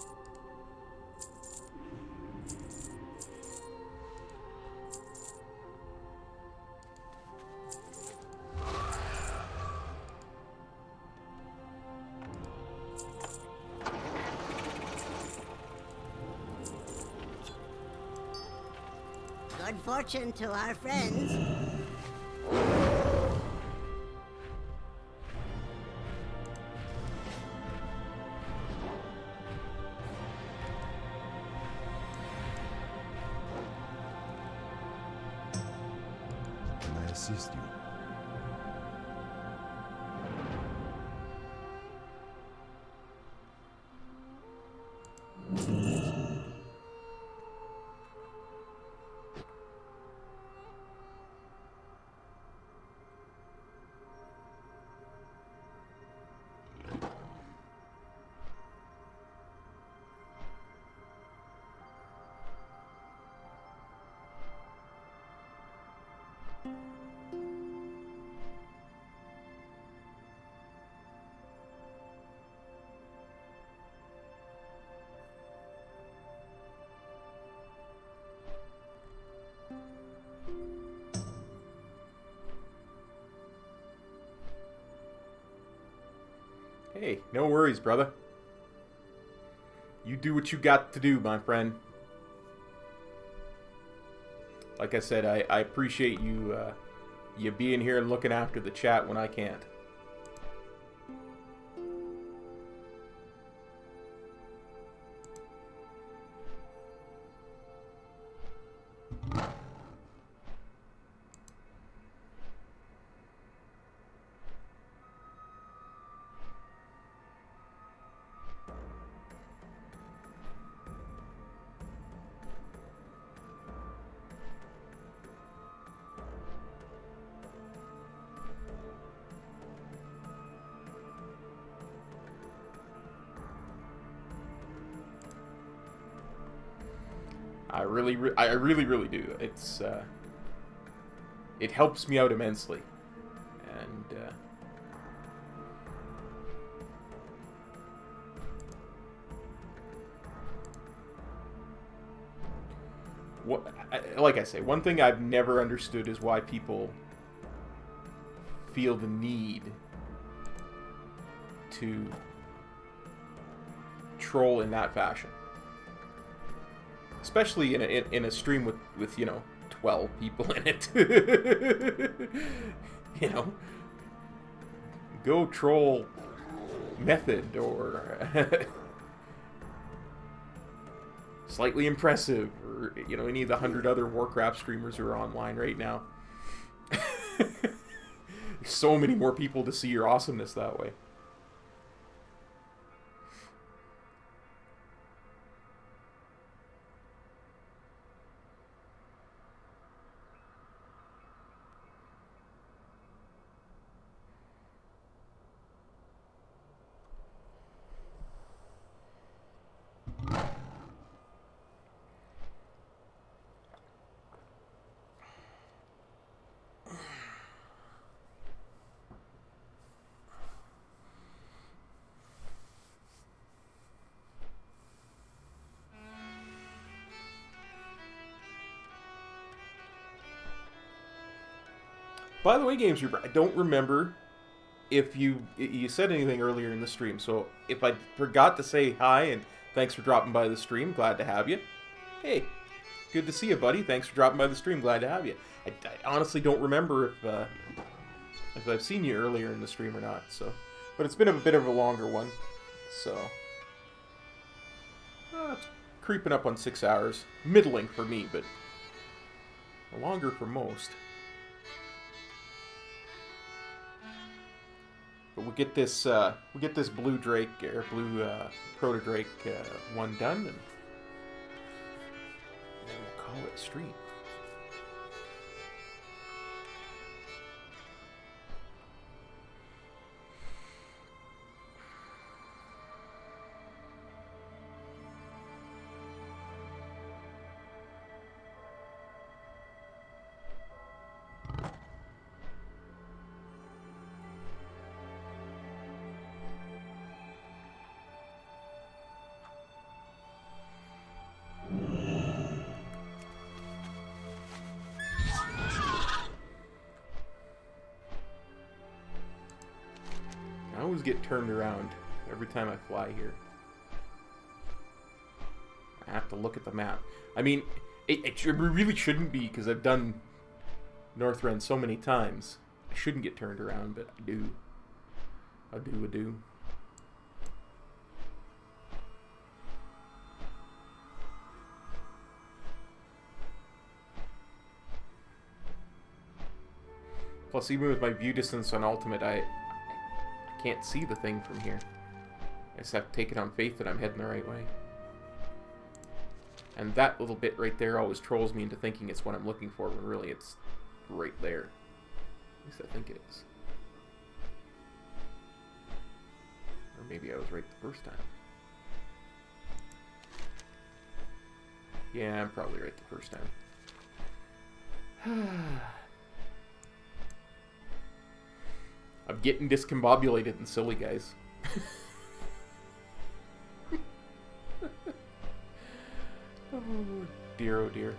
Good fortune to our friends. Assist you. Hey, no worries, brother. You do what you got to do, my friend. Like I said, I appreciate you you being here and looking after the chat when I can't. I really do. It's it helps me out immensely, and like I say, one thing I've never understood is why people feel the need to troll in that fashion. Especially in a stream with you know, 12 people in it. You know, go troll method or slightly impressive, or you know, any of the 100 other Warcraft streamers who are online right now. There's so many more people to see your awesomeness that way. By the way, Games Reaper, I don't remember if you said anything earlier in the stream, so if I forgot to say hi and thanks for dropping by the stream, glad to have you. Hey, good to see you, buddy. Thanks for dropping by the stream, glad to have you. I honestly don't remember if I've seen you earlier in the stream or not, so, but it's been a bit of a longer one, so it's creeping up on 6 hours, middling for me, but longer for most. But we'll get this blue Drake or blue Proto Drake one done, and then we'll call it stream. I always get turned around every time I fly here. I have to look at the map. I mean, it really shouldn't be, because I've done Northrend so many times. I shouldn't get turned around, but I do. I do. Plus, even with my view distance on Ultimate, I can't see the thing from here. I just have to take it on faith that I'm heading the right way. And that little bit right there always trolls me into thinking it's what I'm looking for, when really it's right there. At least I think it is. Or maybe I was right the first time. Yeah, I'm probably right the first time. I'm getting discombobulated and silly, guys. Oh dear, oh dear.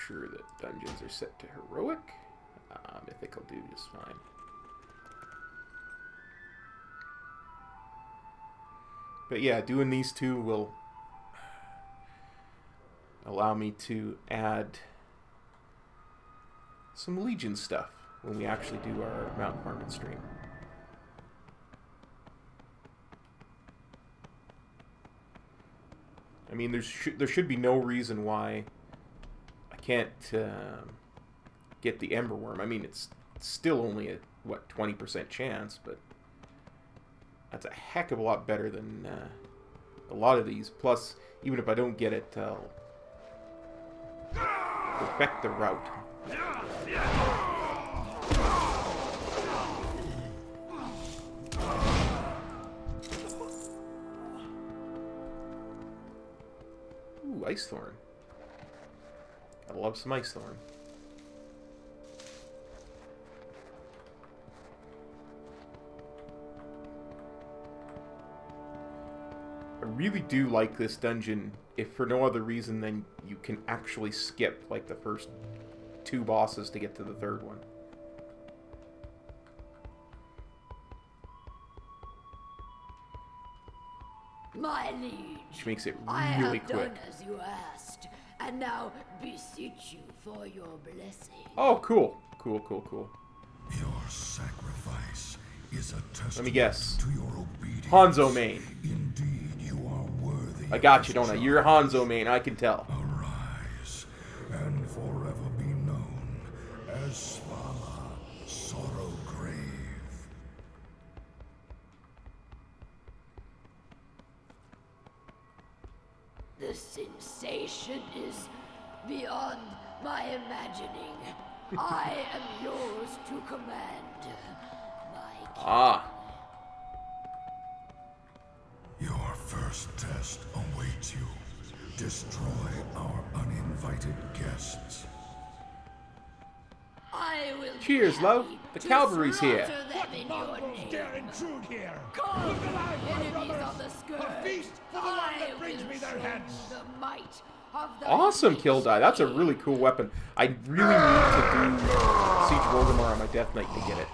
sure that dungeons are set to heroic. Mythic will do just fine. But yeah, doing these two will allow me to add some Legion stuff when we actually do our mountain farming stream. I mean, there should be no reason why I can't get the Ember Worm. I mean, it's still only a, what, 20% chance, but that's a heck of a lot better than a lot of these. Plus, even if I don't get it, I'll perfect the route. Ooh, Ice Thorn. I love some Ice Thorn. I really do like this dungeon, if for no other reason than you can actually skip like the first 2 bosses to get to the 3rd one. My liege, Which makes it I really have quick. done as you asked, and now beseech you for your blessing. Oh, cool. Cool, cool, cool. Your sacrifice is a testament Let me guess. to your obedience. Hanzo main. Indeed, you are worthy. I got you, don't I? You're Hanzo main, I can tell. Arise and forever be known as Svala, Sorrow Grave. The sensation is beyond my imagining. I am yours to command, my king. Ah. Your first test awaits you. Destroy our uninvited guests. I will Cheers, love. The cavalry's here. dare intrude here? Come, enemies on the scourge. A feast for the one that brings me their heads. The might of the Awesome kill die. That's a really cool weapon. I really need to do Siege of Orgrimmar on my Death Knight to get it.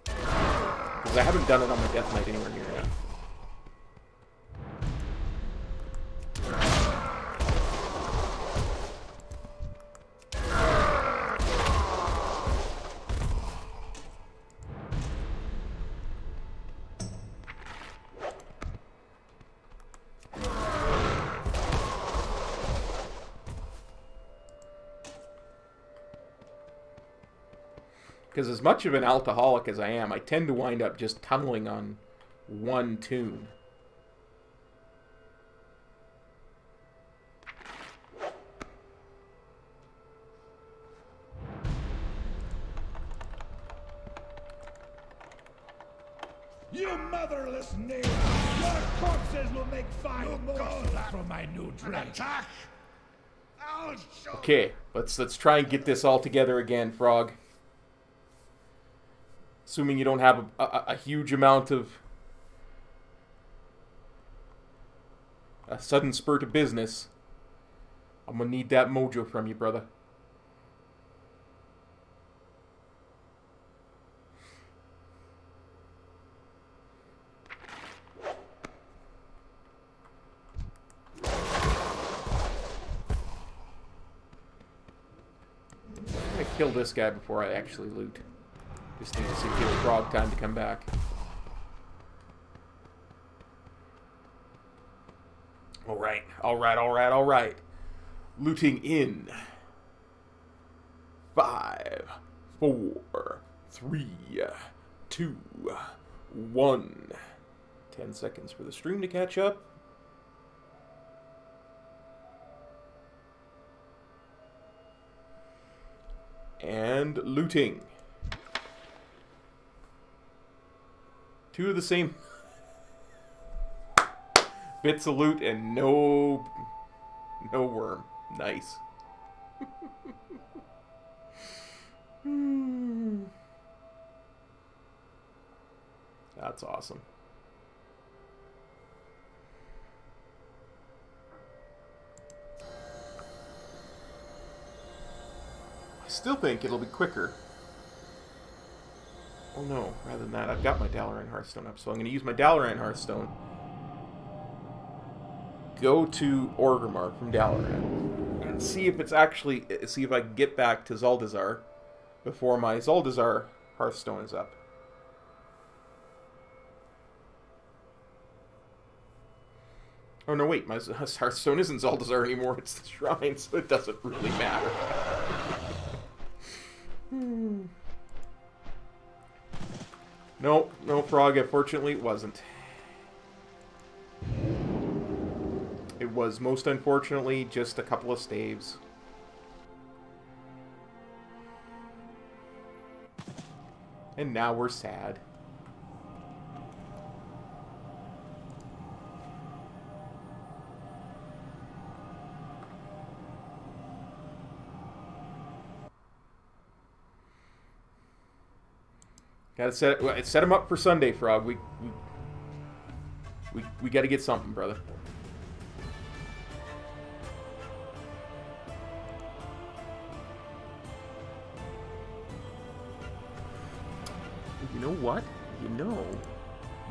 Because I haven't done it on my Death Knight anywhere near enough. Because as much of an alcoholic as I am, I tend to wind up just tunneling on one tune. You motherless knave! Your corpses will make fine morsels from my new drink. Attack! I'll show. Okay, let's try and get this all together again, Frog. Assuming you don't have a huge amount of a sudden spurt of business, I'm gonna need that mojo from you, brother. I'm gonna kill this guy before I actually loot. Just need to give Frog time to come back. Alright, alright, alright, alright. Looting in 5, 4, 3, 2, 1. 10 seconds for the stream to catch up. And looting. 2 of the same bits of loot and no worm. Nice. That's awesome. still think it'll be quicker. Oh no, rather than that, I've got my Dalaran Hearthstone up, so I'm going to use my Dalaran Hearthstone. Go to Orgrimmar from Dalaran. And see if it's actually... see if I can get back to Zuldazar before my Zuldazar Hearthstone is up. Oh no, wait, my Hearthstone isn't Zuldazar anymore, it's the Shrine, so it doesn't really matter. No, Frog, unfortunately it wasn't. It was, most unfortunately, just a couple of staves. And now we're sad. Gotta set him up for Sunday, Frog. We gotta get something, brother. You know what?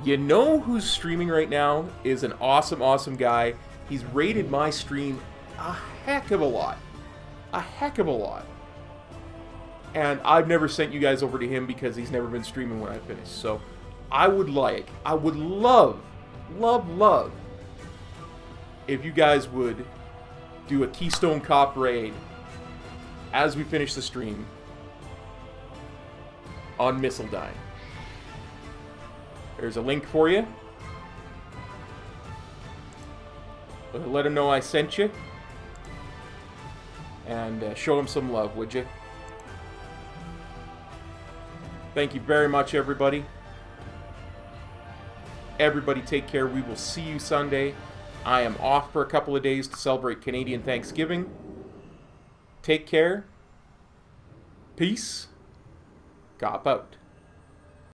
You know who's streaming right now is an awesome, awesome guy. He's rated my stream a heck of a lot. A heck of a lot. And I've never sent you guys over to him because he's never been streaming when I finish. So I would love if you guys would do a Keystone Cop raid as we finish the stream on Mistledine. There's a link for you. Let him know I sent you. And show him some love, would you? Thank you very much, everybody. Everybody take care. We will see you Sunday. I am off for a couple of days to celebrate Canadian Thanksgiving. Take care. Peace. Cop out.